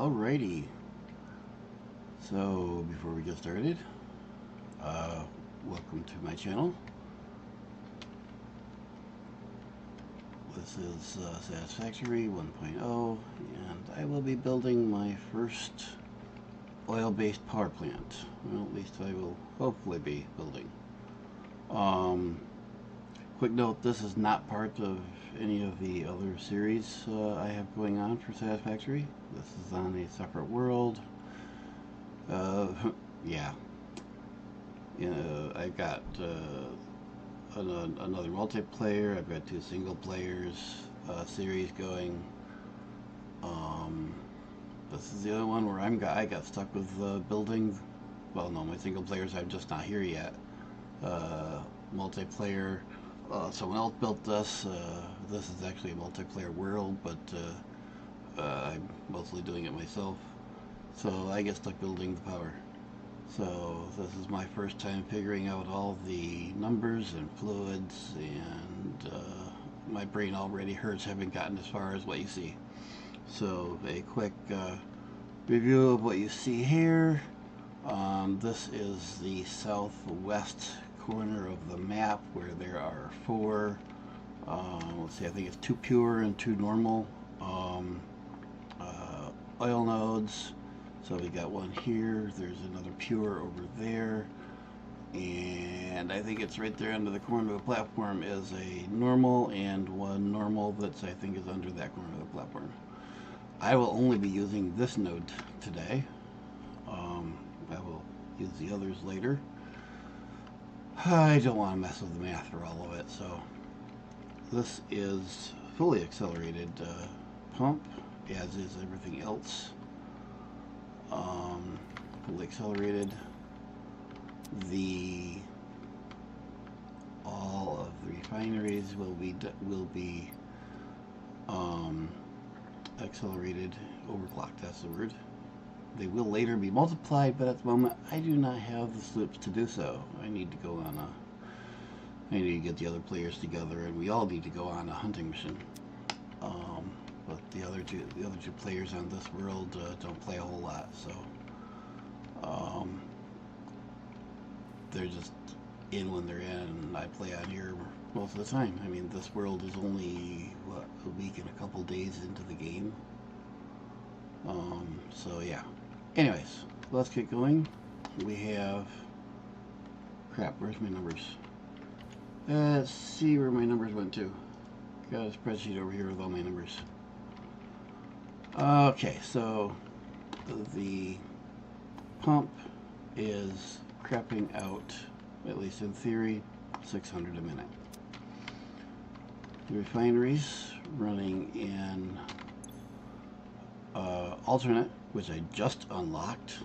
Alrighty, so before we get started, welcome to my channel. This is Satisfactory 1.0, and I will be building my first oil-based power plant. Well, at least I will hopefully be building. Quick note, this is not part of any of the other series I have going on for Satisfactory. This is on a separate world. Yeah. I've got another multiplayer. I've got 2 single players series going. This is the other one where I got stuck with building. Well, no, my single players, I'm just not here yet. Multiplayer. Someone else built this. This is actually a multiplayer world, but I'm mostly doing it myself. So I get stuck building the power. So this is my first time figuring out all the numbers and fluids, and my brain already hurts having gotten as far as what you see. So a quick review of what you see here. This is the southwest corner of the map where there are 4, let's see, I think it's 2 pure and 2 normal oil nodes. So we got one here, there's another pure over there, and I think it's right there under the corner of the platform is a normal, and one normal that's I think is under that corner of the platform. I will only be using this node today. I will use the others later. I don't want to mess with the math for all of it, so this is fully accelerated pump, as is everything else. Fully accelerated. All of the refineries will be accelerated, overclocked. That's the word. They will later be multiplied, but at the moment I do not have the slips to do so. I need to go on I need to get the other players together, and we all need to go on a hunting mission. But the other two players on this world don't play a whole lot, so they're just in when they're in, and I play on here most of the time. I mean, this world is only what, a week and a couple days into the game. So yeah. Anyways, let's get going. We have crap. Where's my numbers? Let's see where my numbers went to. Got a spreadsheet over here with all my numbers. Okay, so the pump is crapping out, at least in theory, 600 a minute. The refineries running in alternate, which I just unlocked,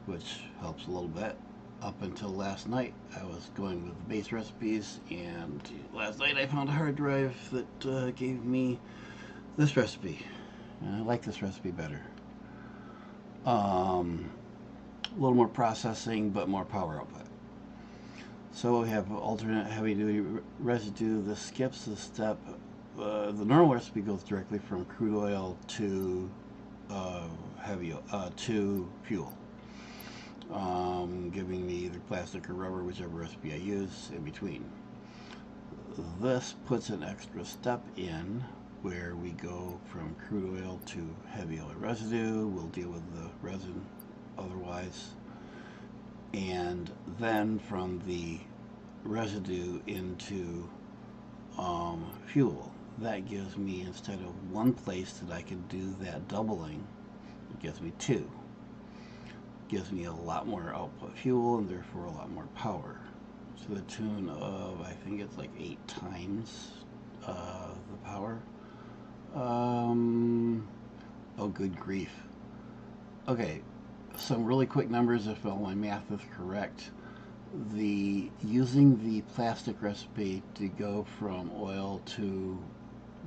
which helps a little bit. Up until last night, I was going with the base recipes, and last night I found a hard drive that gave me this recipe, and I like this recipe better. A little more processing, but more power output. So we have alternate heavy-duty residue. This skips the step. The normal recipe goes directly from crude oil to to fuel, giving me either plastic or rubber, whichever recipe I use in between. This puts an extra step in where we go from crude oil to heavy oil residue. We'll deal with the resin otherwise, and then from the residue into fuel. That gives me, instead of one place that I can do that doubling, it gives me 2. Gives me a lot more output fuel, and therefore a lot more power, to the tune of, I think it's like 8 times the power. Oh, good grief. Okay, some really quick numbers if all my math is correct. Using the plastic recipe to go from oil to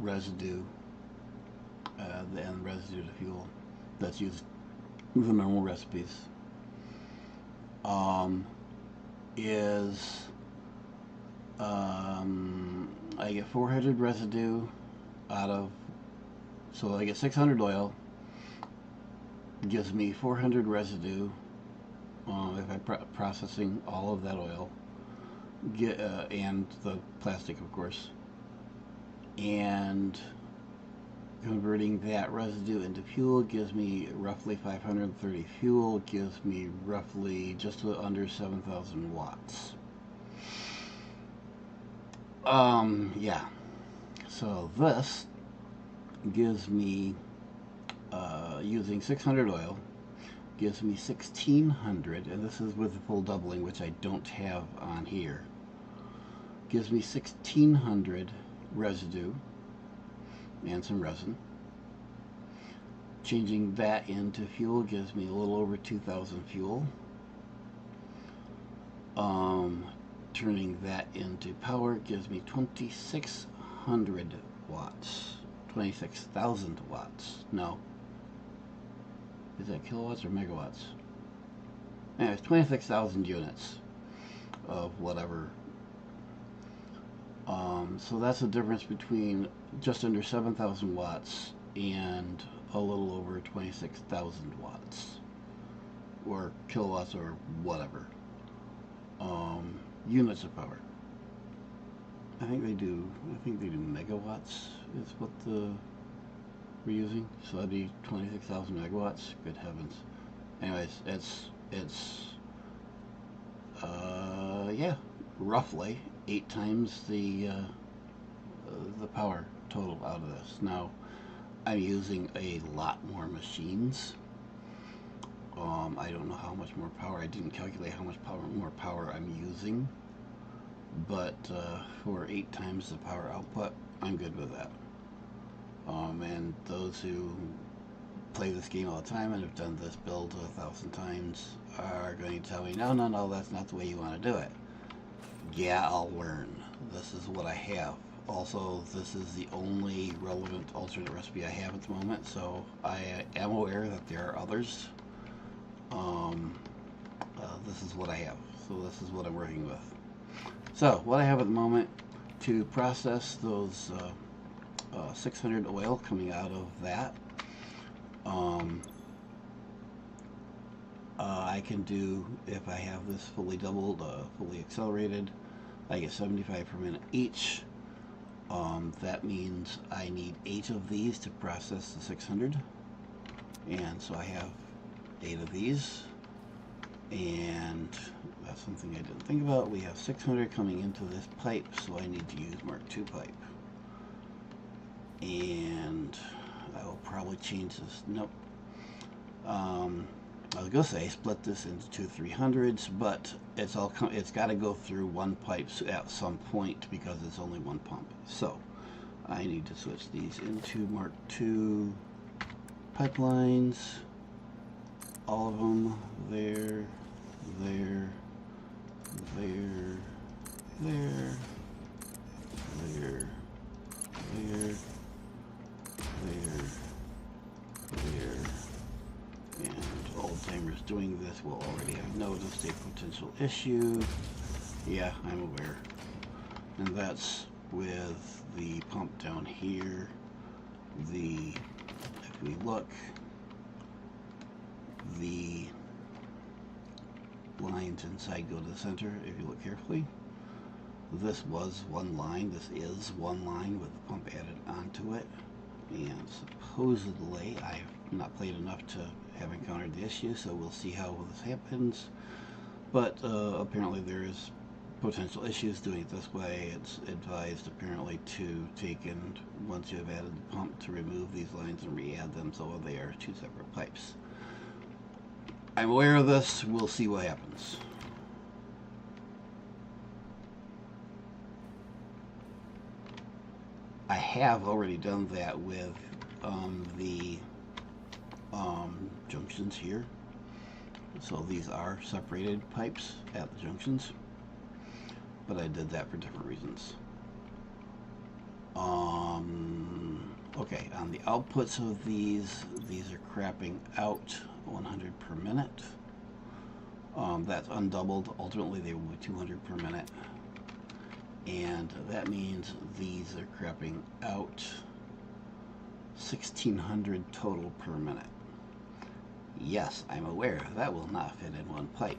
residue, and residue to fuel, that's used with the normal recipes, is I get 400 residue out of, so I get 600 oil. gives me 400 residue if I'm processing all of that oil, and the plastic, of course, and converting that residue into fuel gives me roughly 530 fuel, gives me roughly just under 7,000 watts. Yeah. So this gives me, using 600 oil, gives me 1,600, and this is with the full doubling, which I don't have on here. Gives me 1,600 residue and some resin. Changing that into fuel gives me a little over 2,000 fuel. Turning that into power gives me 2,600 watts. 26,000 watts. No. Is that kilowatts or megawatts? Anyways, 26,000 units of whatever. So that's the difference between just under 7,000 watts and a little over 26,000 watts. Or kilowatts or whatever. Units of power. I think they do megawatts is what we're using. So that'd be 26,000 megawatts. Good heavens. Anyways, it's yeah, roughly 8 times the power total out of this. Now, I'm using a lot more machines. I don't know how much more power. I didn't calculate how much more power I'm using, but for 8 times the power output, I'm good with that. And those who play this game all the time and have done this build 1,000 times are going to tell me, no, that's not the way you want to do it. Yeah, I'll learn. This is what I have. Also, this is the only relevant alternate recipe I have at the moment, so I am aware that there are others. This is what I have, so this is what I'm working with. So, what I have at the moment to process those 600 oil coming out of that, I can do, if I have this fully doubled, fully accelerated, I get 75 per minute each. That means I need 8 of these to process the 600, and so I have 8 of these, and that's something I didn't think about. We have 600 coming into this pipe, so I need to use Mark II pipe, and I will probably change this. Nope. I was gonna say split this into 2 300s, but it's got to go through one pipe at some point because it's only one pump. So I need to switch these into Mark II pipelines. All of them. There, there, there, there, there, there, there, there. And old-timers doing this will already have noticed a potential issue. Yeah, I'm aware. And that's with the pump down here. If we look, the lines inside go to the center, if you look carefully. This was one line. This is one line with the pump added onto it. And supposedly, I've not played enough to have encountered the issue, so we'll see how this happens. But apparently there is potential issues doing it this way. It's advised apparently to take and, once you have added the pump, to remove these lines and re-add them so they are 2 separate pipes. I'm aware of this. We'll see what happens. I have already done that with the junctions here. So these are separated pipes at the junctions, but I did that for different reasons. Okay, on the outputs of these are crapping out 100 per minute. That's undoubled. Ultimately, they will be 200 per minute. And that means these are crapping out 1,600 total per minute. Yes, I'm aware that will not fit in one pipe.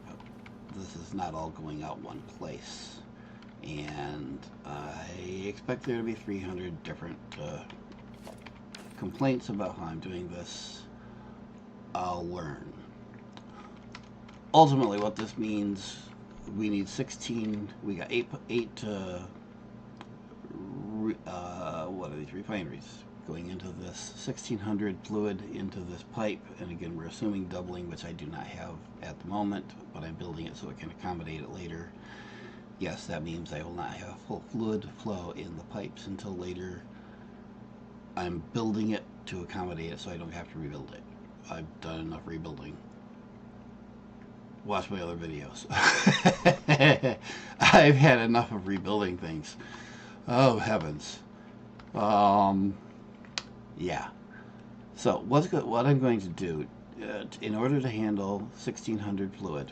This is not all going out one place. And I expect there to be 300 different complaints about how I'm doing this. I'll learn. Ultimately, what this means, we need 16, we got eight what are these refineries going into this 1600 fluid into this pipe, and again we're assuming doubling, which I do not have at the moment, but I'm building it so it can accommodate it later. Yes, that means I will not have full fluid flow in the pipes until later. I'm building it to accommodate it so I don't have to rebuild it. I've done enough rebuilding. Watch my other videos. I've had enough of rebuilding things. Oh heavens. Yeah. So what I'm going to do, in order to handle 1600 fluid,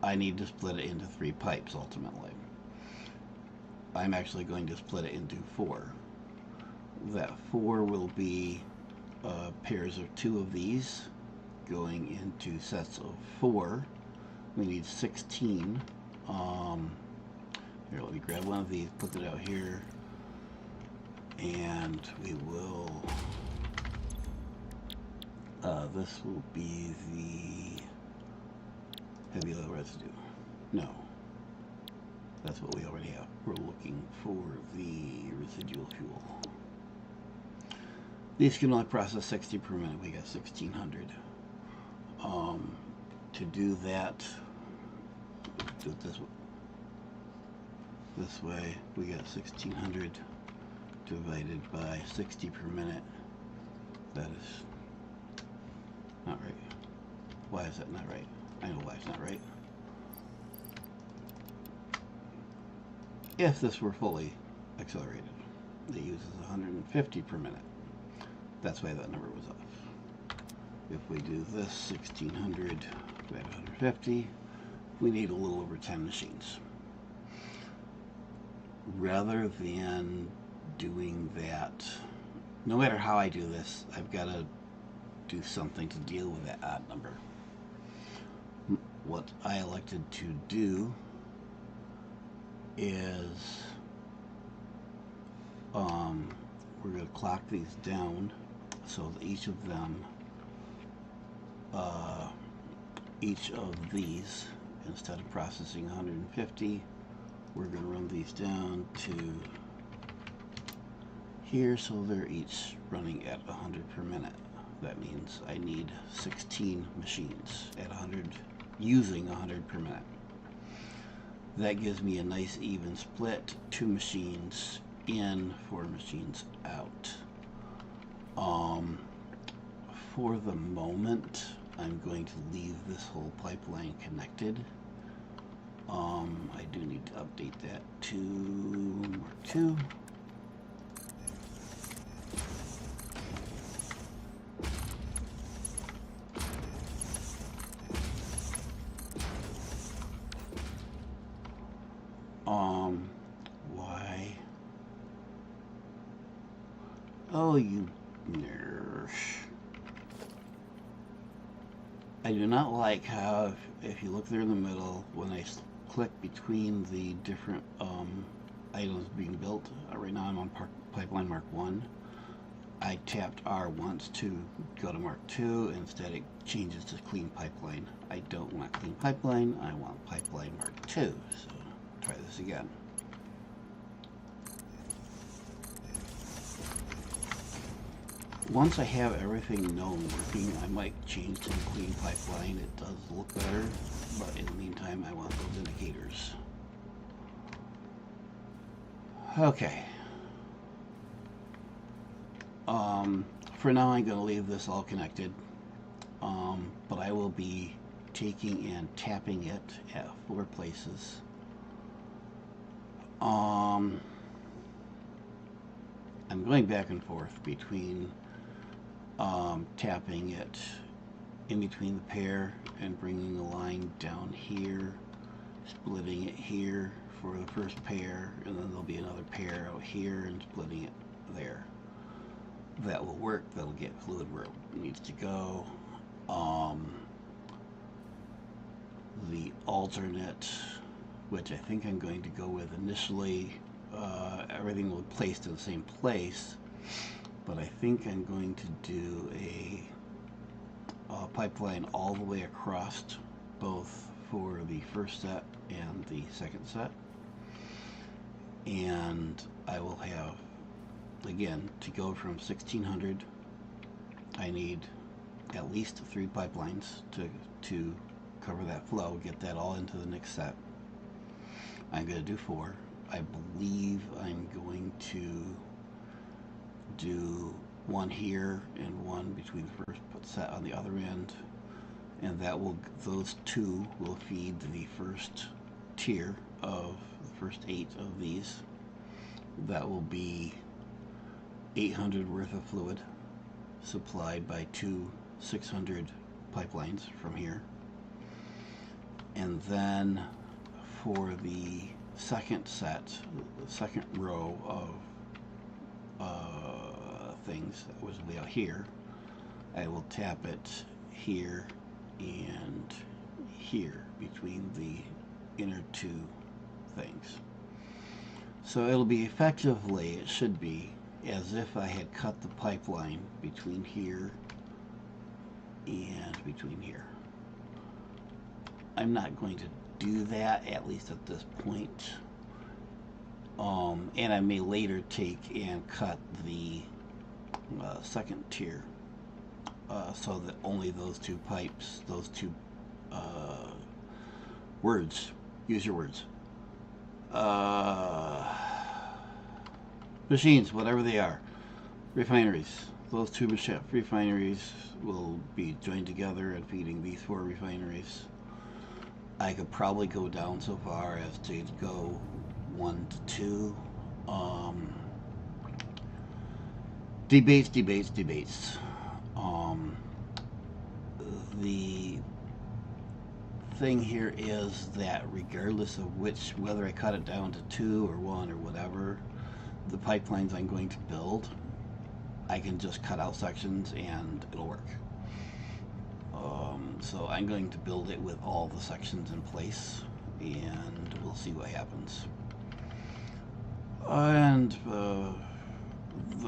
I need to split it into 3 pipes ultimately. I'm actually going to split it into 4. That 4 will be pairs of 2 of these going into sets of 4. We need 16. Here, let me grab one of these, put it out here, and we will, this will be the heavy oil residue. No, that's what we already have. We're looking for the residual fuel. These can only process 60 per minute. We got 1600. To do that, do it this way. This way, we got 1600 divided by 60 per minute. That is not right. Why is that not right? I know why it's not right. If this were fully accelerated, it uses 150 per minute. That's why that number was off. If we do this 1600 divided by 150, we need a little over 10 machines. Rather than doing that, no matter how I do this, I've got to do something to deal with that odd number. What I elected to do is we're going to clock these down so that each of them, each of these, instead of processing 150, we're going to run these down to here, so they're each running at 100 per minute. That means I need 16 machines at 100, using 100 per minute. That gives me a nice even split, 2 machines in, 4 machines out. For the moment, I'm going to leave this whole pipeline connected. I do need to update that to Mark 2. Why? Oh, you nurse. I do not like how, if you look there in the middle, when I click between the different items being built, right now I'm on pipeline Mark 1. I tapped R once to go to Mark 2, instead it changes to clean pipeline. I don't want clean pipeline, I want pipeline Mark 2. So try this again. Once I have everything known working, I might change to the clean pipeline. It does look better, but in the meantime, I want those indicators. Okay. For now, I'm going to leave this all connected, but I will be taking and tapping it at 4 places. I'm going back and forth between tapping it in between the pair and bringing the line down here, splitting it here for the first pair, and then there'll be another pair out here and splitting it there. that will work. That'll get fluid where it needs to go. The alternate, which I think I'm going to go with initially, everything will be placed in the same place, but I think I'm going to do a pipeline all the way across, both for the first set and the second set. And I will have, again, to go from 1600, I need at least 3 pipelines to cover that flow, get that all into the next set. I'm going to do 4. I believe I'm going to do 1 here and 1 between the first set on the other end, and those 2 will feed the first tier of the first 8 of these. That will be 800 worth of fluid supplied by 2 600 pipelines from here. And then for the second set, the second row of things that was way out here, I will tap it here and here between the inner 2 things. So it'll be effectively, it should be, as if I had cut the pipeline between here and between here. I'm not going to do that, at least at this point. And I may later take and cut the second tier so that only those 2 pipes, those 2 words, use your words, machines, whatever they are, refineries, those 2 refineries will be joined together and feeding these 4 refineries. I could probably go down so far as to go 1 to 2. Debates. The thing here is that regardless of whether I cut it down to 2 or 1 or whatever, the pipelines I'm going to build, I can just cut out sections and it'll work. So I'm going to build it with all the sections in place, and we'll see what happens. And the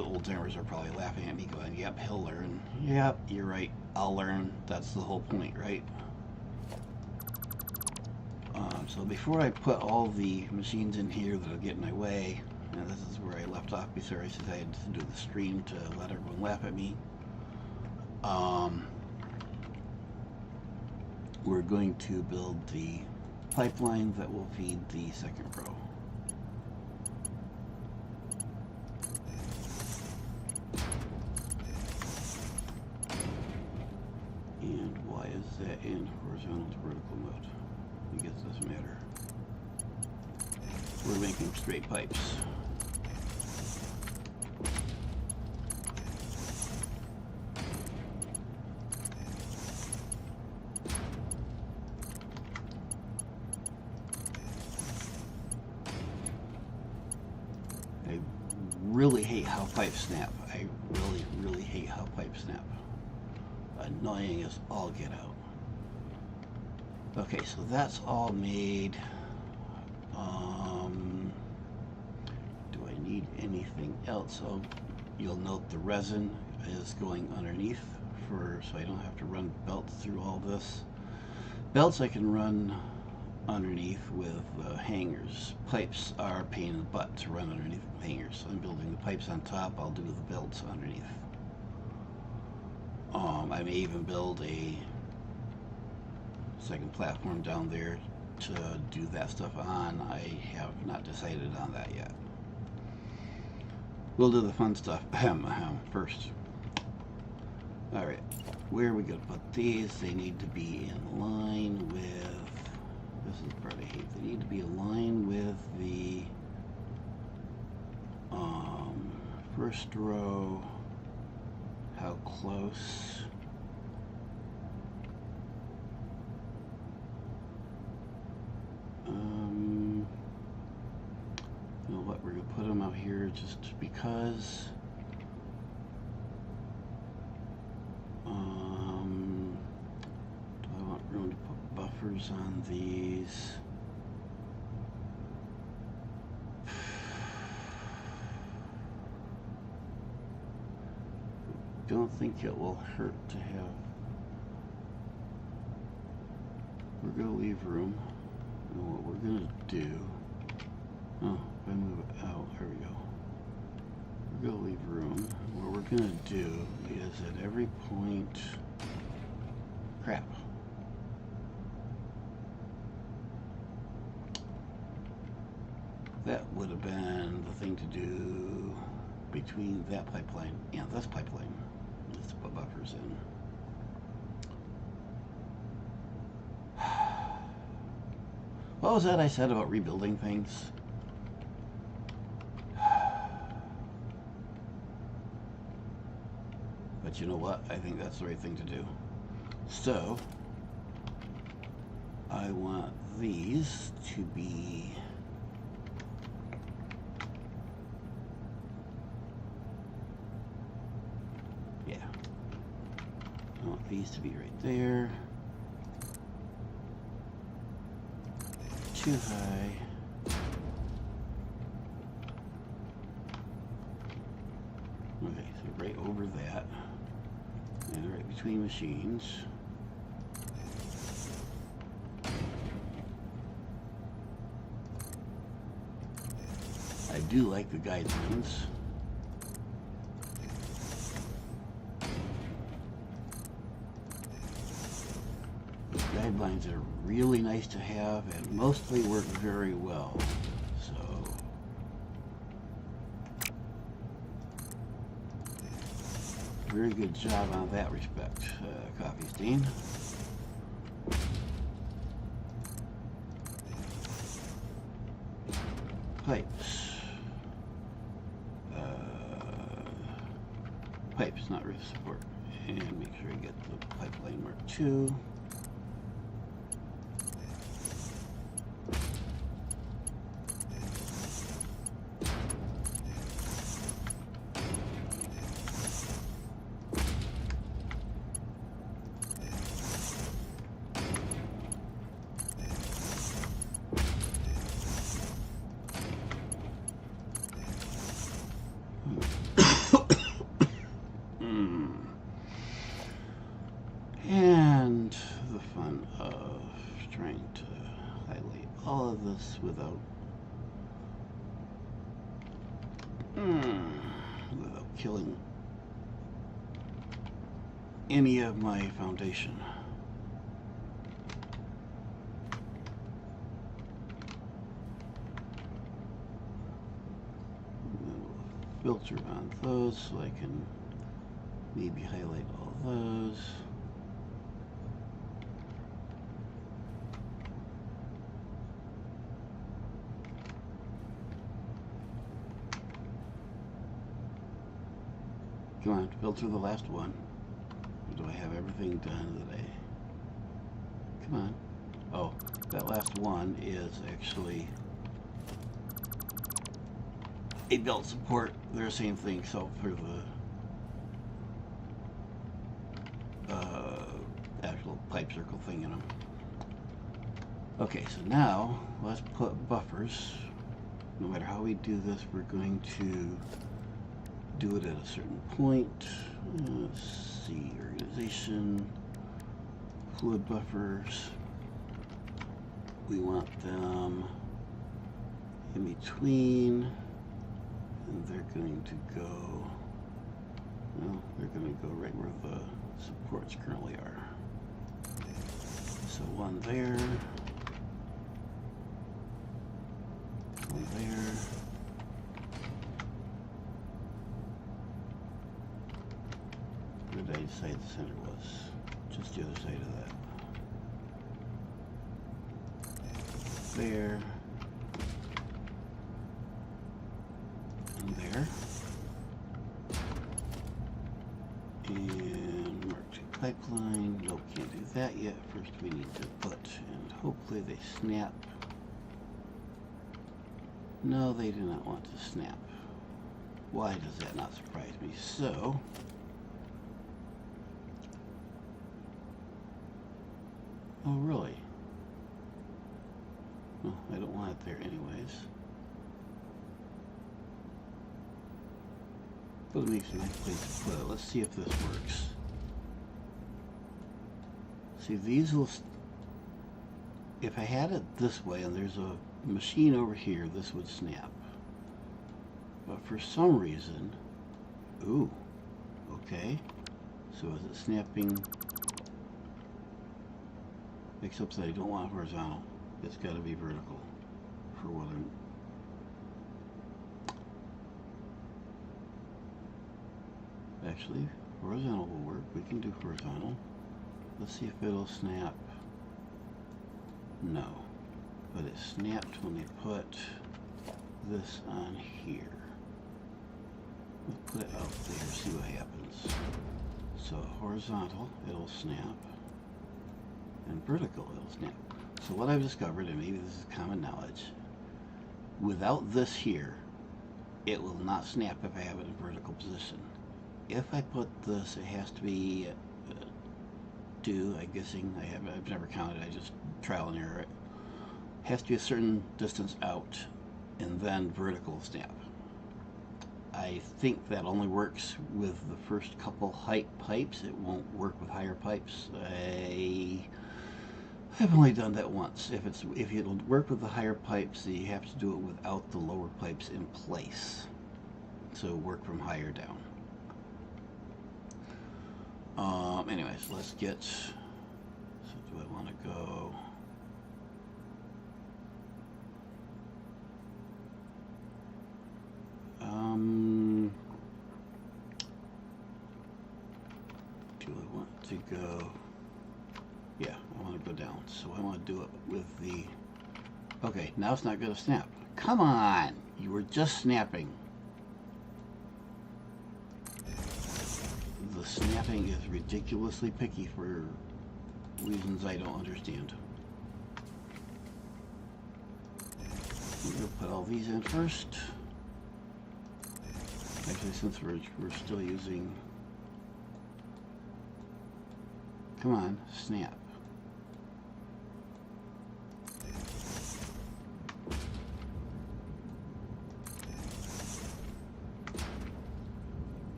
old timers are probably laughing at me going, yep, he'll learn. Yep, you're right, I'll learn. That's the whole point, right? So before I put all the machines in here that'll get in my way, and this is where I left off before I decided to do the stream to let everyone laugh at me. We're going to build the pipeline that will feed the second row. And why is that in horizontal to vertical mode? I guess it doesn't matter. We're making straight pipes. I really hate how pipes snap. I really hate how pipes snap. Annoying as all get out. Okay, so that's all made. Do I need anything else? Oh, you'll note the resin is going underneath so I don't have to run belts through all this. Belts I can run underneath with hangers. Pipes are a pain in the butt to run underneath hangers. So I'm building the pipes on top. I'll do the belts underneath. I may even build a second platform down there to do that stuff on. I have not decided on that yet. We'll do the fun stuff first. Alright, where are we going to put these? They need to be in line with, this is the part I hate, they need to be in line with the first row. How close? You know what, we're going to put them out here just because buffers on these. Don't think it will hurt to have. We're going to leave room. And what we're going to do. Oh, if I move it out, there we go. We're going to leave room. What we're going to do is at every point. Crap. That would have been the thing to do between that pipeline and this pipeline. Let's put buffers in. What was that I said about rebuilding things? But you know what? I think that's the right thing to do. So, I want these to be I want these to be right there. Too high. Okay, so right over that. And right between machines. I do like the guidelines. Guidelines are really nice to have and mostly work very well. So very good job on that respect, Coffee Stain. Pipes. Pipes, not roof support. And make sure I get the pipeline mark 2. And the fun of trying to highlight all of this without killing any of my foundation. Filter on those so I can maybe highlight all those. Come on, filter the last one. Or do I have everything done today? Come on. Oh, that last one is actually a belt support. They're the same thing, so for the actual pipe circle thing in them. Okay, so now let's put buffers. No matter how we do this, we're going to do it at a certain point. Let's see, organization, fluid buffers. We want them in between, and they're going to go, well, they're going to go right where the supports currently are. So one there, one there. Where did I decide the center was? Just the other side of that. There. And there. And mark 2 pipeline. Nope, can't do that yet. First we need to put, and hopefully they snap. No, they do not want to snap. Why does that not surprise me? So, oh really? Well, I don't want it there anyways. But it makes a nice place to put it. Let's see if this works. See, these will... If I had it this way and there's a machine over here, this would snap. But for some reason... Ooh. Okay. So is it snapping... Except that I don't want it horizontal. It's got to be vertical for what I'm... Actually, horizontal will work. We can do horizontal. Let's see if it'll snap. No. But it snapped when they put this on here. We'll put it out there, see what happens. So horizontal, it'll snap. And vertical, it'll snap. So what I've discovered, and maybe this is common knowledge, without this here, it will not snap if I have it in vertical position. If I put this, it has to be I'm guessing, I've never counted, I just trial and error it. Has to be a certain distance out, and then vertical snap. I think that only works with the first couple height pipes. It won't work with higher pipes. I've only done that once. If it'll work with the higher pipes, you have to do it without the lower pipes in place. So work from higher down. Anyways, let's get, so do I want to go, do I want to go, yeah, I want to go down, so I want to do it with the, okay, now it's not going to snap. Come on, you were just snapping. The snapping is ridiculously picky for reasons I don't understand. I'm going to put all these in first. Actually, since we're still using... Come on, snap.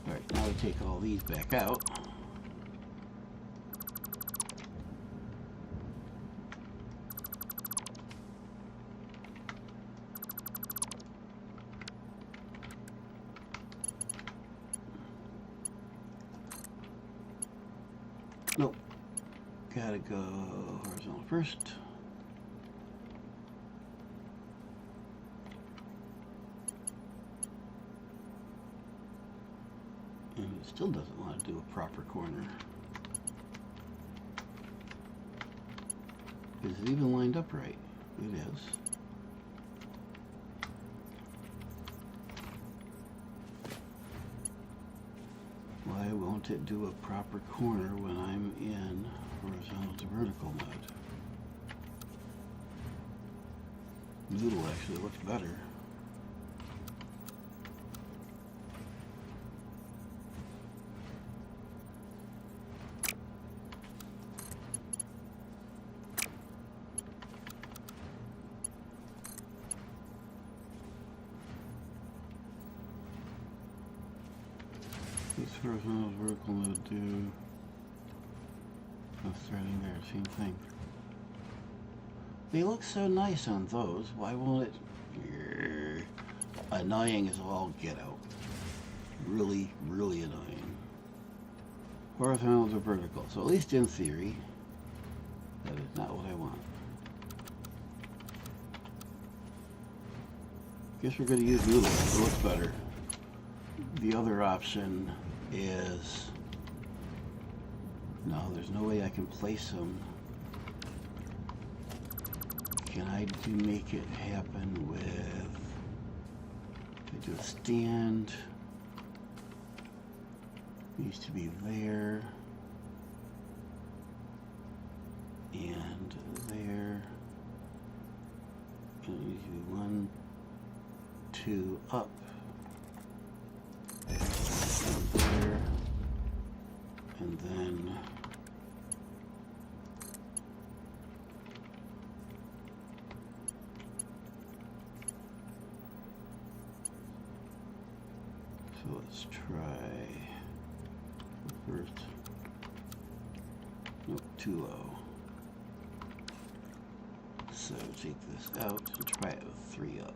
Alright, now we take all these back out. Nope. Gotta go horizontal first. And it still doesn't want to do a proper corner. Is it even lined up right? It is. Why won't it do a proper corner when I'm in horizontal to vertical mode? Noodle actually looks better. This horizontal vertical mode do no threading there, same thing. They look so nice on those. Why won't it? Annoying as all get out. Really, really annoying. Horizontal to vertical. So at least in theory, that is not what I want. Guess we're going to use noodle. It looks better. The other option is, no, there's no way I can place them. Can I make it happen with, if I do a stand, needs to be there, and there, and it needs to be 1, 2, up. There, and then let's try first. Nope, too low. So take this out and try it with 3 up.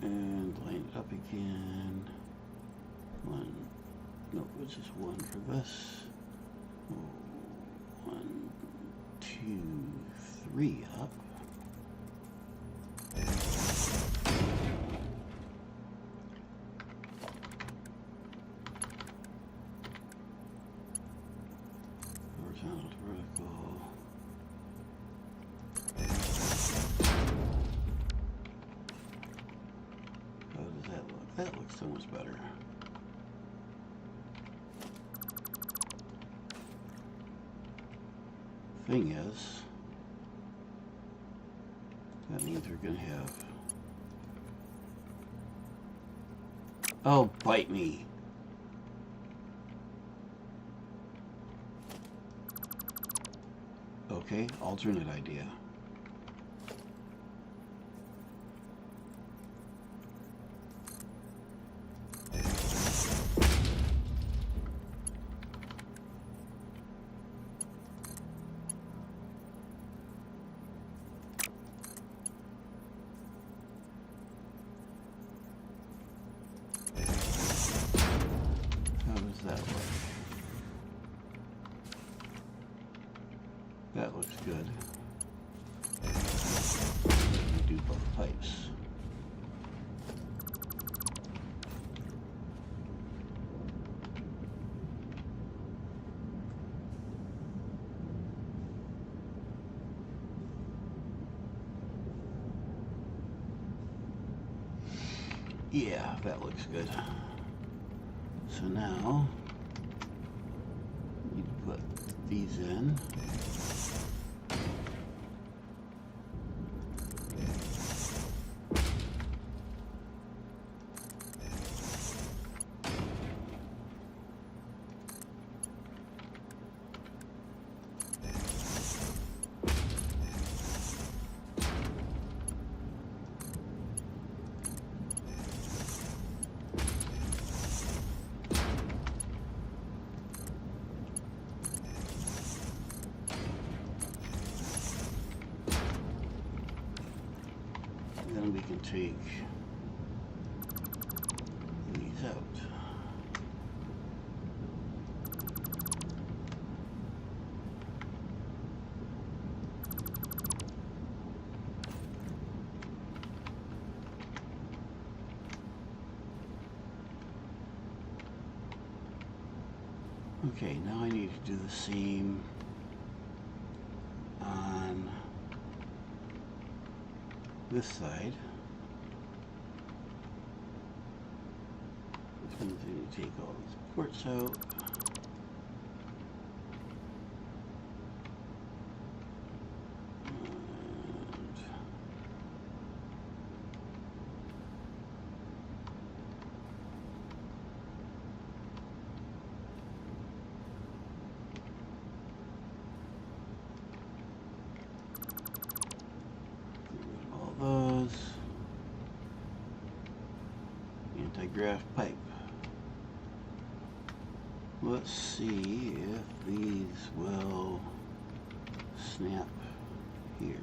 And line it up again. 1, no, it's just 1 for this. 1, 2, 3 up. Horizontal to vertical. How does that look? That looks so much better. Thing is, that means we're going to have... Oh, bite me. Okay, alternate idea. How does that look? That looks good. We do both pipes. Yeah, that looks good. So now, we need to put these in. Then we can take these out. Okay, now I need to do the same on this side. Which means I need to take all these ports out. Those anti-graft pipe. Let's see if these will snap here.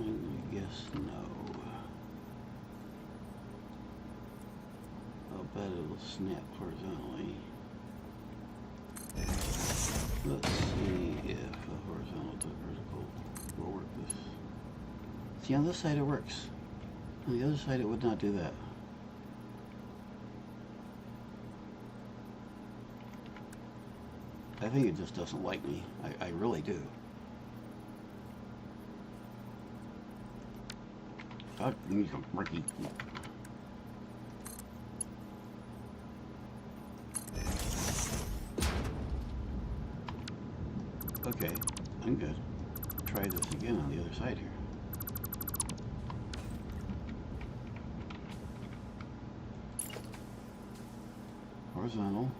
I guess no. I'll bet it'll snap horizontally. Let's see if a horizontal to vertical will work this. See, on this side it works. On the other side it would not do that. I think it just doesn't like me. I really do. I need some Ricky. Okay, I'm good. Try this again on the other side here. Horizontal.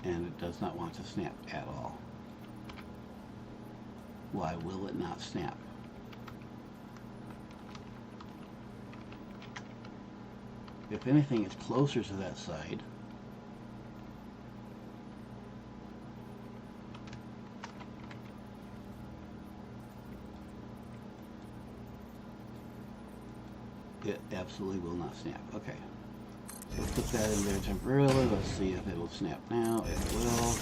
And it does not want to snap at all. Why will it not snap? If anything, it's closer to that side. It absolutely will not snap. Okay. So put that in there temporarily. Let's see if it'll snap now. It will.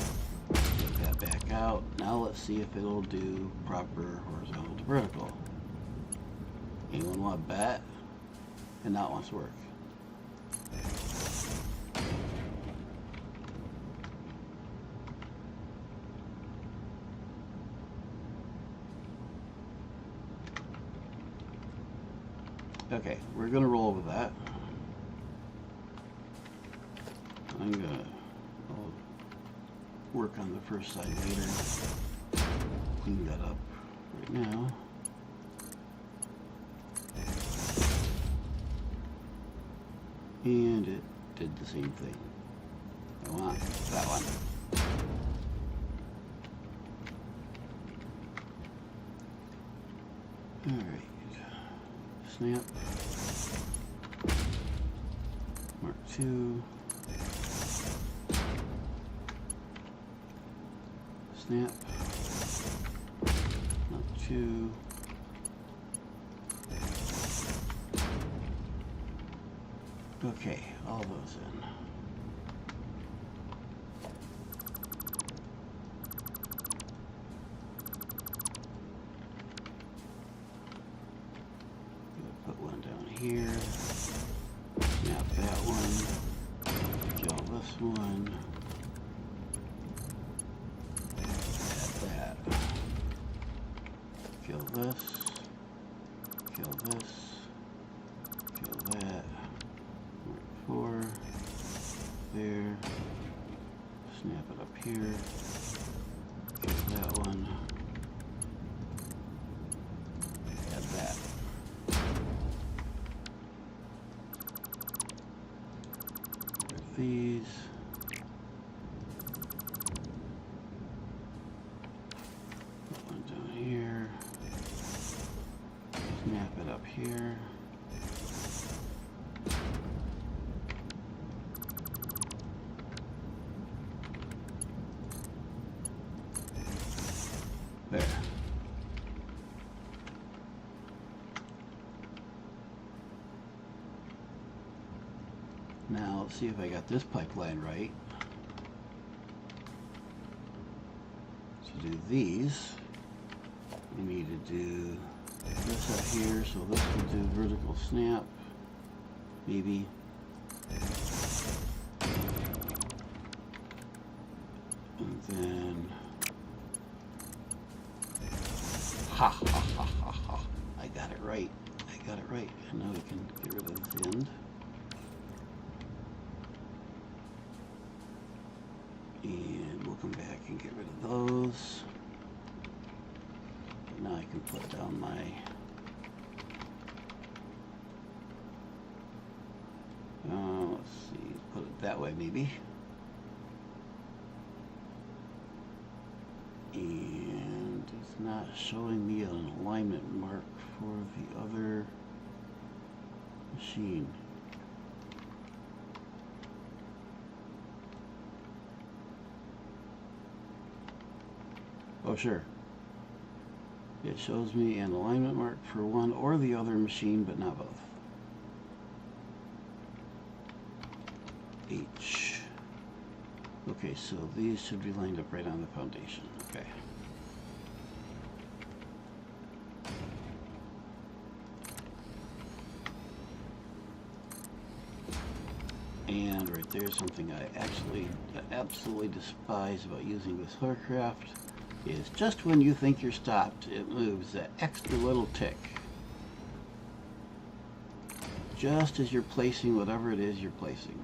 Put that back out. Now let's see if it'll do proper horizontal to vertical. Anyone want to bet? And that wants to work. Okay, we're going to roll with that. I'll work on the first side later. Clean that up right now. And it did the same thing. I want that one. Alright. Snap. Mark 2. Snap. Mark 2. Okay, all those in. Put one down here. Snap that one. Kill this one. Add that. Kill this. Kill this. Kill that. 4 there. Snap it up here. Kill that one. Add that. These. Put one down here. Snap it up here. There. Now let's see if I got this pipeline right. To do these, we need to do this up here, so this will do vertical snap, maybe. And then, ha ha ha ha ha, I got it right. I got it right. And now we can get rid of the end. And we'll come back and get rid of those. Now I can put down my let's see, put it that way maybe. And it's not showing me an alignment mark for the other machine. Oh, sure. It shows me an alignment mark for one or the other machine, but not both. H. Okay, so these should be lined up right on the foundation. Okay. And right there's something I absolutely despise about using this hovercraft. Is just when you think you're stopped, it moves that extra little tick. Just as you're placing whatever it is you're placing.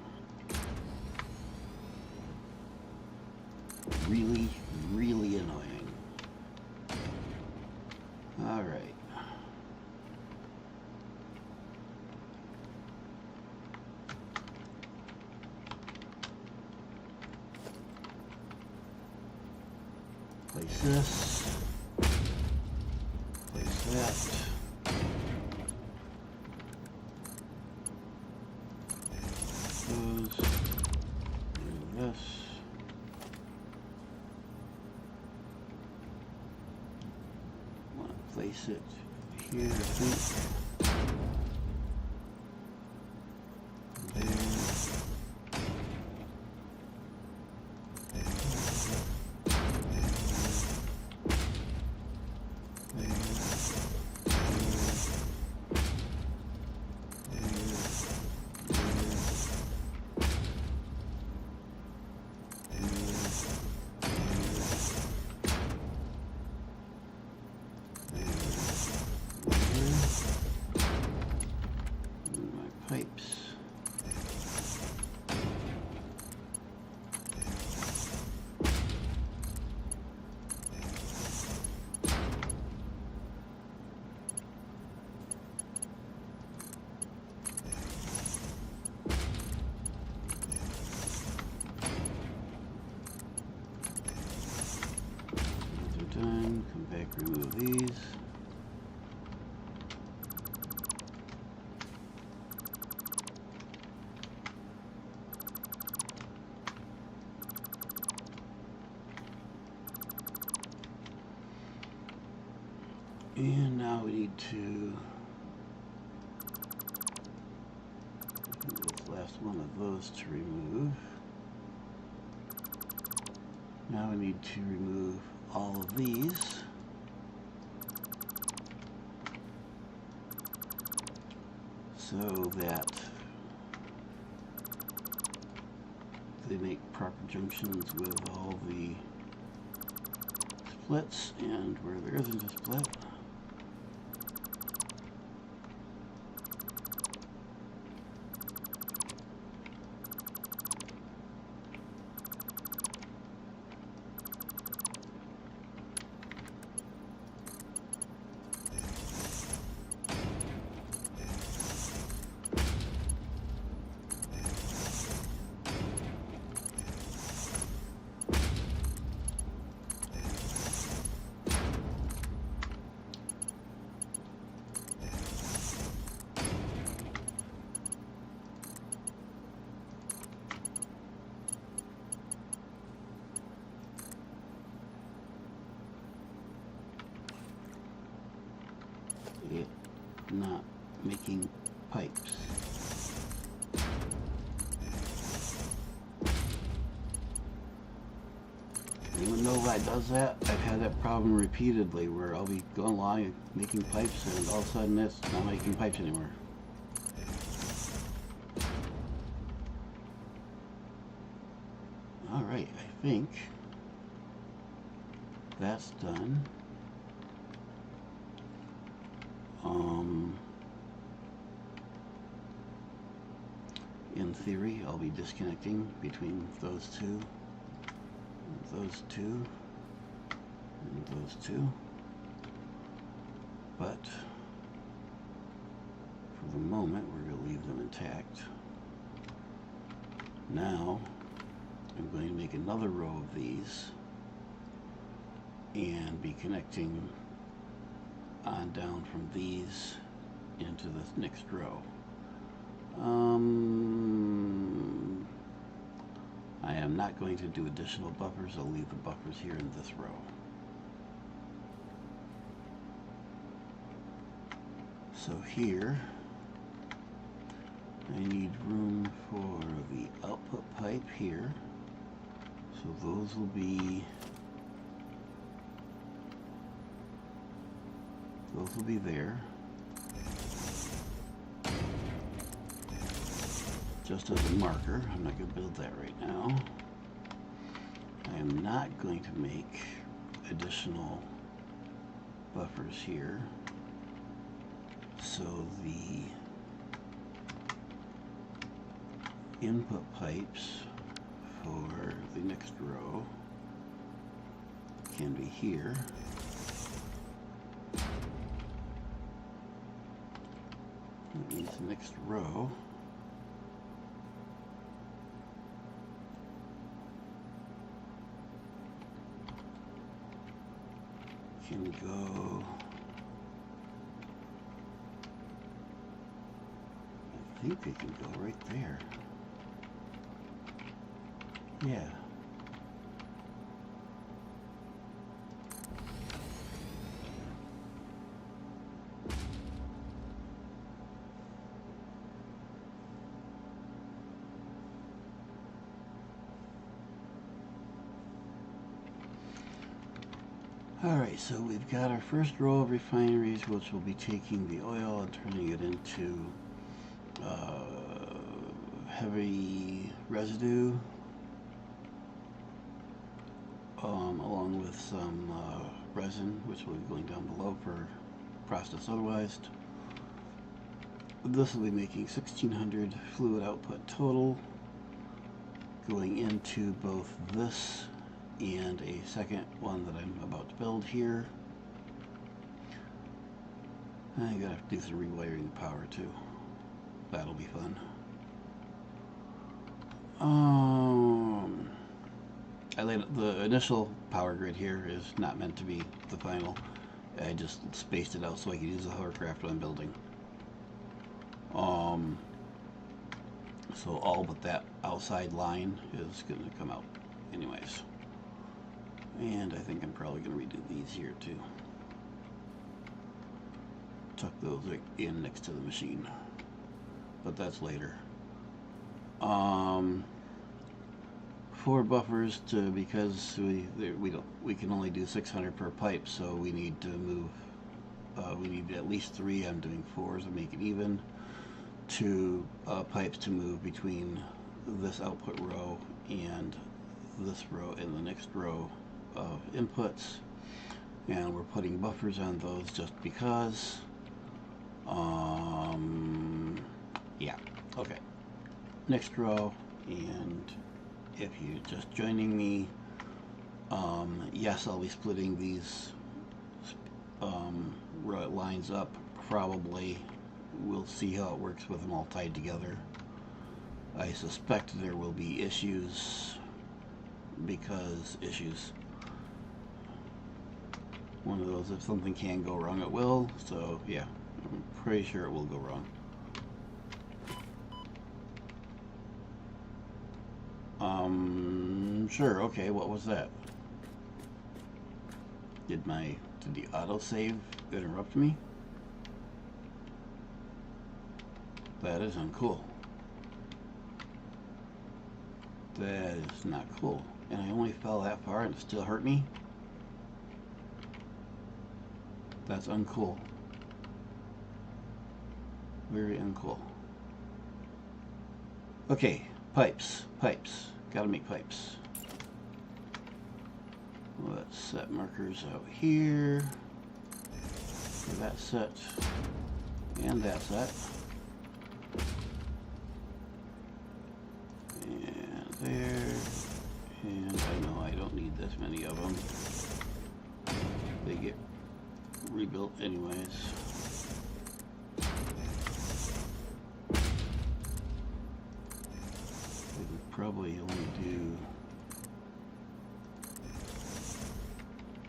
Really, really annoying. All right. Place this. that. Those. Do this. Want to place it here, I think. Pipes. Those are done. Come back, remove these. And now we need to do this last one of those to remove. Now we need to remove all of these. So that they make proper junctions with all the splits, and where there isn't a split, it not making pipes. Anyone know why it does that? I've had that problem repeatedly where I'll be going along and making pipes, and all of a sudden it's not making pipes anymore. Alright, I think that's done. In theory, I'll be disconnecting between those two, and those two, and those two. But for the moment, we're going to leave them intact. Now, I'm going to make another row of these and be connecting on down from these into the next row. I am not going to do additional buffers. I'll leave the buffers here in this row. So here, I need room for the output pipe here. So those will be there. Just as a marker. I'm not going to build that right now. I am not going to make additional buffers here. So the input pipes for the next row can be here. That means the next row can go think it can go right there. Yeah. Alright, so we've got our first row of refineries, which will be taking the oil and turning it into heavy residue, along with some resin, which will be going down below for process otherwise. This will be making 1600 fluid output total, going into both this and a second one that I'm about to build here. I gotta do some rewiring the power too. That'll be fun. The initial power grid here is not meant to be the final. I just spaced it out so I could use the hovercraft when I'm building. So all but that outside line is going to come out anyways. And I think I'm probably going to redo these here too. Tuck those in next to the machine. But that's later. 4 buffers because we can only do 600 per pipe, so we need to move. We need at least 3. I'm doing 4s to make it even. 2 pipes to move between this output row and this row and the next row of inputs, and we're putting buffers on those just because. Yeah, okay. Next row, and if you're just joining me, yes, I'll be splitting these lines up. Probably we'll see how it works with them all tied together. I suspect there will be issues because one of those, if something can go wrong, it will. So yeah, I'm pretty sure it will go wrong. Sure, okay, what was that? Did the autosave interrupt me? That is uncool. That is not cool. And I only fell that far and it still hurt me? That's uncool. Very uncool. Okay, pipes. Gotta make pipes. Let's set markers out here. For that set. And that set. And there. And I know I don't need this many of them. They get rebuilt anyways. We can probably only do...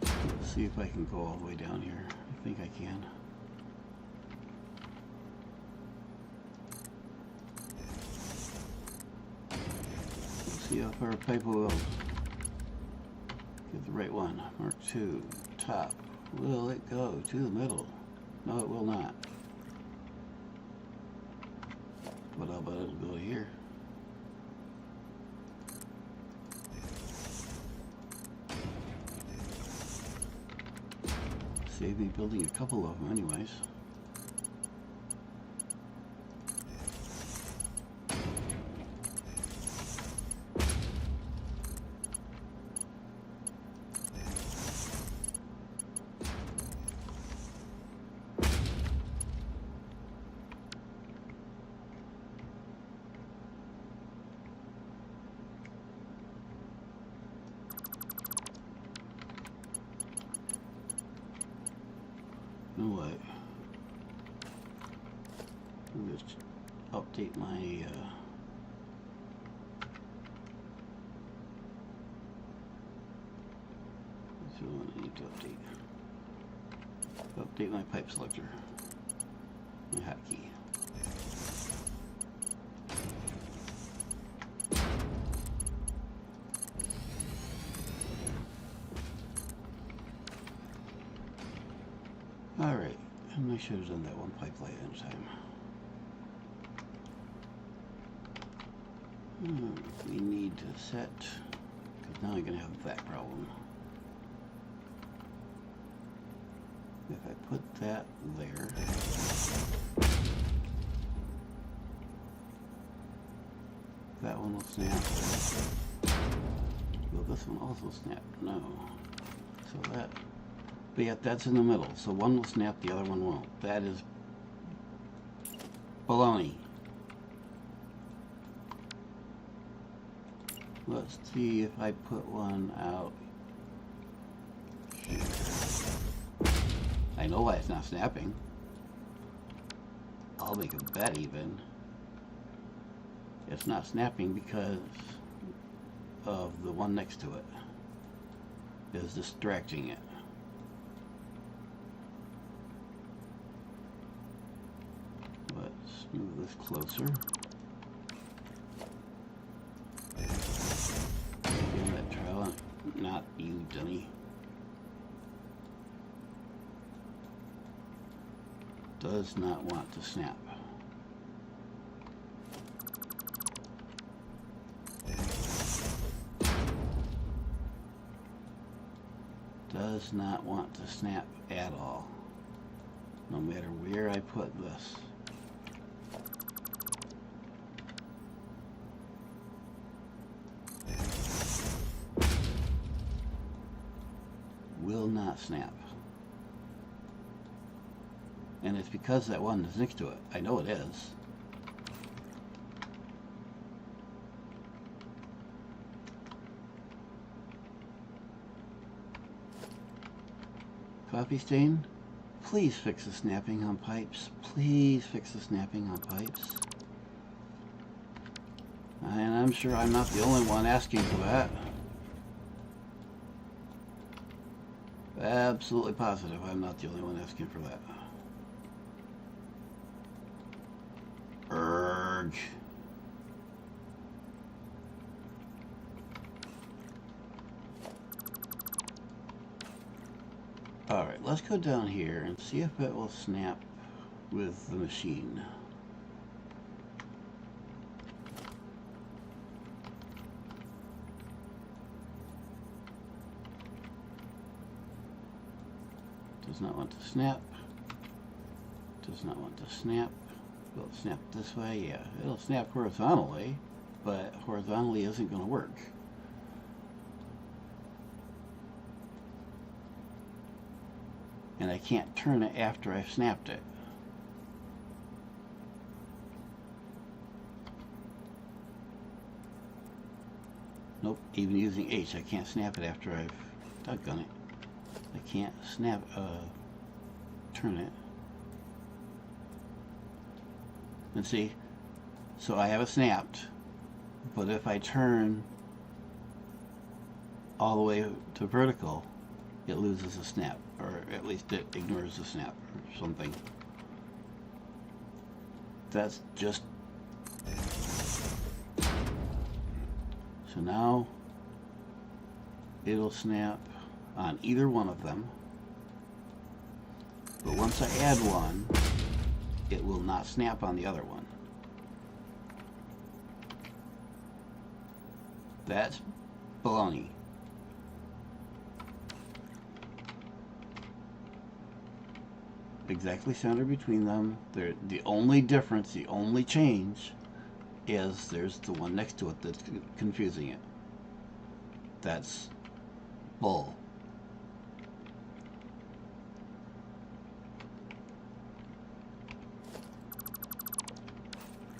Let's see if I can go all the way down here. I think I can. Let's see how far a pipe will go. Get the right one. Mark 2. Top. Will it go to the middle? No, it will not. But I'll bet it'll go here. Save me building a couple of them anyways. You know what? I'll just update my that's the one I need to update. Update my pipe selector. My hotkey. Alright, and I should have done that one pipe light in time. We need to set, because now I'm going to have that problem. If I put that there, that one will snap. Will this one also snap? No. So that, but yet that's in the middle. So one will snap, the other one won't. That is baloney. Let's see if I put one out here. I know why it's not snapping. I'll make a bet even. It's not snapping because of the one next to it. Is distracting it. Let's move this closer. Give that trial. Not you, Denny. Does not want to snap. Does not want to snap at all, no matter where I put this. Will not snap. And it's because that one is next to it. I know it is. Coffee stain, please fix the snapping on pipes. Please fix the snapping on pipes. And I'm sure I'm not the only one asking for that. Absolutely positive I'm not the only one asking for that. Urgh. Alright, let's go down here and see if it will snap with the machine. Does not want to snap. Does not want to snap. Will it snap this way? Yeah, it'll snap horizontally, but horizontally isn't going to work. And I can't turn it after I've snapped it. Nope, even using H, I can't snap it after I've done it. I can't snap, turn it. And see, so I have it snapped, but if I turn all the way to vertical, it loses a snap, or at least it ignores the snap or something. That's just... So now it'll snap on either one of them, but once I add one, it will not snap on the other one. That's baloney. Exactly centered between them. They're, the only difference, the only change is there's the one next to it that's confusing it. That's bull.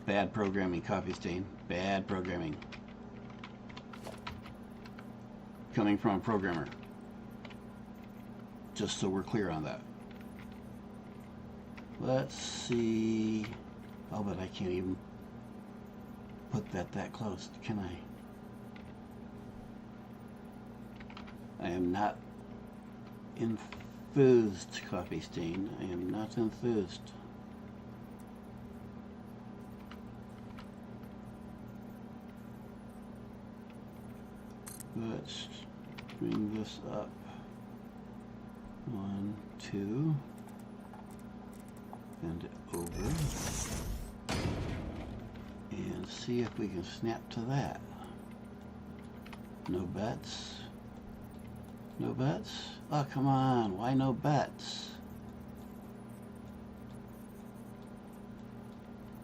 Bad programming, Coffee Stain. Bad programming. Coming from a programmer. Just so we're clear on that. Let's see. Oh, but I can't even put that close, can I? I am not enthused, Coffee Stain. I am not enthused. Let's bring this up. 1, 2. Bend it over and see if we can snap to that. No bets? No bets? Oh, come on, why no bets?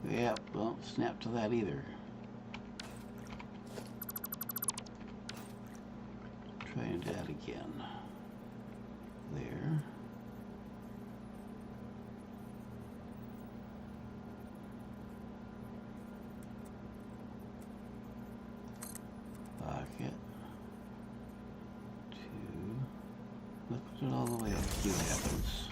Yep, don't snap to that either. Trying that again. There. Pocket. 2. Let's put it all the way up, see what happens.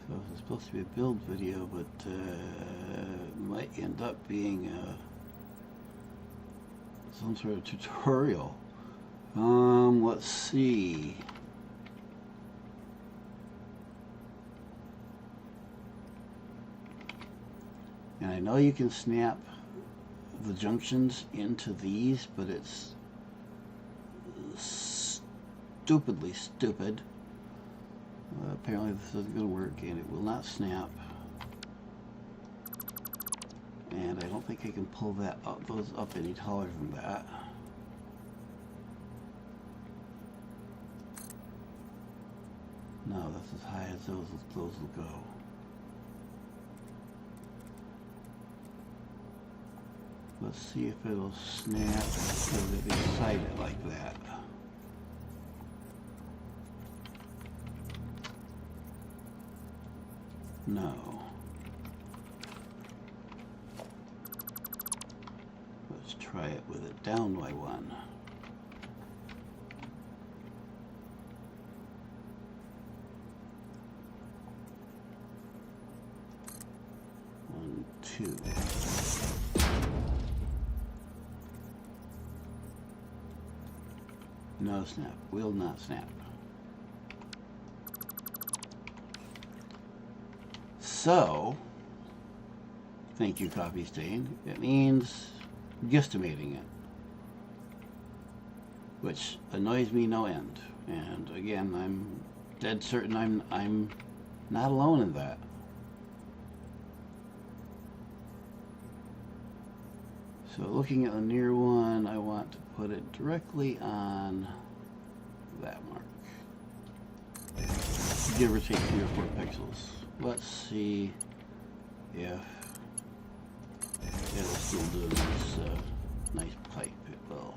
So this is supposed to be a build video, but might end up being some sort of tutorial. Let's see. And I know you can snap the junctions into these, but it's stupidly stupid. Apparently this isn't going to work, and it will not snap. And I don't think I can pull that up, those up any taller than that. No, that's as high as those will go. Let's see if it'll snap so that inside it like that. No. Let's try it with it down by 1. One, 2. No snap. Will not snap. So, thank you, copy stain. It means guesstimating it, which annoys me no end. And again, I'm dead certain I'm not alone in that. So looking at the near one, I want to put it directly on that mark. Give or take 3 or 4 pixels. Let's see if it'll still do this nice pipe. It will.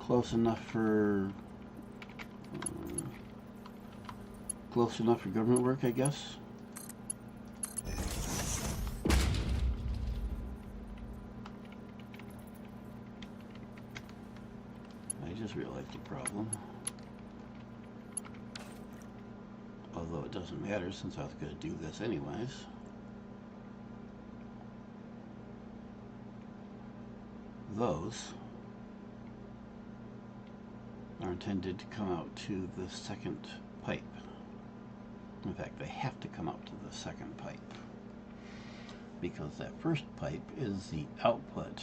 Close enough for government work, I guess. I just realized the problem. Although it doesn't matter since I was going to do this anyways. Those are intended to come out to the second pipe. In fact, they have to come out to the second pipe, because that first pipe is the output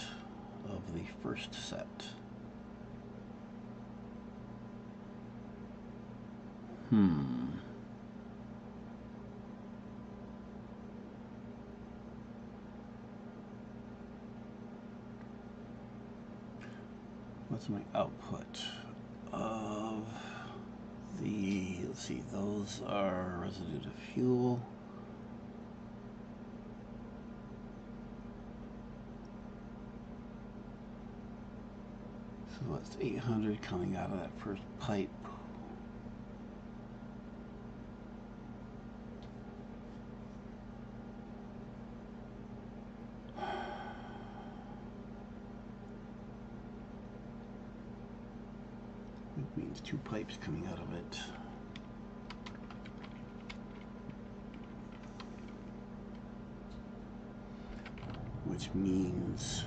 of the first set. What's my output of the, let's see, those are residue to fuel. So that's 800 coming out of that first pipe. Means 2 pipes coming out of it. Which means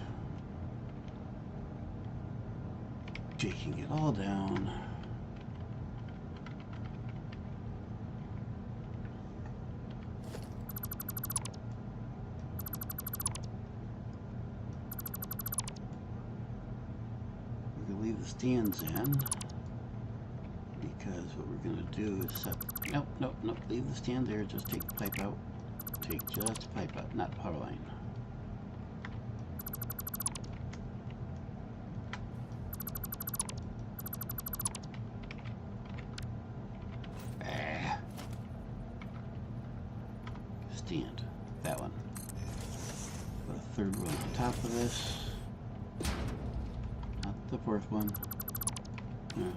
taking it all down. leave the stands in, because what we're going to do is set... Nope, leave the stand there, just take the pipe out. Take just the pipe out, not power line. Stand, that one. Put a third one on top of this. Not the fourth one.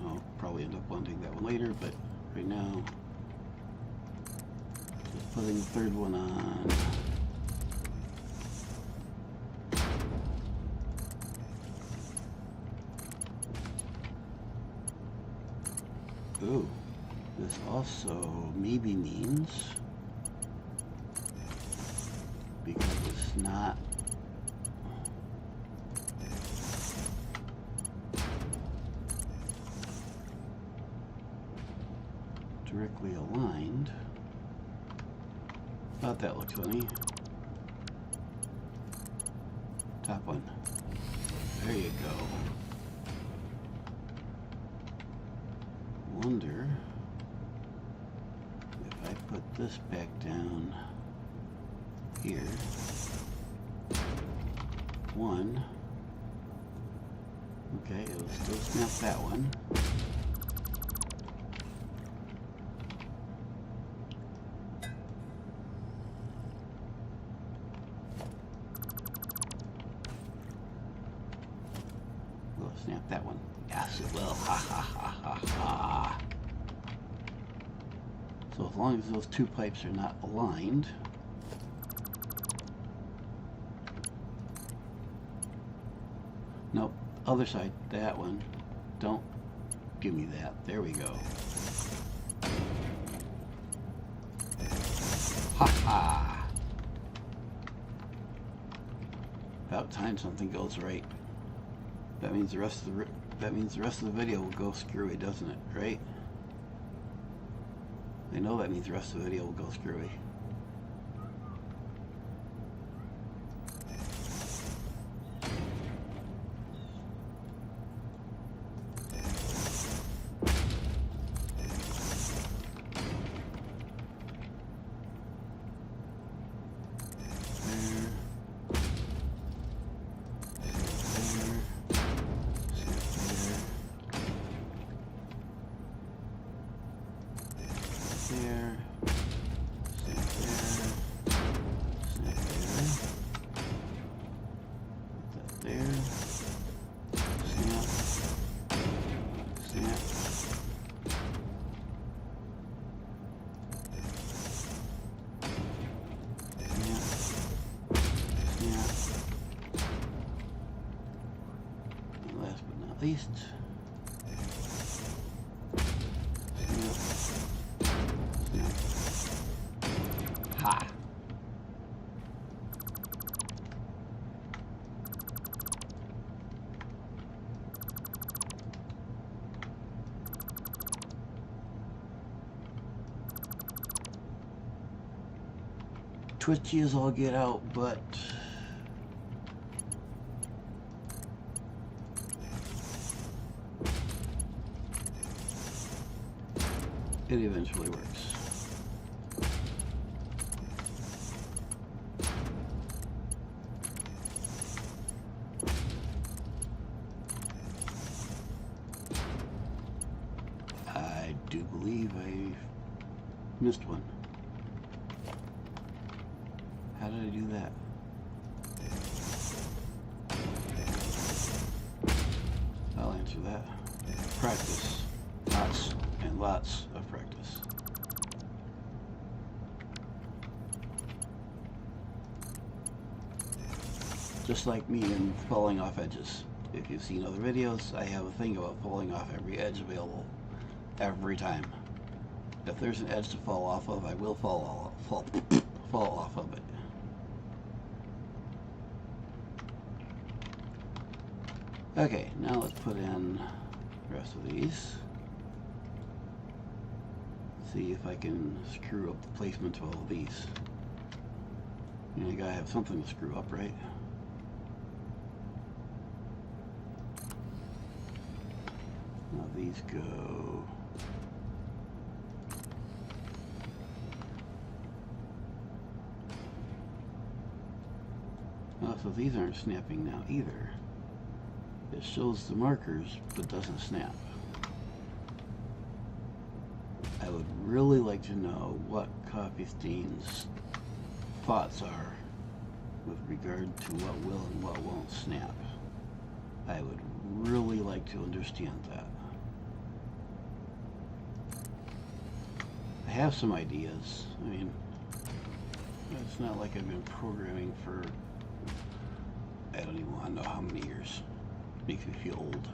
I'll probably end up wanting that one later, but right now, just putting the third one on. Ooh, this also maybe means, because it's not directly aligned. Thought that looked funny. Top one. There you go. Wonder if I put this back down here. One. Okay, it'll still snap that one. We'll snap that one. Yes, it will. Ha ha ha ha ha. So as long as those two pipes are not aligned, nope, other side, that one. Don't give me that. There we go. Ha ha! About time something goes right. That means the rest of the video will go screwy, doesn't it? Right? I know that means the rest of the video will go screwy. There, snap there, snap there, put that there, snap, snap, snap, snap, and last but not least, ha! Twitchy as all get out, but it eventually works. I do believe I missed one. How did I do that? I'll answer that. Practice. Lots and lots of practice. Just like me in falling off edges. If you've seen other videos, I have a thing about falling off every edge available. Every time. If there's an edge to fall off of, I will fall off of it. Okay, now let's put in the rest of these. See if I can screw up the placement of all of these. You know, you gotta have something to screw up, right? these go. Oh, so these aren't snapping now either. It shows the markers, but doesn't snap. I would really like to know what Coffee-Stein's thoughts are with regard to what will and what won't snap. I would really like to understand that. I have some ideas. I mean, it's not like I've been programming for, I don't even want to know how many years. Makes me feel old.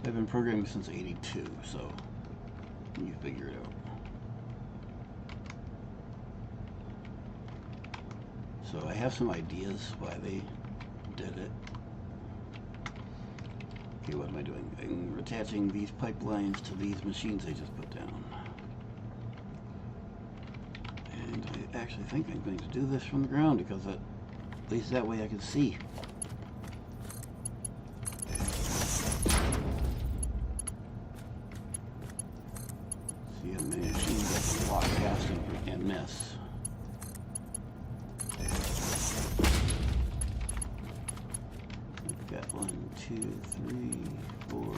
I've been programming since '82, so you figure it out. So I have some ideas why they did it. Okay, what am I doing? I'm attaching these pipelines to these machines I just put down. And I actually think I'm going to do this from the ground because at least that way I can see. See how many machines I can walk past and miss. I've got 1, 2, 3, 4.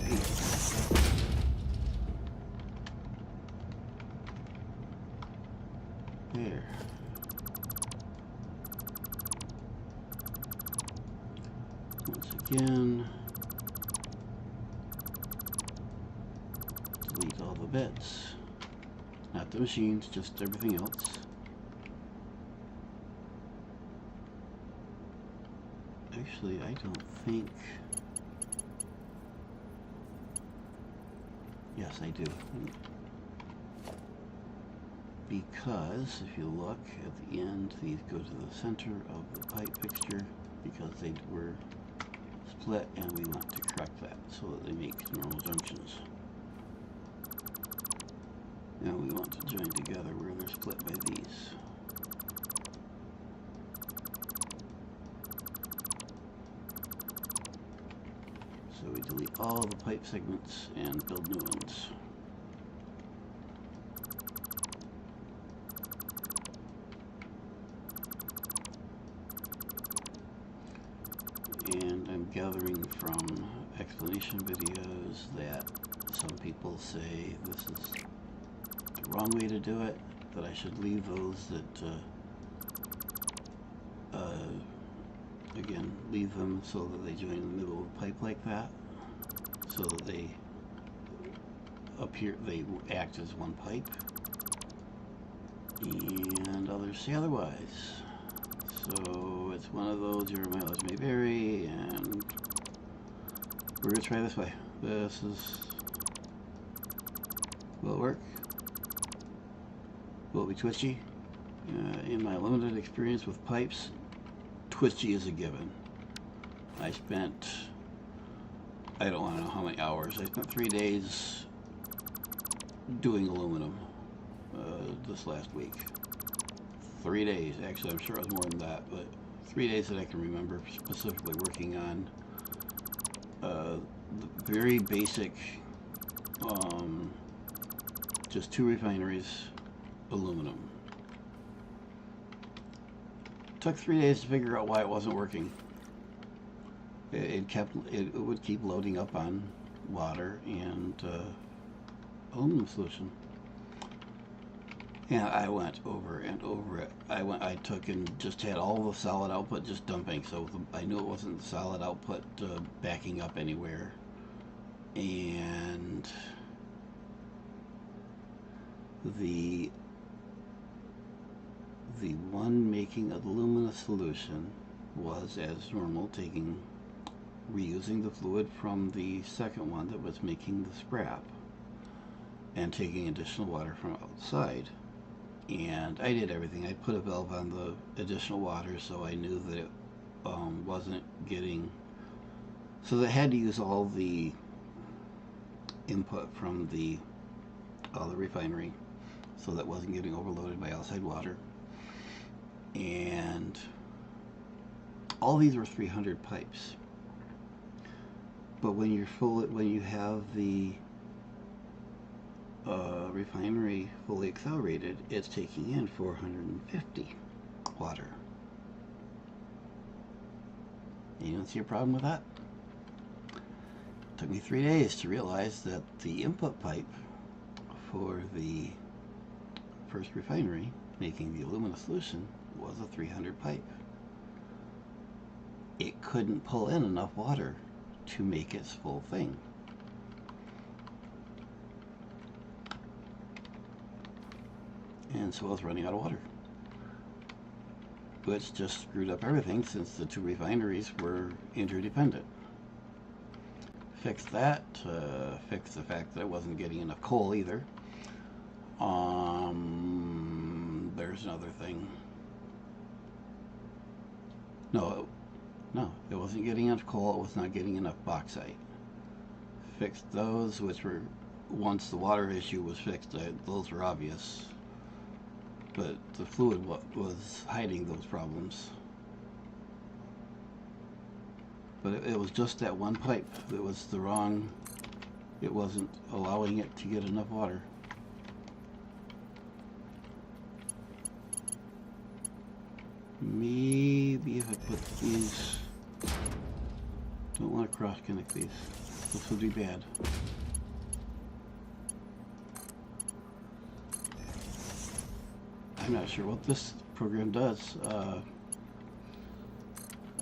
8. There. Once again, delete all the bits. Not the machines, just everything else. Actually, I don't think... Yes, I do. Because, if you look at the end, these go to the center of the pipe fixture because they were split, and we want to correct that so that they make normal junctions. Now we want to join together where they're split by these. So we delete all the pipe segments and build new ones. And I'm gathering from explanation videos that some people say this is the wrong way to do it, that I should leave those that, again, leave them so that they join in the middle of the pipe like that, so that they appear, they act as one pipe, and others say otherwise. So it's one of those, your mileage may vary, and we're going to try this way. This is, will it work? Will it be twitchy? In my limited experience with pipes, twitchy is a given. I spent, I don't want to know how many hours, I spent 3 days doing aluminum this last week. 3 days, actually I'm sure it was more than that, but 3 days that I can remember specifically working on the very basic, just 2 refineries, aluminum. Took 3 days to figure out why it wasn't working. It would keep loading up on water and aluminum solution. And I went over and over it. I took and just had all the solid output just dumping, so I knew it wasn't the solid output backing up anywhere. And the one making alumina solution was as normal, reusing the fluid from the second one that was making the scrap and taking additional water from outside. And I did everything. I put a valve on the additional water so I knew that it wasn't getting, so they had to use all the input from the refinery, so that wasn't getting overloaded by outside water. And all these were 300 pipes. But when you have the refinery fully accelerated, it's taking in 450 water. You don't see a problem with that? It took me 3 days to realize that the input pipe for the first refinery making the alumina solution was a 300 pipe. It couldn't pull in enough water to make its full thing. And so I was running out of water, which just screwed up everything since the two refineries were interdependent. Fixed that, fixed the fact that I wasn't getting enough coal either. There's another thing. No, it wasn't getting enough coal, it was not getting enough bauxite. Fixed those, which were, once the water issue was fixed, those were obvious. But the fluid was hiding those problems. But it was just that one pipe that was the wrong, it wasn't allowing it to get enough water. Maybe if I put these, don't want to cross connect these, this would be bad. I'm not sure what this program does.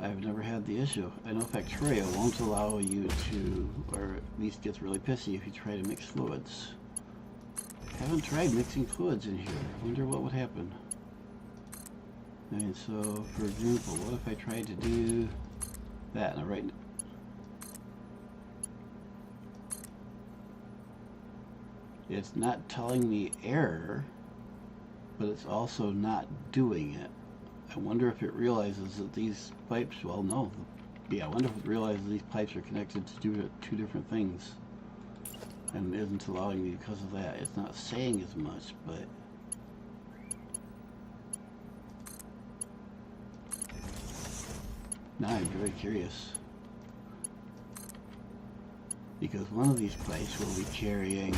I've never had the issue. I know Factorio won't allow you to, or at least gets really pissy if you try to mix fluids. I haven't tried mixing fluids in here. I wonder what would happen. And so, for example, what if I tried to do that? Now, right now, it's not telling me error, but it's also not doing it. I wonder if it realizes that these pipes, well, no. Yeah, I wonder if it realizes these pipes are connected to do two different things and isn't allowing me because of that. It's not saying as much, but now I'm very curious, because one of these pipes will be carrying,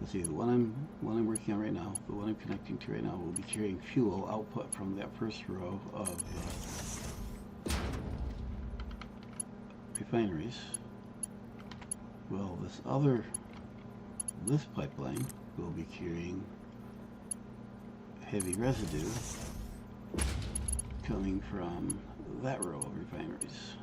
let's see, the one I'm working on right now, the one I'm connecting to right now, will be carrying fuel output from that first row of refineries. Well, this pipeline will be carrying heavy residue coming from that row of refineries.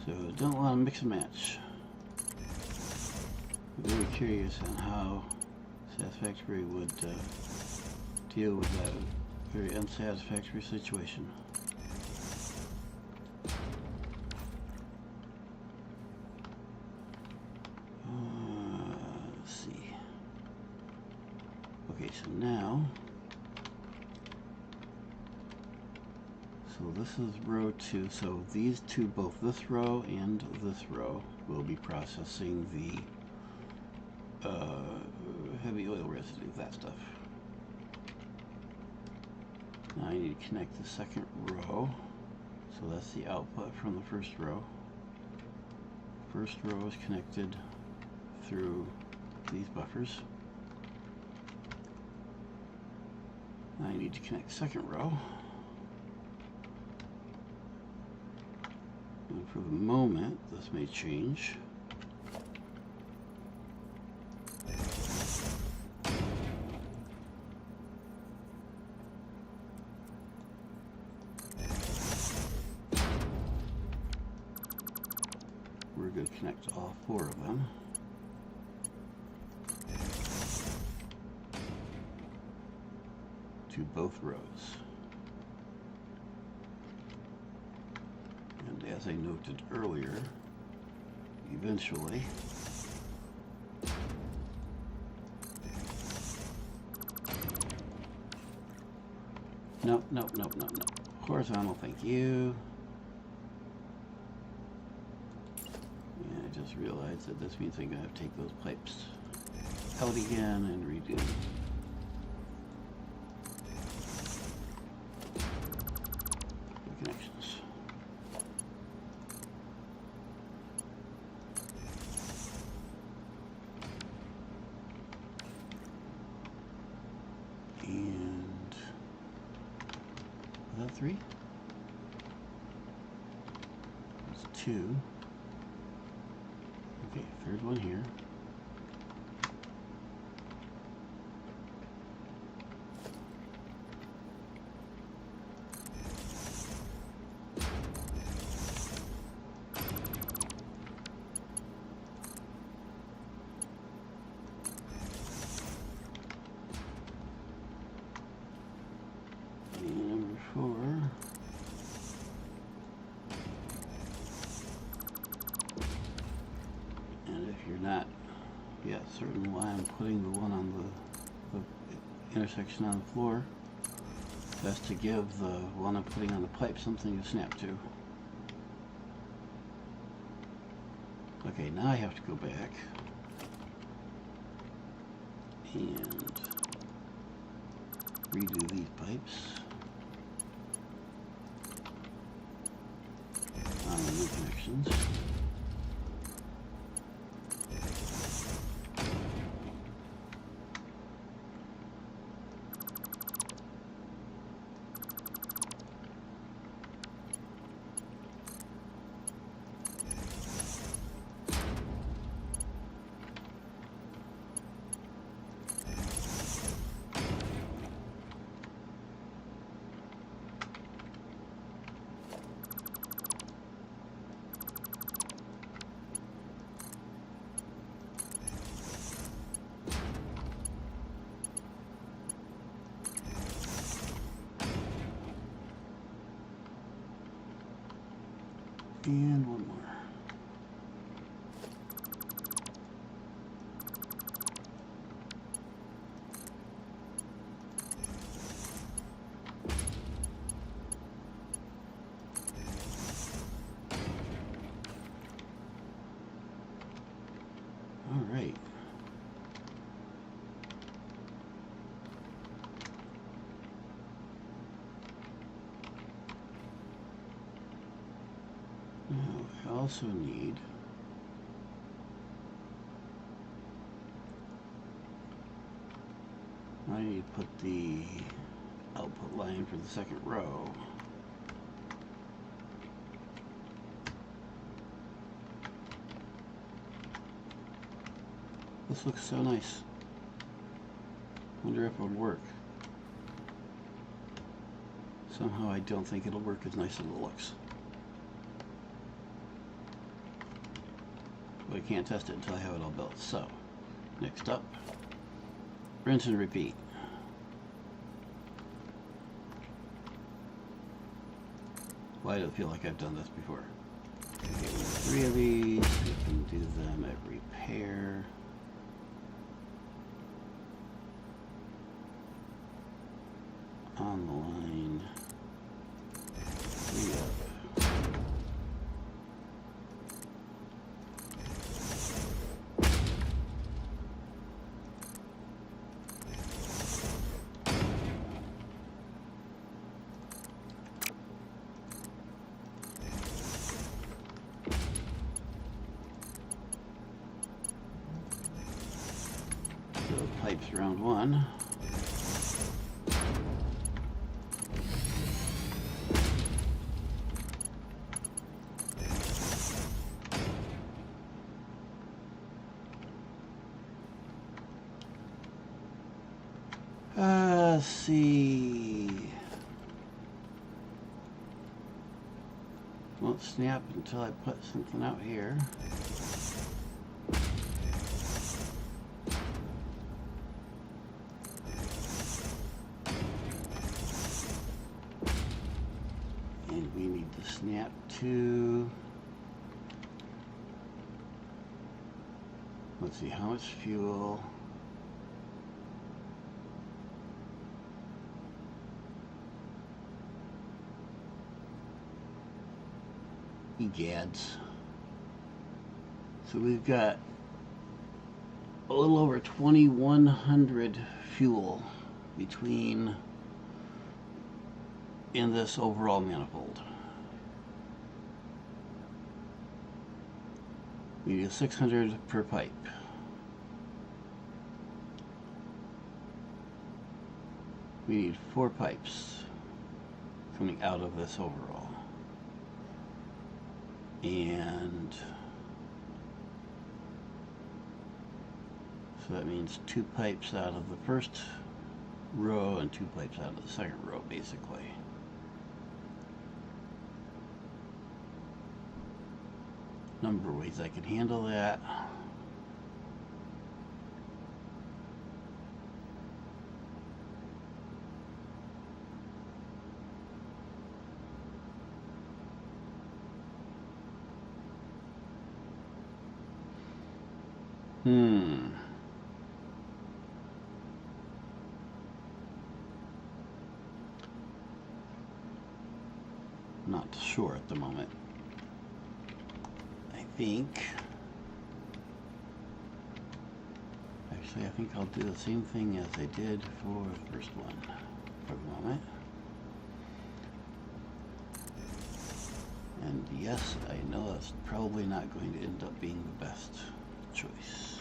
So don't want to mix and match. I'm very curious on how Satisfactory would deal with that very unsatisfactory situation. Let's see. Okay, so now, so this is row 2. So these two, both this row and this row, will be processing the heavy oil residue, that stuff. Now I need to connect the second row. So that's the output from the first row. First row is connected through these buffers. Now I need to connect the second row. And for the moment, this may change. We're going to connect all 4 of them. To both rows. And as I noted earlier, eventually Nope, nope, nope, nope, nope. Horizontal, thank you. And I just realized that this means I'm going to have to take those pipes out again and redo the connections. And was that 3? That's 2. Okay, third one here. And number 4. And if you're not yet certain why I'm putting the one on the intersection on the floor, that's to give the one I'm putting on the pipe something to snap to. Okay, now I have to go back and redo these pipes on the new connections. And one more. All right. Now I also need to put the output line for the second row. This looks so nice. Wonder if it'll work. Somehow I don't think it'll work as nice as it looks. But I can't test it until I have it all built. So, next up, rinse and repeat. Why do I feel like I've done this before? Okay, with 3 of these, we can do them at repair. On the line, 3 up. Pipes round 1. Let's see. Won't snap until I put something out here. And we need to snap to, let's see, how much fuel? egads. So we've got a little over 2,100 fuel between in this overall manifold. We need 600 per pipe. We need 4 pipes coming out of this overall. And so that means 2 pipes out of the first row and 2 pipes out of the second row, basically. Number of ways I can handle that. Not sure at the moment. I think I'll do the same thing as I did for the first one for the moment. And yes, I know that's probably not going to end up being the best choice.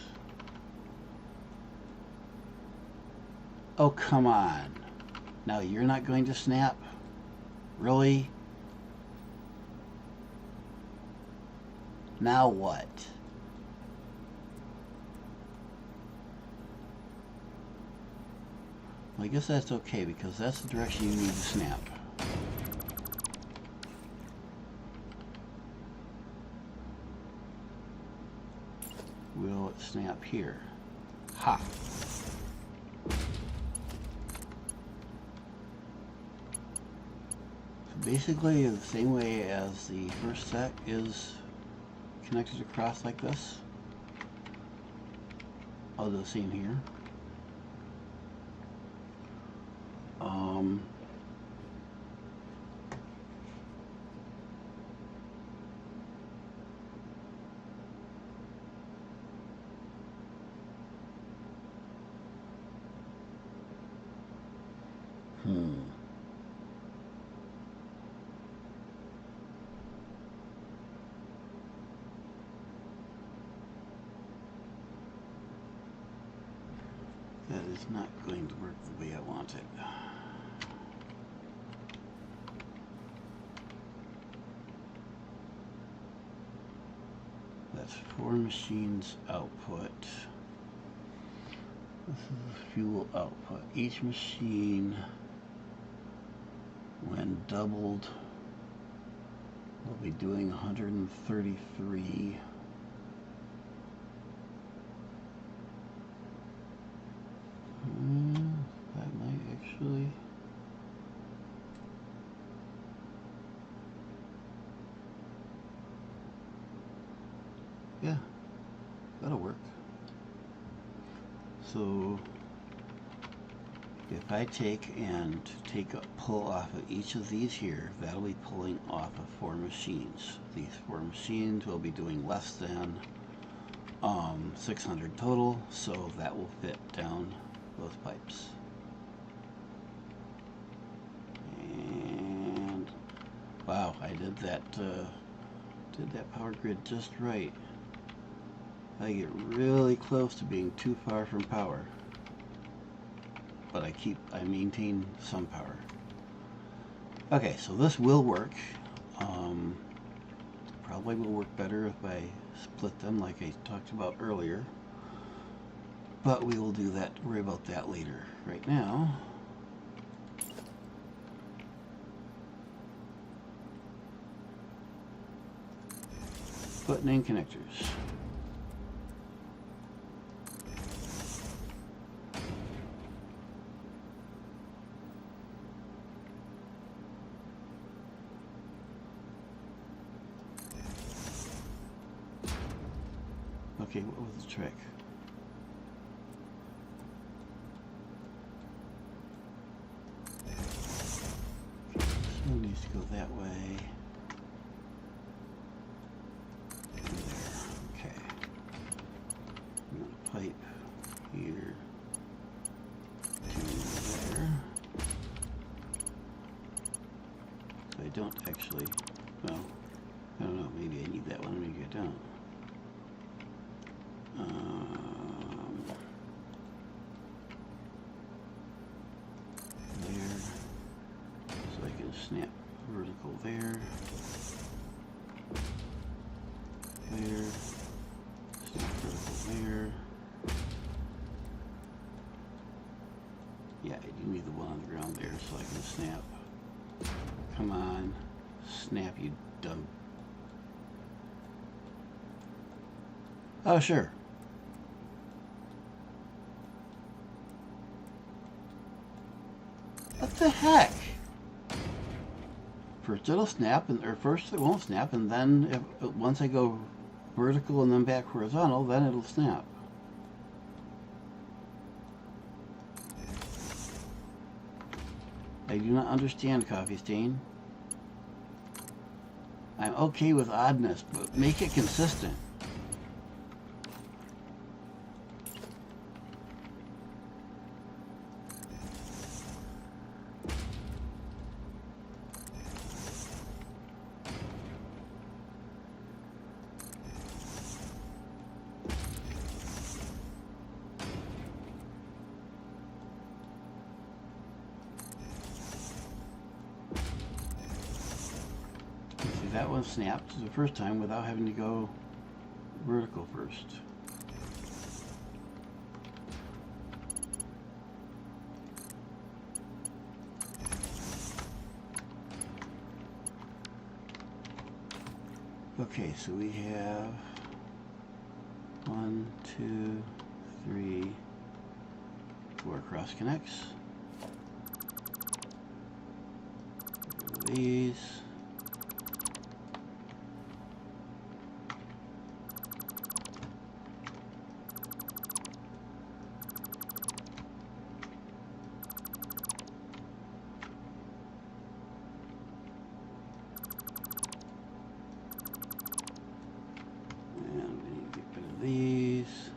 Oh, come on. Now you're not going to snap? Really? Now what? Well, I guess that's okay because that's the direction you need to snap. Will it snap here? Ha! So basically the same way as the first set is connected across like this. I'll do the same here. That is not going to work the way I want it. That's 4 machines output. This is the fuel output. Each machine, when doubled, will be doing 133. That might actually... Yeah, that'll work. So if I take a pull off of each of these here, that'll be pulling off of 4 machines. These 4 machines will be doing less than 600 total, so that will fit down those pipes. And wow, I did that power grid just right. I get really close to being too far from power, but I maintain some power. Okay, so this will work. Probably will work better if I split them like I talked about earlier, but we will do that, worry about that later. Right now, putting in connectors. Okay, what was the trick? Okay, this one needs to go that way. don't actually, well, I don't know, maybe I need that one, maybe I don't. There, so I can snap vertical there, there, snap vertical there. Yeah, I do need the one on the ground there so I can snap. Come on, snap, you dumb. Oh, sure. What the heck? First it'll snap, or first it won't snap, and then once I go vertical and then back horizontal, then it'll snap. I do not understand, Coffee Stain. I'm okay with oddness, but make it consistent. That one snapped the first time without having to go vertical first. Okay, so we have 1, 2, 3, 4 cross connects. These. These.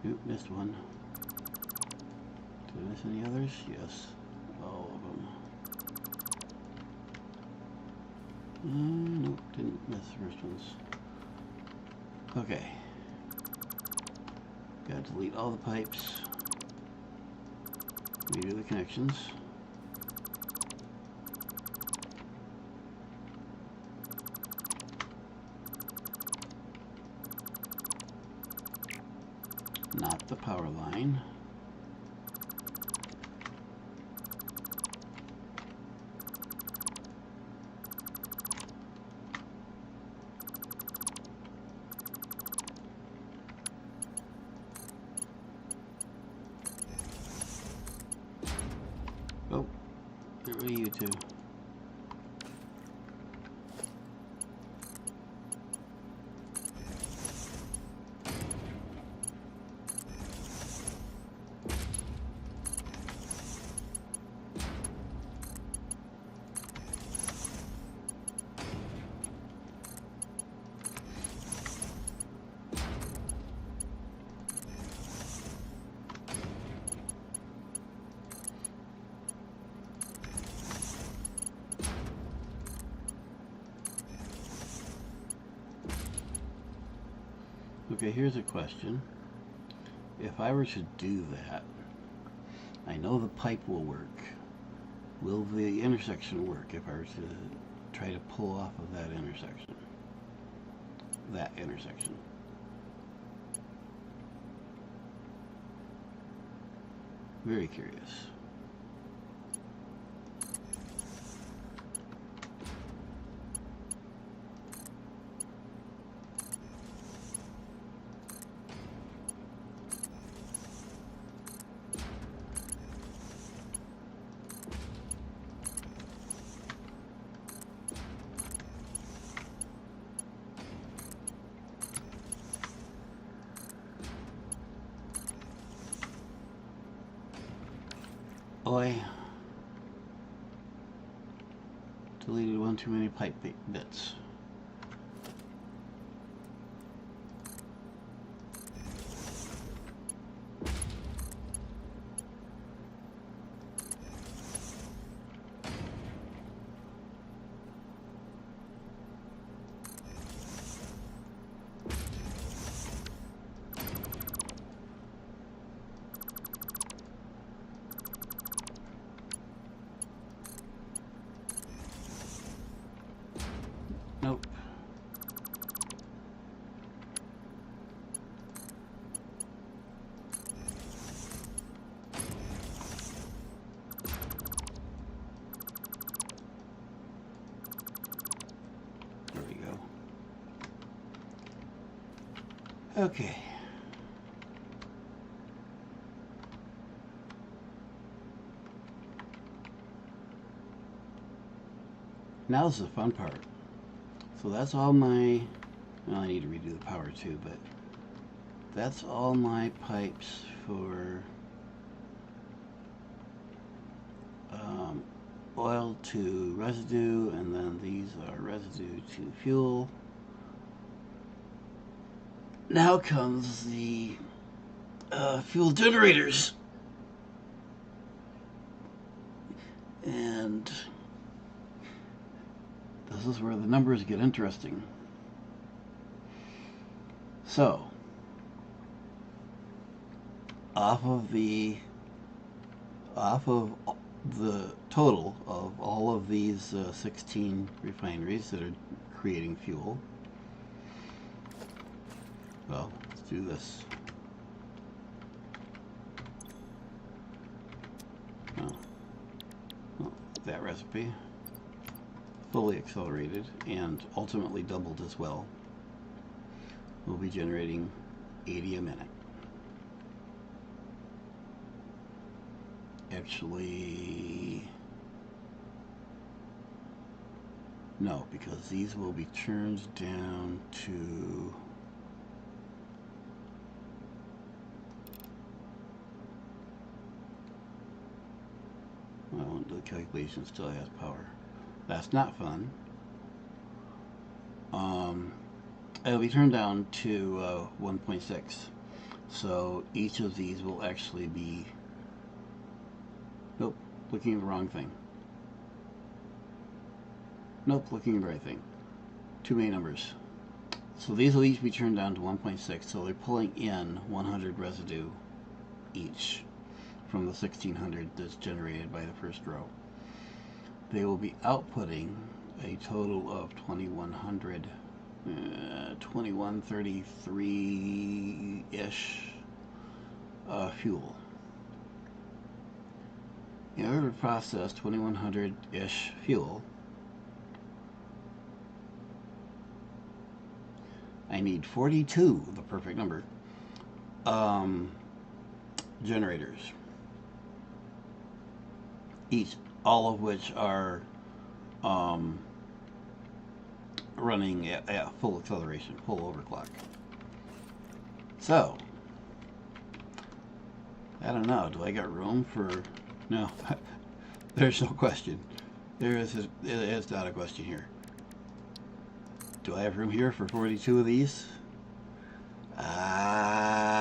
Oop, missed one. Did I miss any others? Yes, all of them. Nope, didn't miss the first ones. Okay. Gotta delete all the pipes. Redo the connections. Not the power line. Oh, get rid of you two. Okay, here's a question. If I were to do that, I know the pipe will work. Will the intersection work if I were to try to pull off of that intersection? That intersection. Very curious. Oi. Deleted one too many pipe bits. Nope. There we go. Okay. Now this is the fun part. So that's all my, well, I need to redo the power too, but that's all my pipes for oil to residue, and then these are residue to fuel. Now comes the fuel generators. And this is where the numbers get interesting. So, off of the total of all of these 16 refineries that are creating fuel, well, let's do this. Well, that recipe, fully accelerated and ultimately doubled as well, will be generating 80 a minute. Actually, no, because these will be turned down to well, the calculation still has power. That's not fun. It'll be turned down to 1.6. So each of these will actually be, nope, looking at the wrong thing. Nope, looking at the right thing. Too many numbers. So these will each be turned down to 1.6, so they're pulling in 100 residue each from the 1600 that's generated by the first row. They will be outputting a total of 2100, 2133-ish fuel. In order to process 2100-ish fuel, I need 42, the perfect number, generators. Each, all of which are running at full acceleration, full overclock. So, I don't know, do I got room for, no, there's no question. It is not a question here. Do I have room here for 42 of these? I'm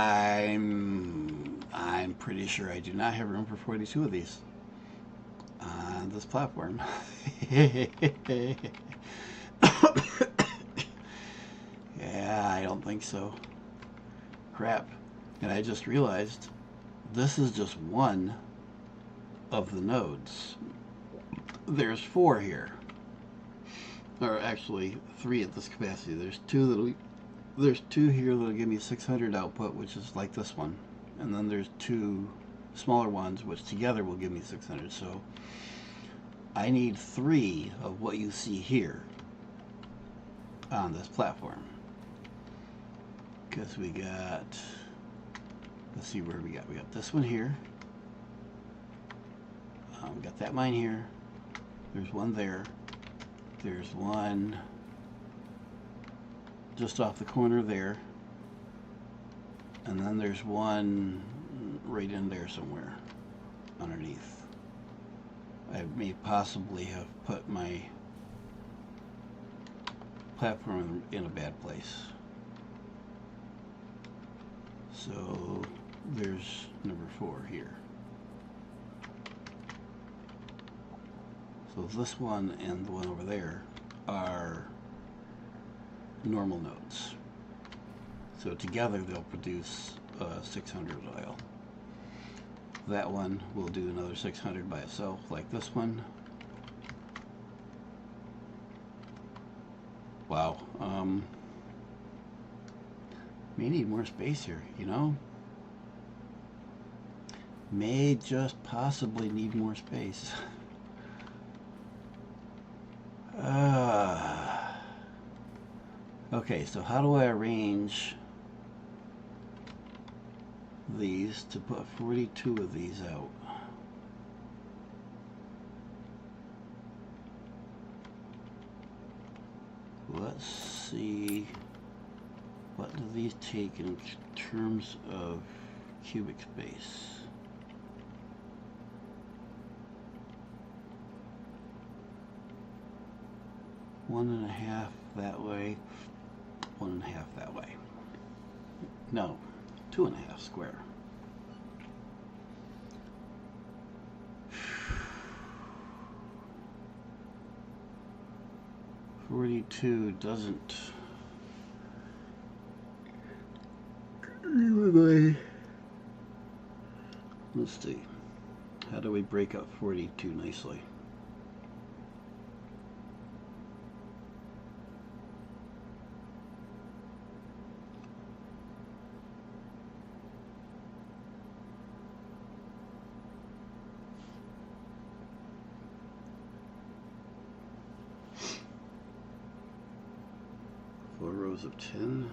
pretty sure I do not have room for 42 of these on this platform. Yeah, I don't think so. Crap. And I just realized this is just one of the nodes. There's 4 here. Or actually 3 at this capacity. There's 2 here that'll give me 600 output, which is like this one. And then there's 2 smaller ones, which together will give me 600. So I need 3 of what you see here on this platform. Because we got, let's see where we got. We got this one here. We got that mine here. There's one there. There's one just off the corner there. And then there's one right in there somewhere underneath. I may possibly have put my platform in a bad place. So there's number 4 here. So this one and the one over there are normal nodes. So together they'll produce 600 oil. That one will do another 600 by itself, like this one. Wow. May need more space here, you know? May just possibly need more space. Okay, so how do I arrange these to put 42 of these out? Let's see, what do these take in terms of cubic space? One and a half that way, 1.5 that way. No, 2.5 square. $42 doesn't. Let's see. How do we break up 42 nicely? Four rows of 10.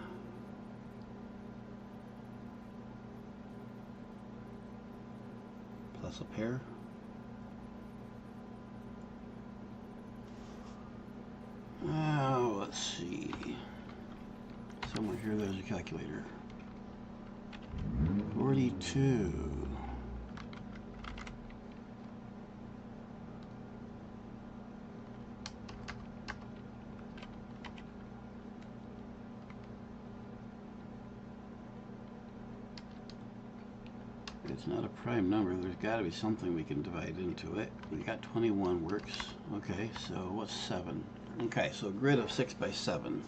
Plus a pair. Now, let's see. Somewhere here there's a calculator. 42. It's not a prime number. There's got to be something we can divide into it. We got 21 works. Okay, so what's 7? Okay, so a grid of 6 by 7.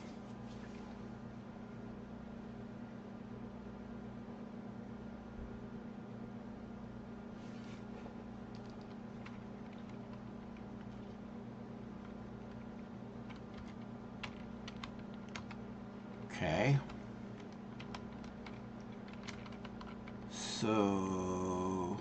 Okay. So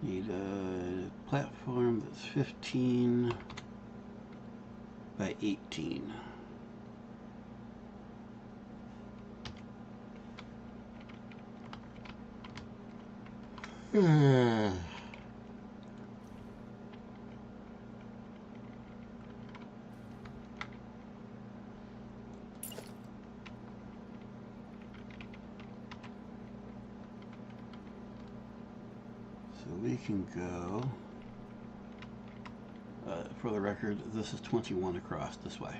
need a platform that's 15 by 18. So we can go, for the record, this is 21 across this way.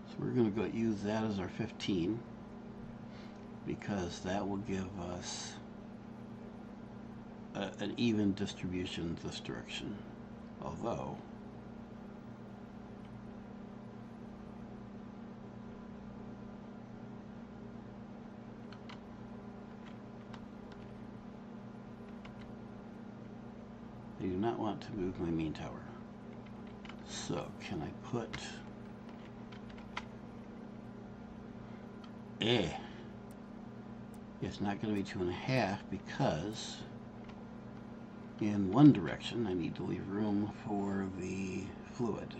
So we're going to go use that as our 15 because that will give us an even distribution this direction. Although I do not want to move my main tower. So can I put it's not going to be 2.5 because in one direction I need to leave room for the fluid.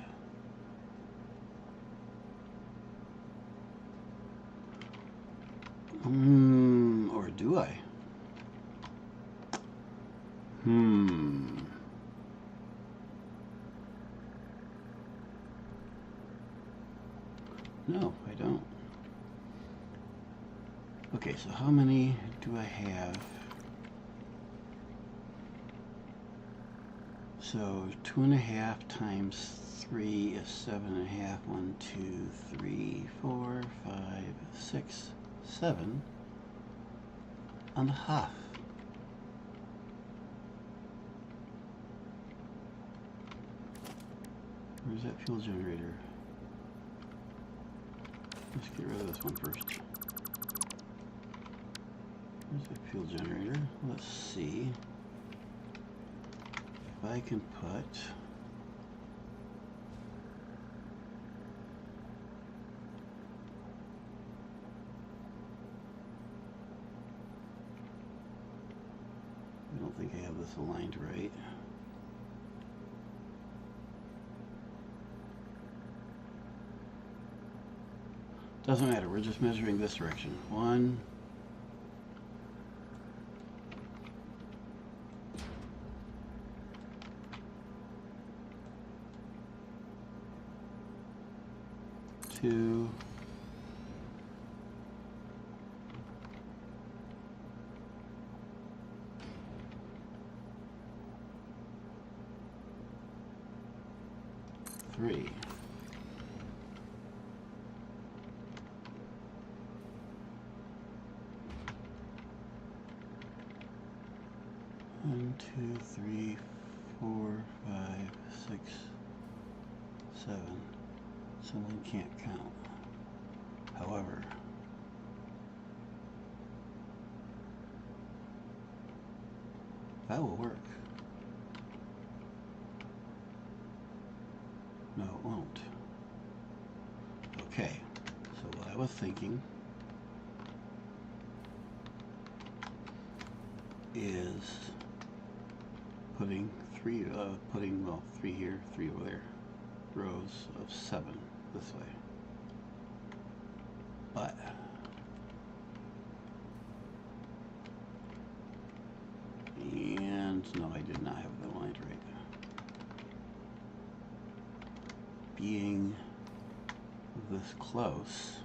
Or do I? No, I don't. Okay, so how many do I have? So 2.5 times 3 is 7.5. 1, 2, 3, 4, 5, 6, 7 and a half. Where's that fuel generator? Let's get rid of this one first. Where's that fuel generator? Let's see if I can put I don't think I have this aligned right. Doesn't matter, we're just measuring this direction. 1, 2, 3. 1, 2, 3, 4, 5, 6, 7. Someone can't count. However, that will work. No, it won't. Okay, so what I was thinking is putting three here, 3 over there, rows of 7 this way. But no, I did not have the aligned right. Being this close,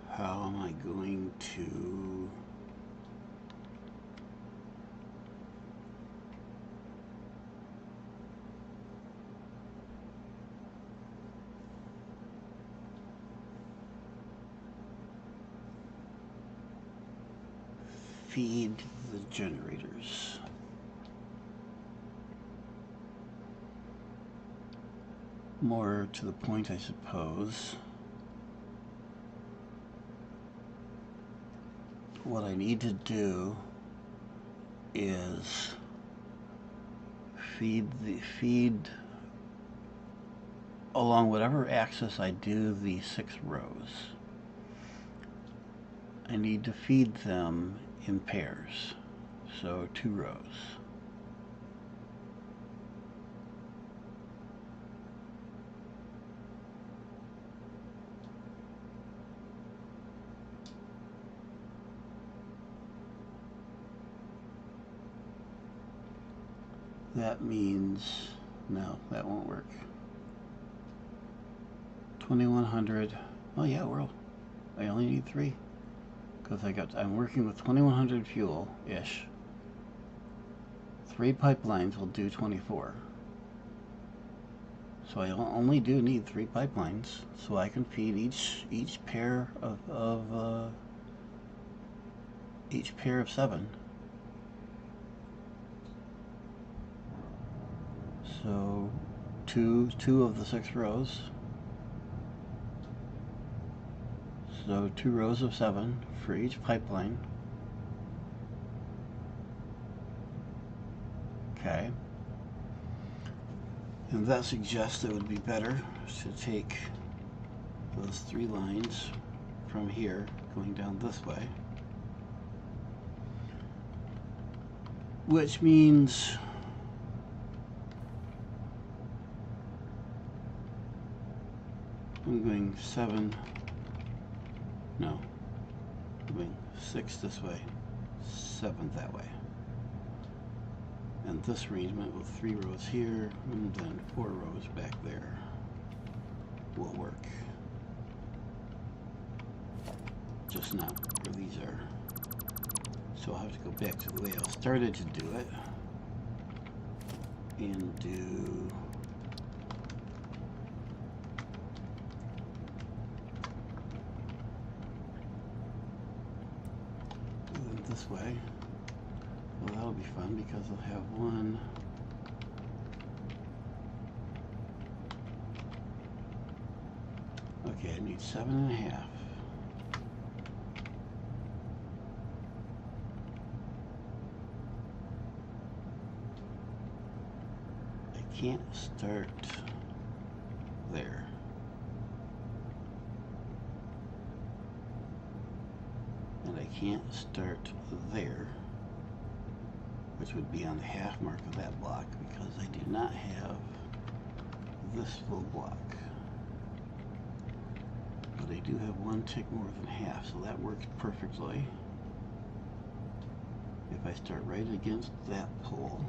how am I going to feed the generators? More to the point, I suppose, what I need to do is feed along whatever axis I do the 6 rows. I need to feed them in pairs, so 2 rows. That means, no, that won't work. 2100, oh yeah, I only need 3. Because I'm working with 2100 fuel-ish. 3 pipelines will do 24. So I only do need 3 pipelines, so I can feed each pair of 7. So two of the 6 rows. So 2 rows of 7 for each pipeline. And that suggests it would be better to take those 3 lines from here going down this way, which means I'm going 7, no, I'm going 6 this way, 7 that way. And this arrangement with 3 rows here and then 4 rows back there will work. Just not where these are. So I'll have to go back to the way I started to do it and do it this way. Well, that'll be fun because I'll have 1, okay, I need 7.5. I can't start there. And I can't start there, which would be on the half mark of that block, because I do not have this full block. But I do have 1 tick more than half, so that works perfectly. If I start right against that pole,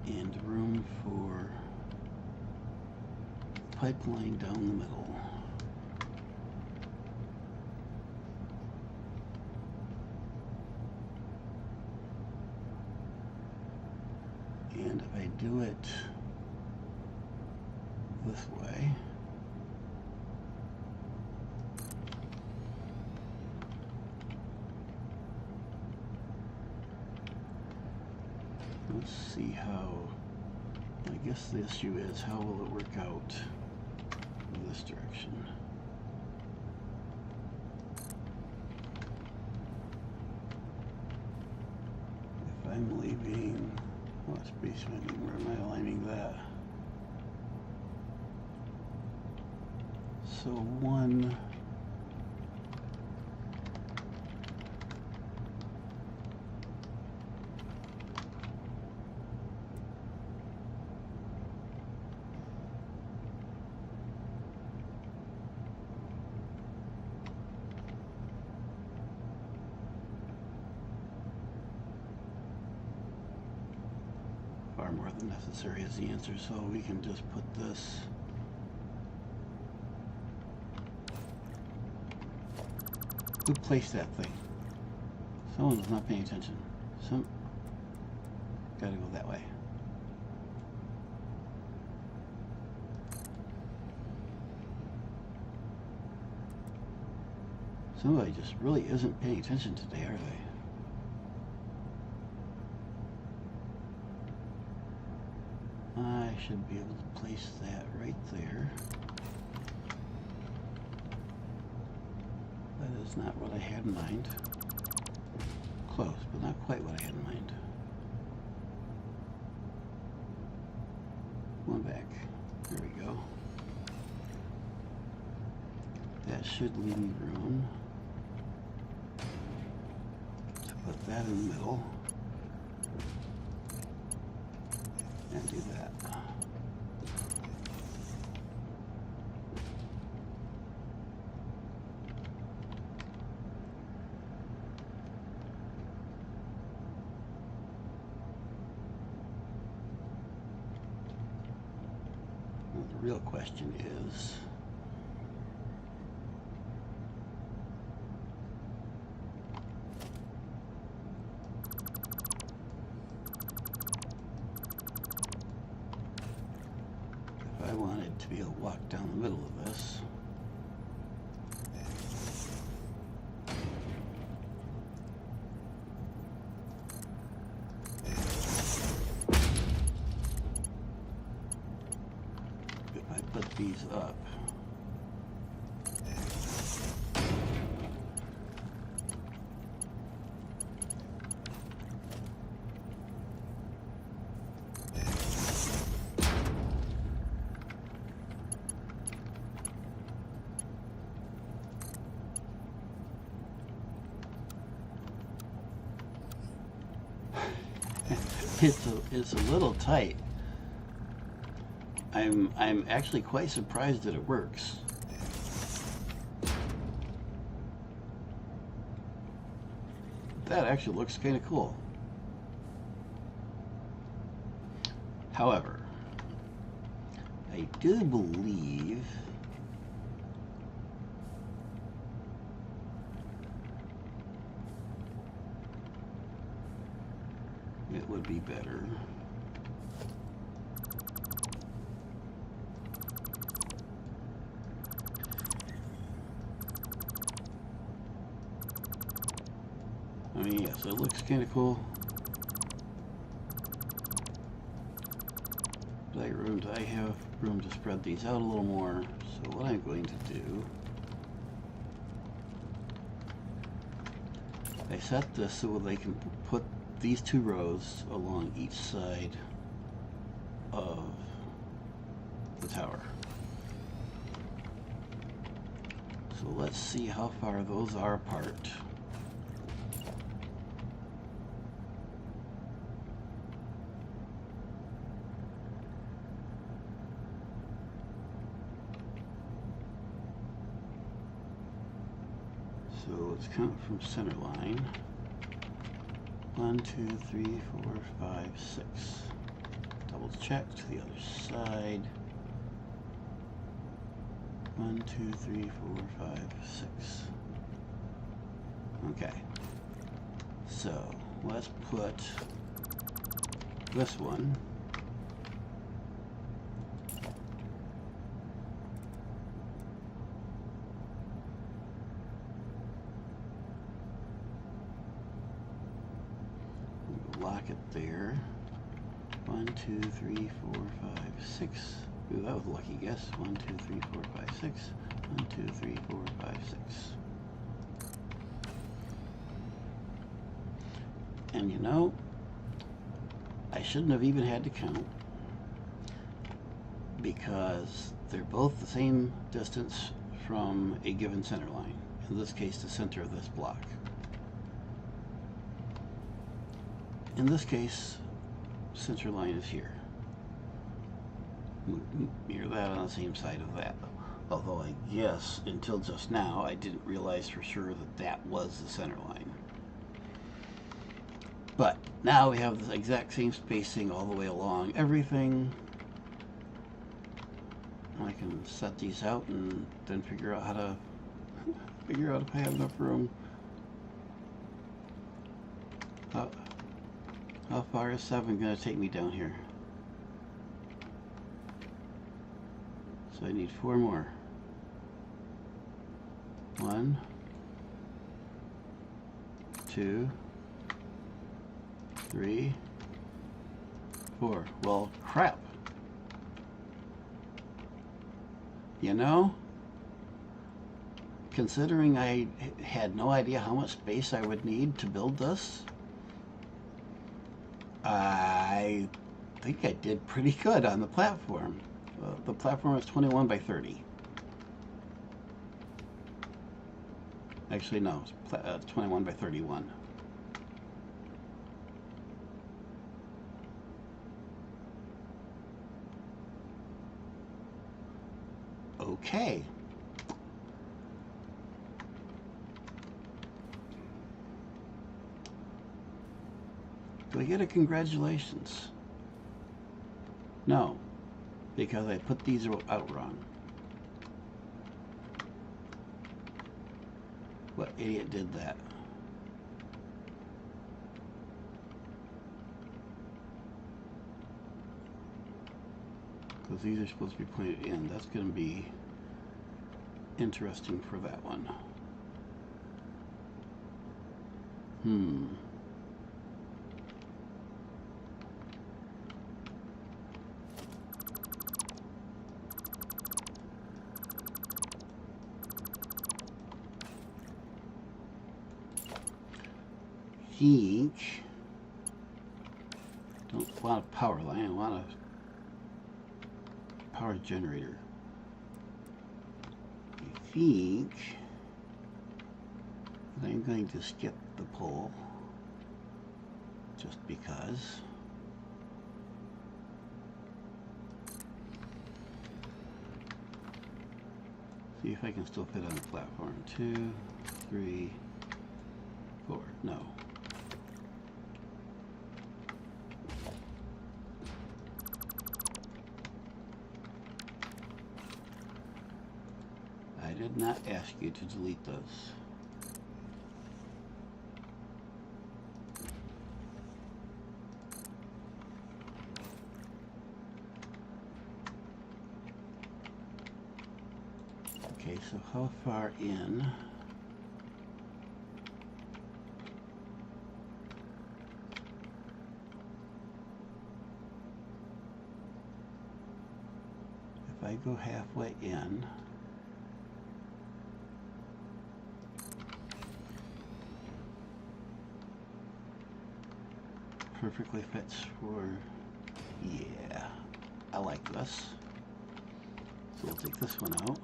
and room for pipeline down the middle. And if I do it this way, let's see how, I guess the issue is how will it work out in this direction. If I'm leaving, well, it's pretty swinging. Where am I aligning that? So 1, far more than necessary is the answer, so we can just put this who placed that thing? Someone was not paying attention. Gotta go that way. Somebody just really isn't paying attention today, are they? I should be able to place that right there. That is not what I had in mind. Close, but not quite what I had in mind. One back. There we go. That should leave me room to put that in the middle and do that. Now the real question is, I wanted to be able to walk down the middle of this. If I put these up, It's a little tight. I'm actually quite surprised that it works. That actually looks kind of cool. However, I do believe it would be better I mean, yes, it looks kind of cool. I have room to spread these out a little more. So what I'm going to do, I set this so they can put these two rows along each side of the tower. So let's see how far those are apart. So let's count from center line. 1, 2, 3, 4, 5, 6. Double check to the other side. 1, 2, 3, 4, 5, 6. Okay. So let's put this one lock it there. 1, 2, 3, 4, 5, 6. Ooh, that was a lucky guess. 1, 2, 3, 4, 5, 6. 1, 2, 3, 4, 5, 6. And you know, I shouldn't have even had to count, because they're both the same distance from a given center line. In this case, the center of this block. In this case, center line is here. Mirror that on the same side of that. Although I guess until just now I didn't realize for sure that that was the center line. But now we have the exact same spacing all the way along everything. I can set these out and then figure out how to if I have enough room. How far is 7 going to take me down here? So I need 4 more. 1, 2, 3, 4. Well, crap. You know, considering I had no idea how much space I would need to build this, I think I did pretty good on the platform. The platform is 21 by 30. Actually, no, it's 21 by 31. Okay. Do I get a congratulations? No, because I put these out wrong. What idiot did that? Because these are supposed to be pointed in. That's going to be interesting for that one. Think don't want a power line, I want a power generator. I think that I'm going to skip the pole just because. See if I can still fit on the platform. 2, 3, 4. No. I did not ask you to delete those. Okay, so how far in? If I go halfway in, perfectly fits for, yeah, I like this. So we'll take this one out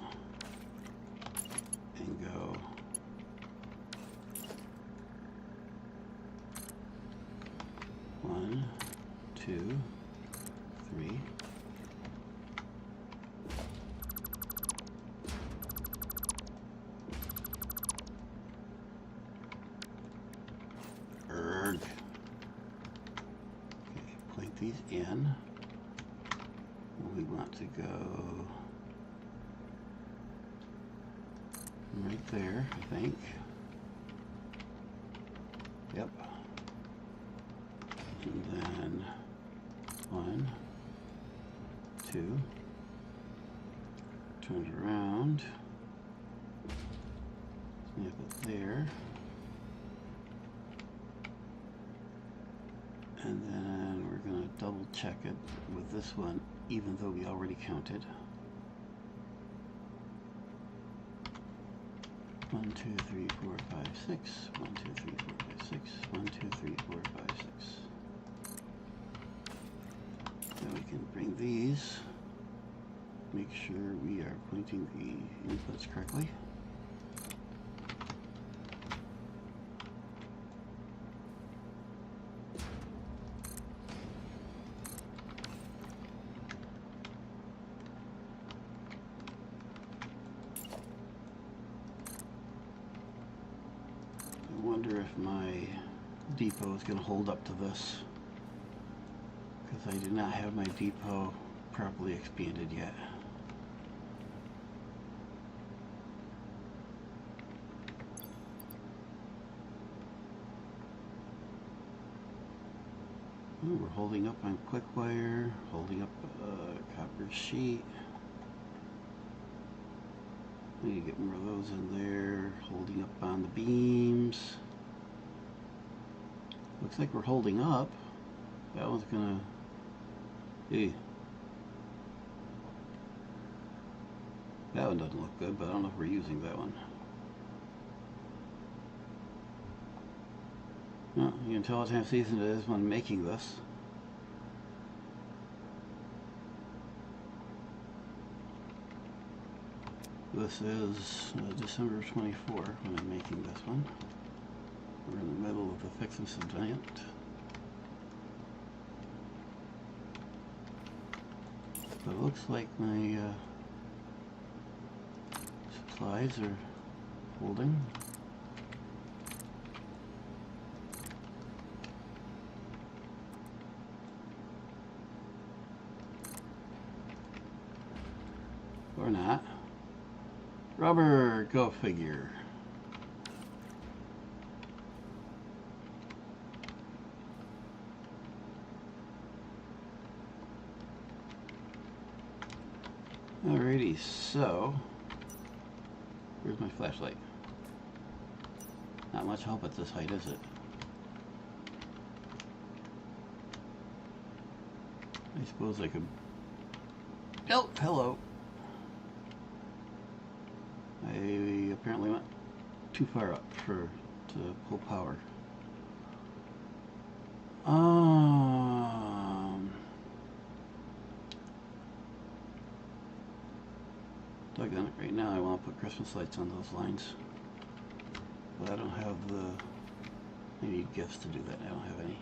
and go 1, 2, 3. Erg. Okay, point these in. We want to go right there, I think. Yep. And then 1, 2. Turn it around. Snap it there. And then we're going to double check it with this one, even though we already counted. 1, 2, 3, 4, 5, 6. 1, 2, 3, 4, 5, 6. 1, 2, 3, 4, 5, 6. Now we can bring these, make sure we are pointing the inputs correctly. I wonder if my depot is going to hold up to this, because I do not have my depot properly expanded yet. Ooh, we're holding up on quick wire, holding up a copper sheet. I need to get more of those in there, holding up on the beams. Looks like we're holding up. That one's gonna, hey. That one doesn't look good, but I don't know if we're using that one. Well, you can tell what time of season it is when I'm making this. This is December 24 when I'm making this one. We're in the middle of the Fix This event. But it looks like my supplies are holding. Or not. Rubber, go figure. Alrighty, so where's my flashlight? Not much help at this height, is it? I suppose I could. Oh, hello. I apparently went too far up to pull power. Doggone it, right now I want to put Christmas lights on those lines. But I don't have the... I need gifts to do that. I don't have any.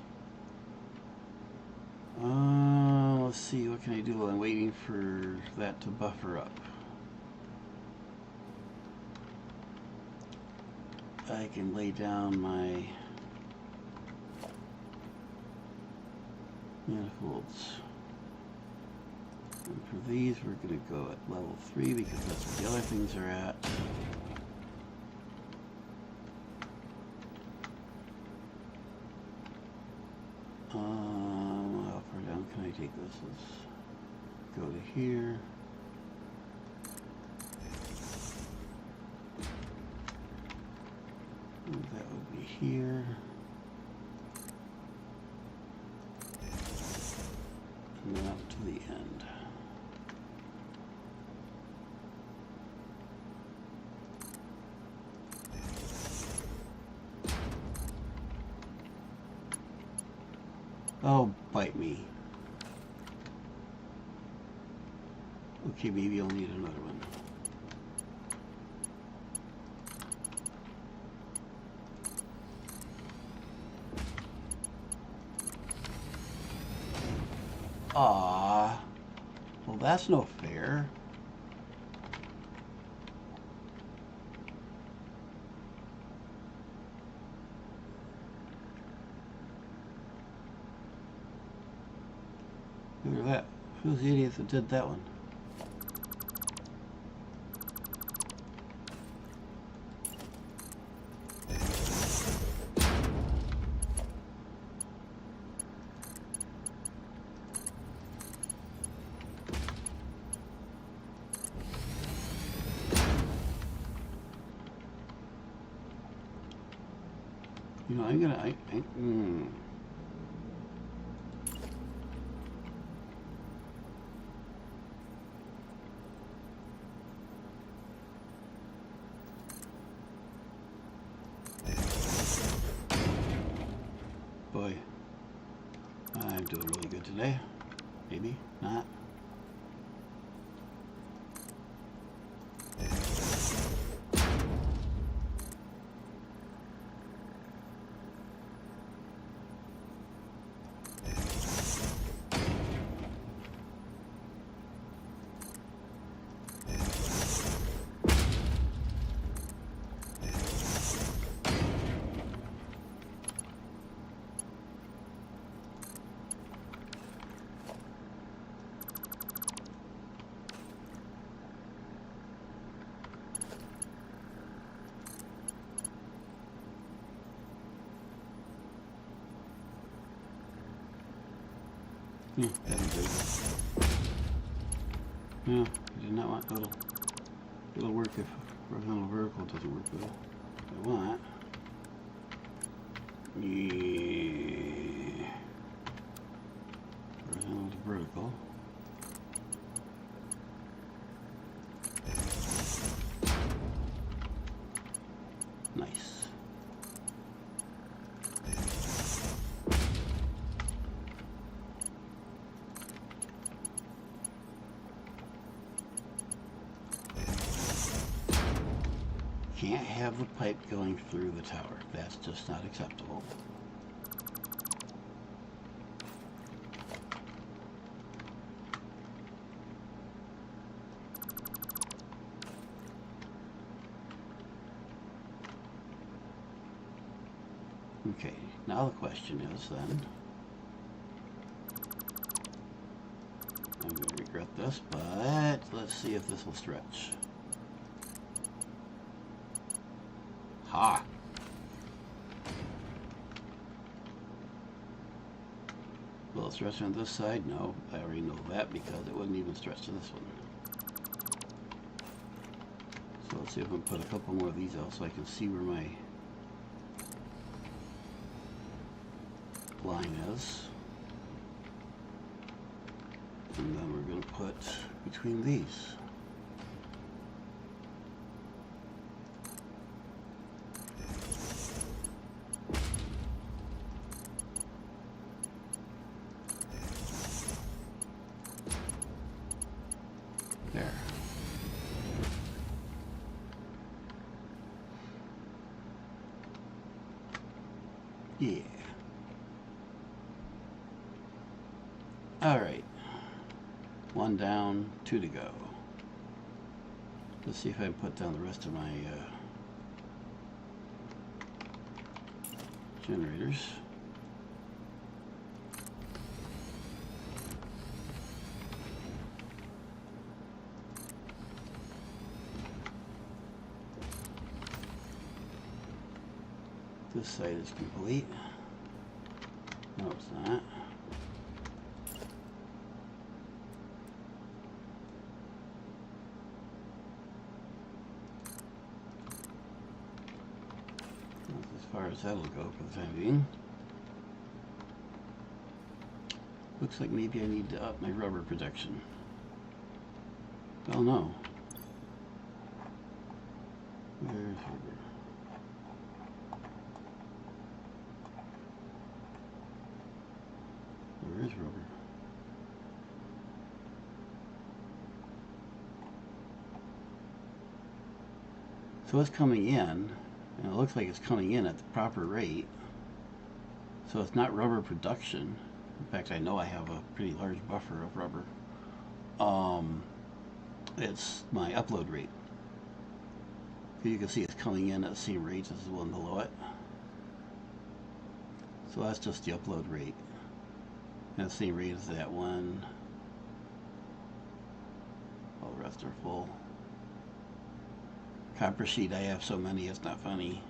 Let's see, what can I do while I'm waiting for that to buffer up? I can lay down my manifolds. And for these, we're going to go at level 3 because that's where the other things are at. How far down can I take this? Let's go to here. And that would be here. And then up to the end. Oh, bite me. Okay, maybe I'll need another one. Ah, well that's no fair. Look at that. Who's the idiot that did that one? You know, I'm gonna, Boy, I'm doing really good today. Maybe not. That'll do. No, I did not want it'll work if horizontal vertical doesn't work though. I want horizontal to vertical. Nice. Can't have the pipe going through the tower. That's just not acceptable. Okay, now the question is then, I'm going to regret this, but let's see if this will stretch. Ha! Will it stretch on this side? No, I already know that because it wouldn't even stretch to this one. So let's see if I can put a couple more of these out so I can see where my line is. And then we're going to put between these. There. Yeah. All right. One down, two to go. Let's see if I can put down the rest of my generators. This side is complete. No, it's not. That's as far as that'll go for the time being. Looks like maybe I need to up my rubber production. Oh no. Where's rubber? Where is rubber? So it's coming in, and it looks like it's coming in at the proper rate. So it's not rubber production. In fact, I know I have a pretty large buffer of rubber. It's my upload rate. You can see it's coming in at the same rate as the one below it. So that's just the upload rate. And the same rate as that one. All the rest are full. Copper sheet, I have so many it's not funny.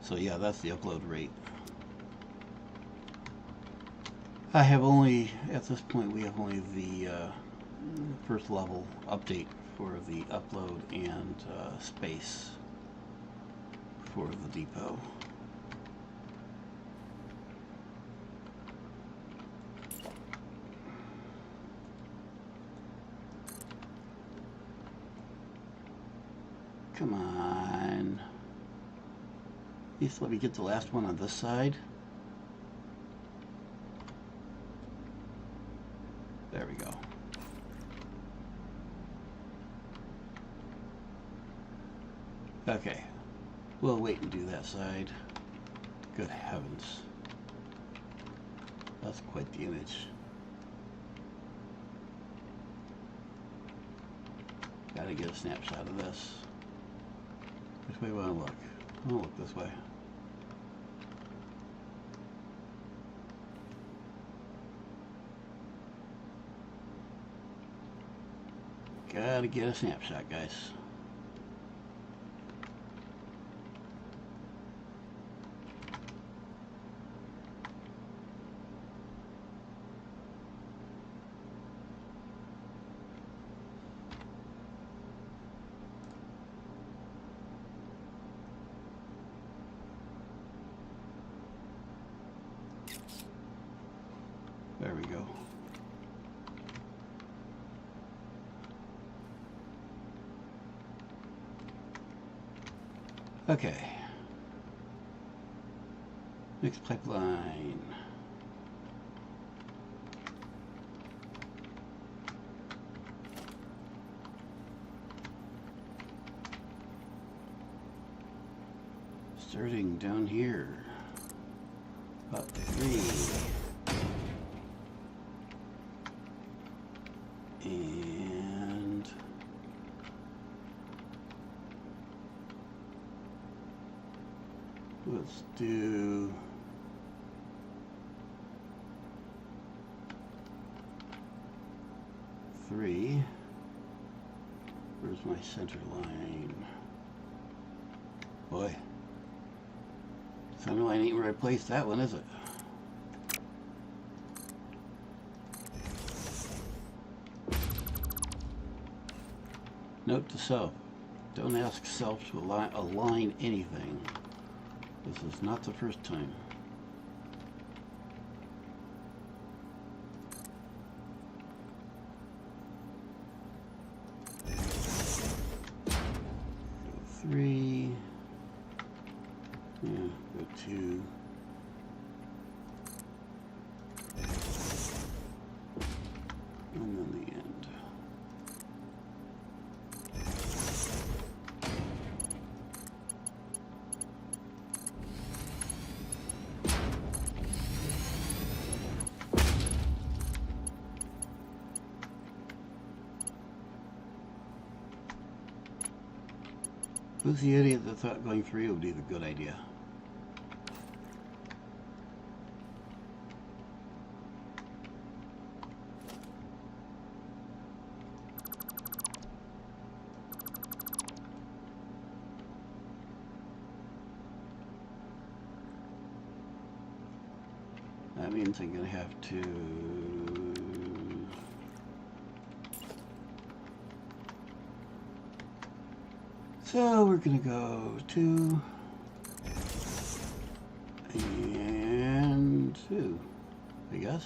So yeah, that's the upload rate. I have only, at this point, we have only the first level update for the upload and space for the depot. Come on. At least let me get the last one on this side. There we go. Okay. We'll wait and do that side. Good heavens. That's quite the image. Gotta get a snapshot of this. Which way do I want to look? I want to look this way. Gotta get a snapshot, guys. There we go. Okay. Next pipeline. Starting down here. About 3. And let's do three. Where's my center line? Boy, center line ain't where I placed that one, is it? Note to self, don't ask self to align anything. This is not the first time. Go 3. Yeah, go 2. And then the end. Who's the idiot that thought going 3 would be the good idea? that means I'm going to have to... So we're going to go 2 and 2, I guess.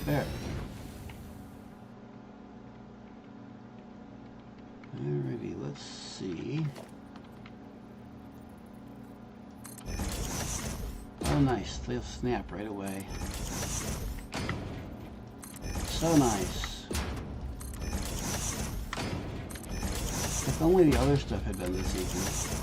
There. Alrighty, let's see. Oh, nice. They'll snap right away. So nice. If only the other stuff had been this easy.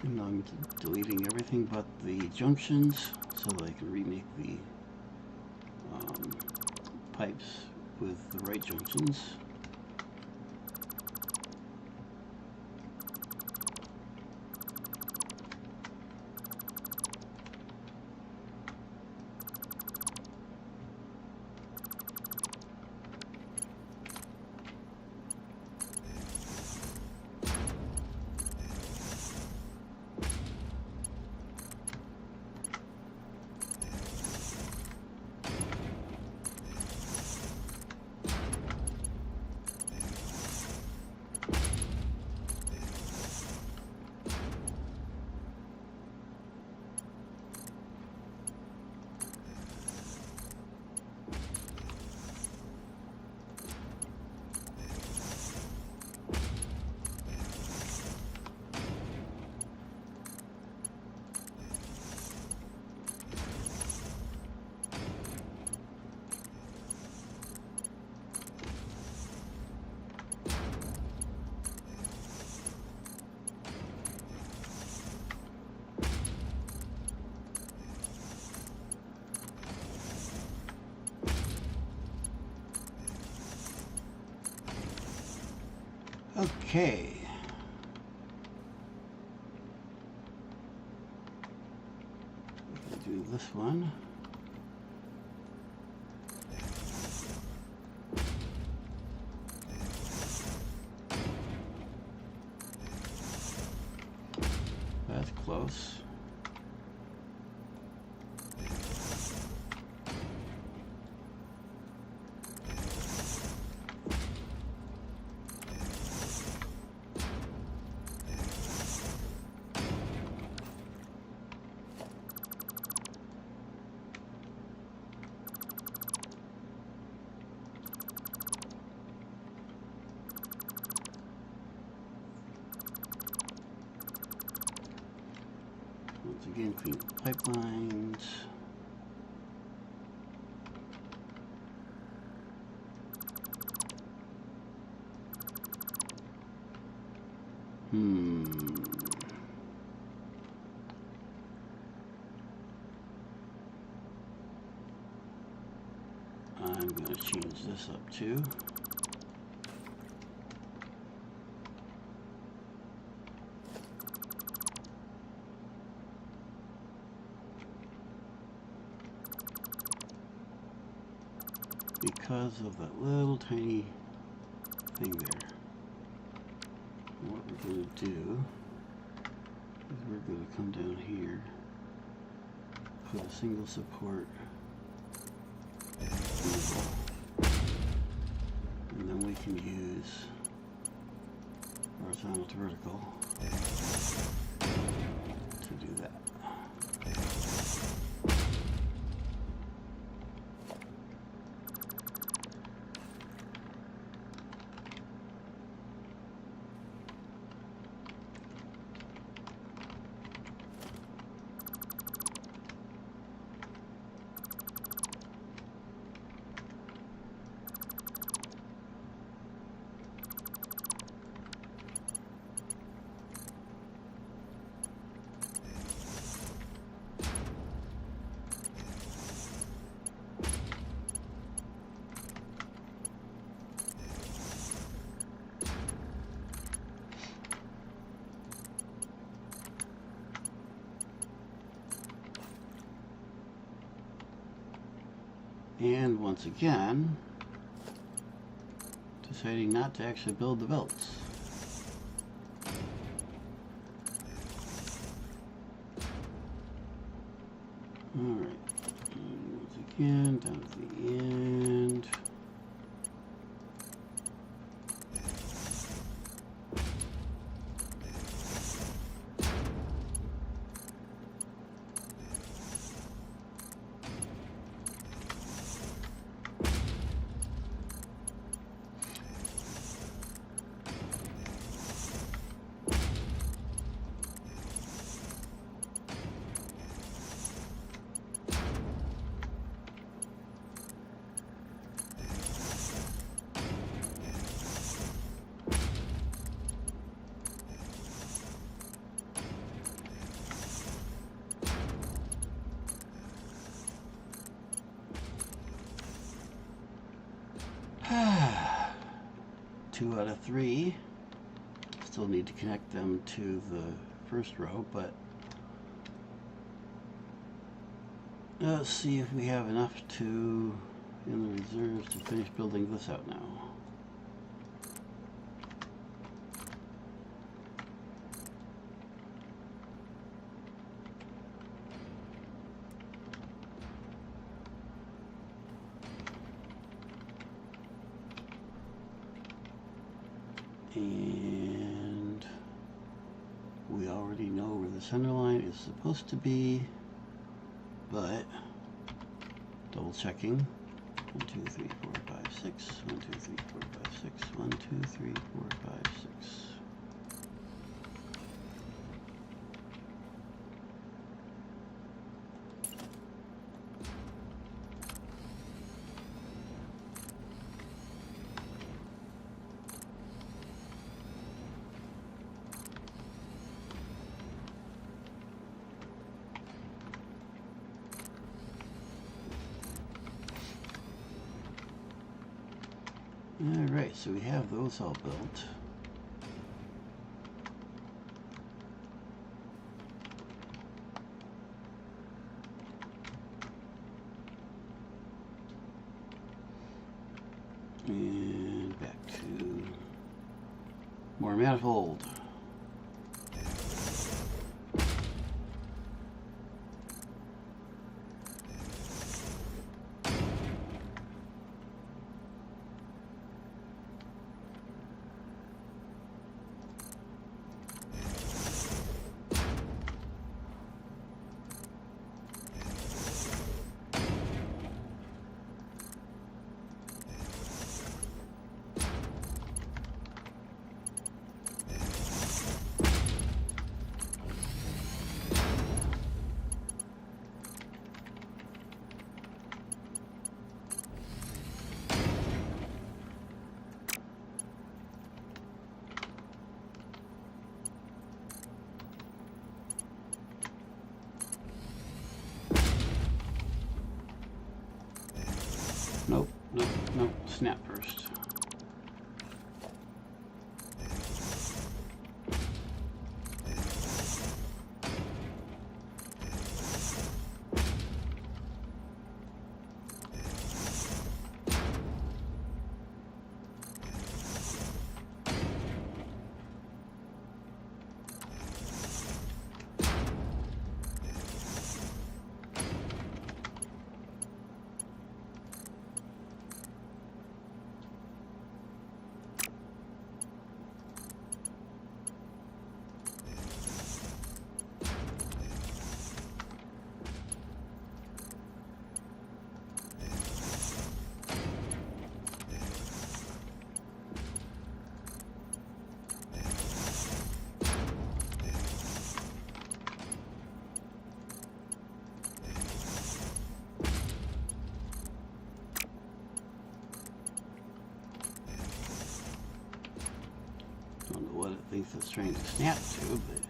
And I'm deleting everything but the junctions so that I can remake the pipes with the right junctions. Okay. We'll do this one. That's close. Once again, clean the pipelines. I'm going to change this up too. Because of that little tiny thing there. And what we're going to do is we're going to come down here, put a single support in the wall, and then we can use horizontal to vertical to do that. And once again, deciding not to actually build the belts. Alright, once again, down to the end. Two out of three. Still need to connect them to the first row, but let's see if we have enough to in the reserves to finish building this out now. And we already know where the center line is supposed to be, but double checking. 1, 2, 3, 4, 5, 6. 1, 2, 3, 4, 5, 6. 1, 2, 3, 4, 5, 6. Alright, so we have those all built. And back to more manifold. Nope, nope, nope, snap first. Don't know what it thinks it's trying to snap to, but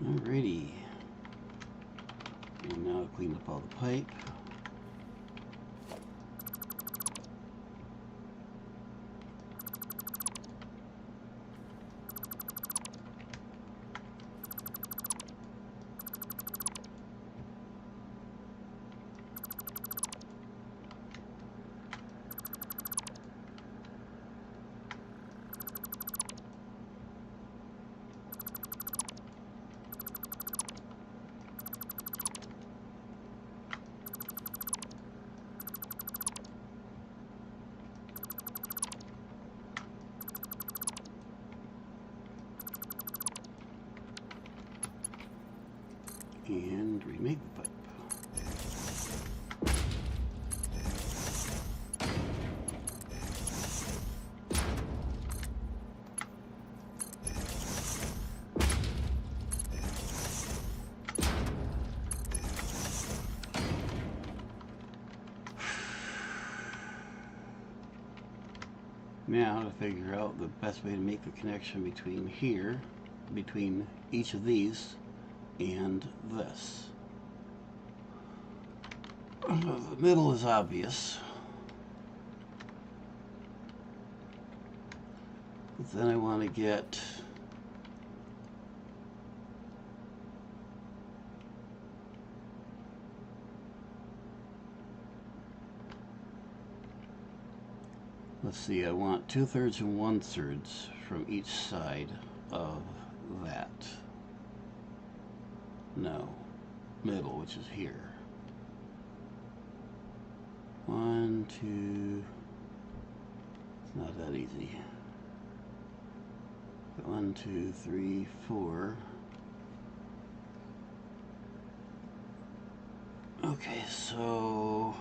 alrighty. That'll clean up all the pipe. And remake the pipe. Now to figure out the best way to make the connection between here, between each of these and this. The middle is obvious, but then I want to get let's see, I want 2/3 and 1/3 from each side of that. No, middle, which is here. 1, 2, it's not that easy. 1, 2, 3, 4. Okay, so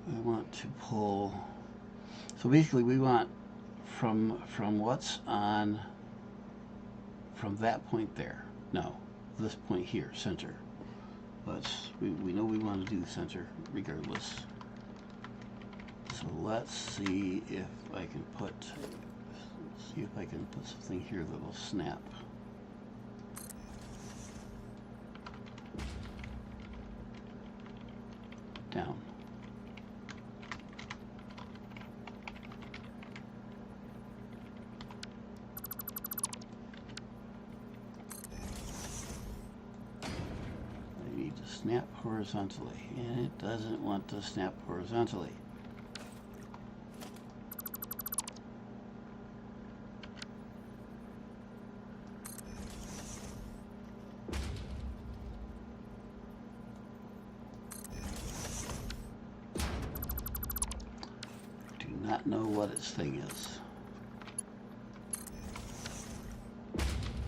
I want to pull. So basically we want from what's on, from that point there. No, this point here, center. We know we want to do center regardless. So let's see if I can put something here that'll snap. Down. Snap horizontally, and it doesn't want to snap horizontally. Do not know what its thing is.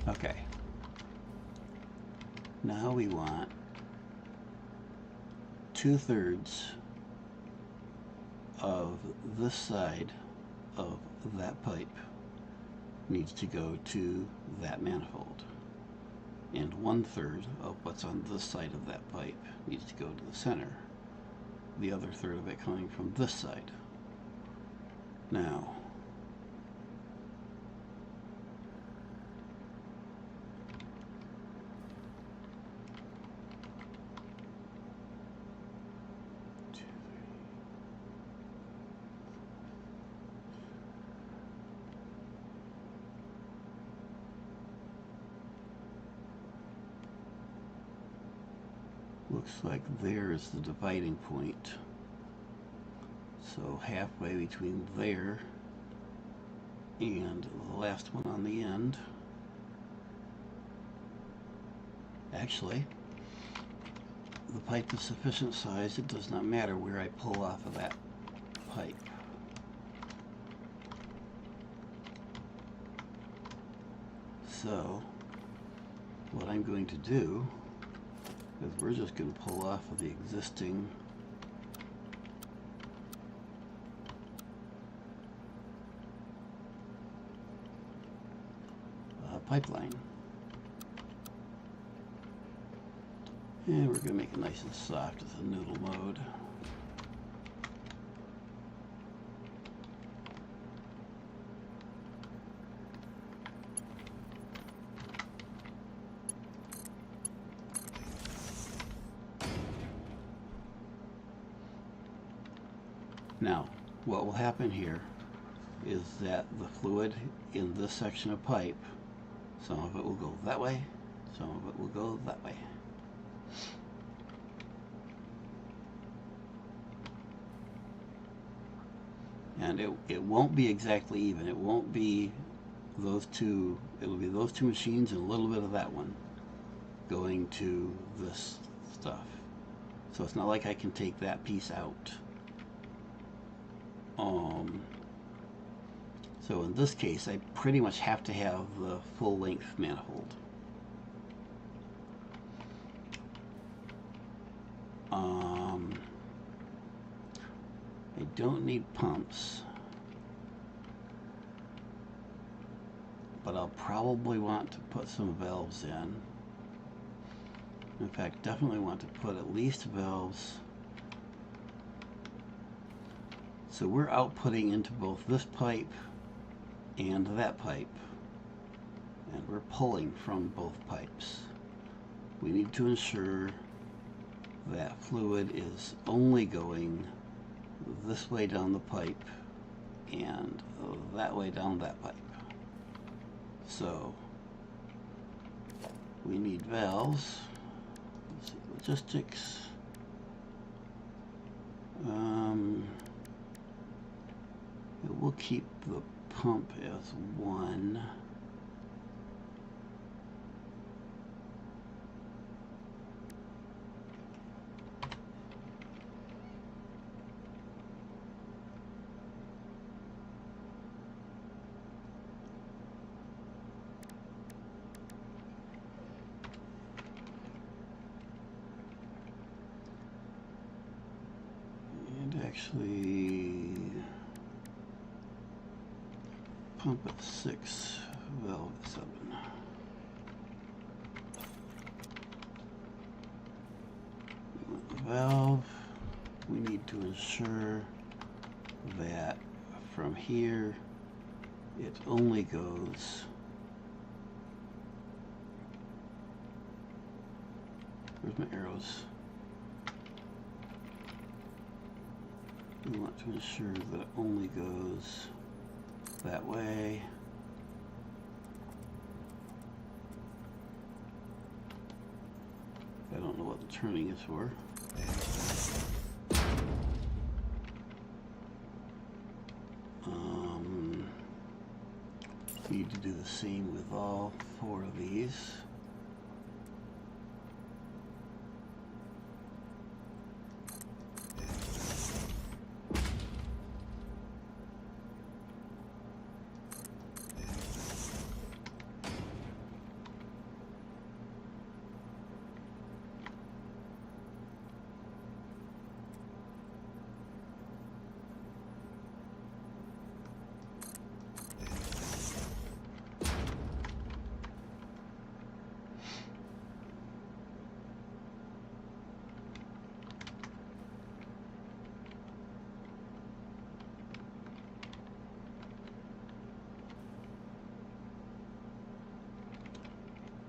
Okay. Now we want 2/3 of this side of that pipe needs to go to that manifold, and 1/3 of what's on this side of that pipe needs to go to the center, the other third of it coming from this side. Now looks like there is the dividing point. So halfway between there and the last one on the end. Actually, the pipe is sufficient size, it does not matter where I pull off of that pipe. So what I'm going to do is we're just going to pull off of the existing pipeline. And we're going to make it nice and soft with the noodle mode. Now, what will happen here is that the fluid in this section of pipe, some of it will go that way, some of it will go that way. And it won't be exactly even. It won't be those two, it'll be those two machines and a little bit of that one going to this stuff. So it's not like I can take that piece out. So in this case, I pretty much have to have the full length manifold. I don't need pumps, but I'll probably want to put some valves in. In fact, definitely want to put at least valves. So we're outputting into both this pipe and that pipe, and we're pulling from both pipes. We need to ensure that fluid is only going this way down the pipe and that way down that pipe. So we need valves. Let's see, logistics. We'll keep the pump as 1. And actually pump at 6, valve at 7. The valve, we need to ensure that from here it only goes, where's my arrows? We want to ensure that it only goes that way. I don't know what the turning is for. Need to do the same with all 4 of these.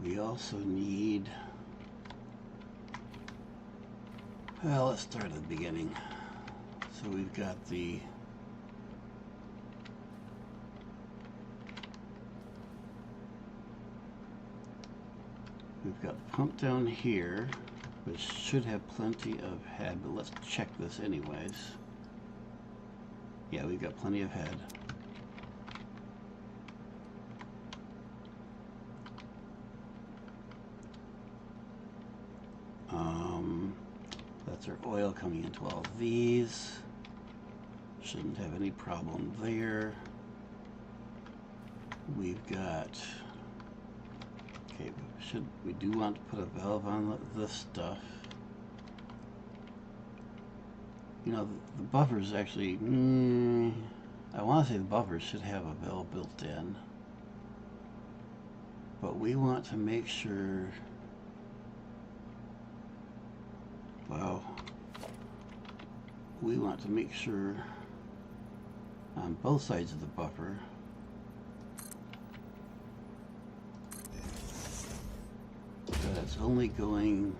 We also need, well, let's start at the beginning. So we've got the pump down here, which should have plenty of head, but let's check this anyways. Yeah, we've got plenty of head. That's our oil coming into all of these. Shouldn't have any problem there. We've got, okay, we do want to put a valve on this stuff. You know, the buffers actually, I want to say the buffers should have a valve built in. But we want to make sure, well, we want to make sure on both sides of the buffer that it's only going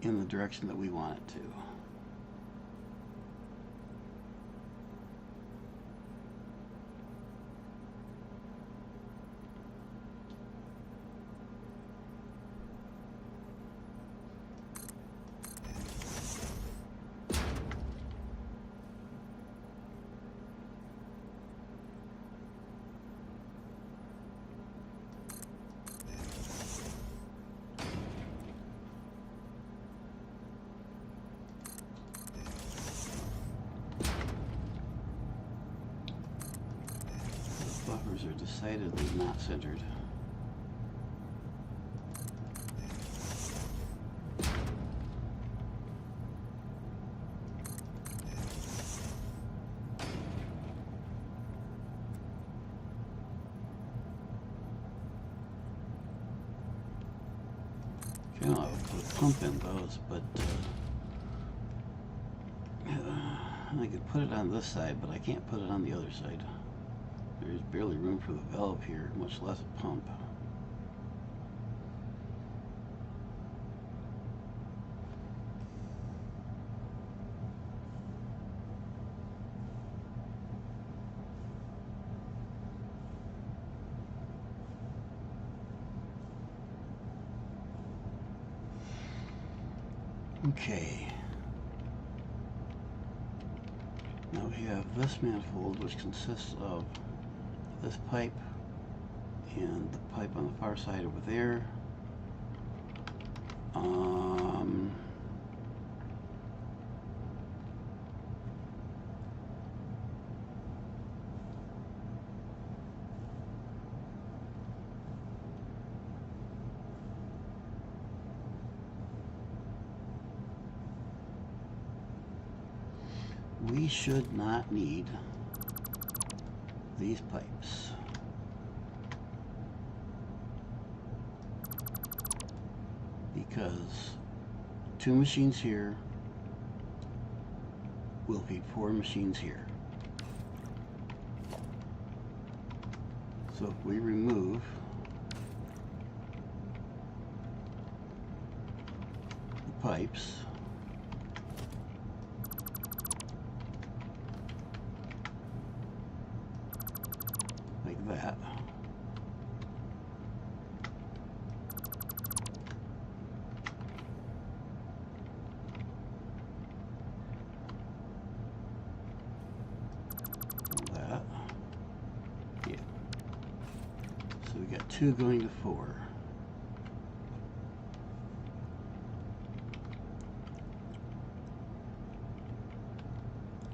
in the direction that we want it to. buffers are decidedly not centered. Okay, I'll put a pump in those, but I could put it on this side, but I can't put it on the other side. There's barely room for the valve here, much less a pump. Okay. Now we have this manifold, which consists of this pipe and the pipe on the far side over there. We should not need these pipes. Because 2 machines here will feed 4 machines here. So if we remove the pipes, like that, that, yeah. So we got 2 going to 4.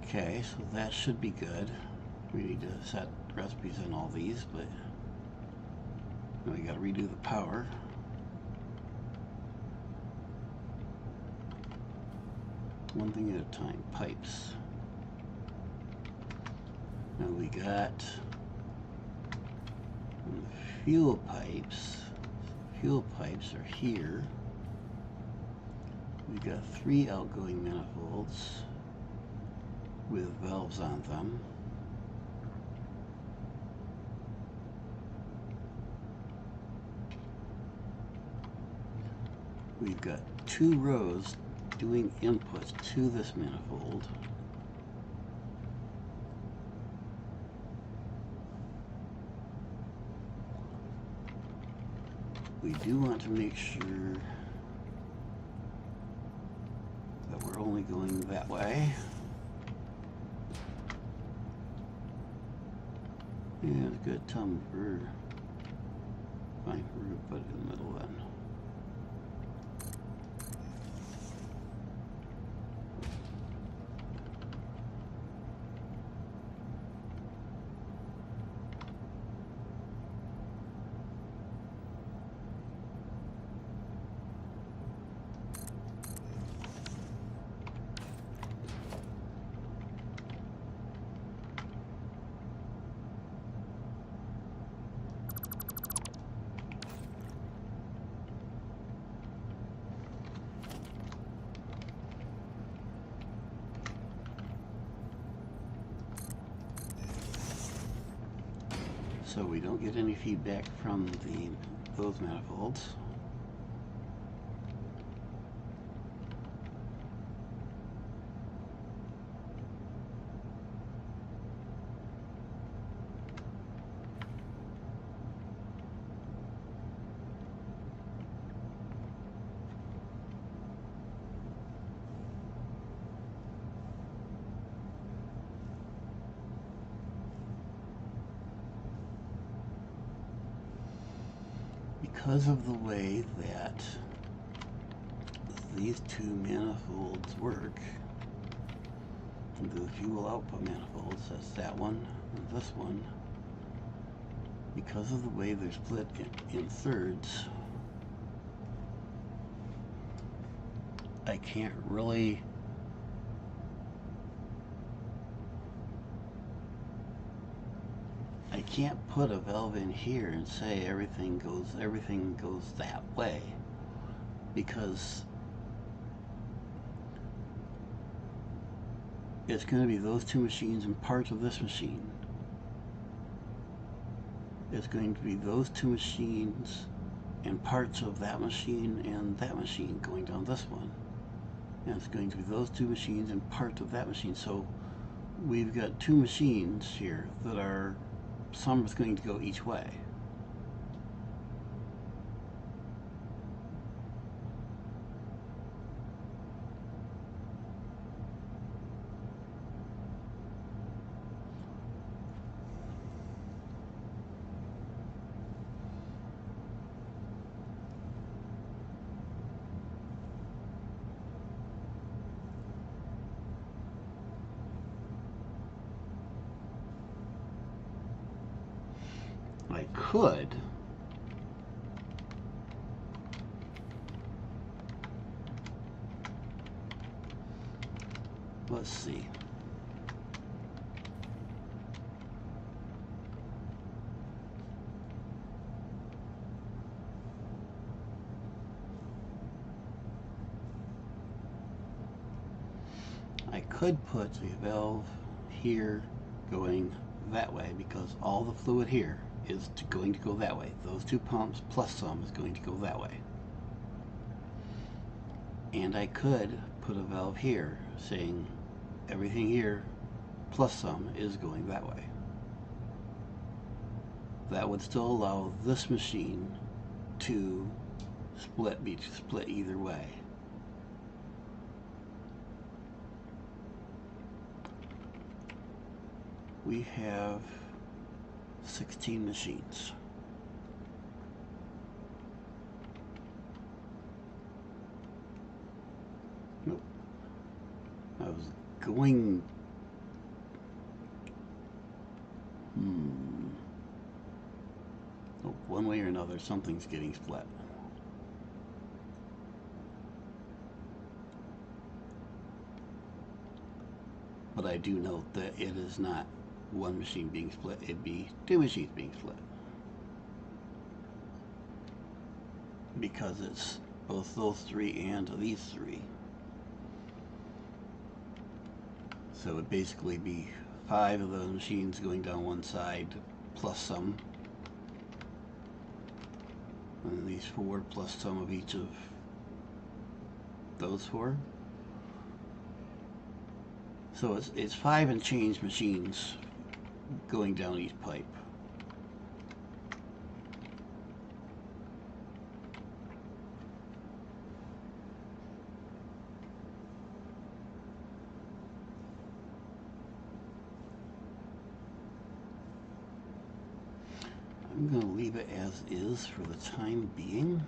Okay, so that should be good. We need to set recipes in all these, but now we got to redo the power. One thing at a time. Pipes. Now we got fuel pipes. Fuel pipes are here. We got 3 outgoing manifolds with valves on them. We've got 2 rows doing inputs to this manifold. We do want to make sure that we're only going that way. Yeah, it's good. Tell them we're fine. We're going to put it in the middle then. So we don't get any feedback from those manifolds. Because of the way that these 2 manifolds work, the fuel output manifolds, that's that one and this one, because of the way they're split in thirds, I can't really put a valve in here and say everything goes that way, because it's going to be those two machines and parts of this machine. It's going to be those two machines and parts of that machine and that machine going down this one. And it's going to be those two machines and parts of that machine. So we've got two machines here that are, some is going to go each way. I could let's see. I could put a valve here going that way because all the fluid here is going to go that way. Those two pumps plus some is going to go that way. And I could put a valve here saying everything here plus some is going that way. That would still allow this machine to split either way. We have 16 machines. Nope. I was going... Oh, one way or another, something's getting split. But I do note that it is not one machine being split, it'd be two machines being split. Because it's both those three and these three. So it would basically be 5 of those machines going down one side plus some. And then these 4 plus some of each of those 4. So it's 5 and change machines going down each pipe. I'm going to leave it as is for the time being.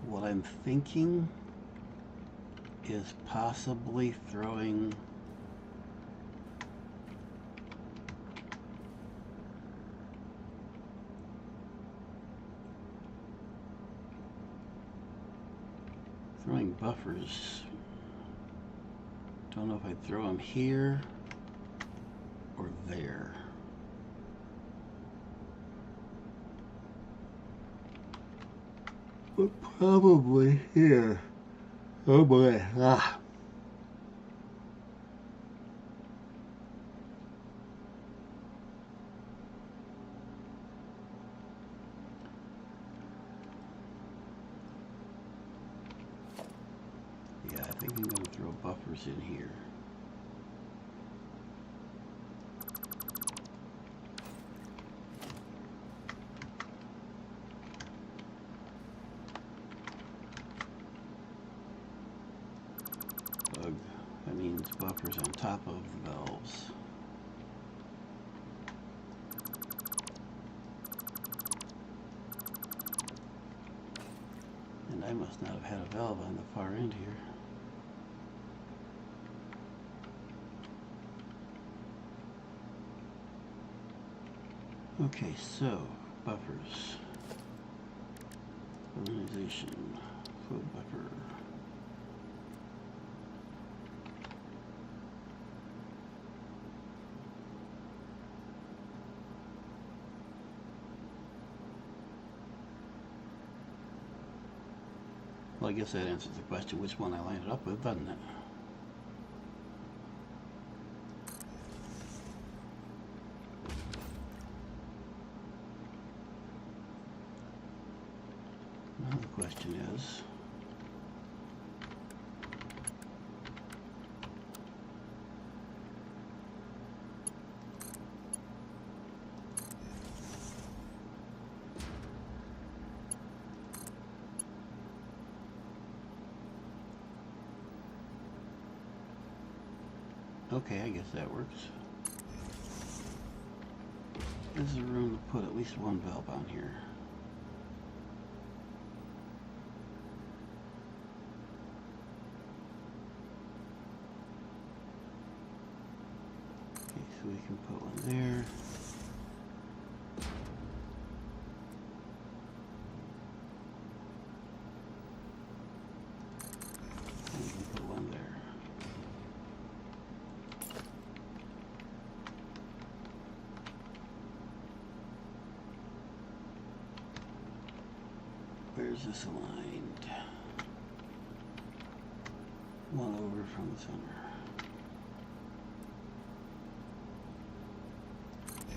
What I'm thinking is possibly throwing buffers. Don't know if I'd throw them here or there. But probably here. Oh boy. Ah. Yeah, I think I'm going to throw buffers in here. That means buffers on top of the valves. And I must not have had a valve on the far end here. Okay, so buffers, organization, flow buffer. Well, I guess that answers the question which one I lined it up with, doesn't it? Now the question is, okay, I guess that works. There's a room to put at least one valve on here. Okay, so we can put one there. And we can put one there. Where's this aligned? One over from the center.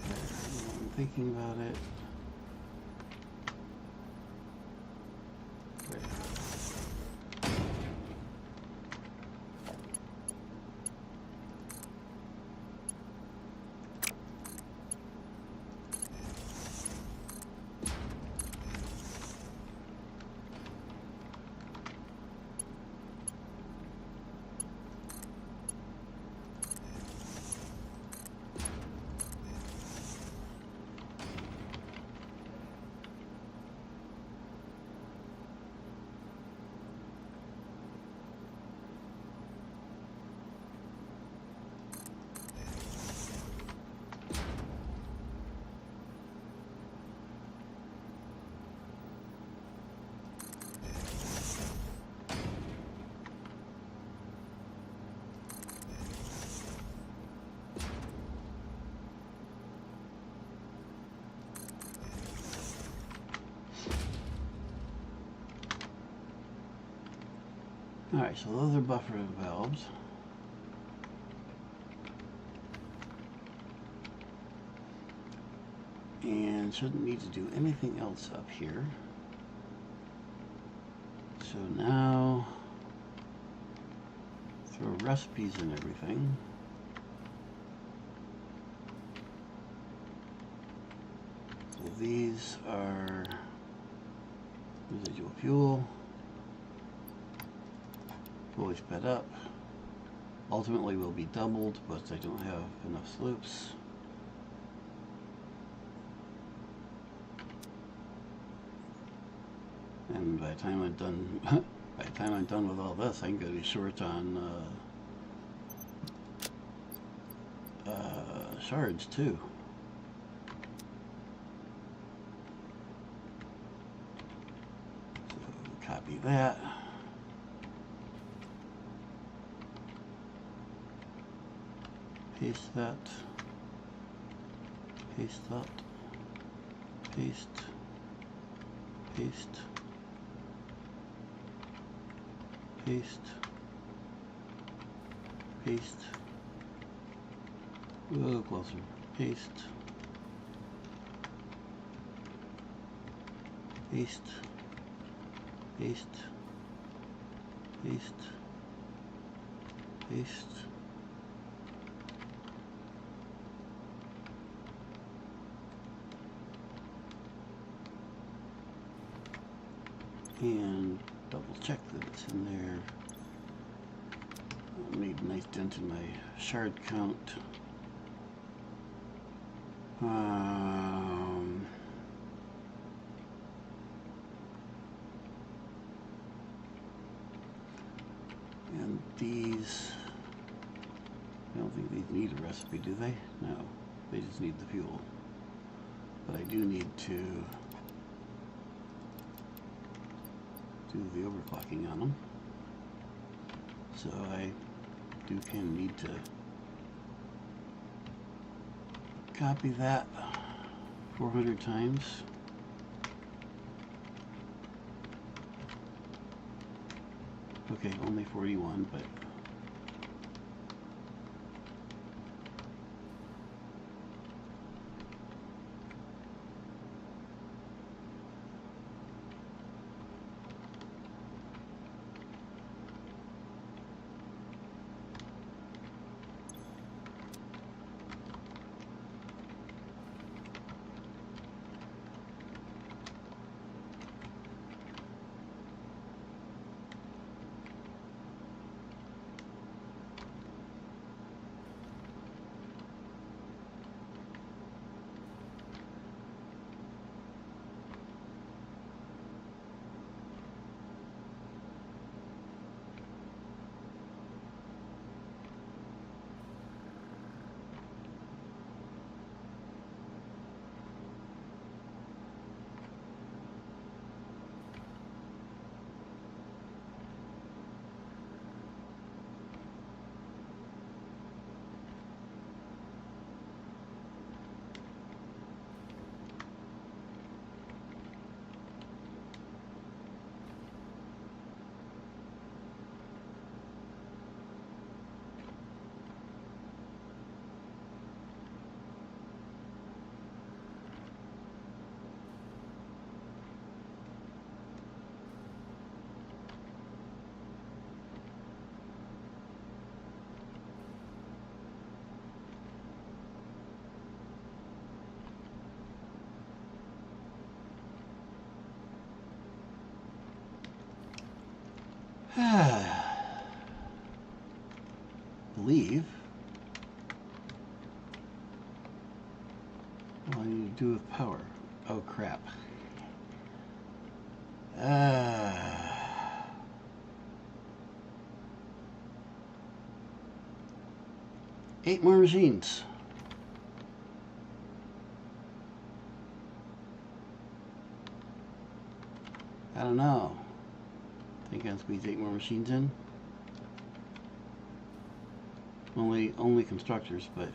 There, I'm thinking about it. There. Alright, so those are buffer valves. And shouldn't need to do anything else up here. So now, throw recipes and everything. So these are residual fuel. Fully sped up. Ultimately will be doubled, but I don't have enough sloops. And by the time I'm done, with all this, I'm going to be short on shards too. So copy that. Paste that, paste that, paste, paste, paste, paste, a little closer, paste, paste, paste, paste, paste. And double check that it's in there. I made a nice dent in my shard count. And these, I don't think these need a recipe, do they? No, they just need the fuel. but I do need to do the overclocking on them. So I do kind of need to copy that 400 times. Okay, only 41, but believe what I need to do with power. Oh crap. 8 more machines. I don't know. Think I can squeeze 8 more machines in? Only constructors, but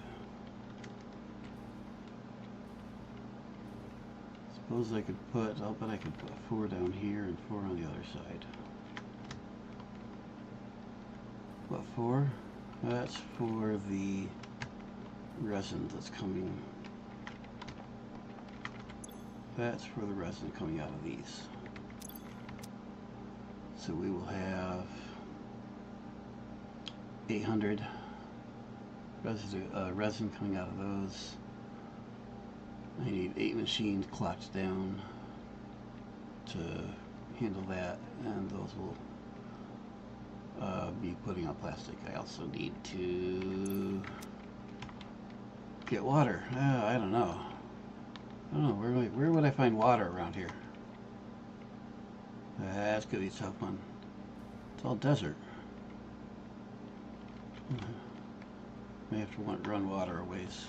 suppose I could put, I'll bet I could put 4 down here and 4 on the other side. What for? That's for the resin that's coming. That's for the resin coming out of these. So we will have 800 resin coming out of those. I need 8 machines clocked down to handle that, and those will be putting on plastic. I also need to get water. I don't know. Where would I find water around here? That's gonna be a tough one. It's all desert. May have to run water a ways.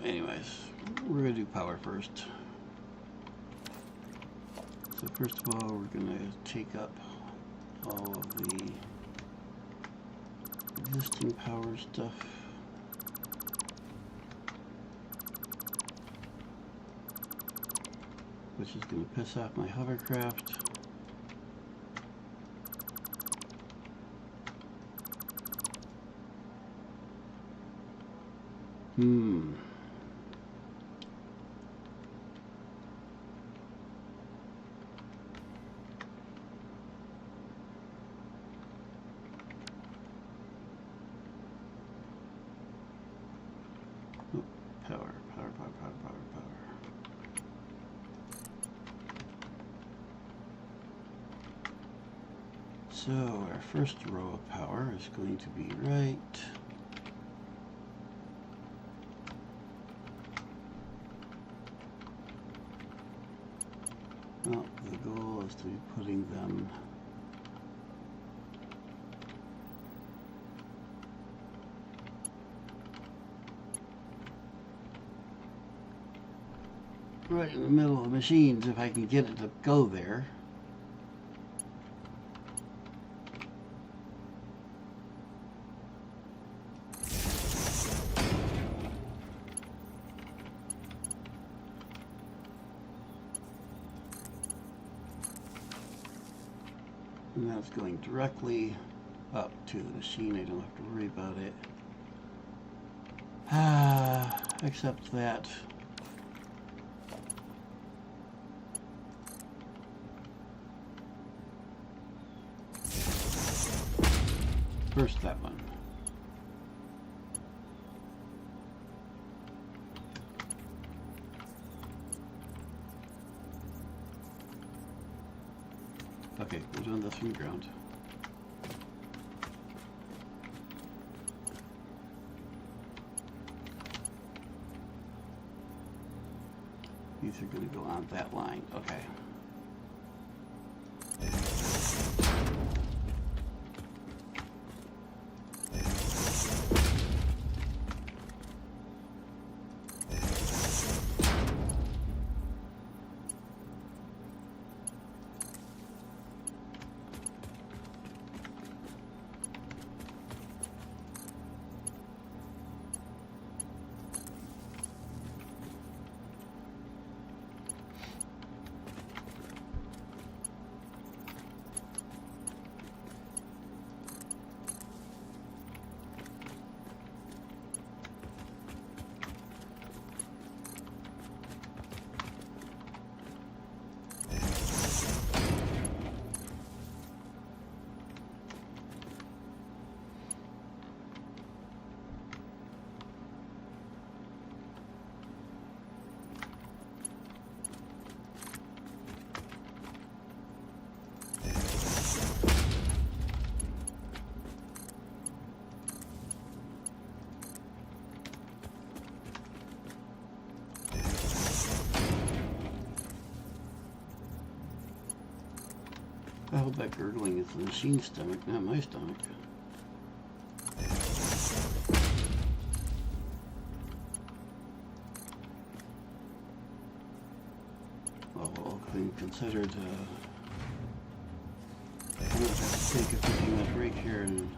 Anyways, we're gonna do power first. So first of all, we're gonna take up all of the existing power stuff. Which is gonna piss off my hovercraft. Power. So our first row of power is going to be right well, the goal is to be putting them right in the middle of the machines if I can get it to go there. And that's going directly up to the machine. I don't have to worry about it. Except that first that one. Okay, we're doing this from ground. These are going to go on that line. Okay. I hope that gurgling is the machine's stomach, not my stomach. Well, all things considered, I'm going to have to take a 15-minute break here and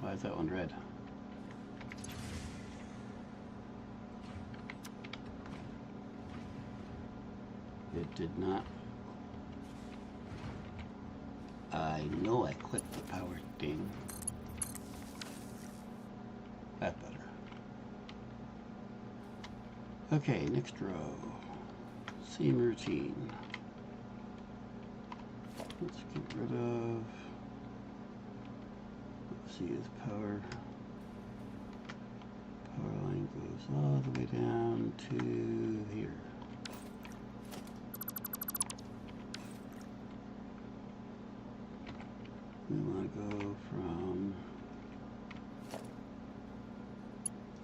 why is that one red? It did not. I know I clicked the power ding. That better. Okay, next row. Same routine. Let's get rid of. Let's see, his power line goes all the way down to here. We want to go from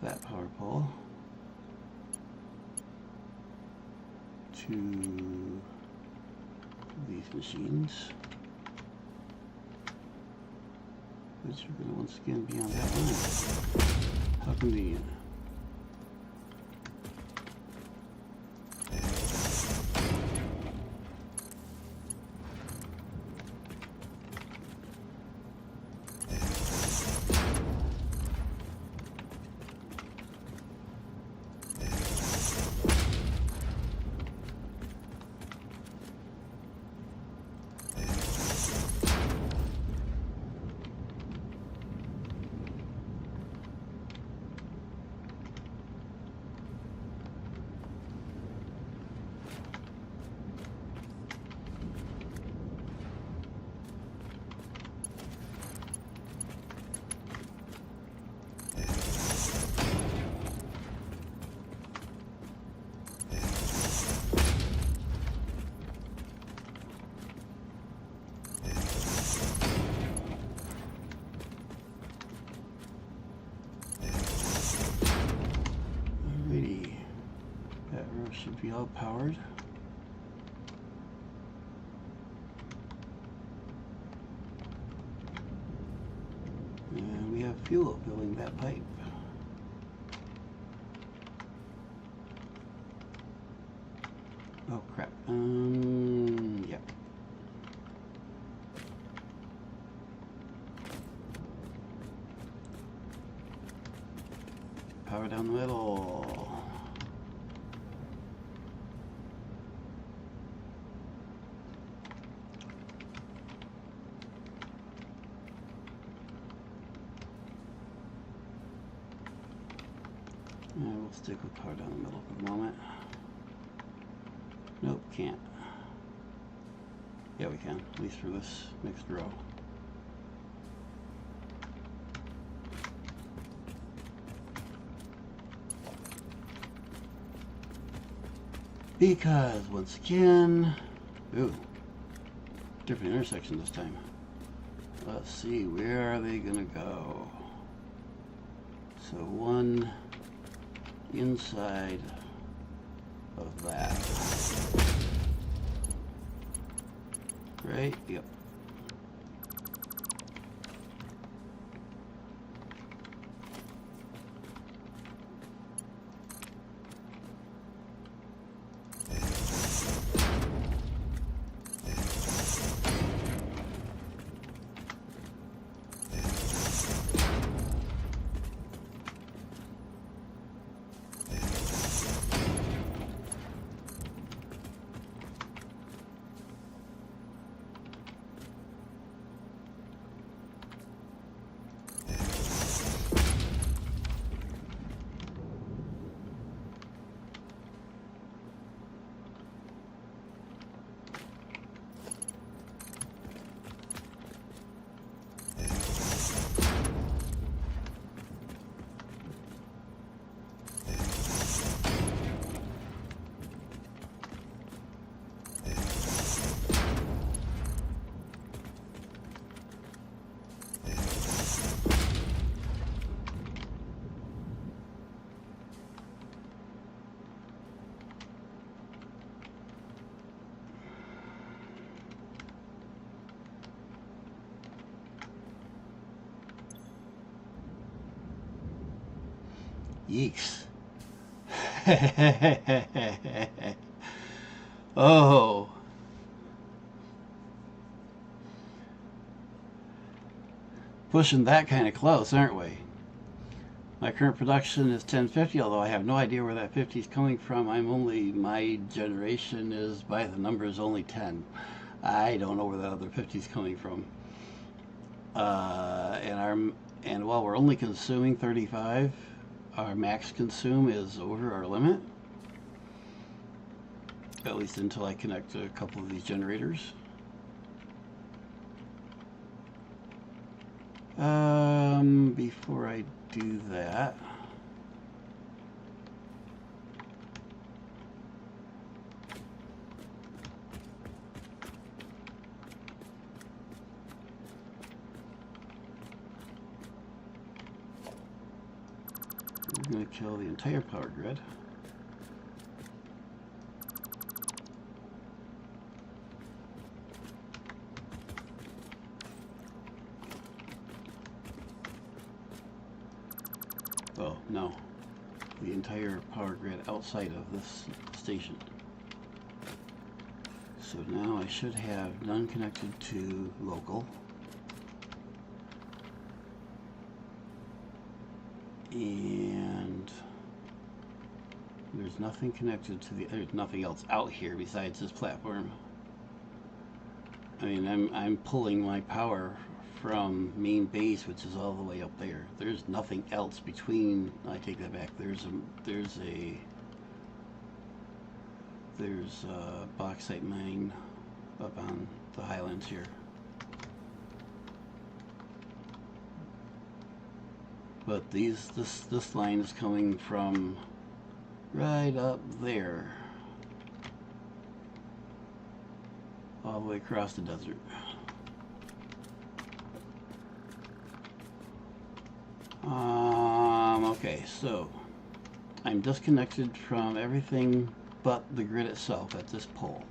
that power pole to these machines, which are going to once again be on that line. How convenient. Should be all powered. And we have fuel filling that pipe. Oh crap. Yep. Power down the middle. And we'll stick with power down the middle for the moment. Nope, can't. Yeah, we can, at least for this next row. Because, once again, ooh, different intersection this time. Let's see, where are they gonna go? So one inside of that. Right? Yep. Yeeks. Oh. Pushing that kind of close, aren't we? My current production is 1050, although I have no idea where that 50 is coming from. My generation is, by the numbers, only 10. I don't know where that other 50 is coming from. And while we're only consuming 35, our max consume is over our limit. At least until I connect a couple of these generators. Before I do that, we're going to kill the entire power grid. Oh, no. The entire power grid outside of this station. So now I should have none connected to local. And there's nothing connected to there's nothing else out here besides this platform. I mean, I'm pulling my power from main base, which is all the way up there. There's nothing else between. I take that back. There's a bauxite mine up on the highlands here. But this line is coming from right up there, all the way across the desert. Okay, so I'm disconnected from everything but the grid itself at this pole.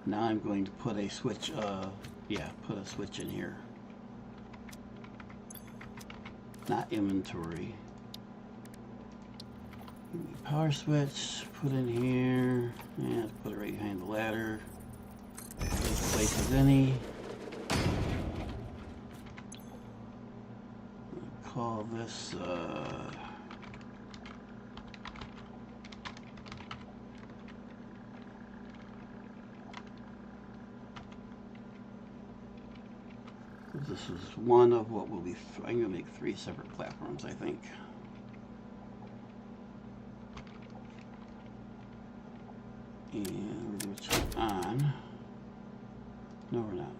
Now I'm going to put a switch, put a switch in here. not inventory. Power switch, put in here, and put it right behind the ladder. As place as any. Call this this is one of what will be. I'm going to make 3 separate platforms, I think. And we're going to turn on. No, we're not.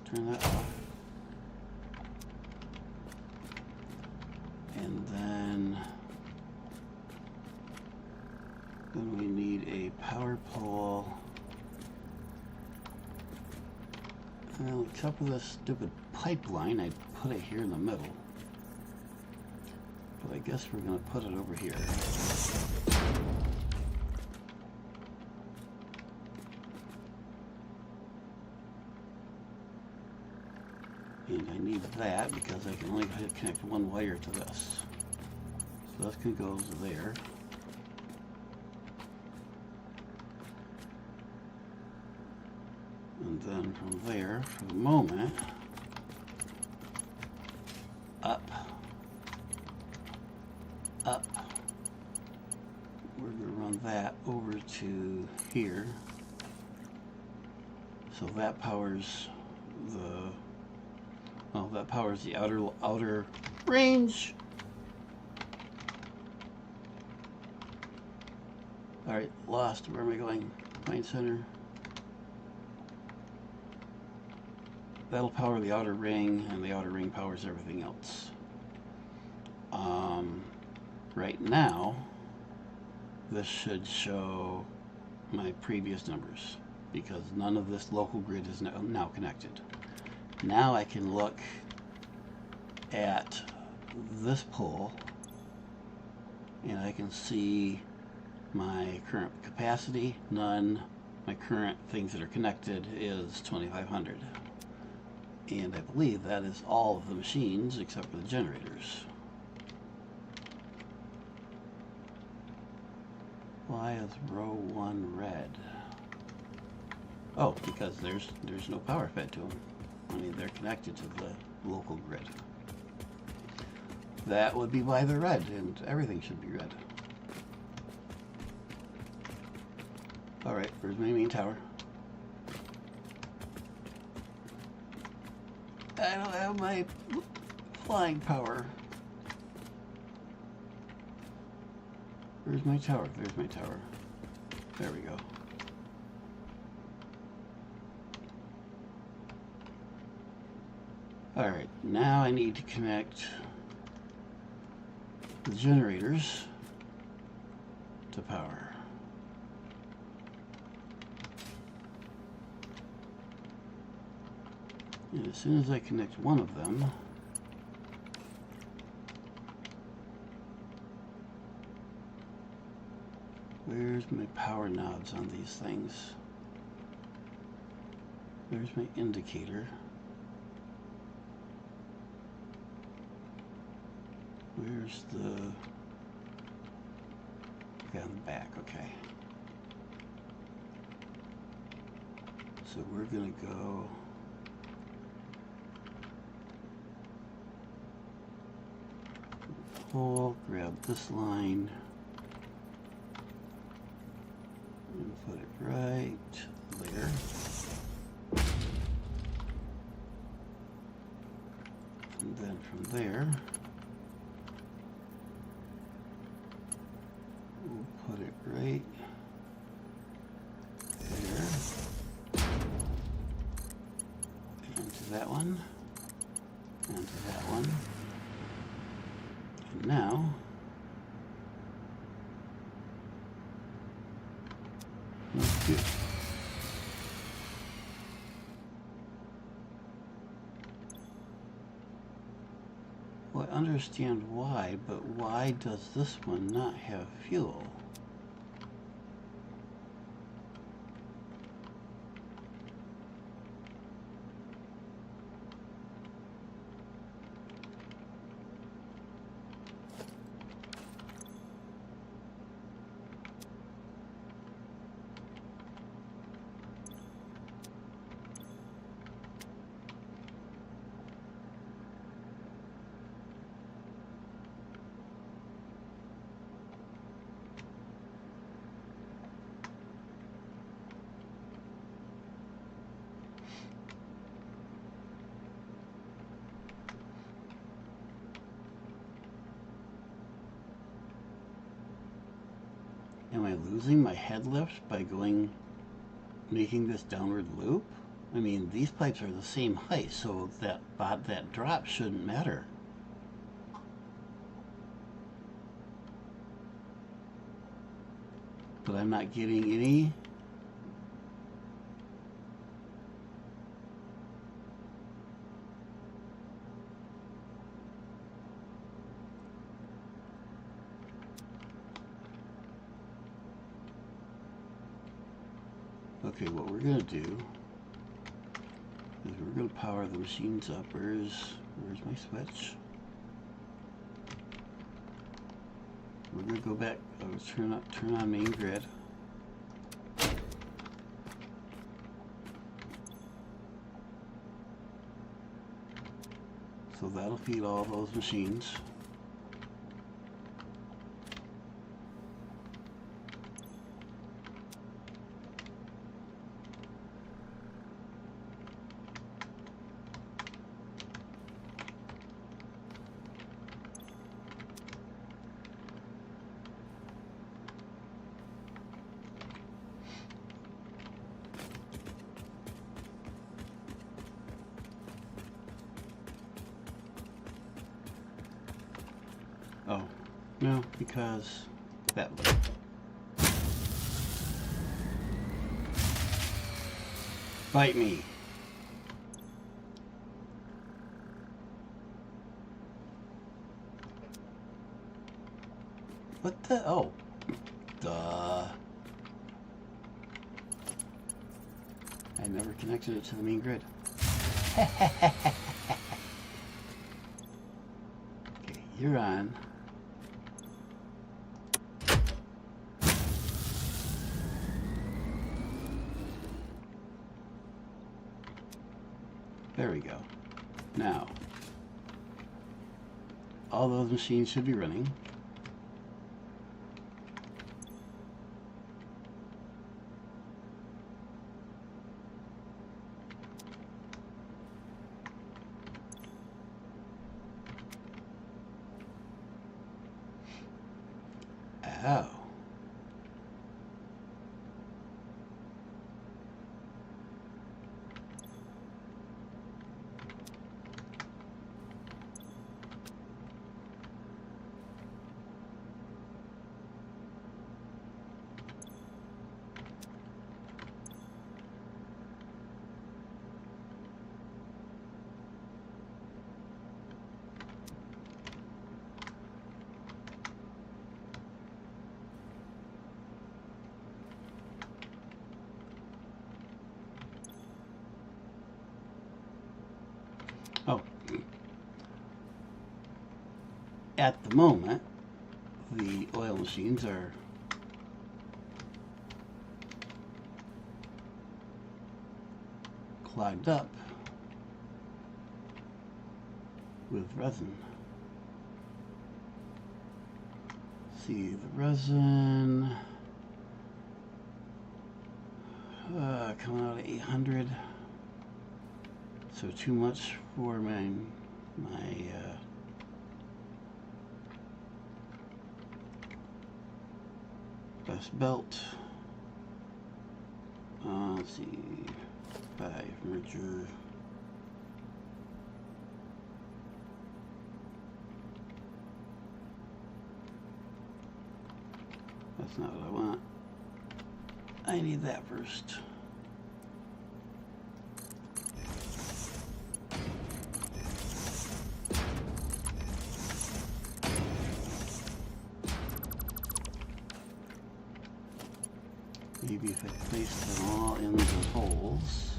Turn that off. And then we need a power pole. Well, except for this stupid pipeline, I'd put it here in the middle. But I guess we're going to put it over here. And I need that because I can only connect one wire to this. So this can go there. And then from there, for the moment, up. We're going to run that over to here. So that powers the, well, that powers the outer range. All right, lost. Where am I going? Mind center. That'll power the outer ring, and the outer ring powers everything else. Right now, this should show my previous numbers because none of this local grid is now connected. Now I can look at this pole and I can see my current capacity, none. My current things that are connected is 2500. And I believe that is all of the machines except for the generators. Why is row 1 red? Oh, because there's no power fed to them. I mean, they're connected to the local grid. That would be why they're red, and everything should be red. Alright, where's my main tower? I don't have my flying power. Where's my tower? There's my tower. There we go. Alright, now I need to connect the generators to power. And as soon as I connect one of them, where's my power knobs on these things? There's my indicator. Where's the... Okay, on the back, okay. So we're gonna go... pull, grab this line, and put it right there. And then from there, we'll put it right there. And to that one, and to that one. And now, let's do it. Well, I understand why, but why does this one not have fuel? losing my head lift by making this downward loop? I mean, these pipes are the same height, so that drop shouldn't matter. But I'm not getting any. Okay, what we're going to do is we're going to power the machines up. Where's my switch? We're going to go back, turn on main grid. So that'll feed all those machines. Oh, no, because that way. Bite me. What the? Oh. Duh. I never connected it to the main grid. Okay, you're on. There we go. Now, all those machines should be running. Ow. Oh, at the moment, the oil machines are clogged up with resin. See the resin coming out at 800. So too much for my best belt. Let's see, 5 merger. That's not what I want. I need that first. Maybe if I place them all in the holes.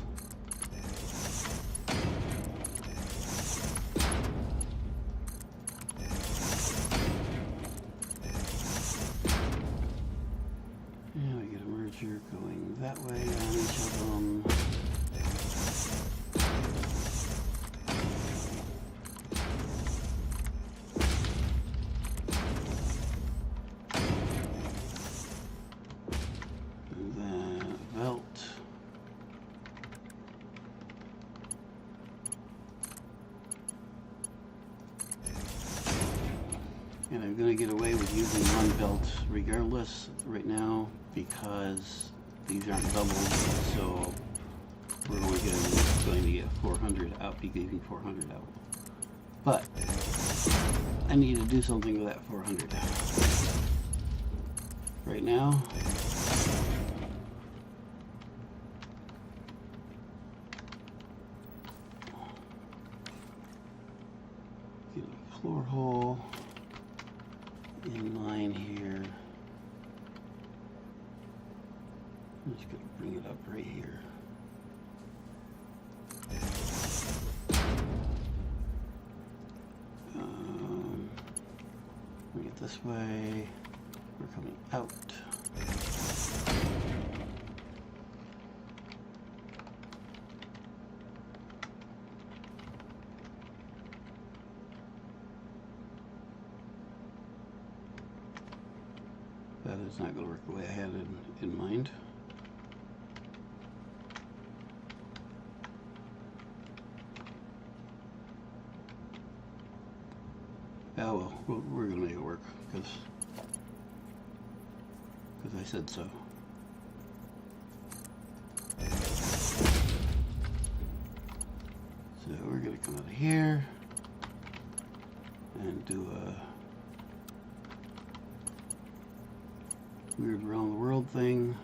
And we get a merger going that way on each of them. And I'm going to get away with using one belt regardless right now because these aren't doubled, so we're only going to get 400 out, be getting 400 out. But I need to do something with that 400. Right now, get a floor hole in line here. I'm just going to bring it up right here. Bring it this way. We're coming out. That is not going to work the way I had it in mind. Oh well, we're going to make it work because I said so. So we're going to come out of here and do a weird around the world thing.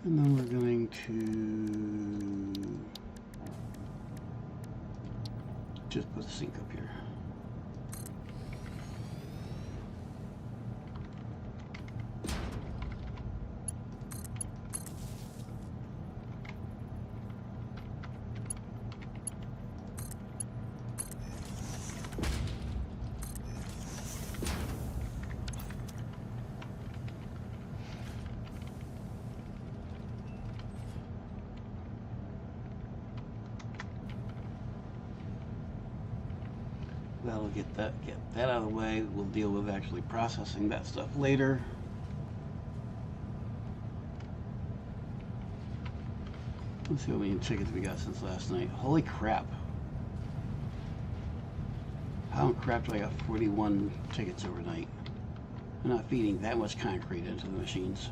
And then we're going to just put the sink up here. That'll get that out of the way. We'll deal with actually processing that stuff later. Let's see how many tickets we got since last night. Holy crap. How in crap do I got 41 tickets overnight? I'm not feeding that much concrete into the machines.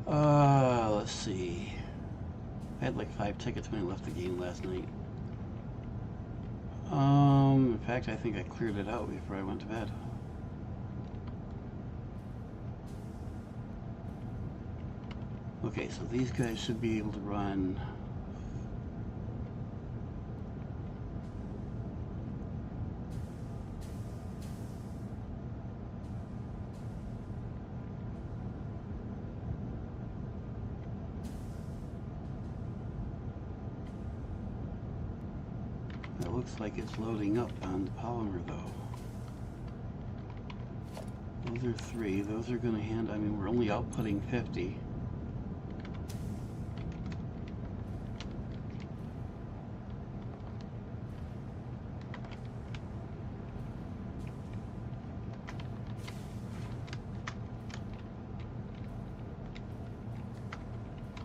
Let's see. I had like 5 tickets when I left the game last night. In fact, I think I cleared it out before I went to bed. Okay, so these guys should be able to run. It looks like it's loading up on the polymer though. Those are 3. Those are going to hand, I mean, we're only outputting 50.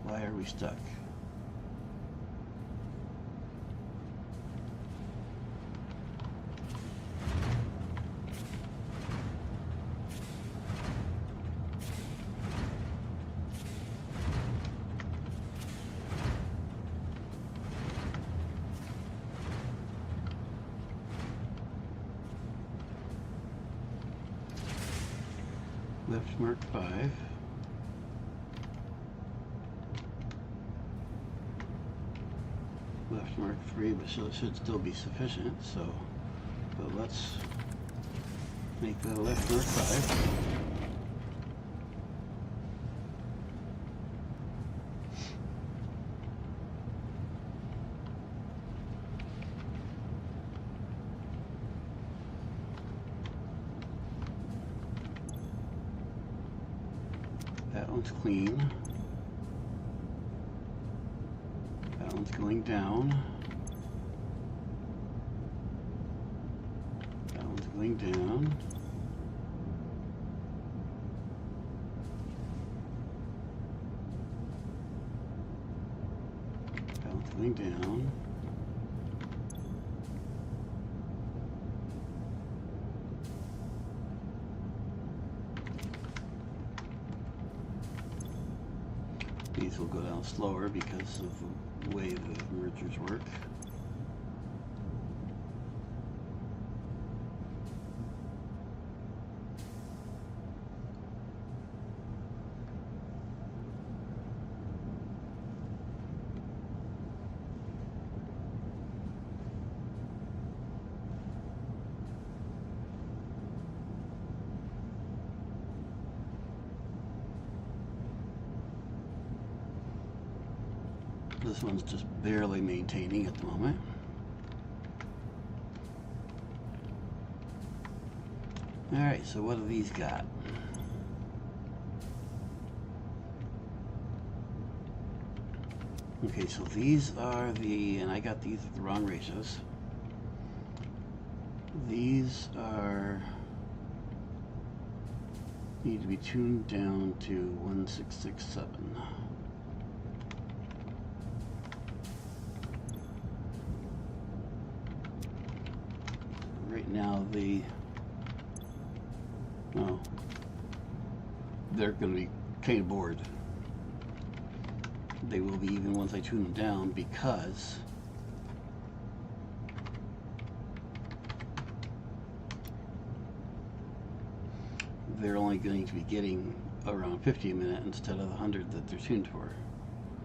Why are we stuck? left mark 5. Left mark 3, but it should still be sufficient, so, but let's make that a left mark 5. That one's clean. That one's going down. That one's going down. That one's going down. These will go down slower because of the way the mergers work. This one's just barely maintaining at the moment. Alright, so what do these got? Okay, so these are the, and I got these at the wrong ratios. These are, need to be tuned down to 1667. Now they're going to be kind of bored. They will be even once I tune them down, because they're only going to be getting around 50 a minute instead of the 100 that they're tuned for,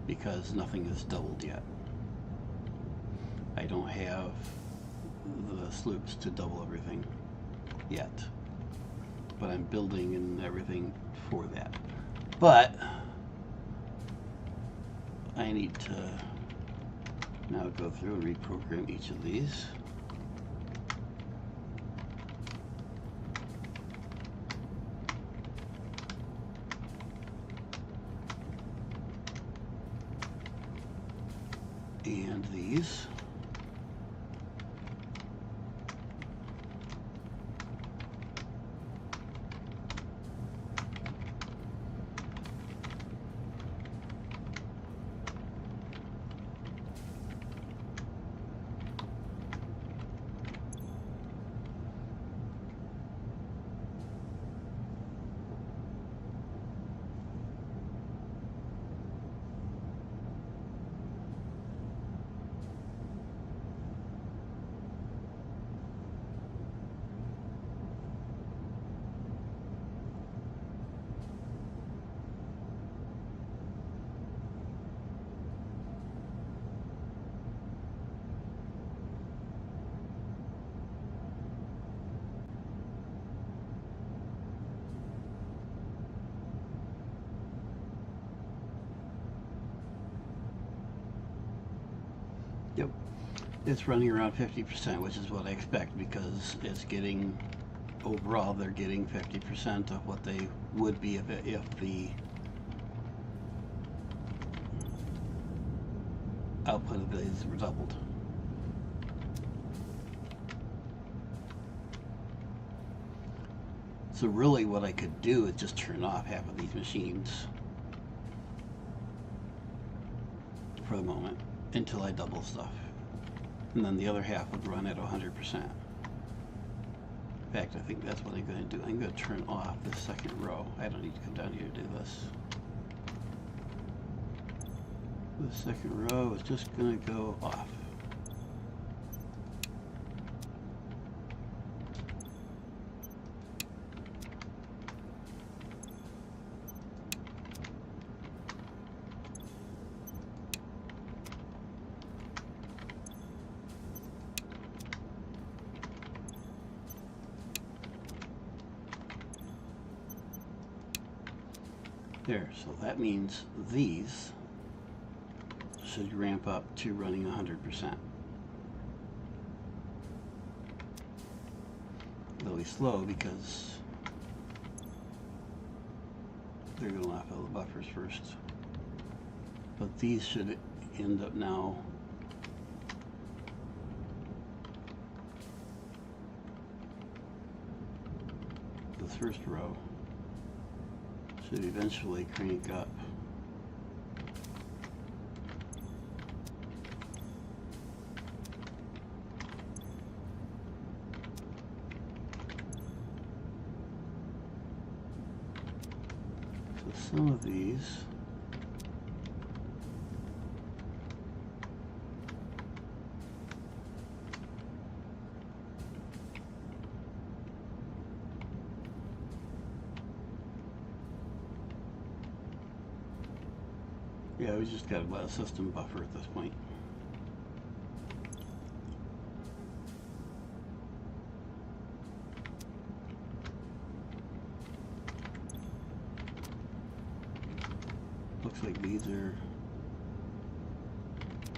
because nothing is doubled yet. I don't have the sloops to double everything yet, but I'm building and everything for that. But I need to now go through and reprogram each of these. And these. Yep, it's running around 50%, which is what I expect, because it's getting, overall, they're getting 50% of what they would be if the output of these were doubled. So really what I could do is just turn off half of these machines for the moment, until I double stuff, and then the other half would run at 100%. In fact, I think that's what I'm going to do. I'm going to turn off this second row. I don't need to come down here to do this. The second row is just going to go off. There, so that means these should ramp up to running 100%. They'll be slow because they're going to lap out the buffers first. But these should end up now the first row should eventually crank up. So some of these yeah, we just got to let a system buffer at this point. Looks like these are,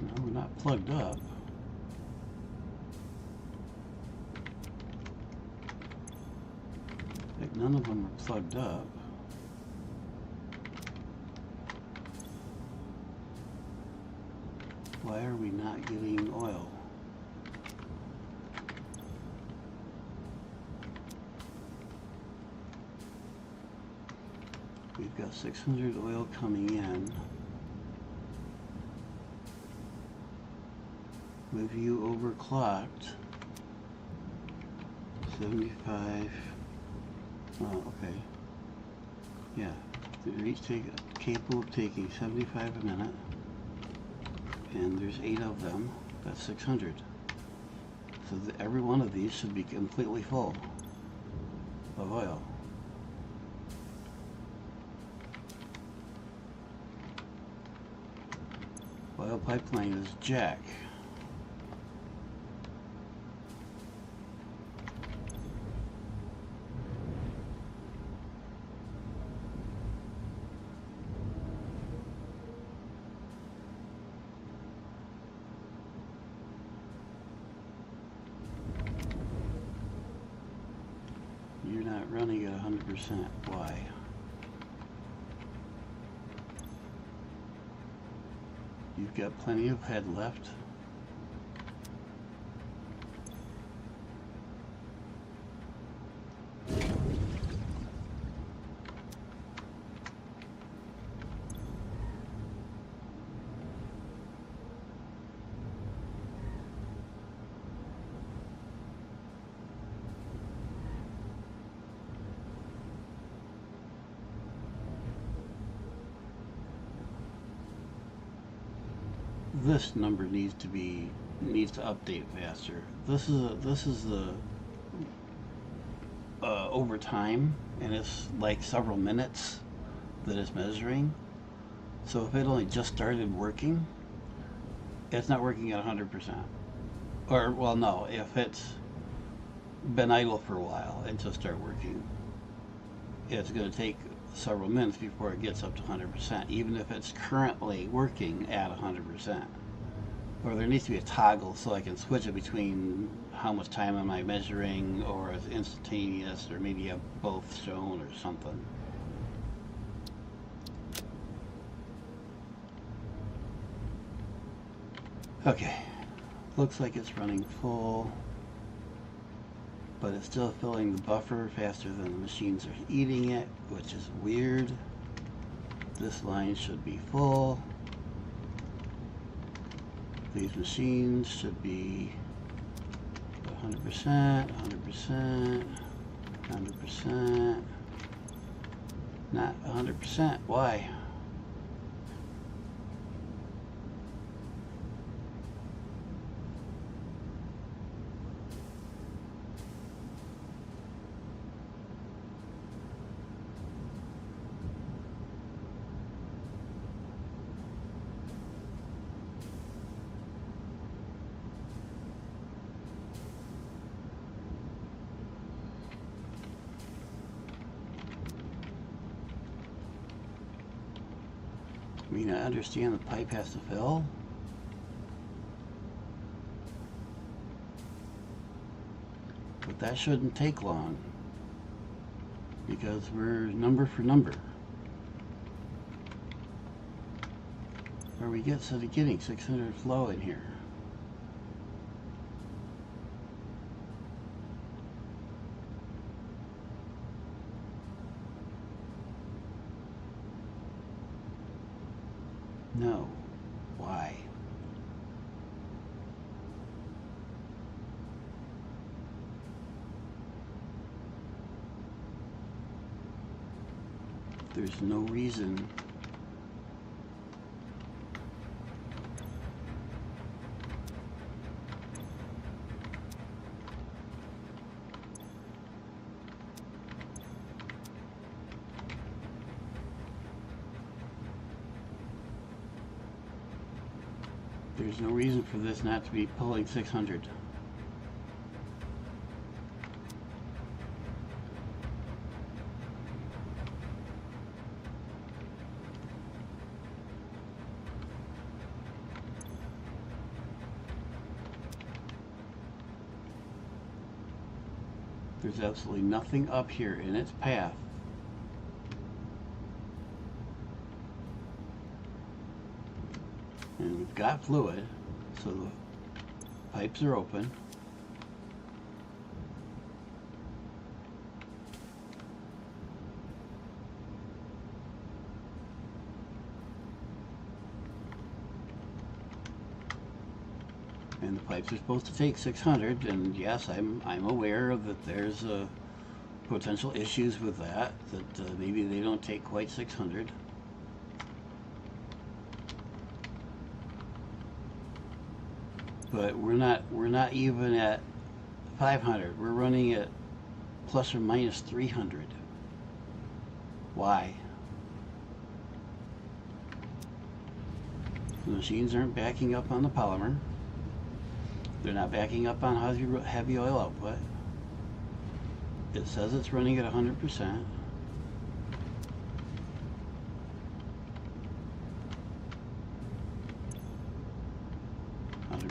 no, we're not plugged up. Like none of them are plugged up. Why are we not getting oil? We've got 600 oil coming in. With you overclocked. 75. Oh, okay. Yeah, they're each capable of taking 75 a minute. And there's 8 of them. That's 600. So every one of these should be completely full of oil. Oil pipeline is jack. You're not running at 100%. Why? You've got plenty of head left. This number needs to update faster. This is the over time, and it's like several minutes that it's measuring. So if it only just started working, it's not working at 100%. Or, well, no, if it's been idle for a while and just start working, it's going to take several minutes before it gets up to 100%, even if it's currently working at 100%. Or there needs to be a toggle so I can switch it between how much time am I measuring, or it's instantaneous, or maybe have both shown or something. Okay, looks like it's running full, but it's still filling the buffer faster than the machines are eating it, which is weird. This line should be full. These machines should be 100%, 100%, 100%, not 100%. Why? mean, I understand the pipe has to fill. But that shouldn't take long, because we're number for number. Or we get so getting 600 flow in here. No. Why? There's no reason. There's no reason for this not to be pulling 600. There's absolutely nothing up here in its path. And we've got fluid, so the pipes are open. And the pipes are supposed to take 600, and yes, I'm aware that there's potential issues with that maybe they don't take quite 600. But we're not even at 500. We're running at plus or minus 300. Why? The machines aren't backing up on the polymer. They're not backing up on heavy oil output. It says it's running at 100%.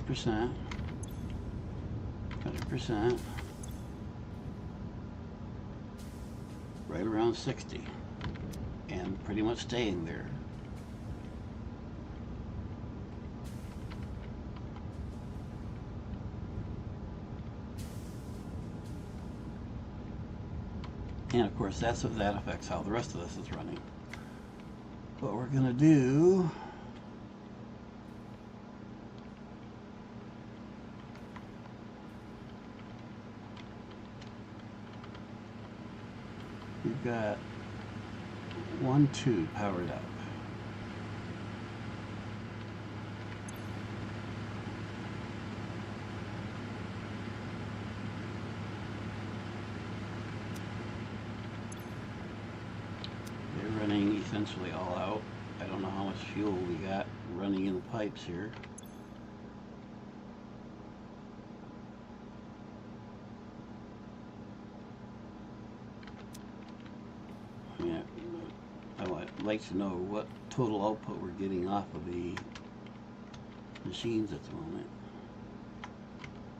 %, 100%, right around 60, and pretty much staying there. And of course that affects how the rest of this is running. What we're going to do, we've got 1 tube powered up. They're running essentially all out. I don't know how much fuel we got running in the pipes here. Yeah, I would like to know what total output we're getting off of the machines at the moment.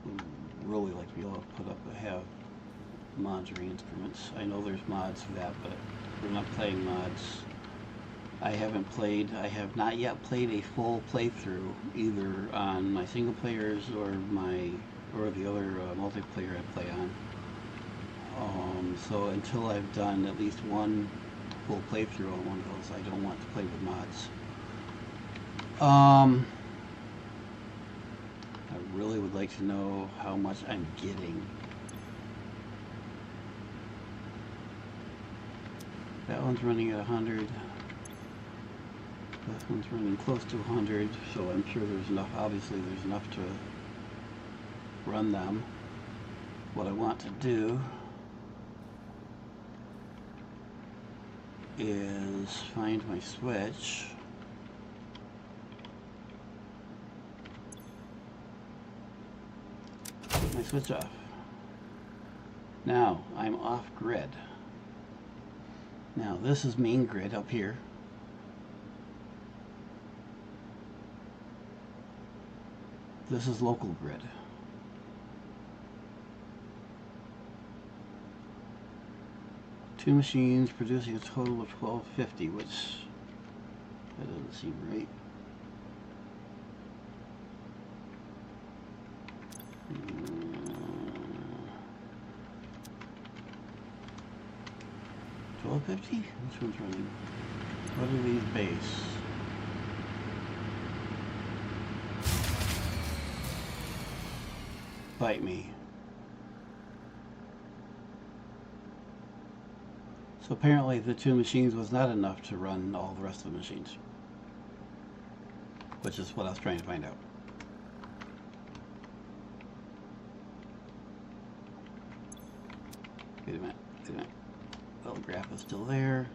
Would really like to be able to have mods or instruments. I know there's mods for that, but we're not playing mods. I have not yet played a full playthrough either on my single players or the other multiplayer I play on. So until I've done at least one full playthrough on one of those, I don't want to play with mods. I really would like to know how much I'm getting. That one's running at 100. This one's running close to 100, so I'm sure there's enough, obviously there's enough to run them. What I want to do is find my switch. Put my switch off. Now I'm off grid. Now this is main grid up here. This is local grid. Two machines producing a total of 1250, which that doesn't seem right. $12.50? Which one's running? What are these base? Bite me. So apparently the two machines was not enough to run all the rest of the machines, which is what I was trying to find out. Wait a minute, wait a minute. Well, the graph is still there.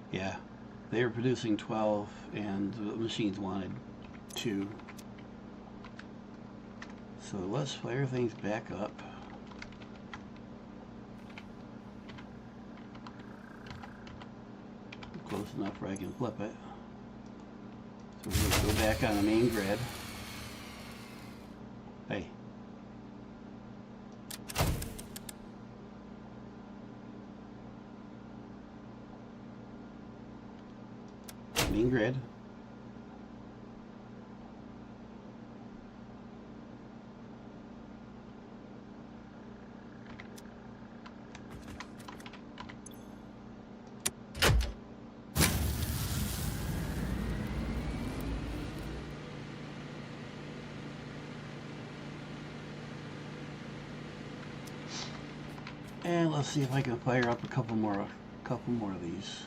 Yeah, they were producing 12 and the machines wanted 2. So let's fire things back up. Close enough where I can flip it. So we're going to go back on the main grid. Hey. Main grid. And let's see if I can fire up a couple more of these.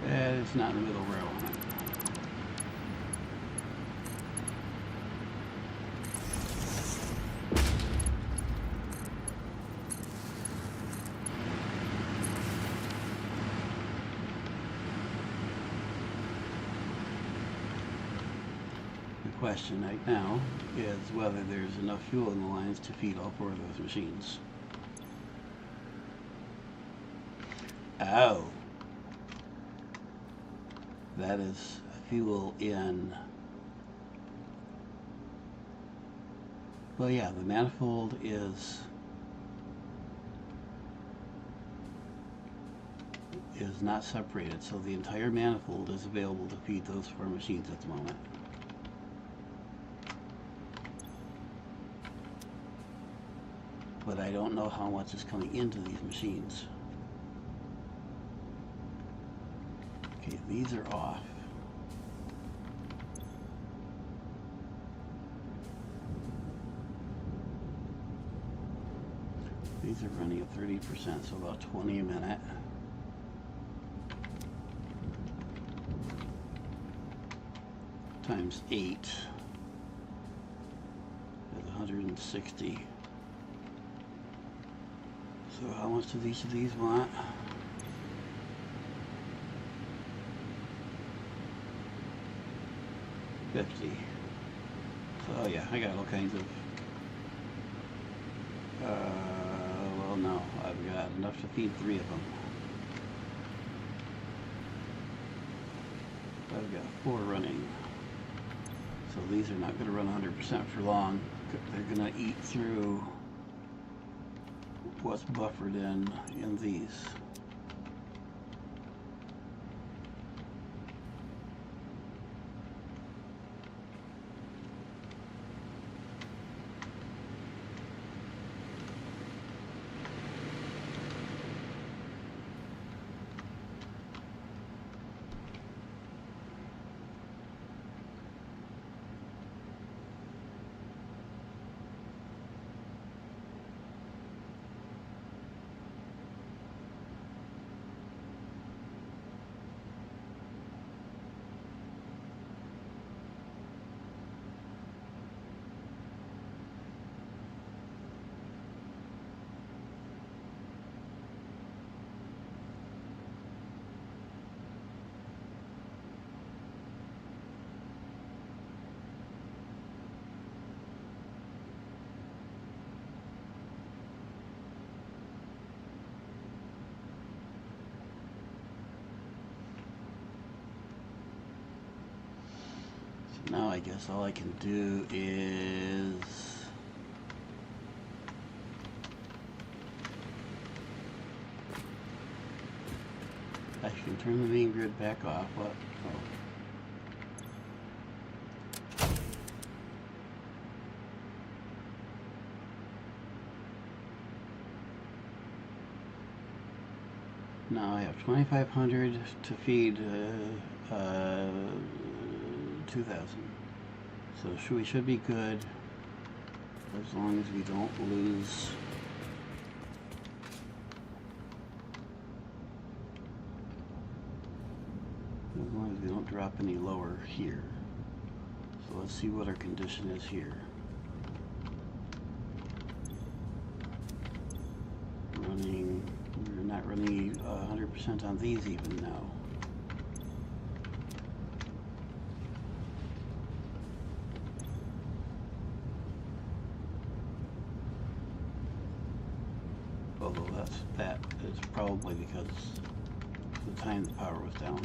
It's not in the middle where I want it. The question right now is whether there's enough fuel in the lines to feed all 4 of those machines. Oh. That is fuel in, well, yeah, the manifold is not separated, so the entire manifold is available to feed those 4 machines at the moment. But I don't know how much is coming into these machines. Okay, these are off. These are running at 30%, so about 20 a minute. Times 8 is 160. So how much does each of these want? $50. So yeah, I got all kinds of well, no, I've got enough to feed 3 of them. I've got 4 running. So these are not going to run 100% for long. They're going to eat through what's buffered in these. I guess all I can do is I can turn the main grid back off. What? Oh. Now I have 2,500 to feed 2,000. So we should be good as long as we don't lose. As long as we don't drop any lower here. So let's see what our condition is here. We're not running 100% on these even now. Although that is probably because the time the power was down.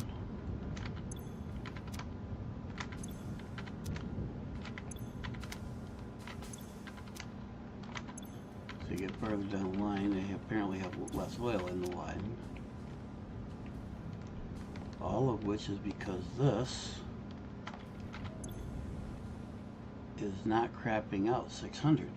So you get further down the line, they apparently have less oil in the line. All of which is because this is not crapping out 600.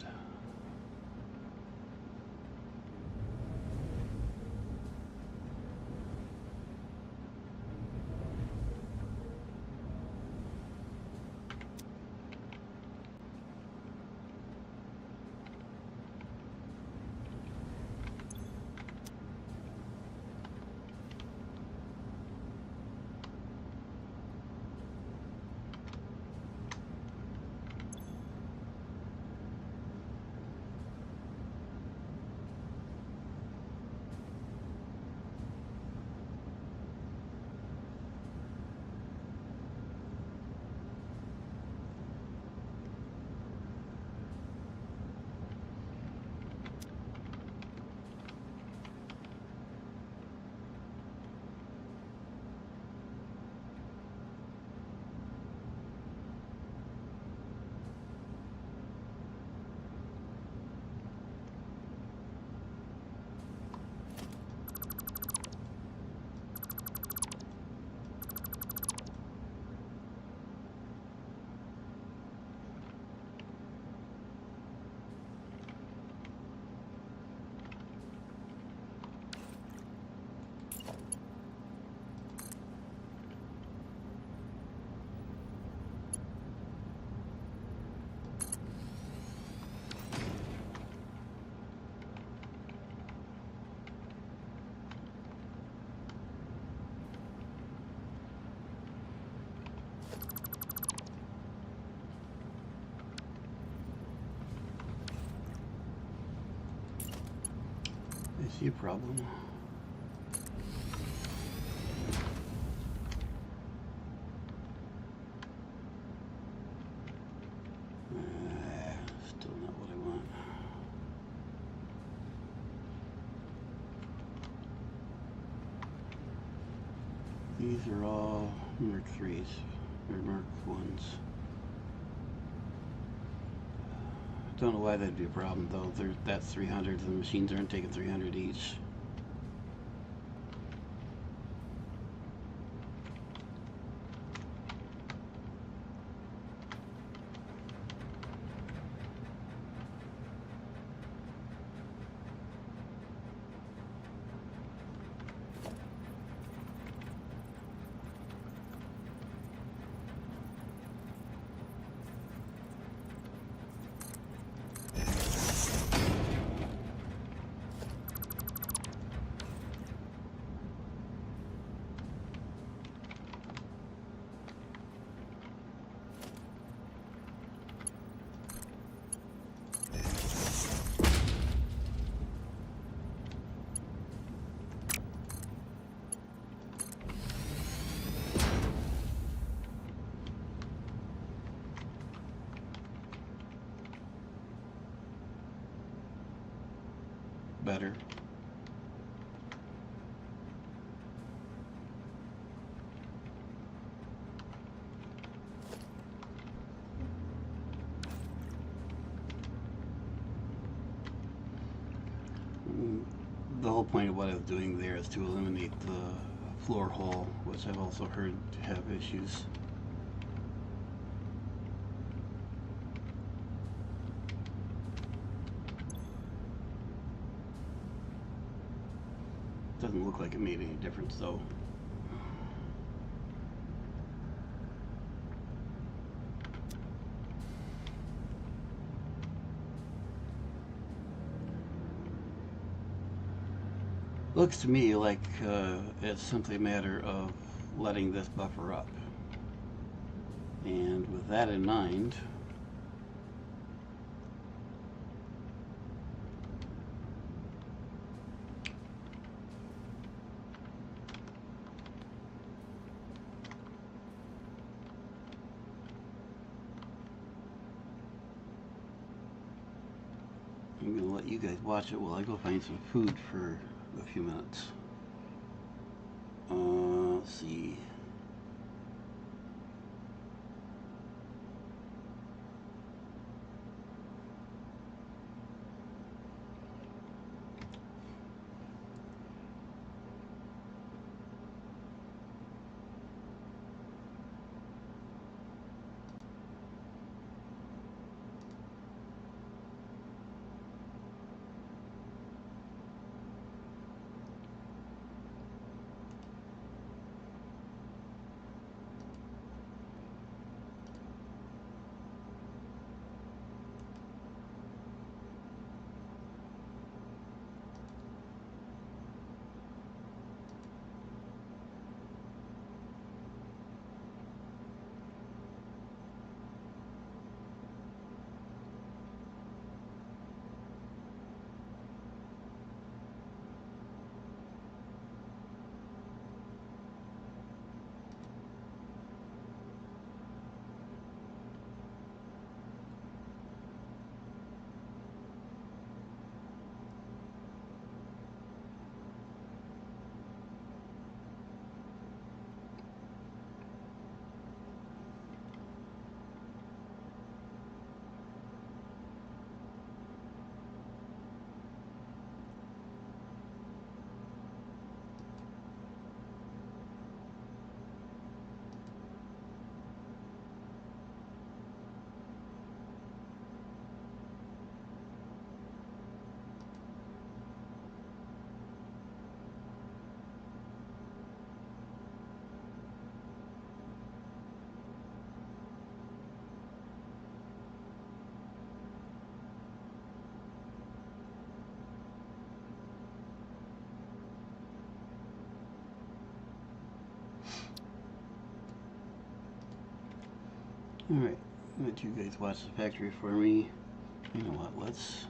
I see a problem. Still not what I want. These are all Merc 3s, or Merc 1s. Don't know why that'd be a problem though. That's 300, the machines aren't taking 300 each. Better. the whole point of what I was doing there is to eliminate the floor hole, which I've also heard to have issues. Doesn't look like it made any difference though. Looks to me like it's simply a matter of letting this buffer up. And with that in mind, I'm going to let you guys watch it while I go find some food for a few minutes. Let's see. Alright, let you guys watch the factory for me. You know what, let's...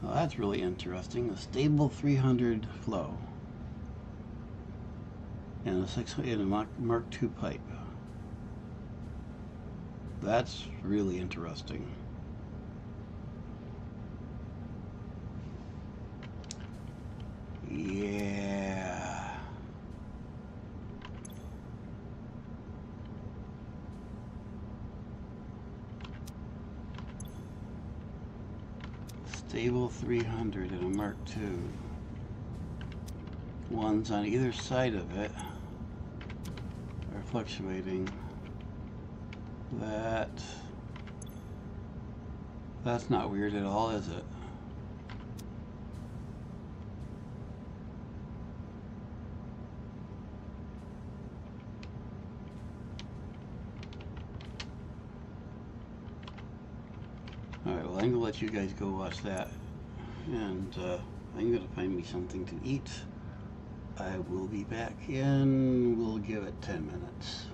Well, that's really interesting. A stable 300 flow. And a 600 and a Mark II pipe. That's really interesting. Yeah. Stable 300 and a Mark II. Ones on either side of it are fluctuating. That's not weird at all, is it? Alright, well, I'm going to let you guys go watch that. And I'm going to find me something to eat. I will be back in, we'll give it 10 minutes.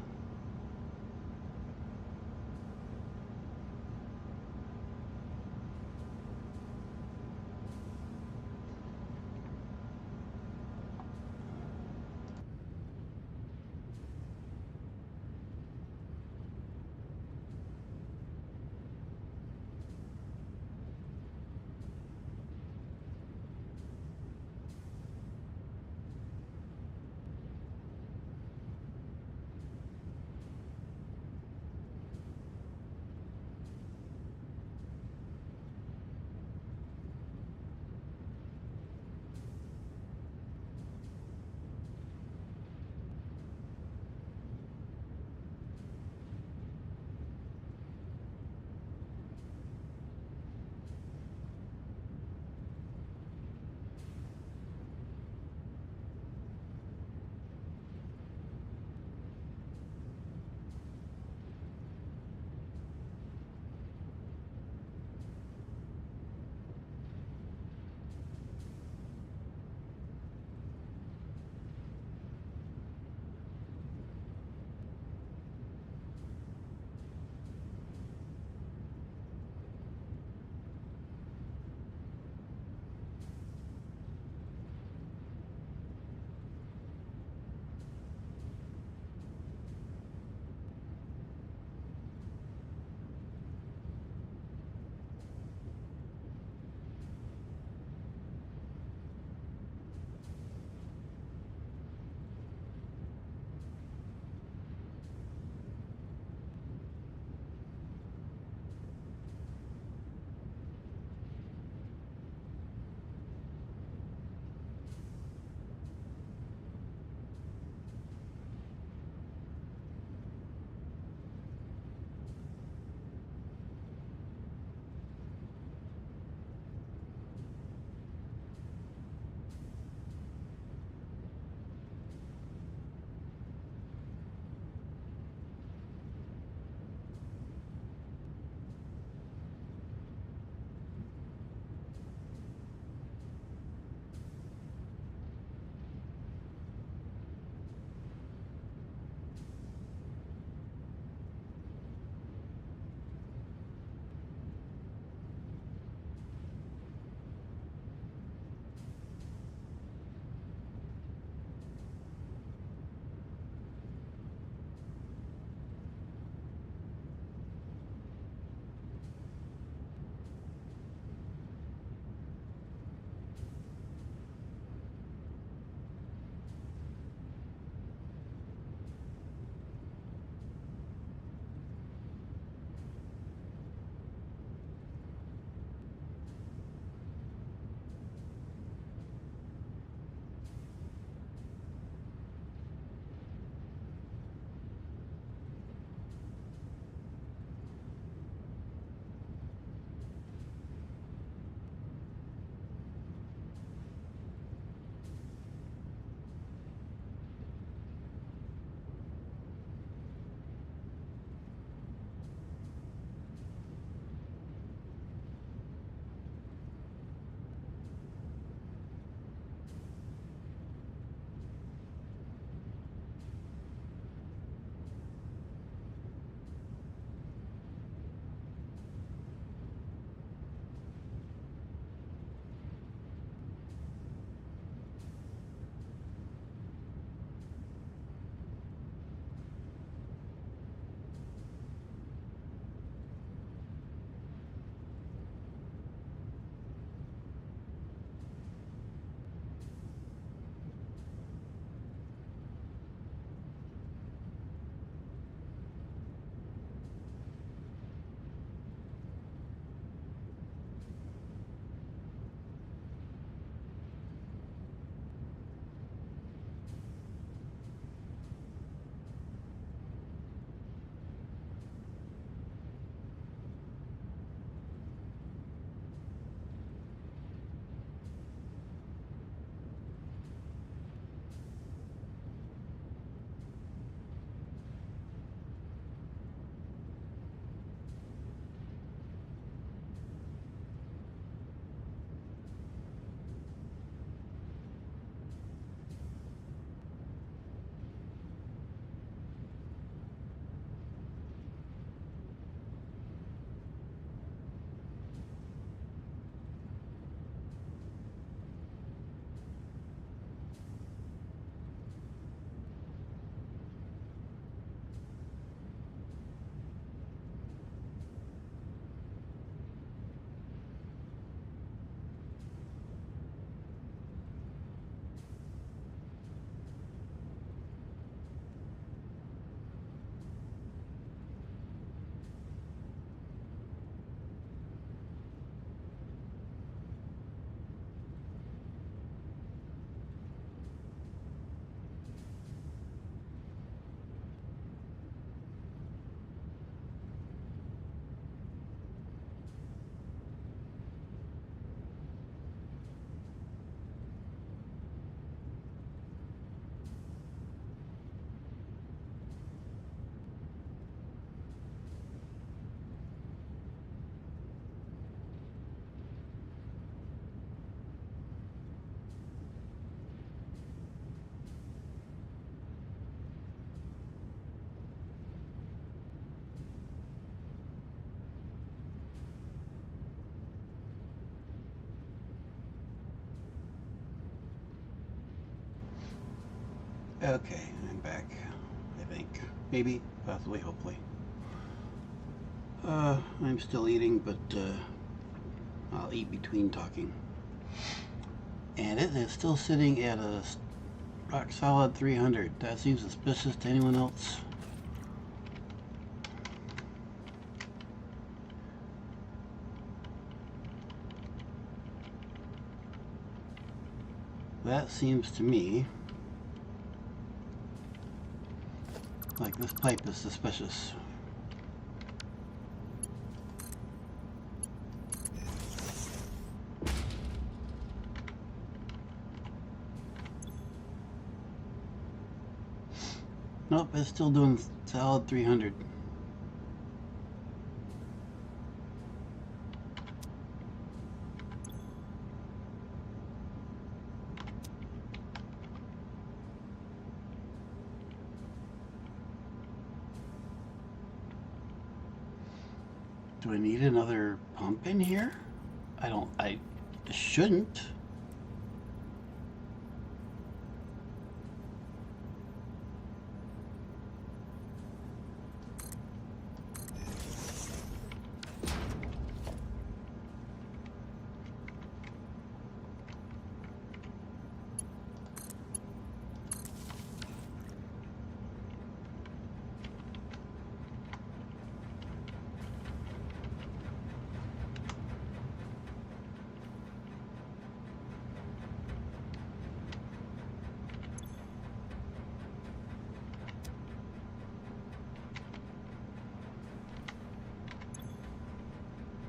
Okay, I'm back, I think. Maybe, possibly, hopefully. I'm still eating, but I'll eat between talking. And it is still sitting at a rock solid 300. That seems suspicious to anyone else? That seems to me like this pipe is suspicious. Nope, it's still doing solid 300. Do I need another pump in here? I shouldn't.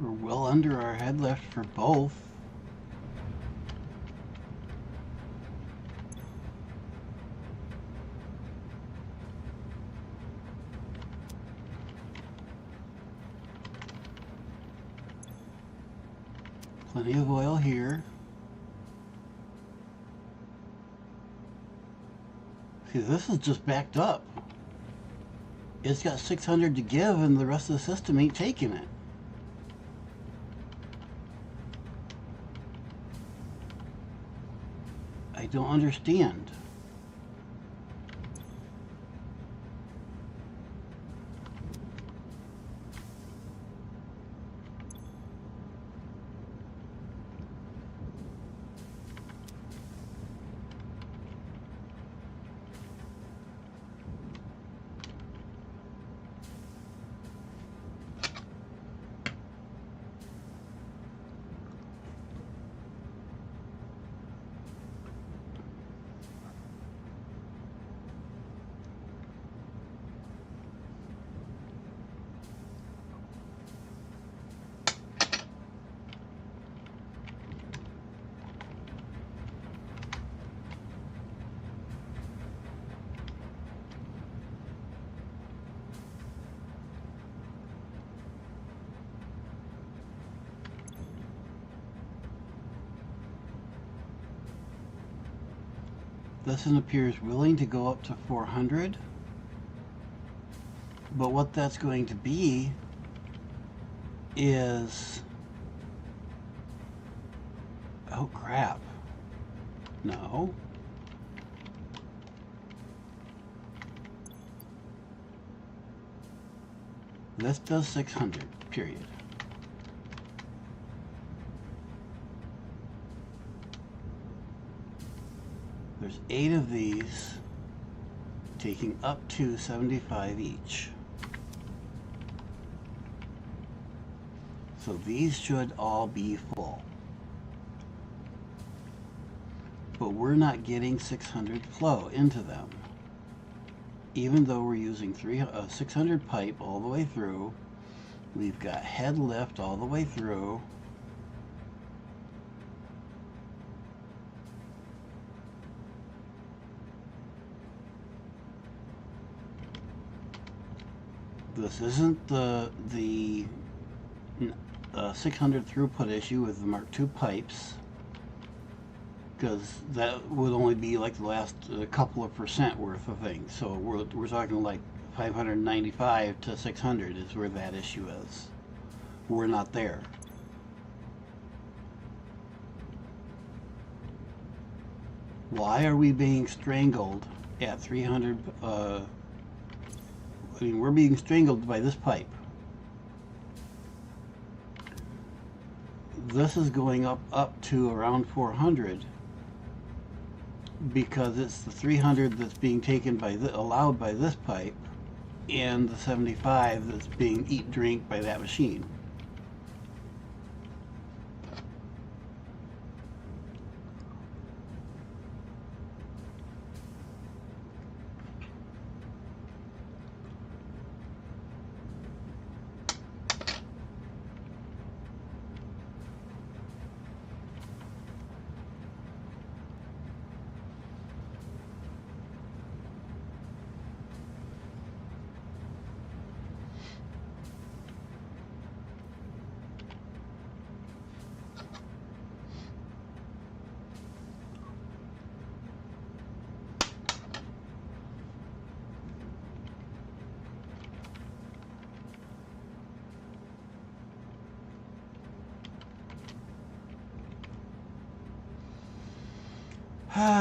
We're well under our head lift for both. Plenty of oil here. See, this is just backed up. It's got 600 to give and the rest of the system ain't taking it. I don't understand. This one appears willing to go up to 400, but what that's going to be is, oh crap, no. This does 600, period. There's 8 of these, taking up to 75 each. So these should all be full. But we're not getting 600 flow into them. Even though we're using 600 pipe all the way through, we've got head lift all the way through. This isn't the 600 throughput issue with the Mark II pipes, because that would only be like the last couple of percent worth of things. So we're talking like 595 to 600 is where that issue is. We're not there. Why are we being strangled at 300. I mean, we're being strangled by this pipe. This is going up to around 400 because it's the 300 that's being taken by allowed by this pipe, and the 75 that's being drink by that machine.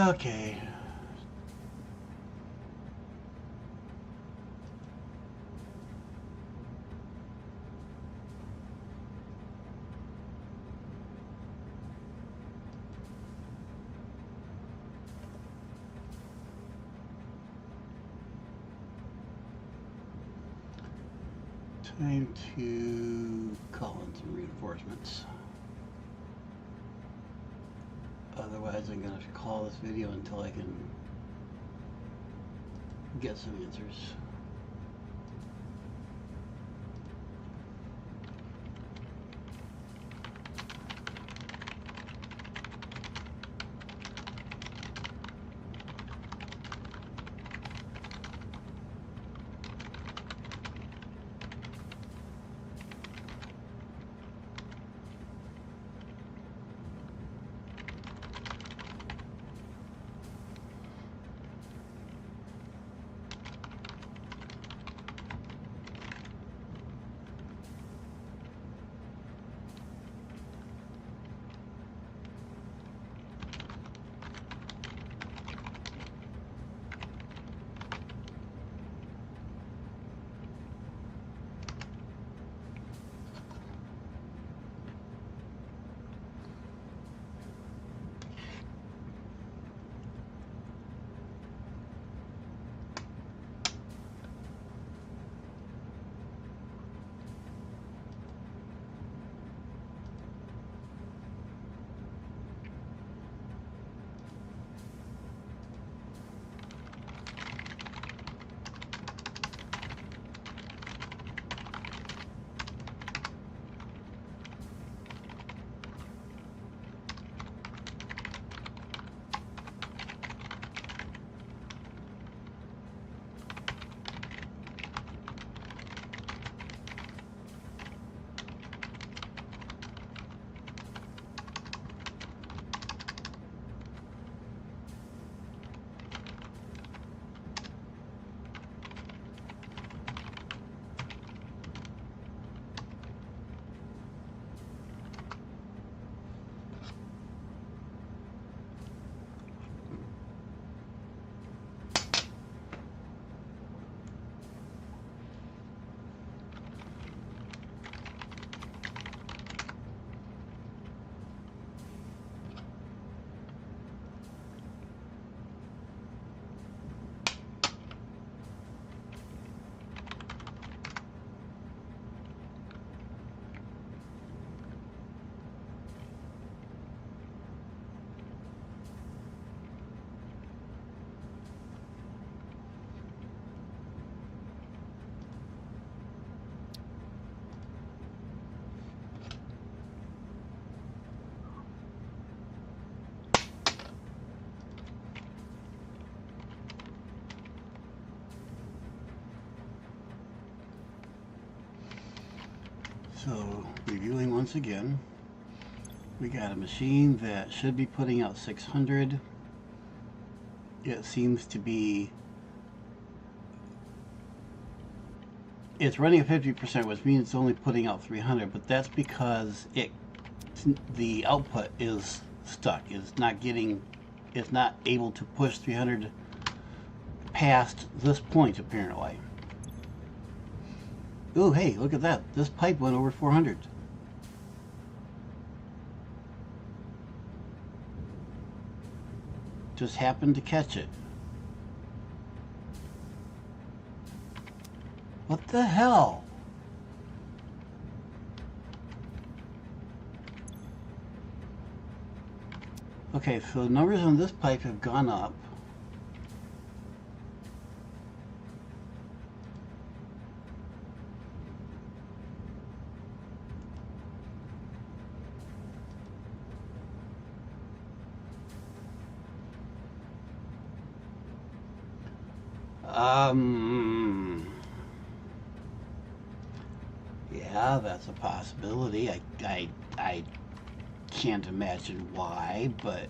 Okay. Time to call in some reinforcements. Otherwise, I'm going to call this video until I can get some answers. So, reviewing once again, we got a machine that should be putting out 600. It seems to be, it's running at 50%, which means it's only putting out 300, but that's because the output is stuck. It's not able to push 300 past this point, apparently. Ooh, hey, look at that. This pipe went over 400. Just happened to catch it. What the hell? Okay, so the numbers on this pipe have gone up. Yeah, that's a possibility. I can't imagine why, but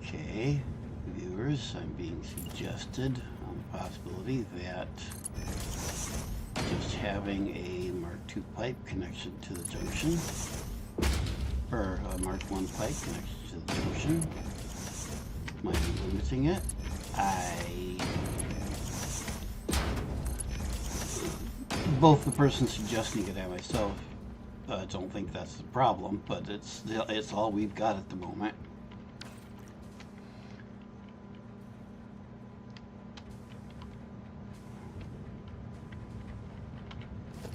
okay, viewers, I'm being suggested on the possibility that just having a Mark II pipe connection to the junction, or a Mark I pipe connection to the junction, might be limiting it. Both the person suggesting it and myself don't think that's the problem, but it's all we've got at the moment.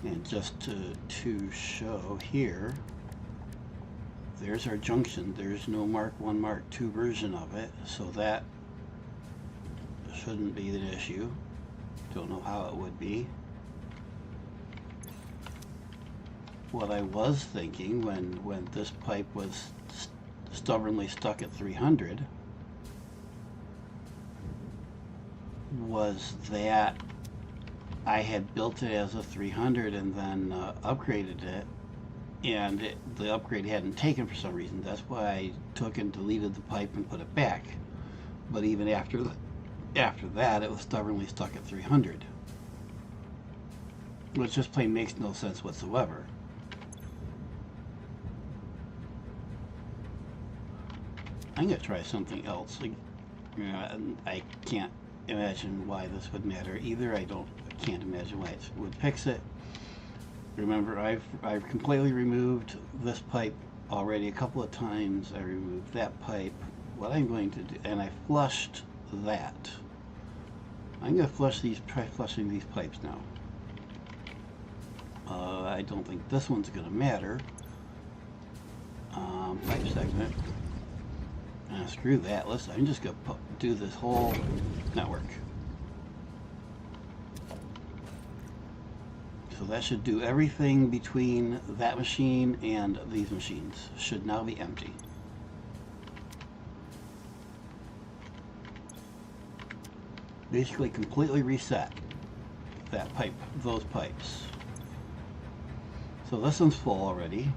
And just to show here, there's our junction. There's no Mark I, Mark II version of it, so that shouldn't be an issue. Don't know how it would be. What I was thinking when this pipe was stubbornly stuck at 300 was that I had built it as a 300 and then upgraded it, and the upgrade hadn't taken for some reason. That's why I took and deleted the pipe and put it back. But even after that, it was stubbornly stuck at 300, which just plain makes no sense whatsoever. I'm going to try something else. I can't imagine why this would matter either. I can't imagine why it would fix it. Remember, I've completely removed this pipe already a couple of times. I removed that pipe. What I'm going to do, and I flushed that. I'm going to try flushing these pipes now. I don't think this one's going to matter. Pipe segment. Screw that. Listen, I'm just going to do this whole network. So that should do everything between that machine and these machines. Should now be empty. Basically completely reset that pipe, those pipes. So this one's full already.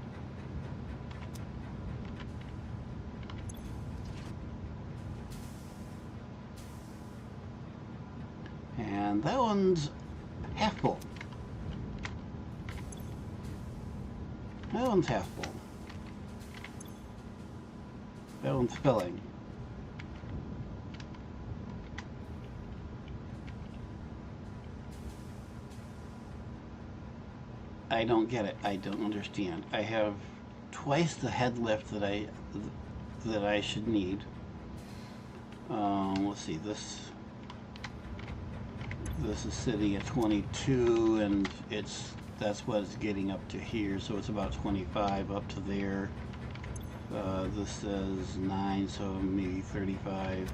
And that one's half full. That one's half full. That one's filling. I don't get it. I don't understand. I have twice the head lift that I should need. Let's see. This is sitting at 22, and that's what it's getting up to here. So it's about 25 up to there. This says 9, so maybe 35.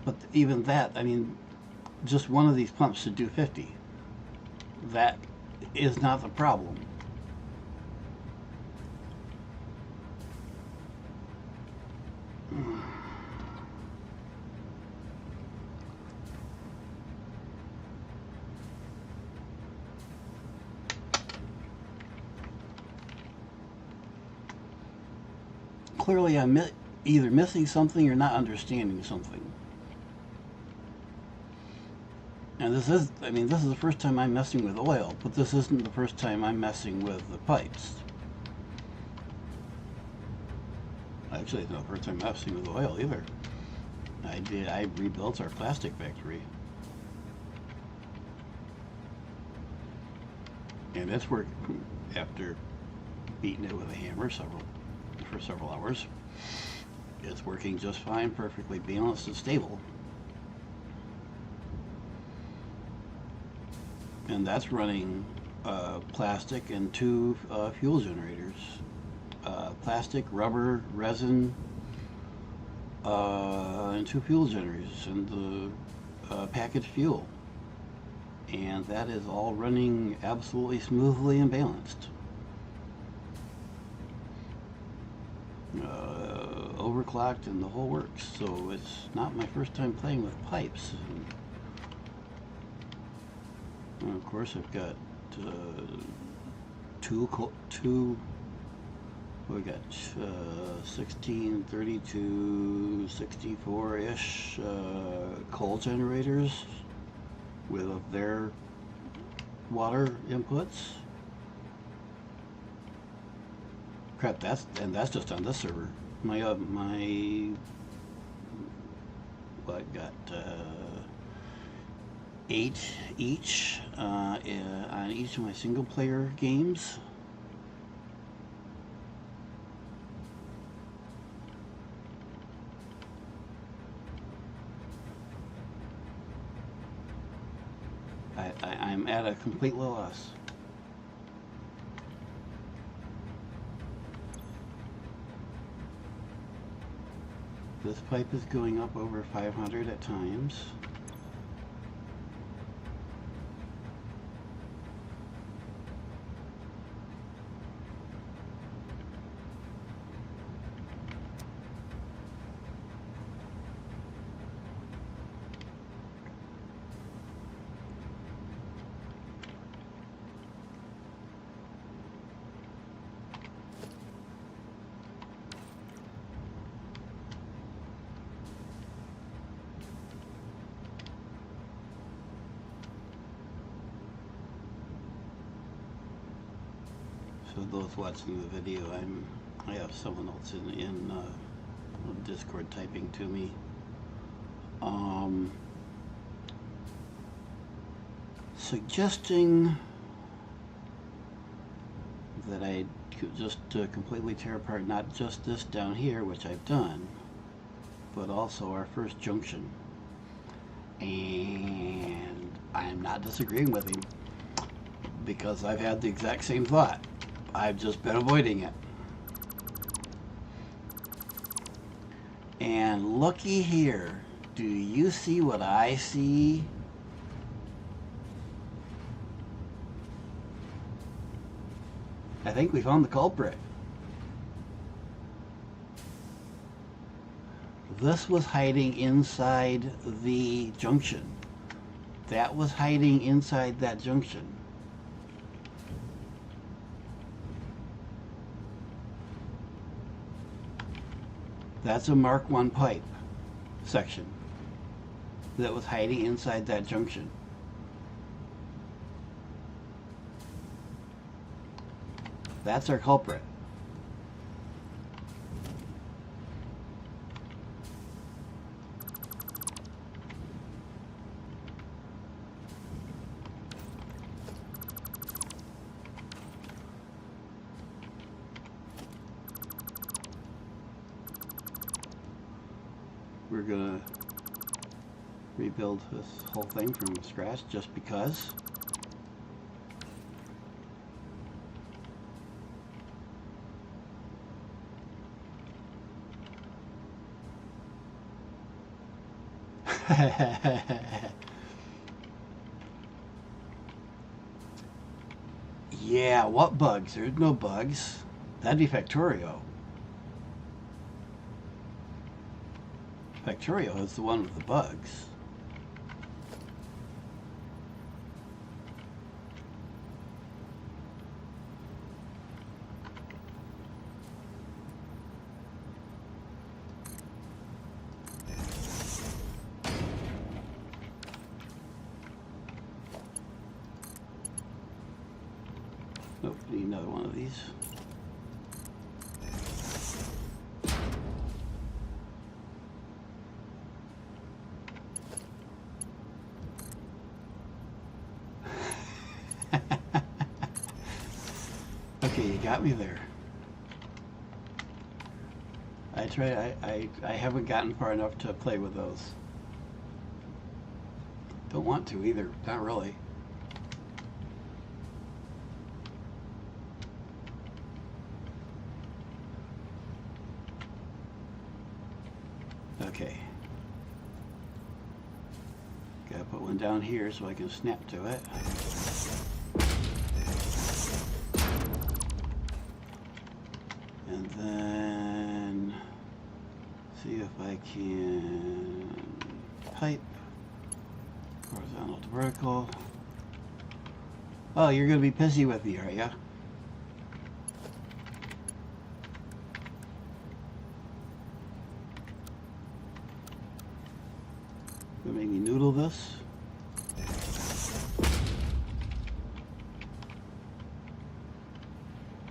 But even that, I mean, just one of these pumps should do 50. That is not the problem. Clearly, I'm either missing something or not understanding something. And this is, I mean, this is the first time I'm messing with oil, but this isn't the first time I'm messing with the pipes. Actually, it's not the first time I'm messing with oil either. I rebuilt our plastic factory. And it's worked after beating it with a hammer for several hours. It's working just fine, perfectly balanced and stable. And that's running plastic and two fuel generators. Plastic, rubber, resin, and two fuel generators and the packaged fuel. And that is all running absolutely smoothly and balanced. Overclocked and the whole works. So it's not my first time playing with pipes. And of course, I've got we got 16, 32, 64-ish coal generators with their water inputs. Crap, that's just on this server. I got 8 each on each of my single player games. I'm at a complete loss. This pipe is going up over 500 at times. So those watching the video, I have someone else in Discord typing to me. Suggesting that I could just completely tear apart not just this down here, which I've done, but also our first junction. And I'm not disagreeing with him, because I've had the exact same thought. I've just been avoiding it. And looky here, do you see what I see? I think we found the culprit. This was hiding inside the junction. That was hiding inside that junction. That's a Mark I pipe section that was hiding inside that junction. That's our culprit. We're gonna rebuild this whole thing from scratch just because. Yeah, what bugs? There's no bugs. That'd be Factorio. Factorio is the one with the bugs. these. Okay, you got me there. I haven't gotten far enough to play with those. Don't want to either, not really. Okay. Gotta put one down here so I can snap to it. And then see if I can pipe horizontal to vertical. Oh, you're gonna be pissy with me, are ya? Gonna make me noodle this.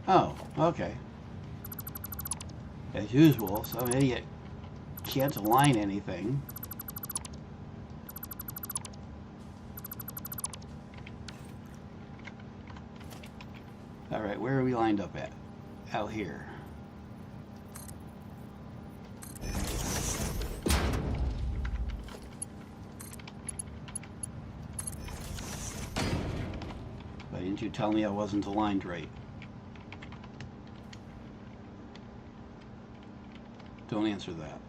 Oh, okay. As usual, some idiot can't align anything. Alright, where are we lined up at? Out here. Why didn't you tell me I wasn't aligned right? Don't answer that.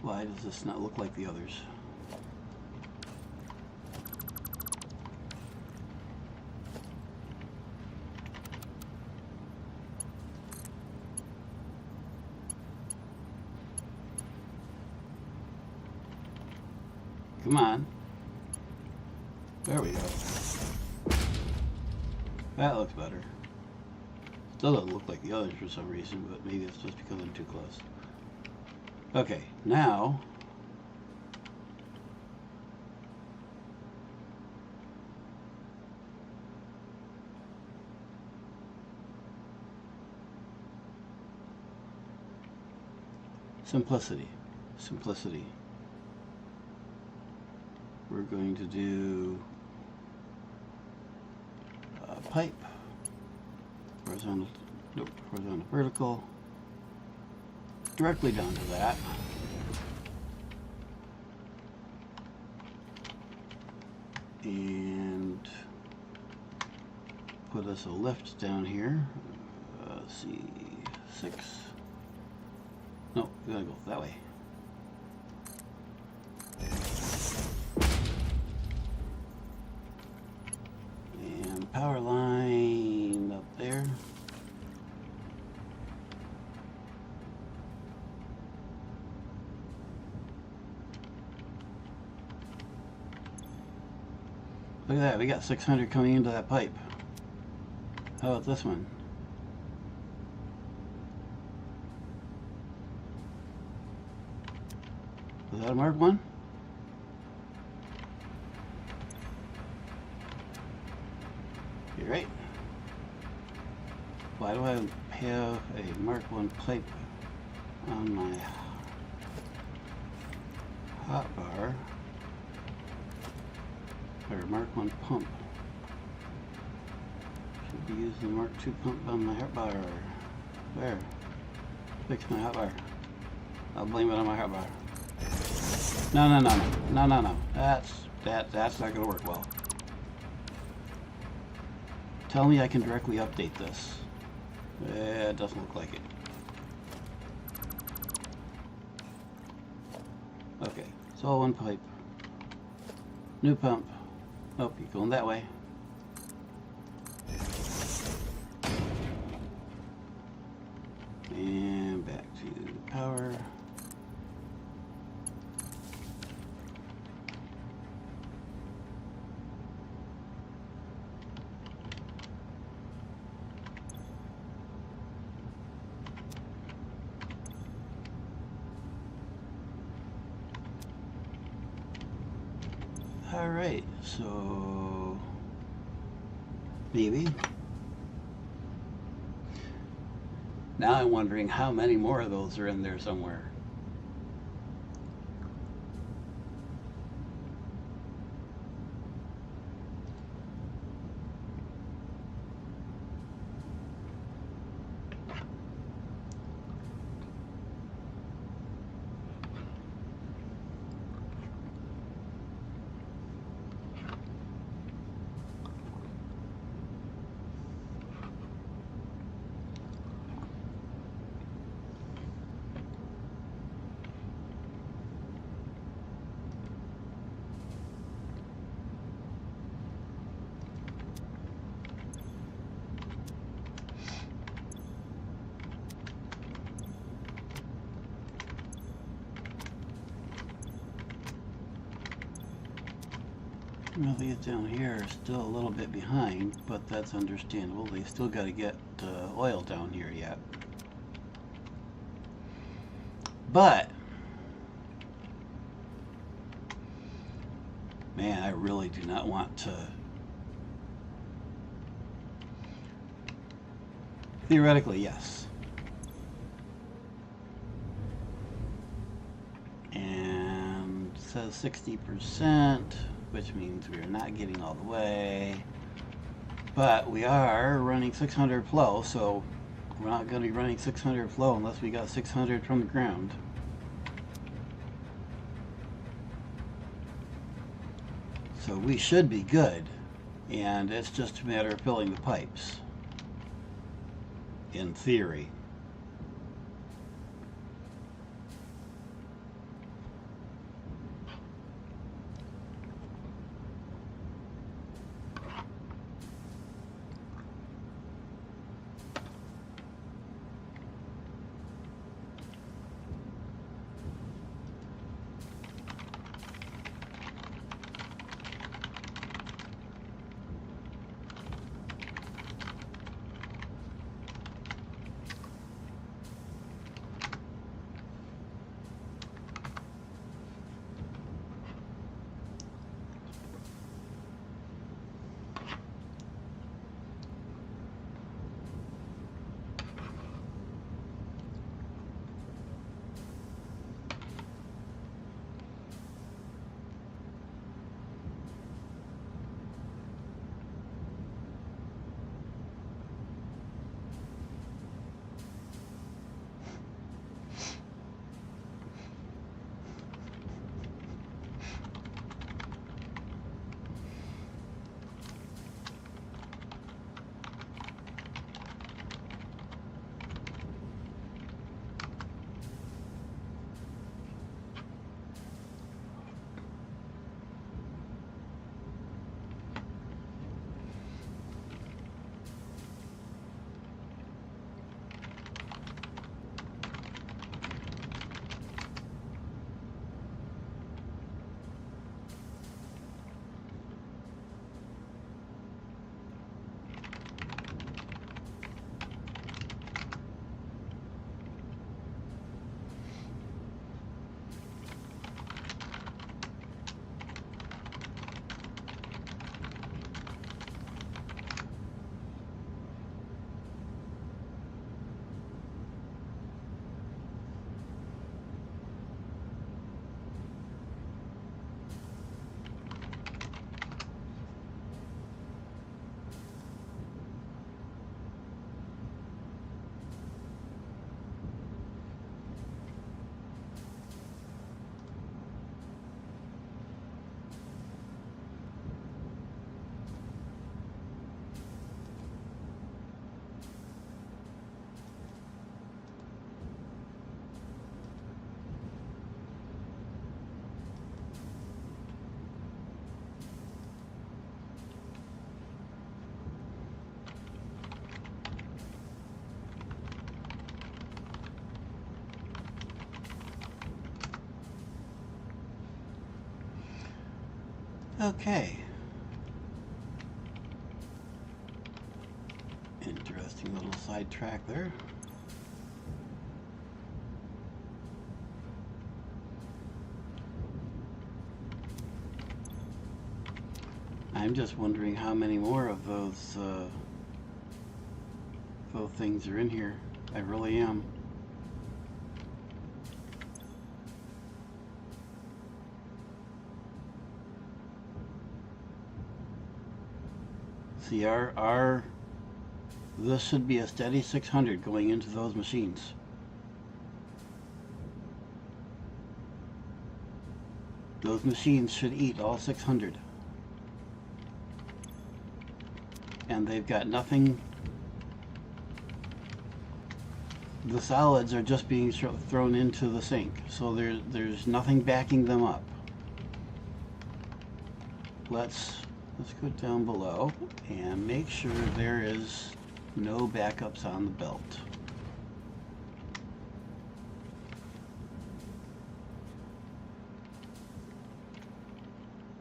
Why does this not look like the others? Come on. There we go. That looks better. Still doesn't look like the others for some reason, but maybe it's just because I'm too close. Okay, now simplicity. Simplicity. We're going to do pipe, horizontal, nope, horizontal vertical, directly down to that. And put us a lift down here. Let's see, 6. No, we gotta go that way. And power line up there. Look at that, we got 600 coming into that pipe. How about this one? Was that a Mark 1? You're right. Why do I have a Mark 1 pipe on my hot bar? Or Mark 1 pump? Should be using the Mark 2 pump on my hot bar. There. Fix my hot bar. I'll blame it on my hot bar. No. That's not gonna work well. Tell me I can directly update this. It doesn't look like it. Okay, it's all one pipe. New pump. Nope, you're going that way. And back to power. Alright, so maybe. Now I'm wondering how many more of those are in there somewhere. Well, these down here are still a little bit behind, but that's understandable. They still got to get oil down here yet. But, man, I really do not want to. Theoretically, yes. And it says 60%. Which means we are not getting all the way, but we are running 600 flow, so we're not going to be running 600 flow unless we got 600 from the ground. So we should be good, and it's just a matter of filling the pipes, in theory. Okay. Interesting little sidetrack there. I'm just wondering how many more of those things are in here. I really am. See, this should be a steady 600 going into those machines. Those machines should eat all 600. And they've got nothing. The solids are just being thrown into the sink, so there's nothing backing them up. Let's go down below and make sure there is no backups on the belt.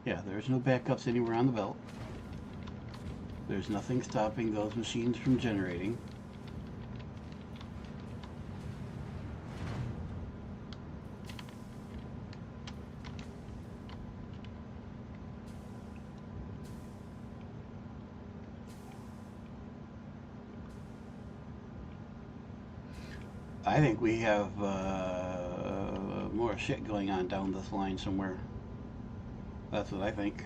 Yeah, there's no backups anywhere on the belt. There's nothing stopping those machines from generating. I think we have more shit going on down this line somewhere. That's what I think.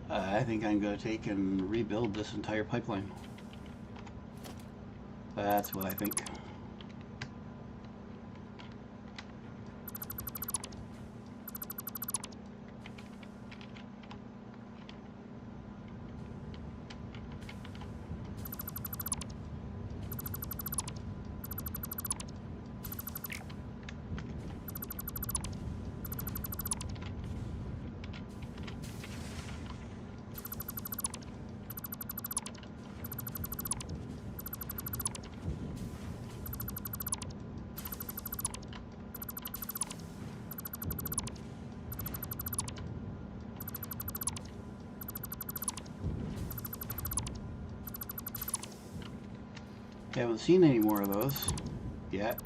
I think I'm going to take and rebuild this entire pipeline. That's what I think. Haven't seen any more of those yet.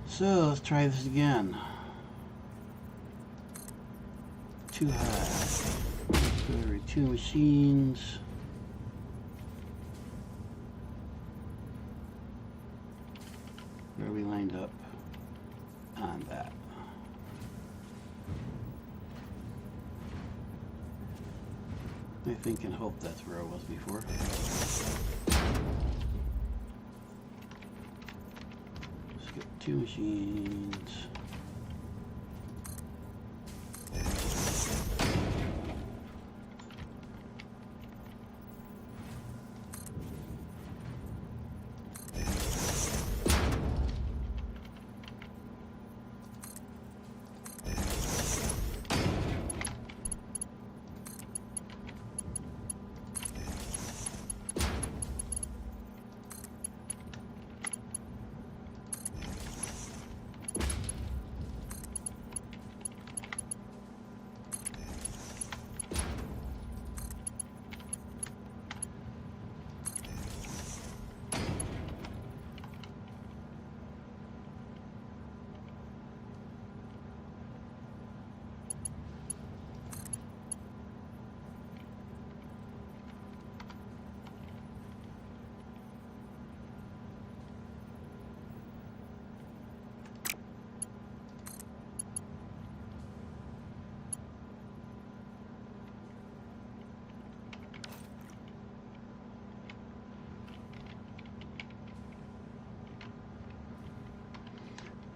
So let's try this again. Too high. Two machines. Where are we lined up on that? I think and hope that's where I was before. Let's get two machines.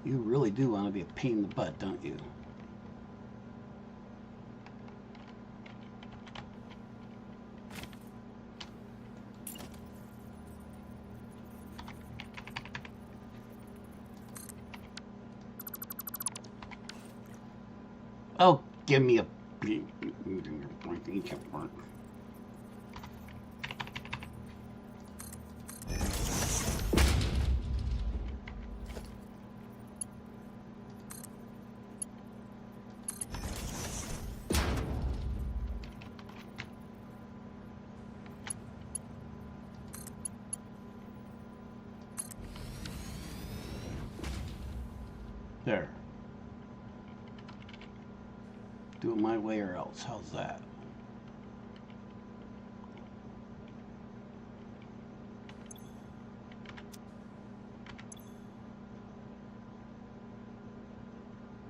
You really do want to be a pain in the butt, don't you? Oh, give me a... There. Do it my way or else. How's that?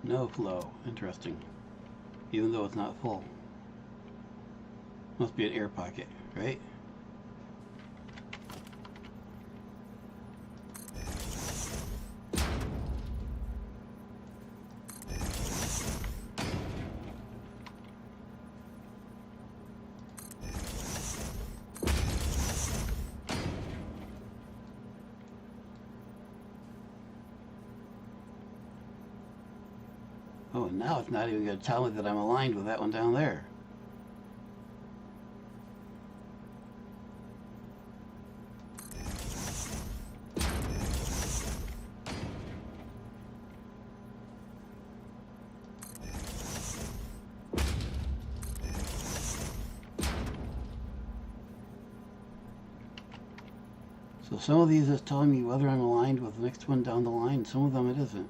No flow. Interesting. Even though it's not full. Must be an air pocket, right? Oh, now it's not even going to tell me that I'm aligned with that one down there. So some of these is telling me whether I'm aligned with the next one down the line. Some of them it isn't.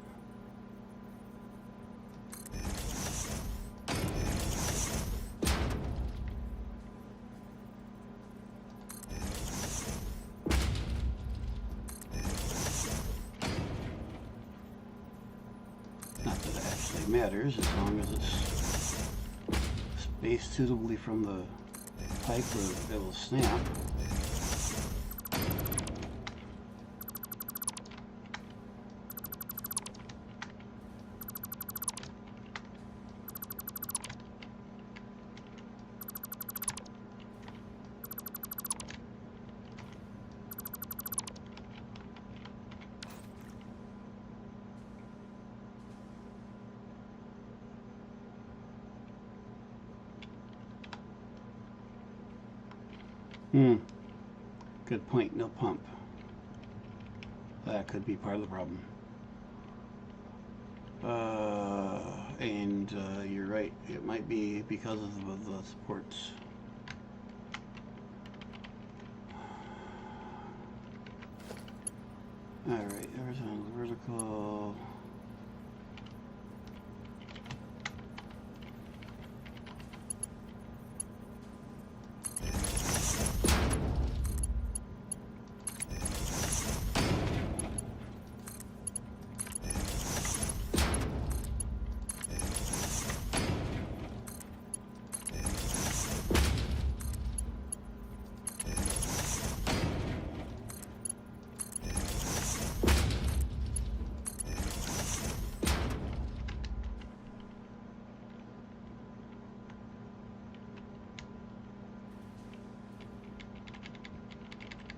Not that it actually matters, as long as it's spaced suitably from the pipe where it'll snap. Good point, no pump. That could be part of the problem. And you're right, it might be because of the supports. Alright, horizontal, vertical.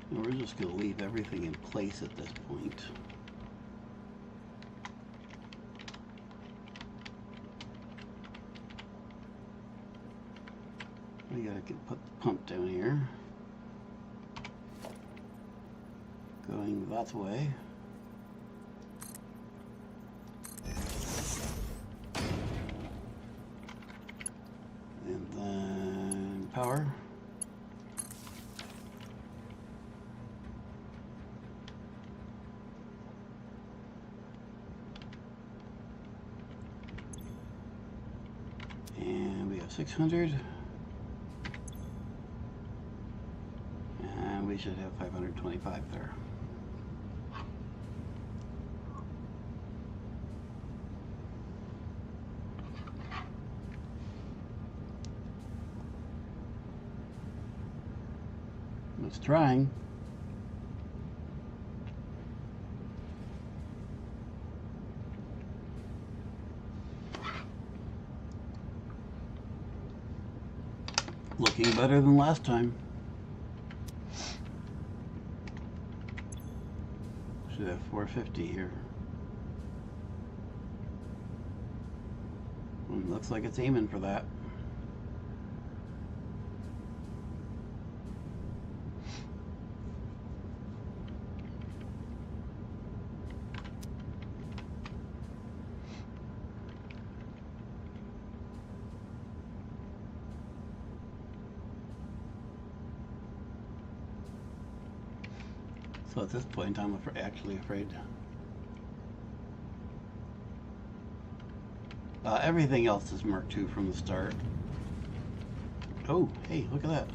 We're just going to leave everything in place at this point. We got to put the pump down here. Going that way. And then power. And we have 600. And we should have 525 there. It's trying. Looking better than last time. Should have 450 here. Looks like it's aiming for that. So at this point, I'm actually afraid Everything else is Mark II from the start. Oh, hey, look at that.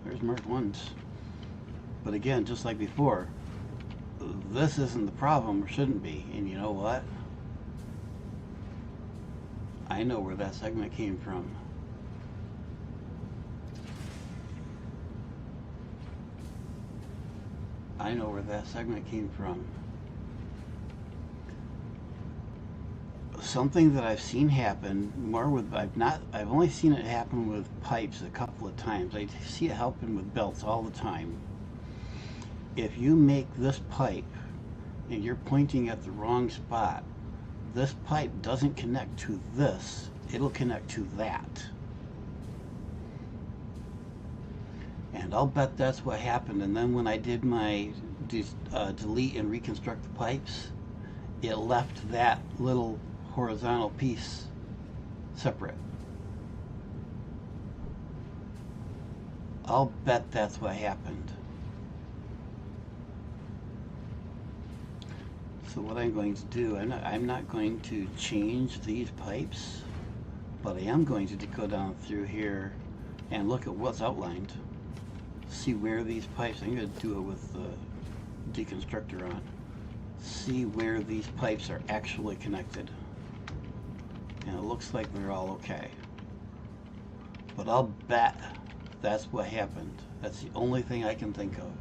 There's Mark I's. But again, just like before, this isn't the problem, or shouldn't be. And you know what? I know where that segment came from. I know where that segment came from. Something that I've seen happen more with, I've only seen it happen with pipes a couple of times. I see it happen with belts all the time. If you make this pipe and you're pointing at the wrong spot, this pipe doesn't connect to this, it'll connect to that. And I'll bet that's what happened. And then when I did my delete and reconstruct the pipes, it left that little horizontal piece separate. I'll bet that's what happened. So what I'm going to do, I'm not going to change these pipes, but I am going to go down through here and look at what's outlined. See where these pipes, I'm going to do it with the deconstructor on. See where these pipes are actually connected. And it looks like they're all okay. But I'll bet that's what happened. That's the only thing I can think of.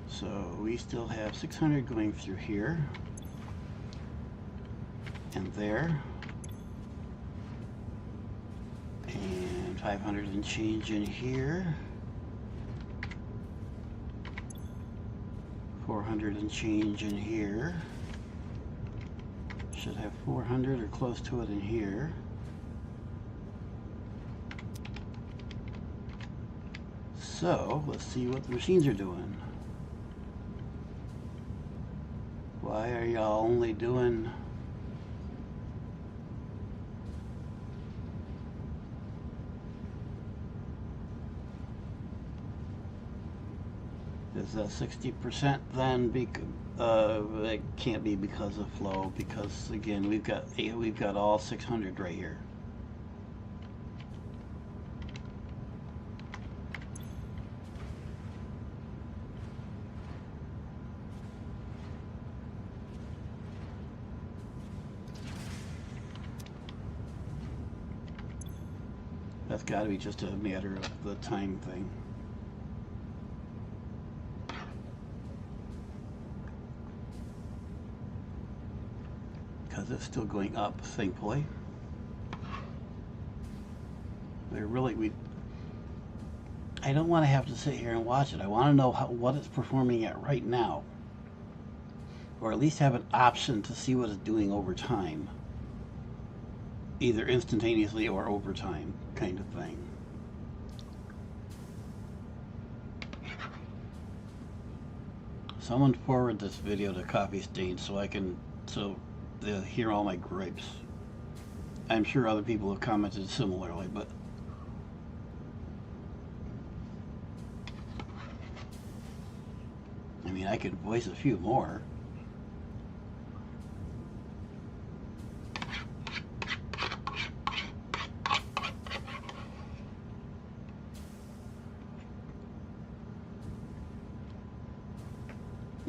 So we still have 600 going through here and there, and 500 and change in here, 400 and change in here, should have 400 or close to it in here. So let's see what the machines are doing. Why are y'all only doing is that 60% then? It can't be because of flow, because again we've got all 600 right here. That's got to be just a matter of the time thing. Because it's still going up, thankfully. I don't want to have to sit here and watch it. I want to know what it's performing at right now. Or at least have an option to see what it's doing over time. Either instantaneously or over time, kind of thing. Someone forward this video to Coffee Stain so they'll hear all my gripes. I'm sure other people have commented similarly, but I mean, I could voice a few more.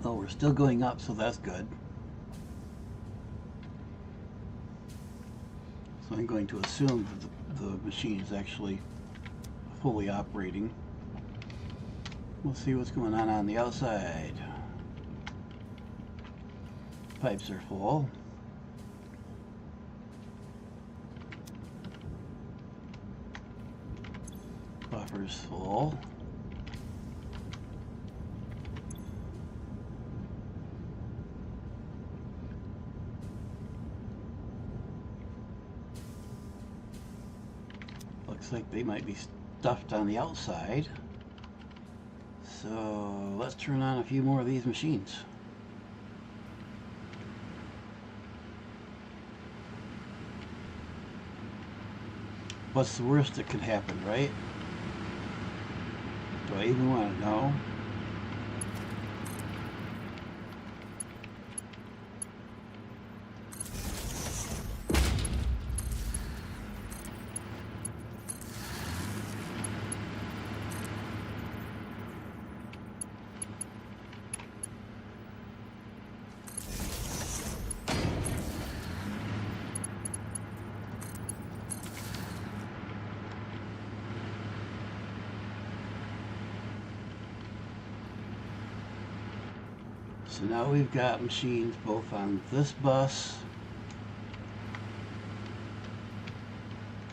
Oh, we're still going up, so that's good. So I'm going to assume that the machine is actually fully operating. We'll see what's going on the outside. Pipes are full. Buffer's full. Looks like they might be stuffed on the outside. So let's turn on a few more of these machines. What's the worst that could happen, right? Do I even want to know? So now we've got machines both on this bus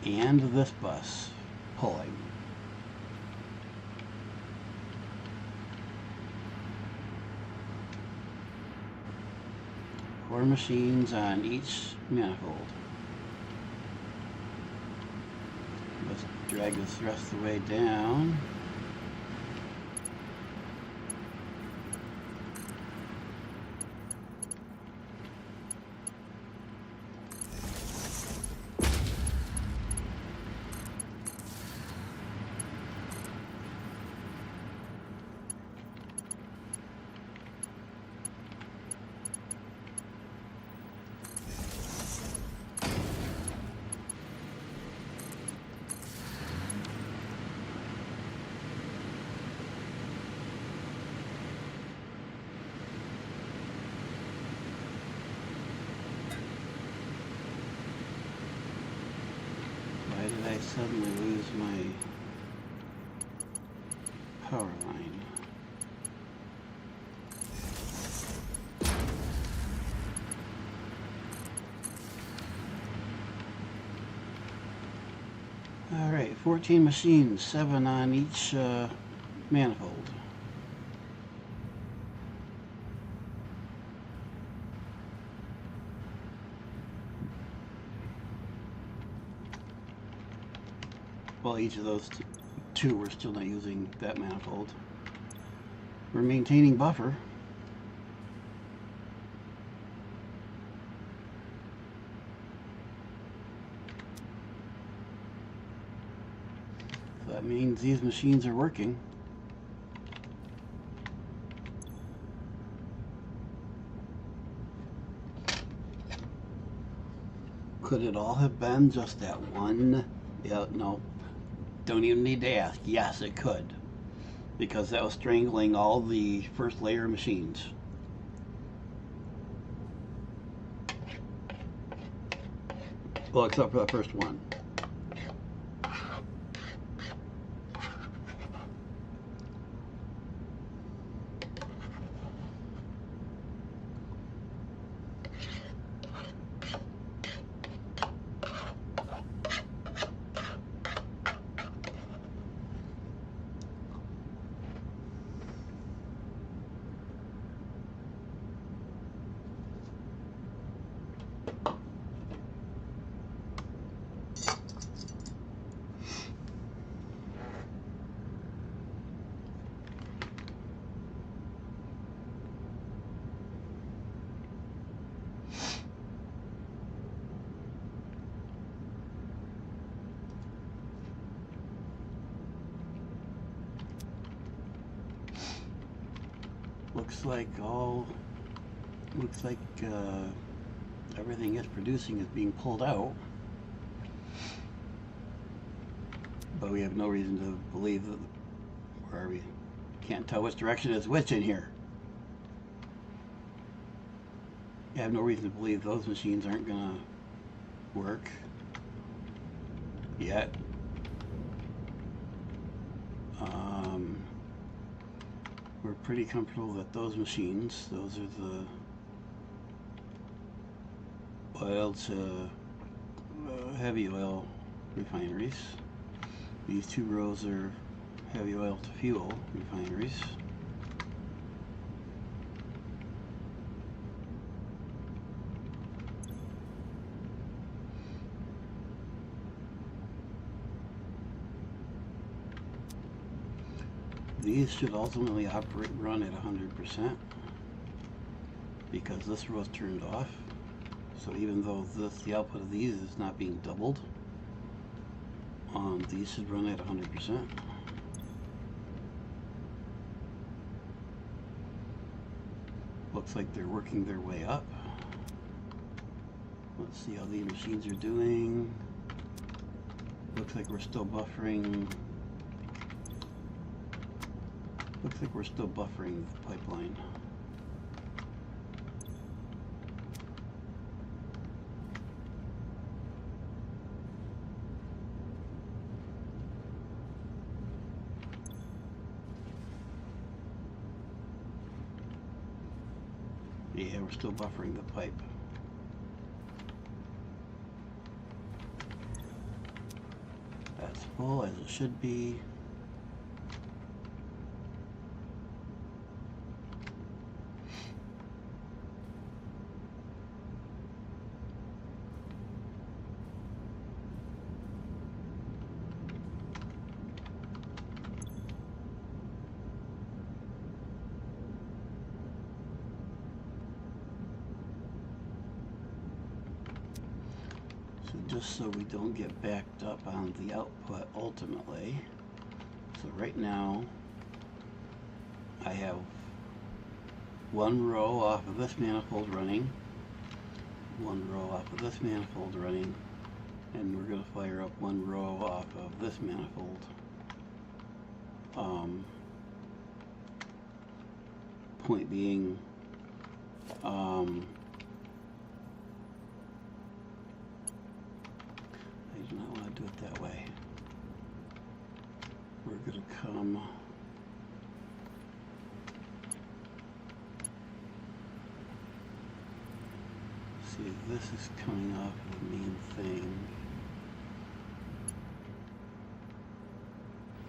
and this bus pulling. Four machines on each manifold. Let's drag this the rest of the way down. Why did I suddenly lose my power line? Alright, 14 machines, 7 on each manifold. Well, each of those two, we're still not using that manifold. We're maintaining buffer. So that means these machines are working. Could it all have been just that one? Yeah, no. Don't even need to ask. Yes, it could. Because that was strangling all the first layer machines. Well, except for the first one. Looks like everything it's producing is being pulled out, but we have no reason to believe that, or we can't tell which direction is which in here. I have no reason to believe those machines aren't gonna work yet. We're pretty comfortable that those machines, those are the oil to heavy oil refineries. These two rows are heavy oil to fuel refineries. These should ultimately run at 100% because this row is turned off. So even though the output of these is not being doubled, These should run at 100%. Looks like they're working their way up. Let's see how these machines are doing. Looks like we're still buffering. Looks like we're still buffering the pipeline. Yeah, we're still buffering the pipe. That's full as it should be. Just so we don't get backed up on the output ultimately. So right now I have one row off of this manifold running, one row off of this manifold running, and we're going to fire up one row off of this manifold. Point being, I do not want to do it that way. We're going to come see, this is coming off of the main thing.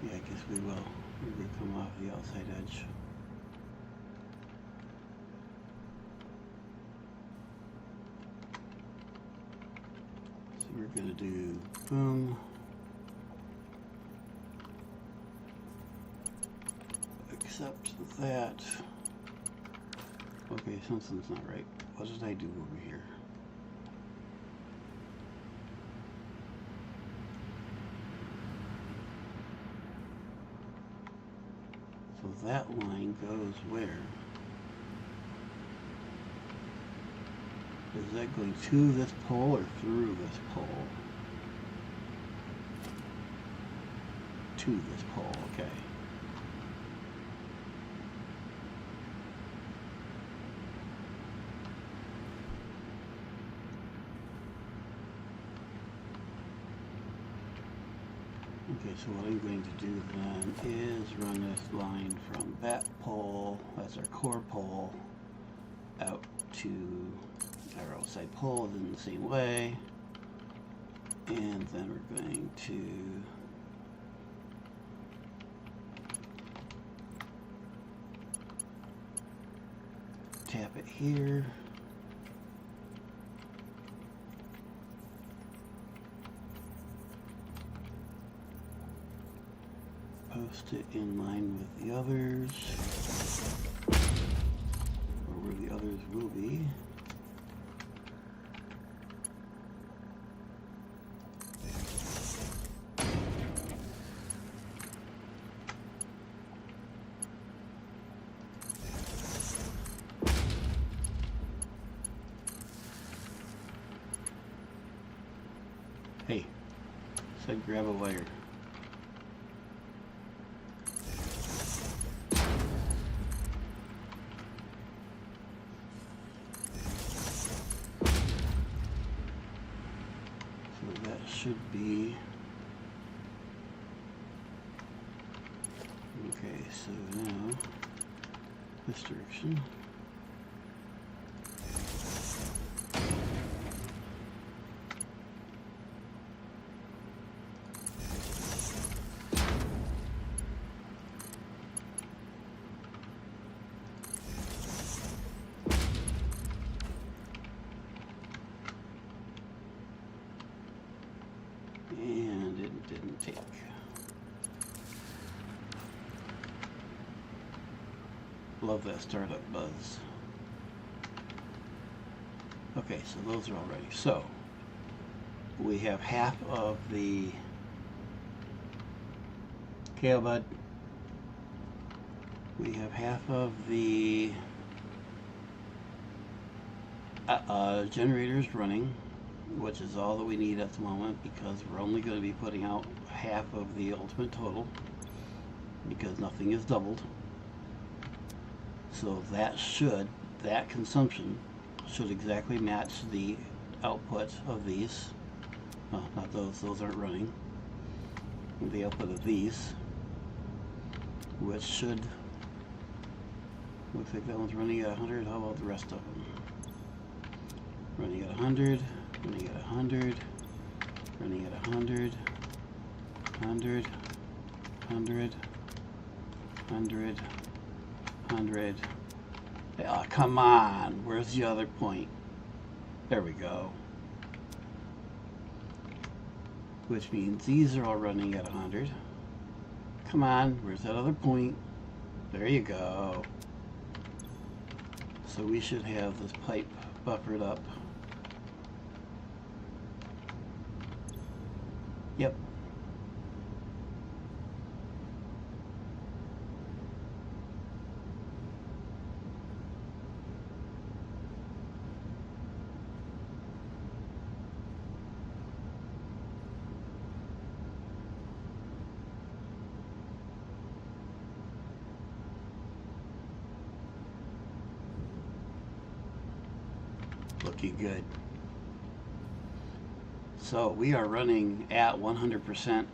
Yeah, I guess we will. We're going to come off the outside edge. We're going to do boom, accept that. Okay, something's not right. What did I do over here? So that line goes where? Is that going to this pole or through this pole? To this pole, okay. Okay, so what I'm going to do then is run this line from that pole, that's our core pole, out to our outside pole in the same way, and then we're going to tap it here, post it in line with the others, or where the others will be. Hey, said grab a wire. So that should be, okay, so now this direction. And it didn't take. Love that startup buzz. Okay, so those are all ready. So we have half of the Okay, bud. We have half of the generators running, which is all that we need at the moment, because we're only going to be putting out half of the ultimate total, because nothing is doubled. So that consumption should exactly match the output of these. Oh, not those aren't running. The output of these, which should, looks like that one's running at 100. How about the rest of them? Running at 100, running at 100, running at 100, 100, 100, 100, 100. Oh, come on, where's the other point? There we go. Which means these are all running at 100. Come on, where's that other point? There you go. So we should have this pipe buffered up. Yep. Looking good. So we are running at 100%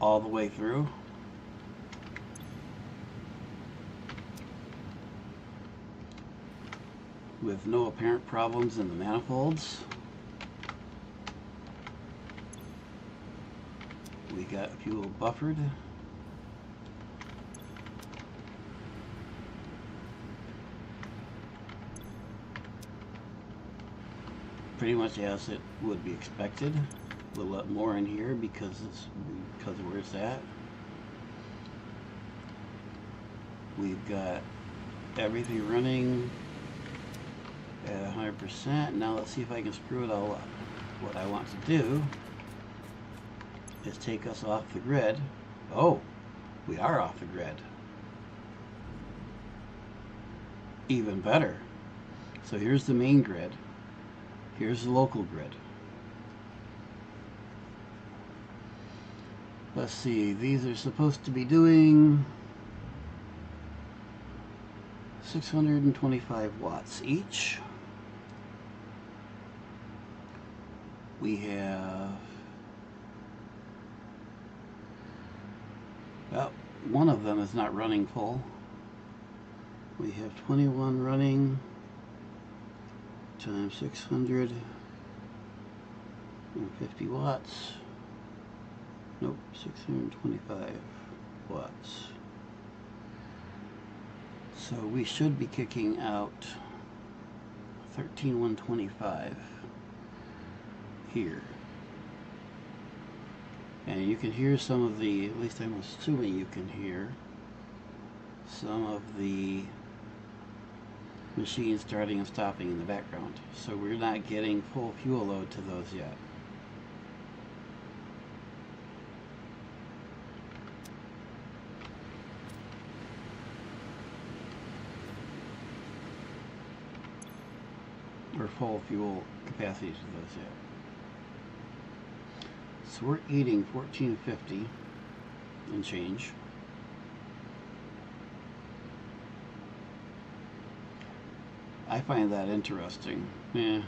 all the way through. With no apparent problems in the manifolds. We got fuel buffered. Pretty much as it would be expected. A little bit more in here because of where it's at. We've got everything running at 100%. Now let's see if I can screw it all up. What I want to do is take us off the grid. Oh, we are off the grid. Even better. So here's the main grid. Here's the local grid. Let's see, these are supposed to be doing 625 watts each. We have, well, one of them is not running full. We have 21 running times 650 watts. Nope, 625 watts. So we should be kicking out 13,125 here. And you can hear some of the, at least I'm assuming you can hear some of the machines starting and stopping in the background. So we're not getting full fuel load to those yet. Or full fuel capacity to those yet. So we're eating 1450 and change. I find that interesting. Yeah.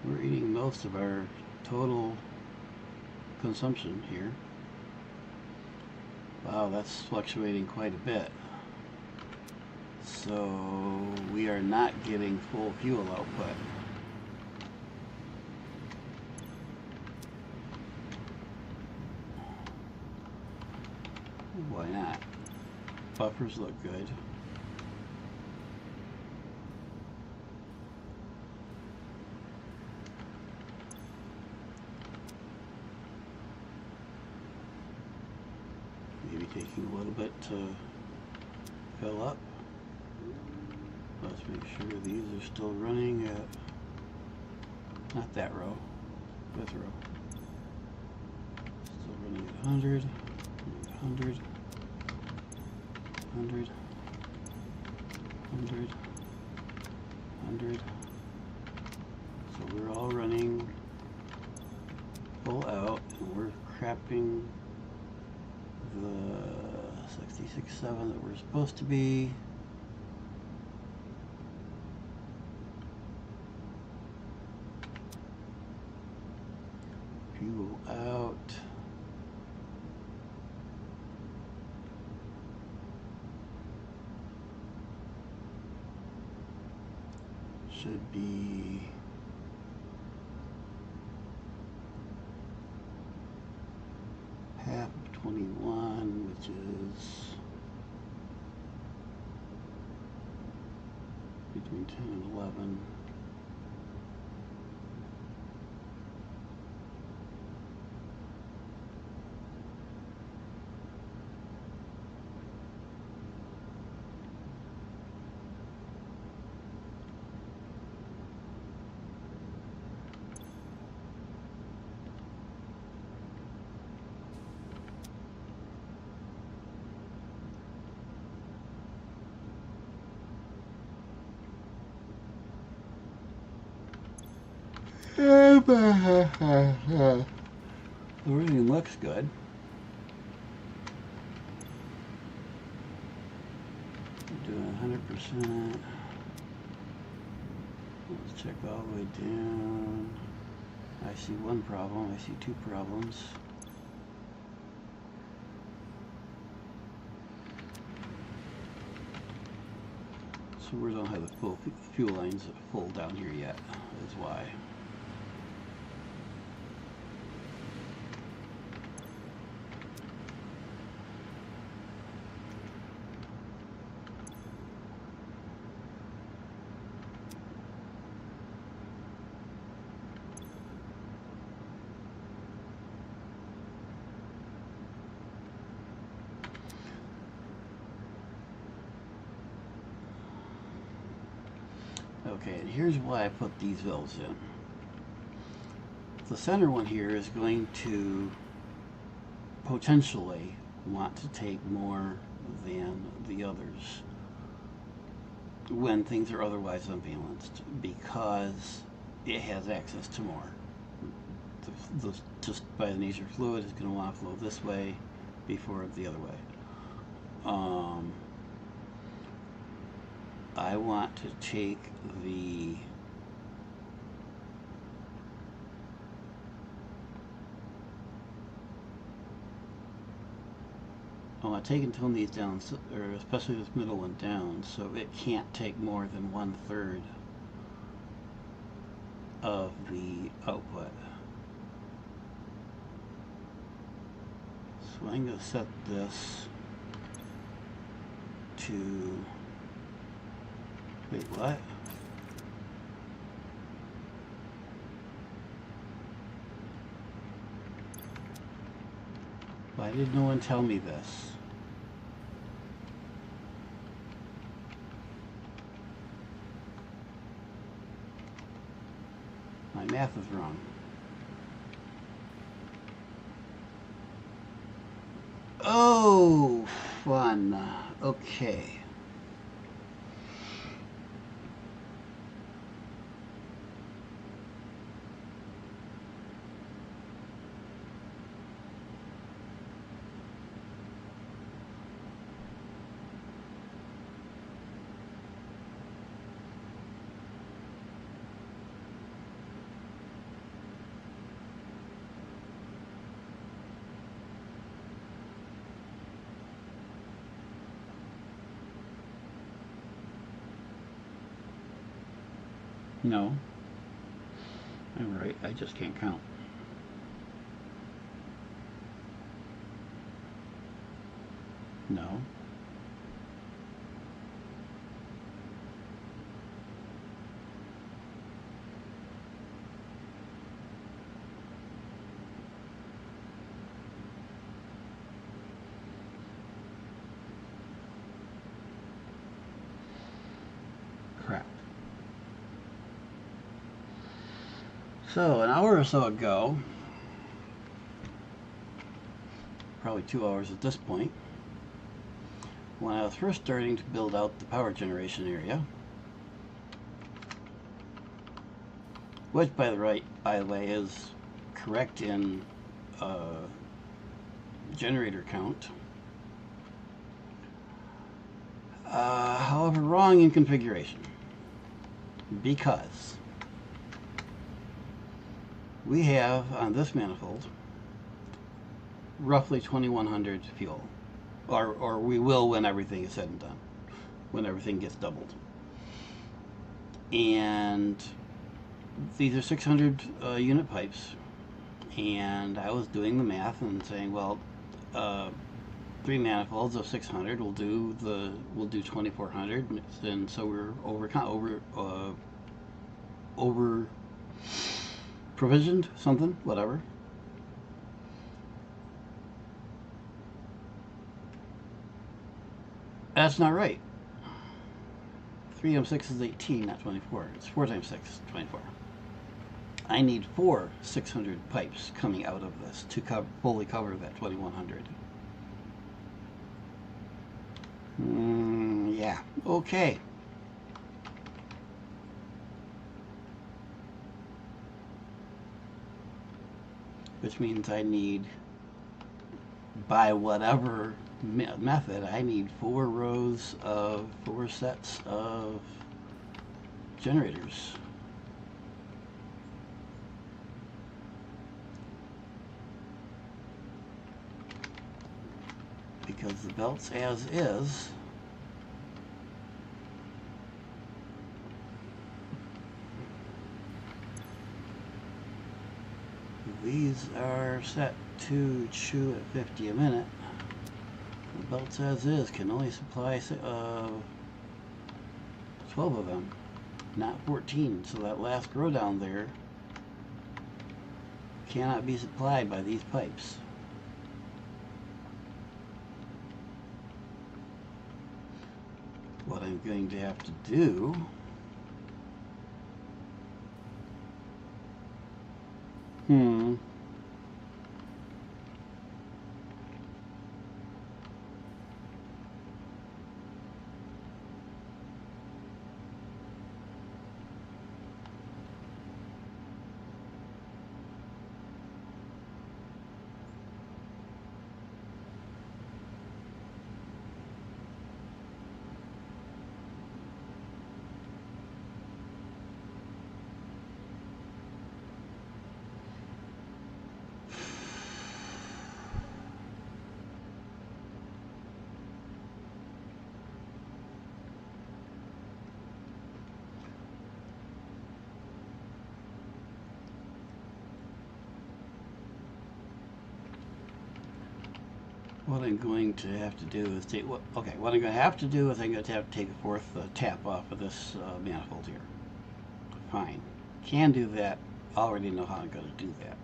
We're eating most of our total consumption here. Wow, that's fluctuating quite a bit. So we are not getting full fuel output. Why not? Buffers look good. Maybe taking a little bit to fill up. Let's make sure these are still running at, not that row, Fifth row. Still running at 100, 100, 100, 100, 100. So we're all running full out, and we're crapping the 66.7 that we're supposed to be. Fuel out. Should be half of 21, which is between 10 and 11. Everything looks good. We're doing 100%. Let's check all the way down. I see one problem. I see two problems. So we don't have the full fuel lines full down here yet. That's why. Okay, and here's why I put these valves in. The center one here is going to potentially want to take more than the others when things are otherwise unbalanced, because it has access to more. Just by the nature of fluid, is going to want to flow this way before the other way. I want to take I want to take and tone these down, or especially this middle one down, so it can't take more than 1/3 of the output. So I'm going to set this to, wait, what? Why did no one tell me this? My math is wrong. Oh, fun. Okay. No. I'm right, I just can't count. No. So an hour or so ago, probably 2 hours at this point, when I was first starting to build out the power generation area, which by the way is correct in generator count, however wrong in configuration, because we have on this manifold roughly 2100 fuel, or we will when everything is said and done, when everything gets doubled. And these are 600 unit pipes, and I was doing the math and saying, well, 3 manifolds of 600 will do 2400, and so we're over provisioned something, whatever. That's not right. 3m6 is 18, not 24. It's 4 times 6, 24. I need 4 600 pipes coming out of this to fully cover that 2100. Yeah, okay. Which means I need, by whatever method, I need 4 sets of generators. Because the belts as is these are set to chew at 50 a minute. The belts as is can only supply 12 of them, not 14. So that last row down there cannot be supplied by these pipes. What I'm going to have to do what I'm going to have to do is take, what I'm going to have to do is I'm going to have to take a 4th tap off of this manifold here. Fine. Can do that. Already know how I'm going to do that.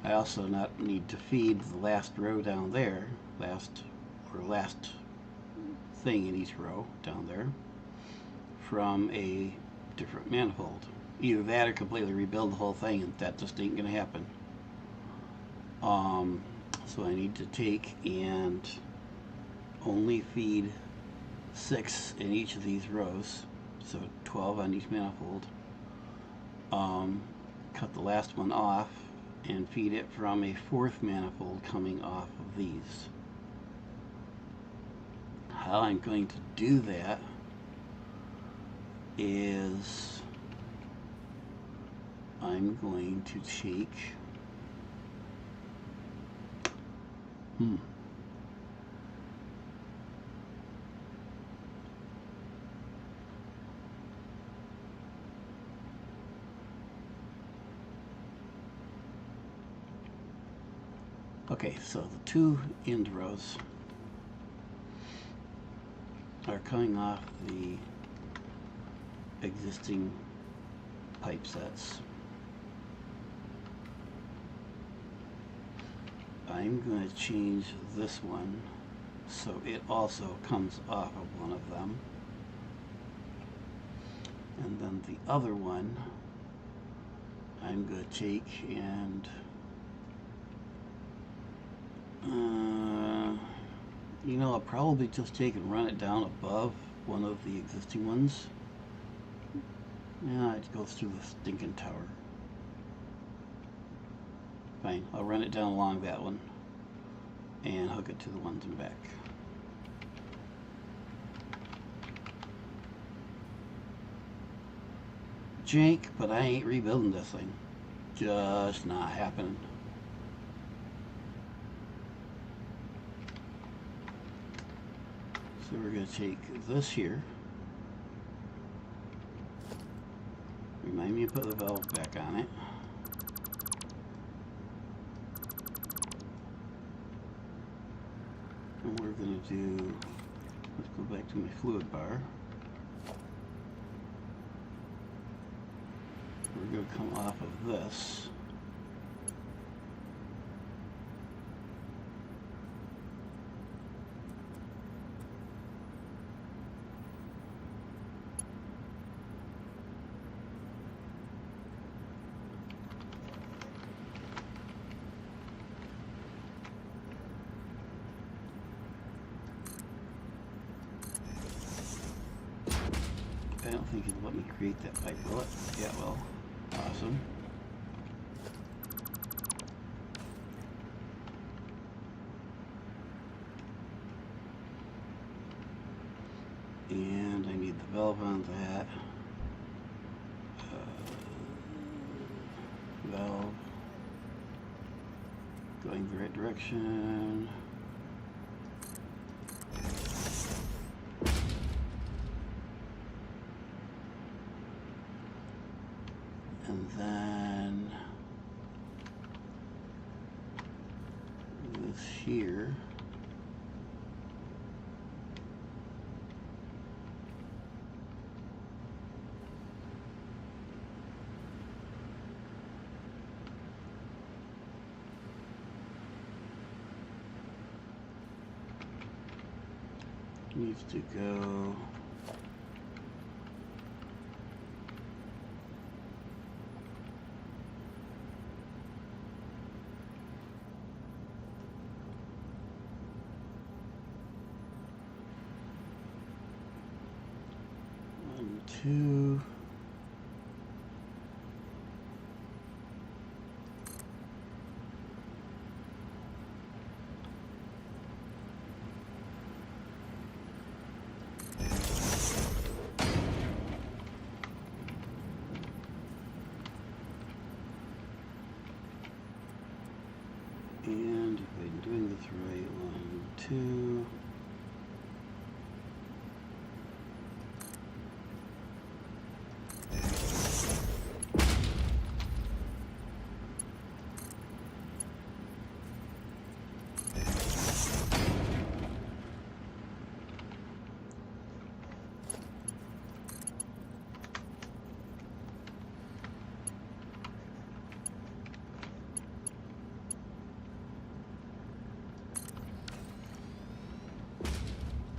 I also not need to feed the last row down there, last thing in each row down there, from a different manifold. Either that or completely rebuild the whole thing, and that just ain't going to happen. So I need to take and only feed 6 in each of these rows, so 12 on each manifold. Cut the last one off and feed it from a 4th manifold coming off of these. How I'm going to do that is I'm going to take okay, so the 2 end rows are coming off the existing pipe sets. I'm going to change this one so it also comes off of one of them, and then the other one I'm going to take and you know, I'll probably just take and run it down above one of the existing ones. Yeah, it goes through the stinking tower. Fine, I'll run it down along that one and hook it to the ones in back. Jank, but I ain't rebuilding this thing. Just not happening. So we're going to take this here. Remind me to put the valve back on it. And we're going to do, let's go back to my fluid bar. We're going to come off of this. I don't think it'll let me create that pipe, will it? Yeah, it will. Awesome. And I need the valve on that. Valve. Going the right direction. And then this here. Needs to go one, two. And if I'm doing this right, 1, 2.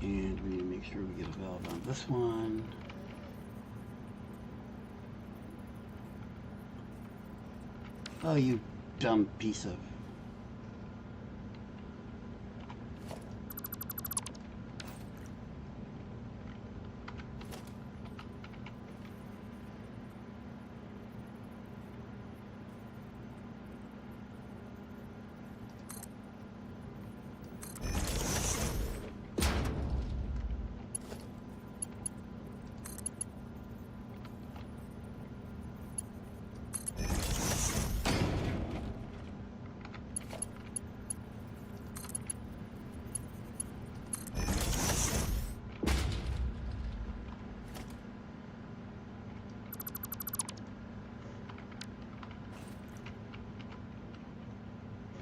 And we need to make sure we get a valve on this one. Oh, you dumb piece of...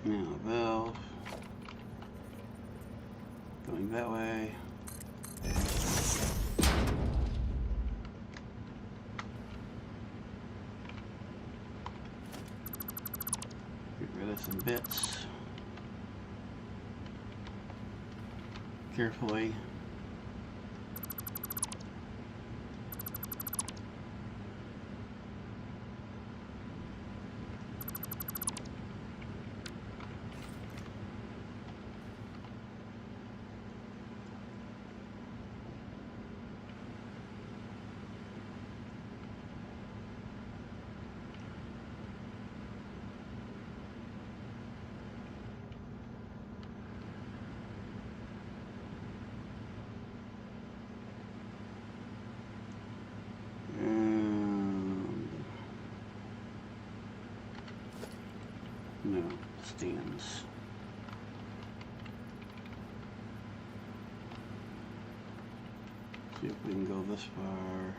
Now, valve. Going that way. Get rid of some bits. Carefully. stands. See if we can go this far.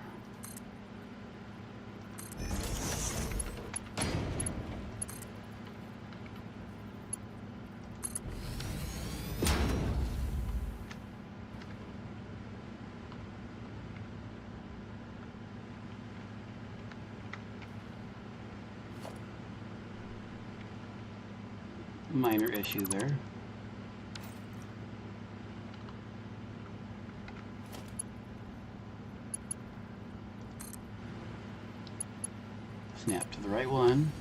Minor issue there. Snap to the right one.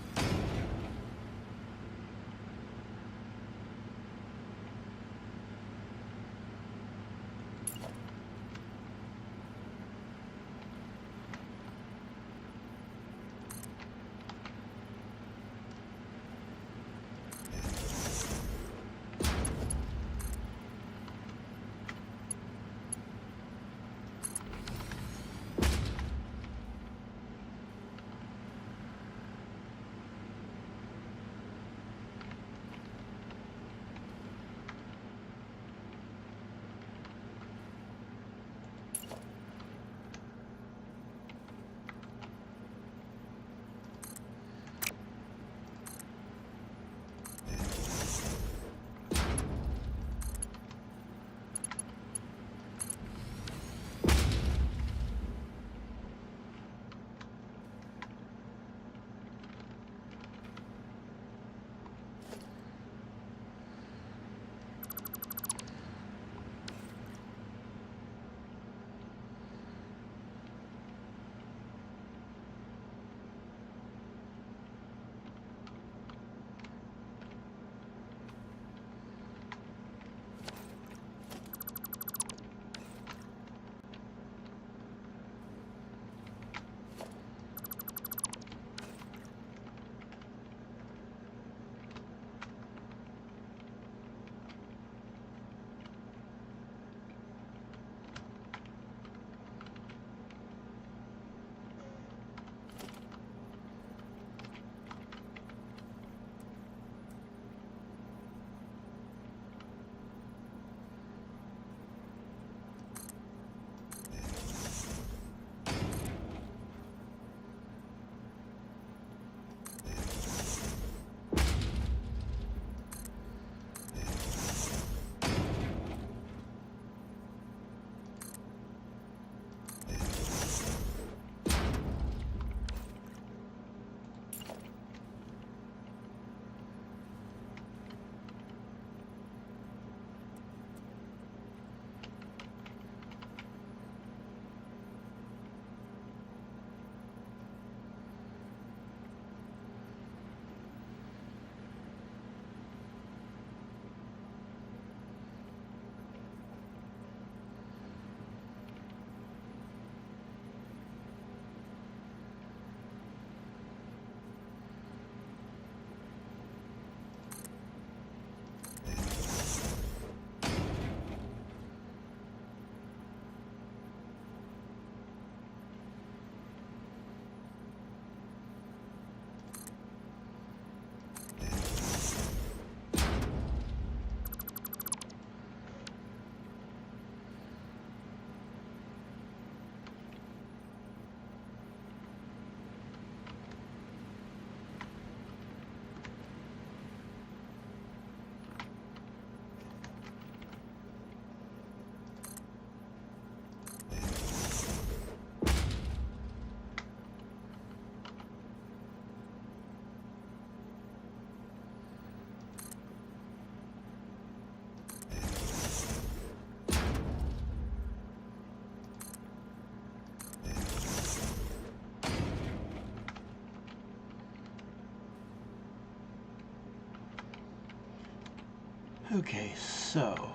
Okay, so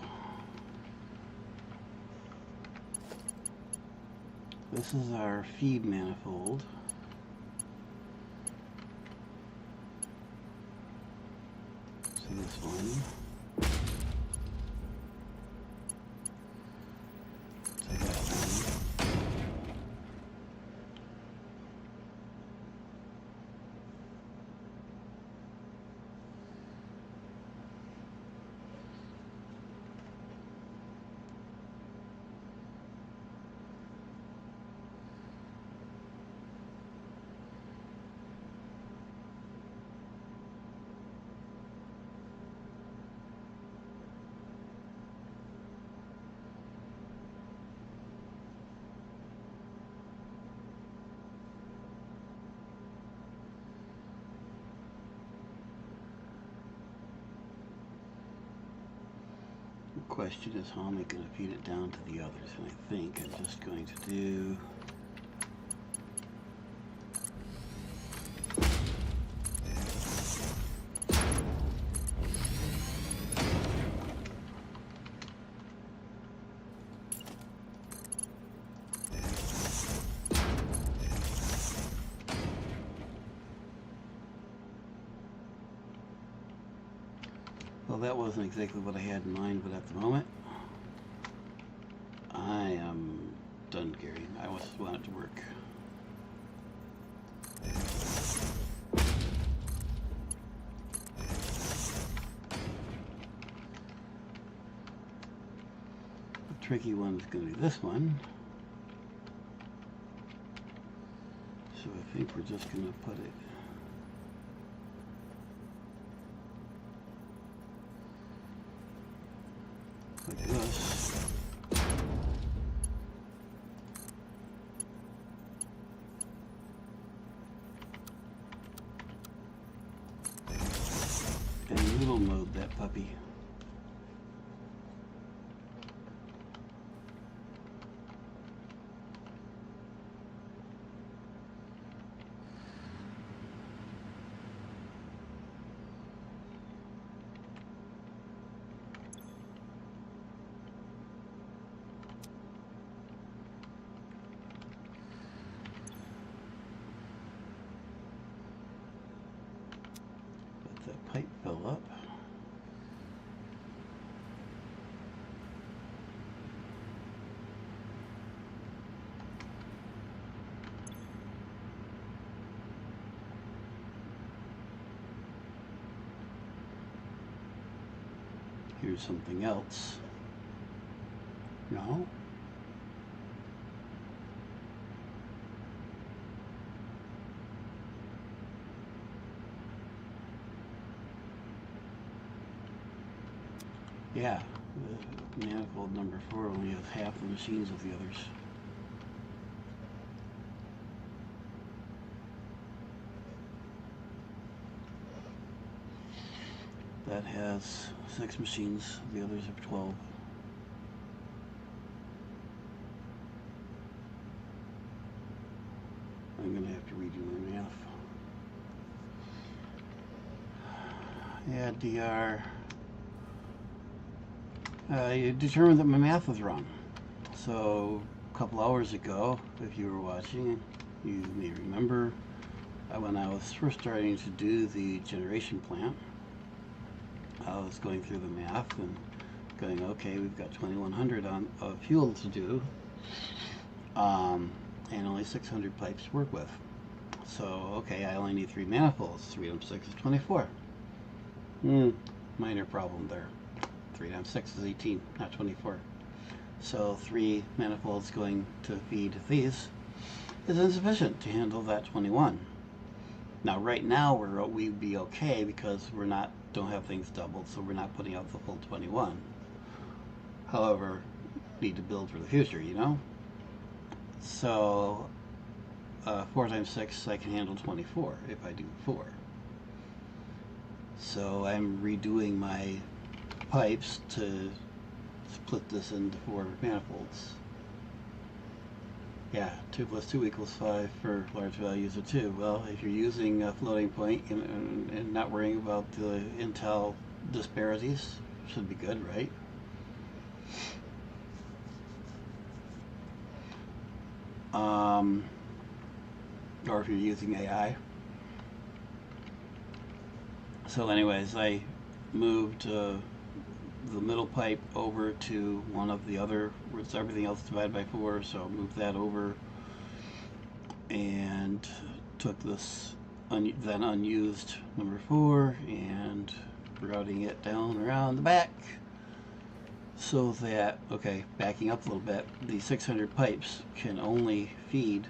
this is our feed manifold. So this one. So that one. question is how am I going to feed it down to the others, and I think I'm just going to do well, that wasn't exactly what I had in mind, but at the moment I am done, Gary. I just want it to work. The tricky one is going to be this one. So I think we're just going to put it like this. And little mode that puppy. That pipe fill up. Here's something else. No? Yeah, the manifold number 4 only has half the machines of the others. That has 6 machines, the others have 12. I'm going to have to redo my math. Yeah, DR. You determined that my math was wrong. So a couple hours ago, if you were watching, you may remember when I was first starting to do the generation plant, I was going through the math and going, okay, we've got 2,100 of fuel to do, and only 600 pipes to work with. So, okay, I only need 3 manifolds. 3 times 6 is 24. Minor problem there. 3 times 6 is 18, not 24. So 3 manifolds going to feed these is insufficient to handle that 21. Now right now we'd be okay because don't have things doubled, so we're not putting out the full 21. However, need to build for the future, you know? So 4 times 6, I can handle 24 if I do 4. So I'm redoing my pipes to split this into 4 manifolds. Yeah, 2 plus 2 equals 5 for large values of 2. Well, if you're using a floating point and not worrying about the Intel disparities, should be good, right? Or if you're using AI. So anyways, I moved the middle pipe over to one of the other, where it's everything else divided by 4, so moved that over and took this then unused number 4 and routing it down around the back so that, okay, backing up a little bit, the 600 pipes can only feed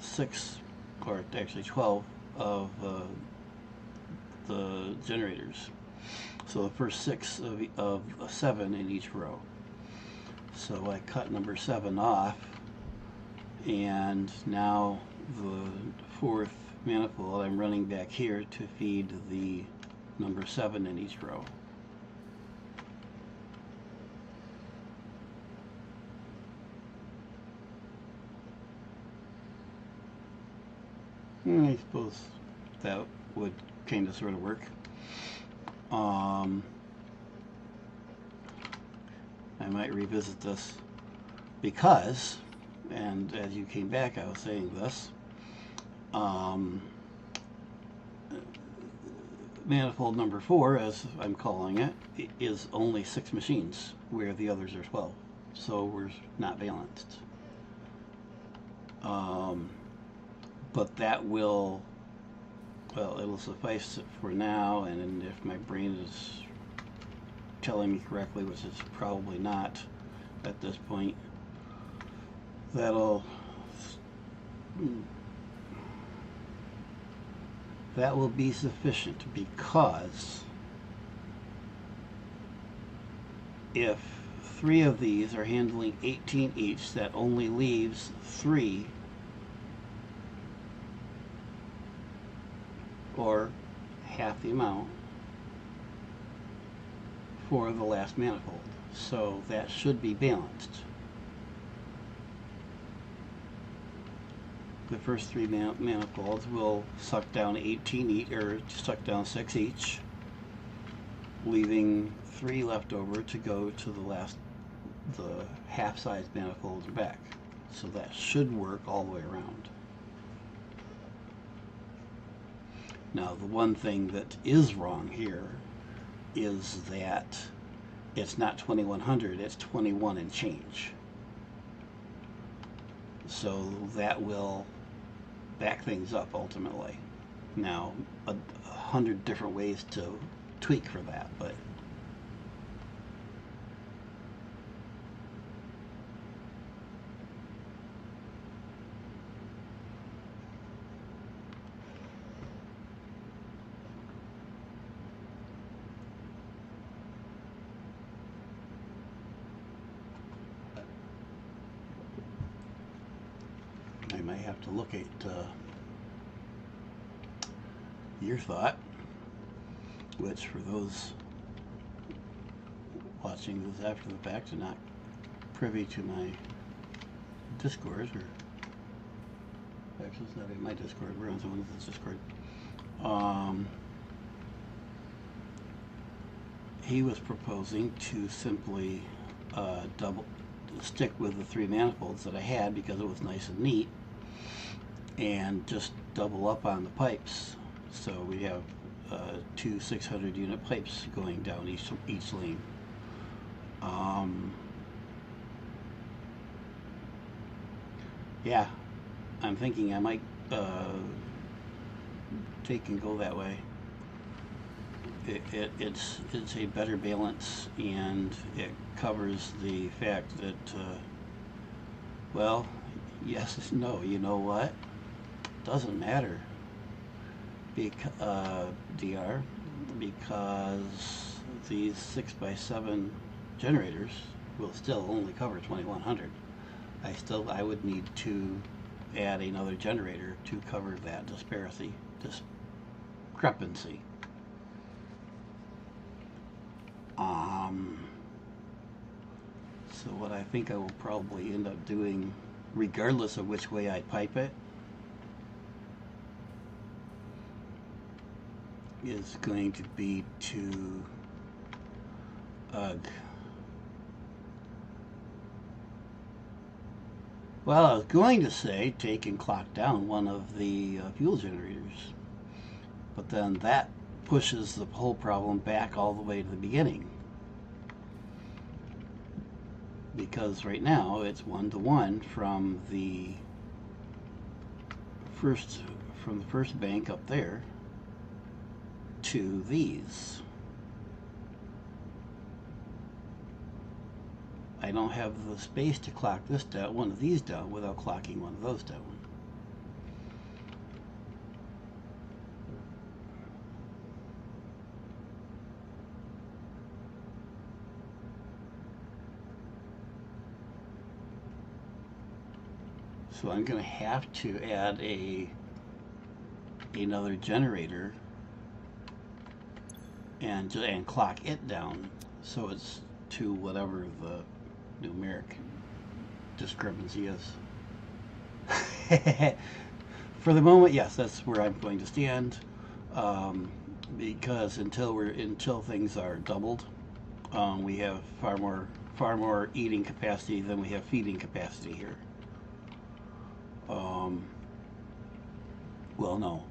6, or actually 12 of the generators. So the first 6 of 7 in each row. So I cut number 7 off, and now the 4th manifold I'm running back here to feed the number 7 in each row. I suppose that would kind of sort of work. I might revisit this because, and as you came back, I was saying this. Manifold number 4, as I'm calling it, is only 6 machines, where the others are 12. So we're not balanced. But that will, well, it'll suffice for now, and if my brain is telling me correctly, which it's probably not at this point, that will be sufficient, because if 3 of these are handling 18 each, that only leaves 3, or half the amount, for the last manifold. So that should be balanced. The first 3 manifolds will suck down 18 each, or suck down 6 each, leaving 3 left over to go to the half-size manifolds back. So that should work all the way around. Now, the one thing that is wrong here is that it's not 2100, it's 21 and change. So that will back things up ultimately. Now, 100 different ways to tweak for that, but I might have to look at your thought, which for those watching this after the fact and not privy to my Discord, or actually it's not in my Discord, we're on someone else's Discord. He was proposing to simply stick with the 3 manifolds that I had because it was nice and neat, and just double up on the pipes. So we have 2 600 unit pipes going down each lane. Yeah, I'm thinking I might take and go that way. It's a better balance, and it covers the fact that, well, yes, no, you know what? Doesn't matter, DR, because these 6x7 generators will still only cover 2100. I would need to add another generator to cover that discrepancy. So what I think I will probably end up doing, regardless of which way I pipe it, is going to be to well, I was going to say take and clock down one of the fuel generators, but then that pushes the whole problem back all the way to the beginning, because right now it's 1-to-1 from the first bank up there to these. I don't have the space to clock this down, one of these down, without clocking one of those down. So I'm going to have to add another generator and clock it down so it's to whatever the numeric discrepancy is. for the moment, yes, that's where I'm going to stand, because until things are doubled, we have far more eating capacity than we have feeding capacity here. Well, no,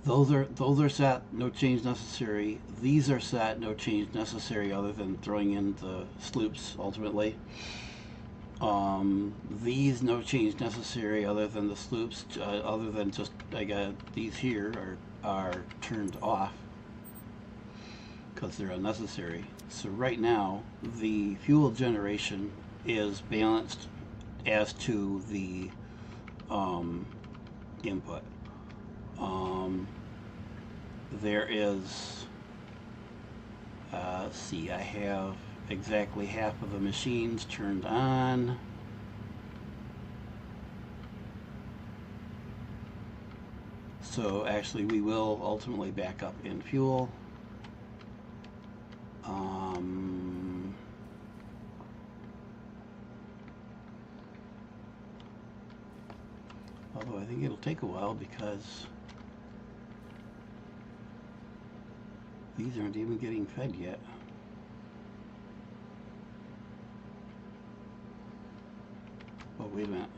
those are set, no change necessary. These are set, no change necessary, other than throwing in the sloops ultimately. These no change necessary other than the sloops, other than just I got these here are turned off because they're unnecessary. So right now the fuel generation is balanced as to the input. There is let's see, I have exactly half of the machines turned on. So actually we will ultimately back up in fuel. Although I think it'll take a while because these aren't even getting fed yet. Oh, wait a minute.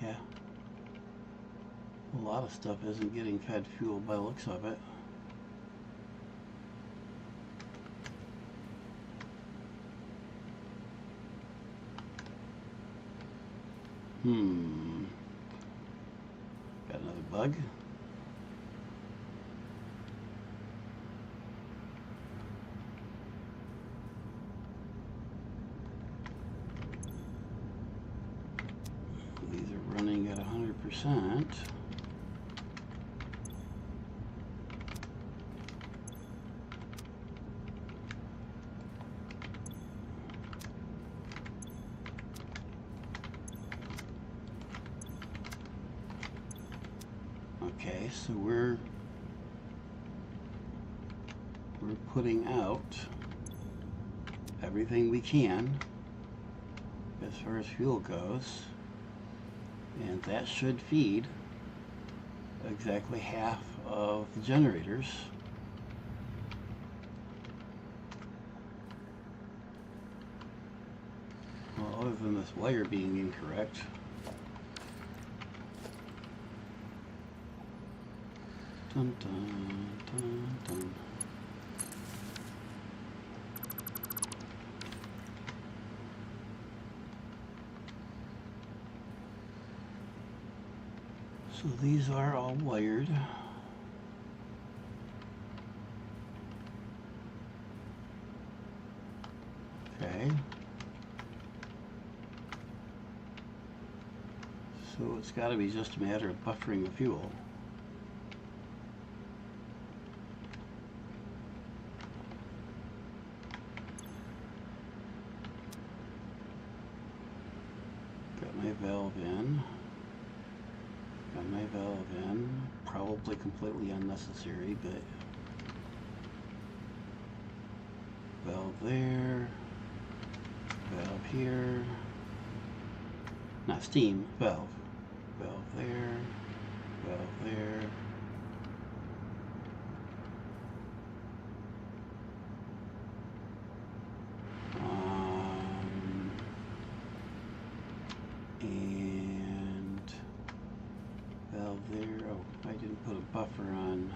Yeah. A lot of stuff isn't getting fed fuel by the looks of it. Got another bug. These are running at 100%. Okay, so we're putting out everything we can as far as fuel goes, and that should feed exactly half of the generators. Well, other than this wire being incorrect. Dun, dun, dun, dun. So these are all wired. Okay. So it's got to be just a matter of buffering the fuel. Got my valve in. Got my valve in. Probably completely unnecessary, but valve there. Valve here. Not steam, valve. Valve there. Valve there. And valve there. Oh, I didn't put a buffer on.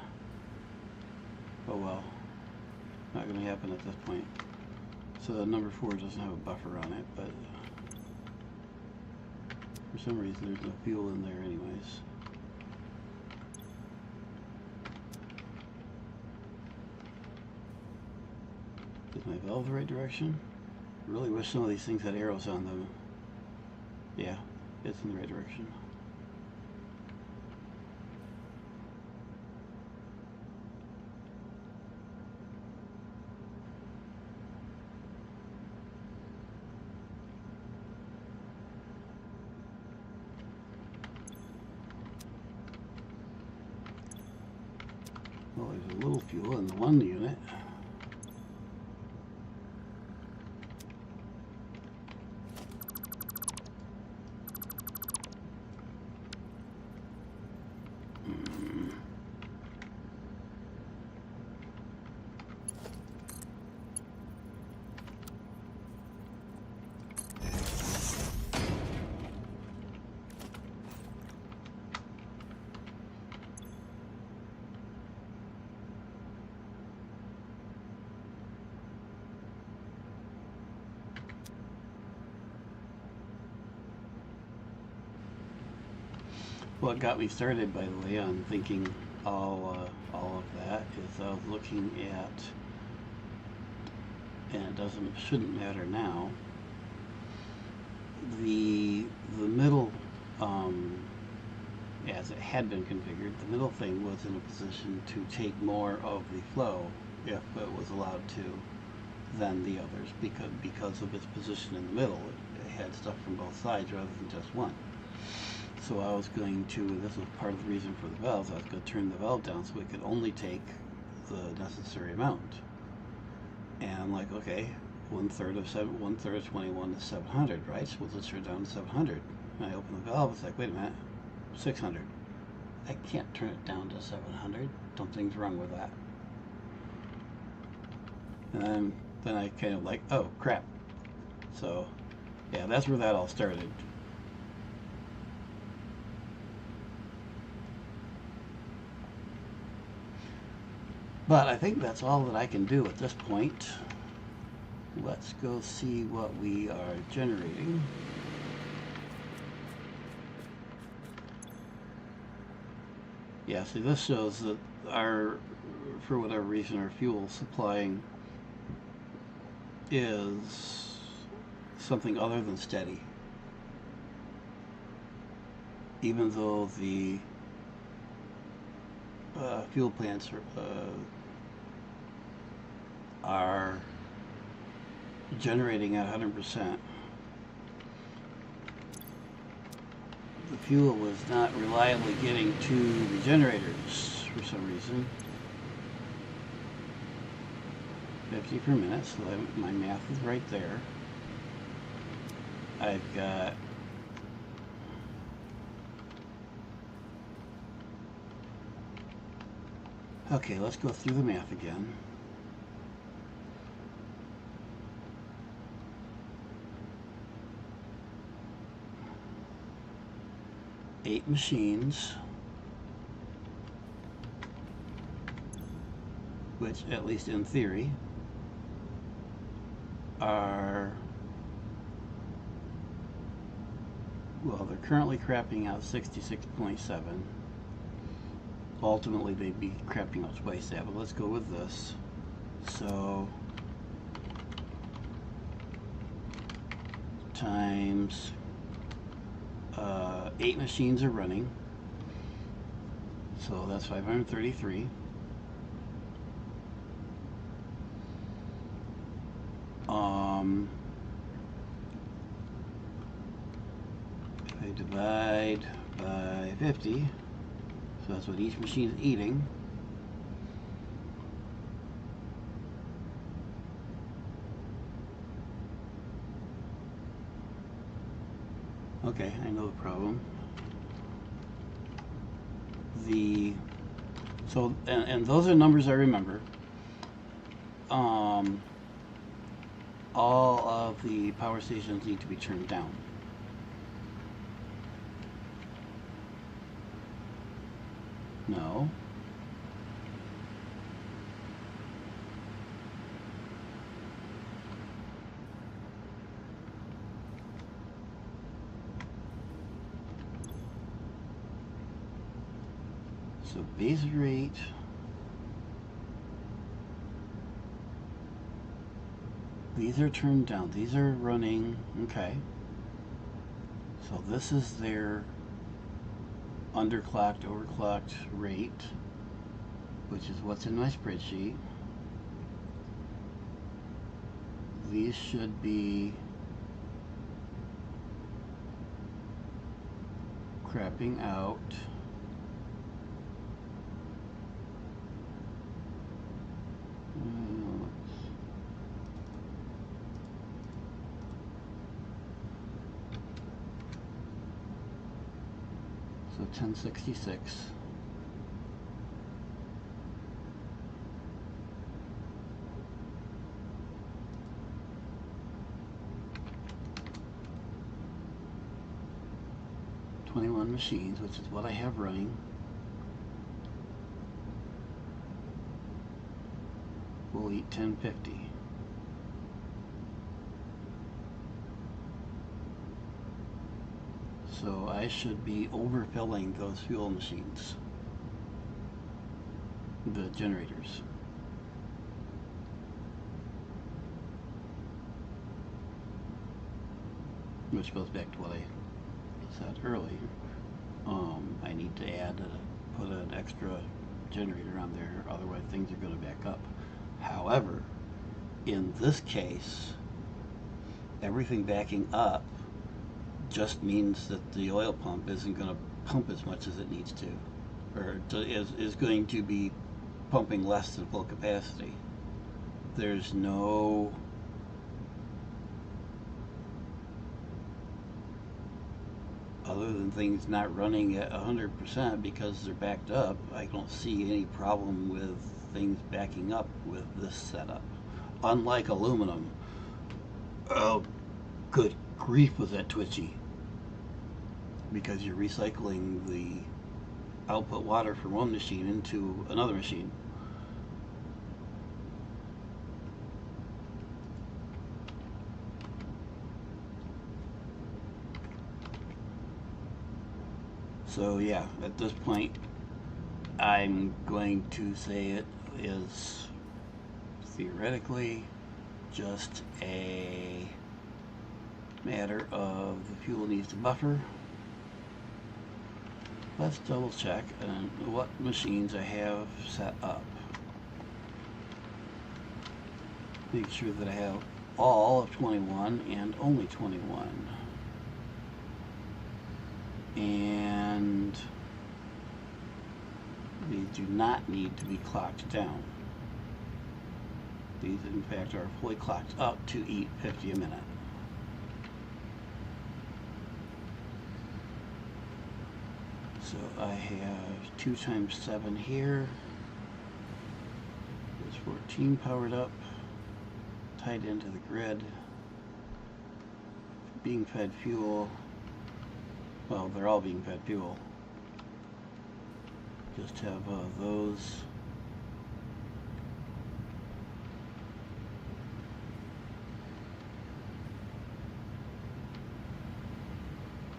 Oh well. Not going to happen at this point. So the number 4 doesn't have a buffer on it, but for some reason there's no fuel in there anyways. Is my valve the right direction? I really wish some of these things had arrows on them. Yeah, it's in the right direction. Well, there's a little fuel in the one unit. What got me started, by the way, on thinking all of that is I was looking at, and it shouldn't matter now, the middle, as it had been configured, the middle thing was in a position to take more of the flow if it was allowed to than the others, because of its position in the middle. It had stuff from both sides rather than just one. So I was going to, this was part of the reason for the valves, I was going to turn the valve down so it could only take the necessary amount. And I'm like, okay, one third of 21 is 700, right? So let's turn it down to 700. And I open the valve, it's like, wait a minute, 600. I can't turn it down to 700. Something's wrong with that. And then I kind of like, oh crap. So yeah, that's where that all started. But I think that's all that I can do at this point. Let's go see what we are generating. Yeah, see, this shows that for whatever reason, our fuel supplying is something other than steady. Even though the fuel plants are generating at 100%. The fuel was not reliably getting to the generators for some reason. 50 per minute, so my math is right there. I've got okay, let's go through the math again. Eight machines, which at least in theory are, well, they're currently crapping out 66.7. Ultimately they'd be crapping out twice that, but let's go with this. So times 8 machines are running, so that's 533. If I divide by 50, so that's what each machine is eating. Okay, I know the problem. So those are numbers I remember. All of the power stations need to be turned down. No. So base rate, these are turned down, these are running, okay. So this is their underclocked, overclocked rate, which is what's in my spreadsheet. These should be crapping out so 1066. $21 machines, which is what I have running. We'll eat 1050. So I should be overfilling those fuel machines, the generators. Which goes back to what I said earlier. I need to put an extra generator on there, otherwise things are going to back up. However, in this case, everything backing up just means that the oil pump isn't going to pump as much as it needs to, or is going to be pumping less than full capacity. There's no other than things not running at 100% because they're backed up. I don't see any problem with things backing up with this setup. Unlike aluminum. Oh, good grief, was that twitchy. Because you're recycling the output water from one machine into another machine. So yeah, at this point, I'm going to say it is theoretically just a matter of the fuel needs to buffer. Let's double check on what machines I have set up. Make sure that I have all of 21 and only 21. And these do not need to be clocked down. These in fact are fully clocked up to eat 50 a minute. So I have 2 times 7 here. There's 14 powered up, tied into the grid, being fed fuel. Well, they're all being fed fuel. Just have those.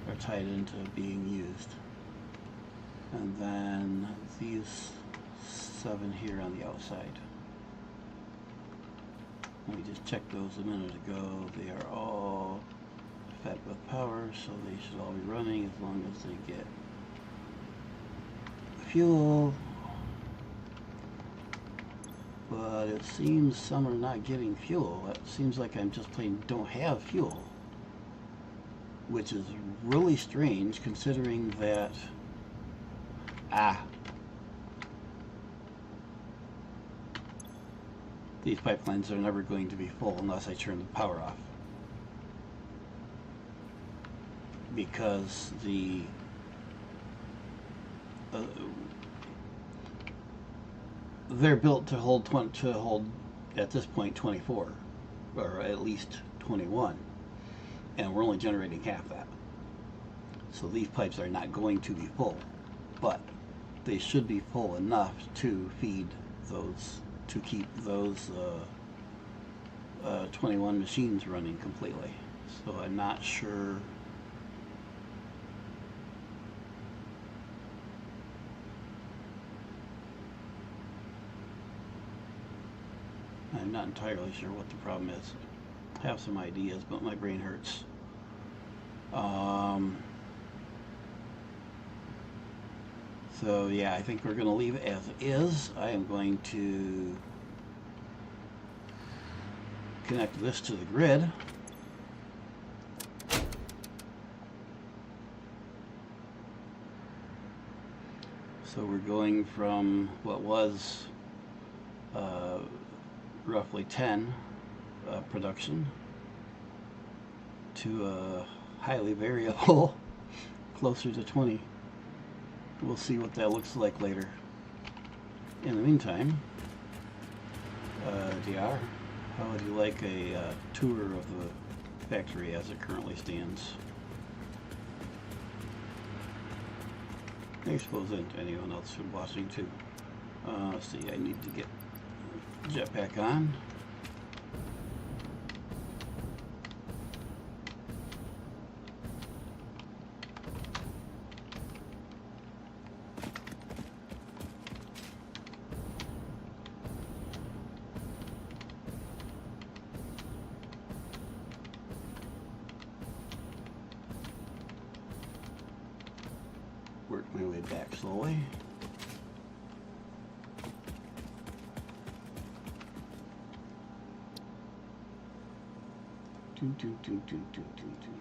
Are tied into being used. And then these 7 here on the outside. We just checked those a minute ago. They are all fed with power, so they should all be running as long as they get fuel. But it seems some are not getting fuel. It seems like I'm just plain don't have fuel, which is really strange considering that these pipelines are never going to be full unless I turn the power off, because they're built to hold at this point 24, or at least 21, and we're only generating half that. So these pipes are not going to be full, but they should be full enough to feed those, to keep those 21 machines running completely. So I'm not sure. I'm not entirely sure what the problem is. I have some ideas, but my brain hurts. So yeah, I think we're going to leave it as it is. I am going to connect this to the grid. So we're going from what was roughly 10 production to a highly variable closer to 20. We'll see what that looks like later. In the meantime, DR, how would you like a tour of the factory as it currently stands? I suppose anyone else who's watching too. Let's see, I need to get jetpack on. hallway. Toon, toon, toon, toon, toon, toon, toon.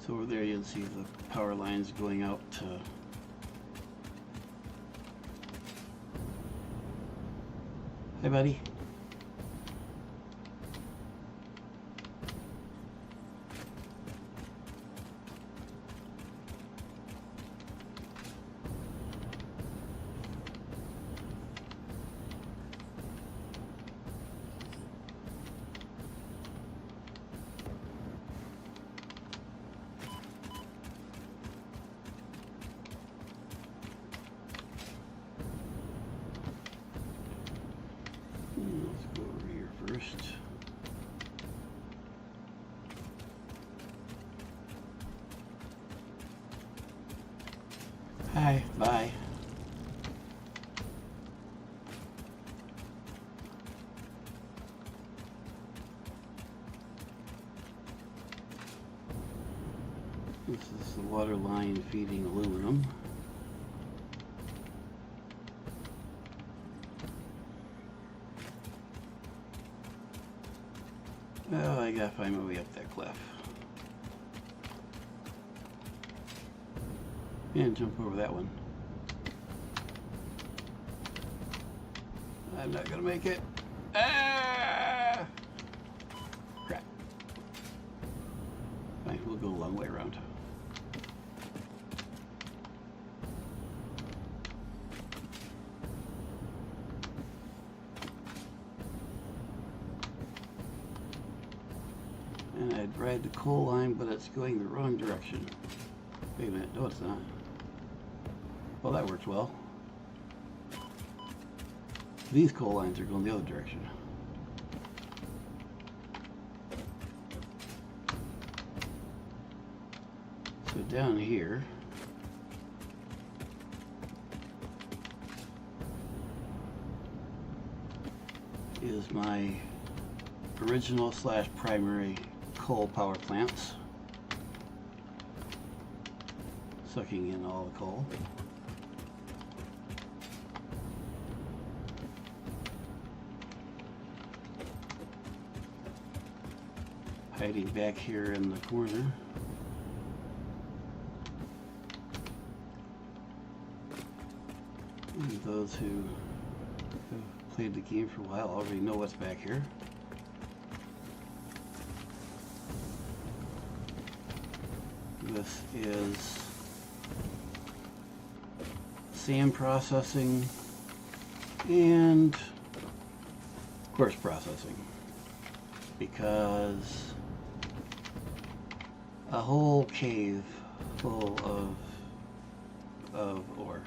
So over there you can see the power lines going out to Hey buddy. Let's go over here first. Hi, bye. This is the water line feeding aluminum. Oh, I gotta find my way up that cliff. And jump over that one. I'm not gonna make it. Ah! Crap. Fine, we'll go a long way around. And I'd ride the coal line, but it's going the wrong direction. Wait a minute, no it's not. Well, that works well. These coal lines are going the other direction. So down here, is my original / primary coal power plants, sucking in all the coal. Hiding back here in the corner. And those who have played the game for a while already know what's back here. This is sand processing and quartz processing, because a whole cave full of ore.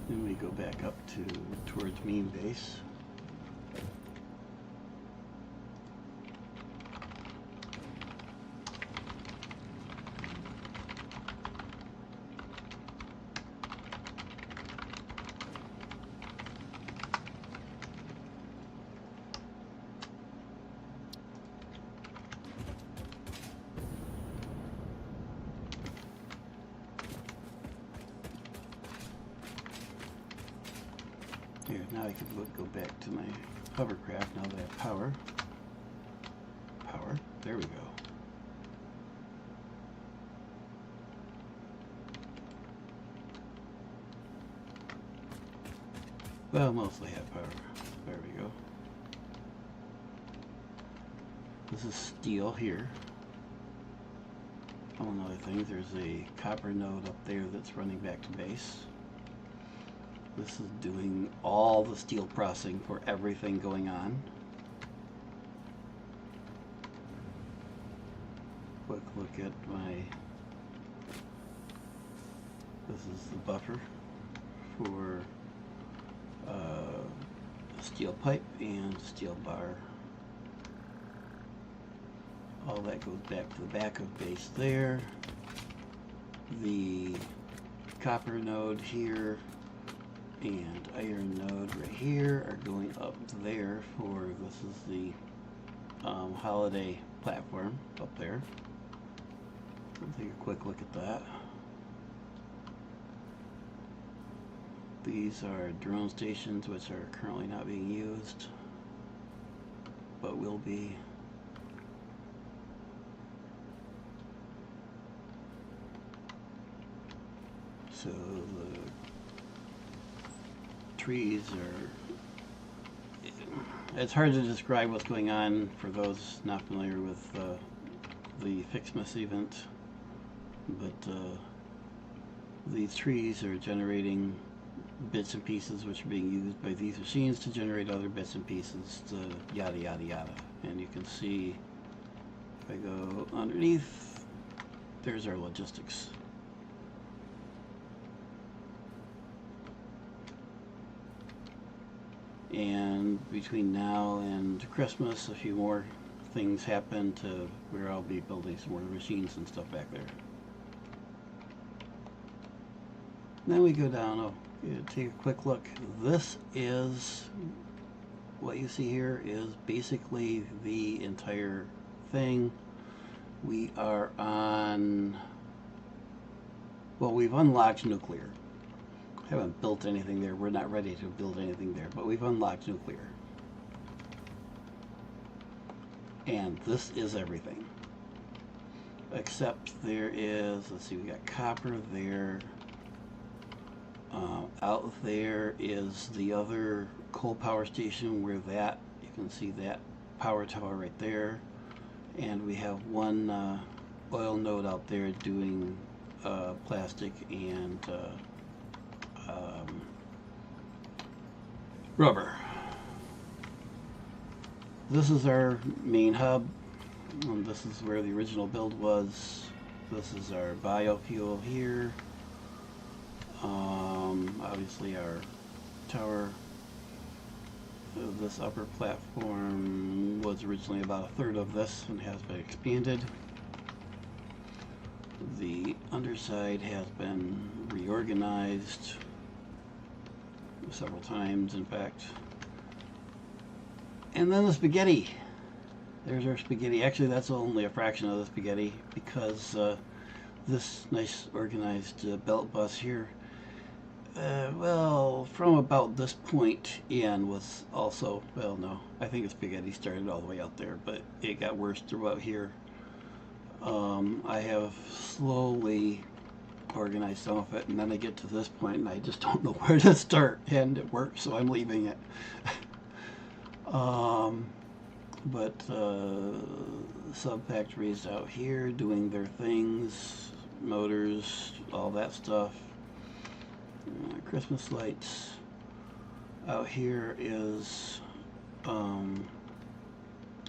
Then we go back up towards main base. I could go back to my hovercraft now that I have power. Power. There we go. Well, mostly have power. There we go. This is steel here. Among other things, there's a copper node up there that's running back to base. This is doing all the steel processing for everything going on. Quick look at my... This is the buffer for steel pipe and steel bar. All that goes back to the back of base there. The copper node here and iron node right here are going up there for, this is the holiday platform up there. We'll take a quick look at that. These are drone stations which are currently not being used, but will be. So the trees are, it's hard to describe what's going on for those not familiar with the Fixmas event, but these trees are generating bits and pieces which are being used by these machines to generate other bits and pieces, to yada yada yada. And you can see, if I go underneath, there's our logistics. And between now and Christmas, a few more things happen to where I'll be building some more machines and stuff back there. Then we go down, oh, take a quick look. This is, what you see here is basically the entire thing. We are on, well, we've unlocked nuclear. Haven't built anything there. We're not ready to build anything there, but we've unlocked nuclear. And this is everything. Except there is, let's see, we got copper there. Out there is the other coal power station where that, you can see that power tower right there. And we have one oil node out there doing plastic and rubber. This is our main hub, and this is where the original build was. This is our biofuel here. Obviously our tower. This upper platform was originally about a third of this and has been expanded. The underside has been reorganized several times, in fact. And then the spaghetti. There's our spaghetti. Actually, that's only a fraction of the spaghetti, because this nice organized belt bus here, well, from about this point in was also, well, no, I think the spaghetti started all the way out there, but it got worse throughout here. I have slowly organized some of it, and then I get to this point and I just don't know where to start, and it works, so I'm leaving it. But sub-factories out here doing their things, motors, all that stuff. Christmas lights. Out here is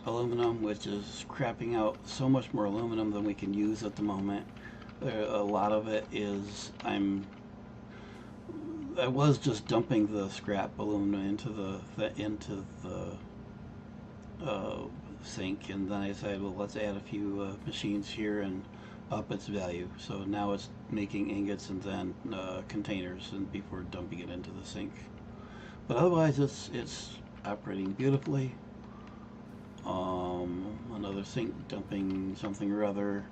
aluminum, which is crapping out so much more aluminum than we can use at the moment. A lot of it is, I was just dumping the scrap aluminum into the sink, and then I decided, well, let's add a few machines here and up its value. So now it's making ingots and then containers, and before dumping it into the sink. But otherwise, it's operating beautifully. Another sink dumping something or other.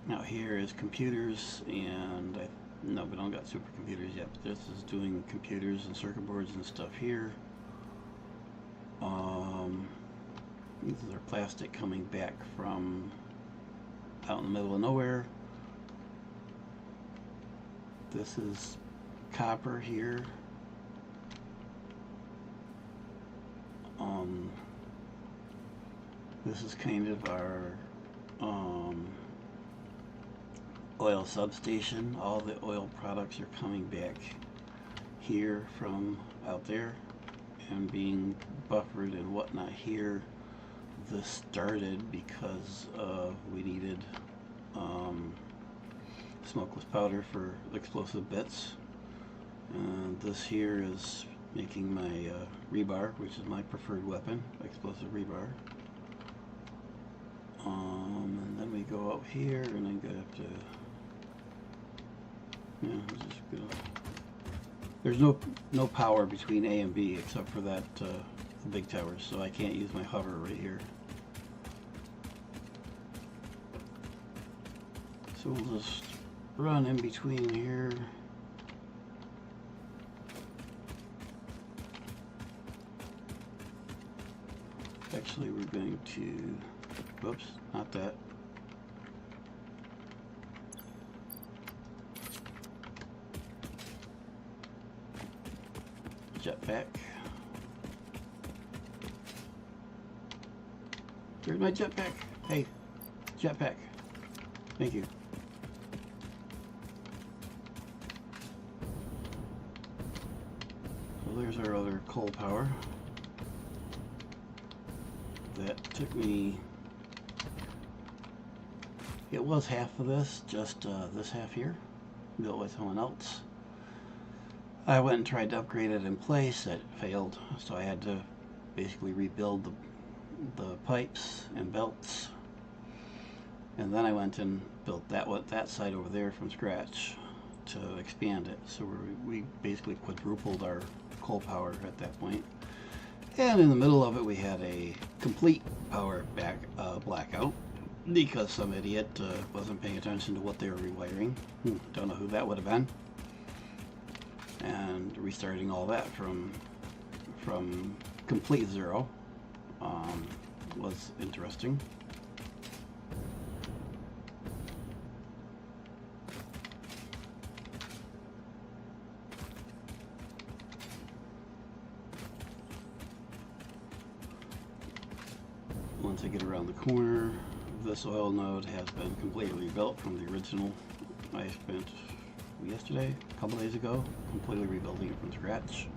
Out here is computers, and No, we don't got supercomputers yet, but this is doing computers and circuit boards and stuff here. These are plastic coming back from out in the middle of nowhere. This is copper here. This is kind of our oil substation. All the oil products are coming back here from out there and being buffered and whatnot here. This started because we needed smokeless powder for explosive bits. And this here is making my rebar, which is my preferred weapon, explosive rebar. And then we go out here, and I'm gonna have to, yeah, I'm just gonna. There's no power between A and B except for that the big towers, so I can't use my hover right here. So we'll just run in between here. Actually, we're going to, whoops, not that. Jetpack. Where's my jetpack? Hey, jetpack. Thank you. So there's our other coal power. That took me, it was half of this, just this half here, built by someone else. I went and tried to upgrade it in place. It failed, so I had to basically rebuild the pipes and belts. And then I went and built that side over there from scratch to expand it. So we basically quadrupled our coal power at that point. And in the middle of it, we had a complete power blackout because some idiot wasn't paying attention to what they were rewiring. Don't know who that would have been. And restarting all that from complete zero was interesting. Once I get around the corner, this oil node has been completely rebuilt from the original. I spent yesterday, a couple days ago, completely rebuilding it from scratch.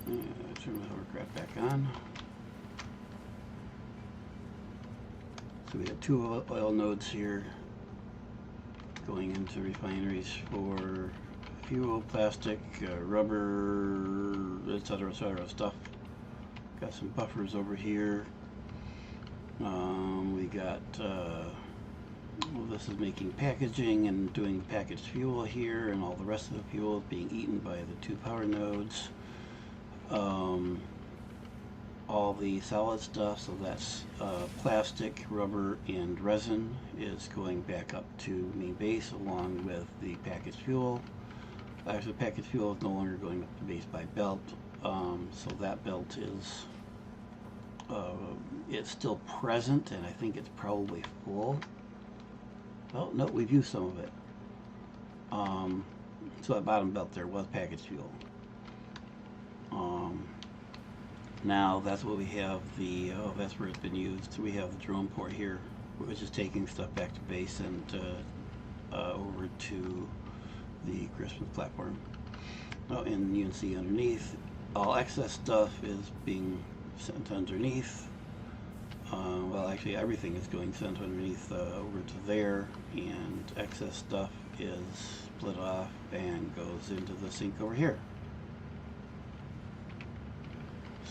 Turn my hovercraft back on. So we have two oil nodes here going into refineries for fuel, plastic, rubber, etc., stuff. Got some buffers over here. We got, well, this is making packaging and doing packaged fuel here, and all the rest of the fuel is being eaten by the two power nodes. All the solid stuff, so that's plastic, rubber, and resin, is going back up to main base along with the packaged fuel. Actually, packaged fuel is no longer going up to base by belt, so that belt is it's still present, and I think it's probably full. Oh no, we've used some of it. So that bottom belt there was packaged fuel. Now that's what we have. The that's where it's been used. We have the drone port here, which is taking stuff back to base and over to the Christmas platform. Oh, and you can see underneath, all excess stuff is being sent underneath. Well, actually, everything is going sent underneath over to there, and excess stuff is split off and goes into the sink over here.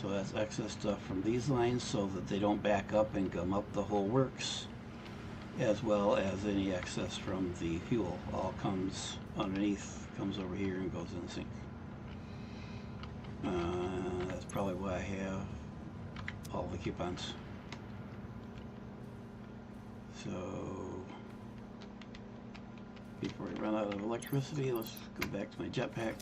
So that's excess stuff from these lines so that they don't back up and gum up the whole works, as well as any excess from the fuel. All comes underneath, comes over here and goes in the sink. That's probably why I have all the coupons. So before I run out of electricity, let's go back to my jetpack.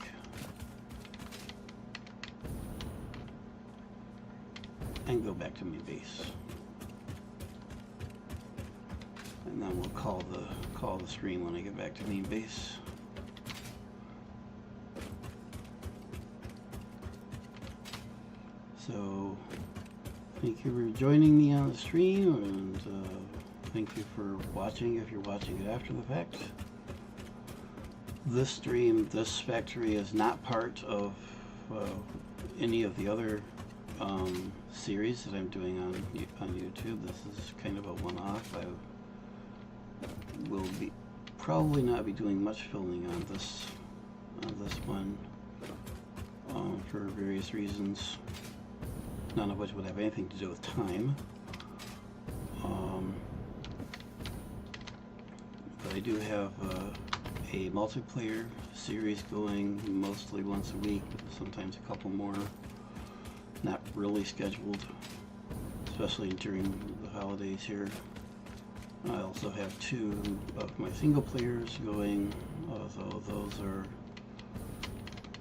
And go back to my base. And then we'll call the stream when I get back to main base. So thank you for joining me on the stream, and thank you for watching if you're watching it after the fact. This stream, this factory, is not part of any of the other series that I'm doing on YouTube. This is kind of a one-off. I will probably not be doing much filming on this one for various reasons, none of which would have anything to do with time. But I do have a multiplayer series going mostly once a week, sometimes a couple more. Not really scheduled, especially during the holidays here. I also have 2 of my single players going, although those are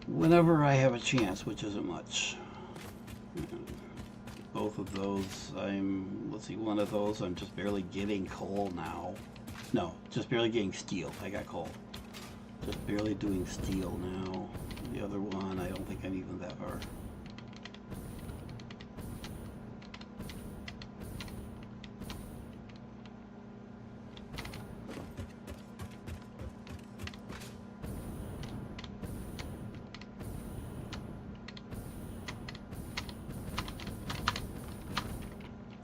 whenever I have a chance, which isn't much. Both of those, let's see, one of those I'm just barely getting coal now. No, just barely getting steel. I got coal. Just barely doing steel now. The other one, I don't think I'm even that far.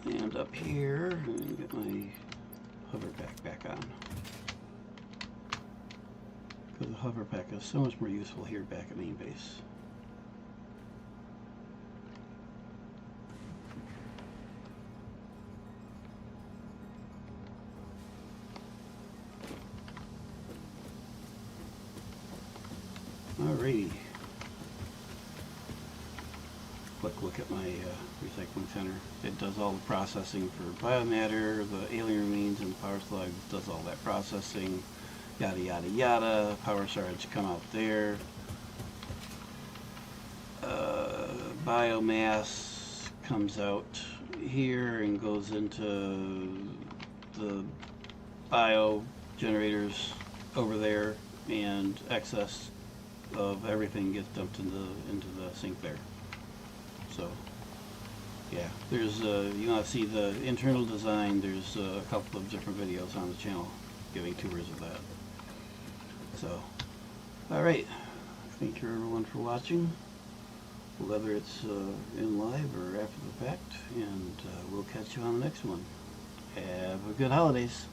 And up here, and get my hoverpack back on. Because the hoverpack is so much more useful here back at main base. Alrighty. Quick look at my recycling center. It does all the processing for biomatter, the alien remains, and power slugs. Does all that processing, yada yada yada. Power shards come out there. Biomass comes out here and goes into the bio generators over there, and excess of everything gets dumped into the sink there. So yeah, there's you want to see the internal design, there's a couple of different videos on the channel giving tours of that. So alright, thank you everyone for watching, whether it's in live or after the fact, and we'll catch you on the next one. Have a good holidays.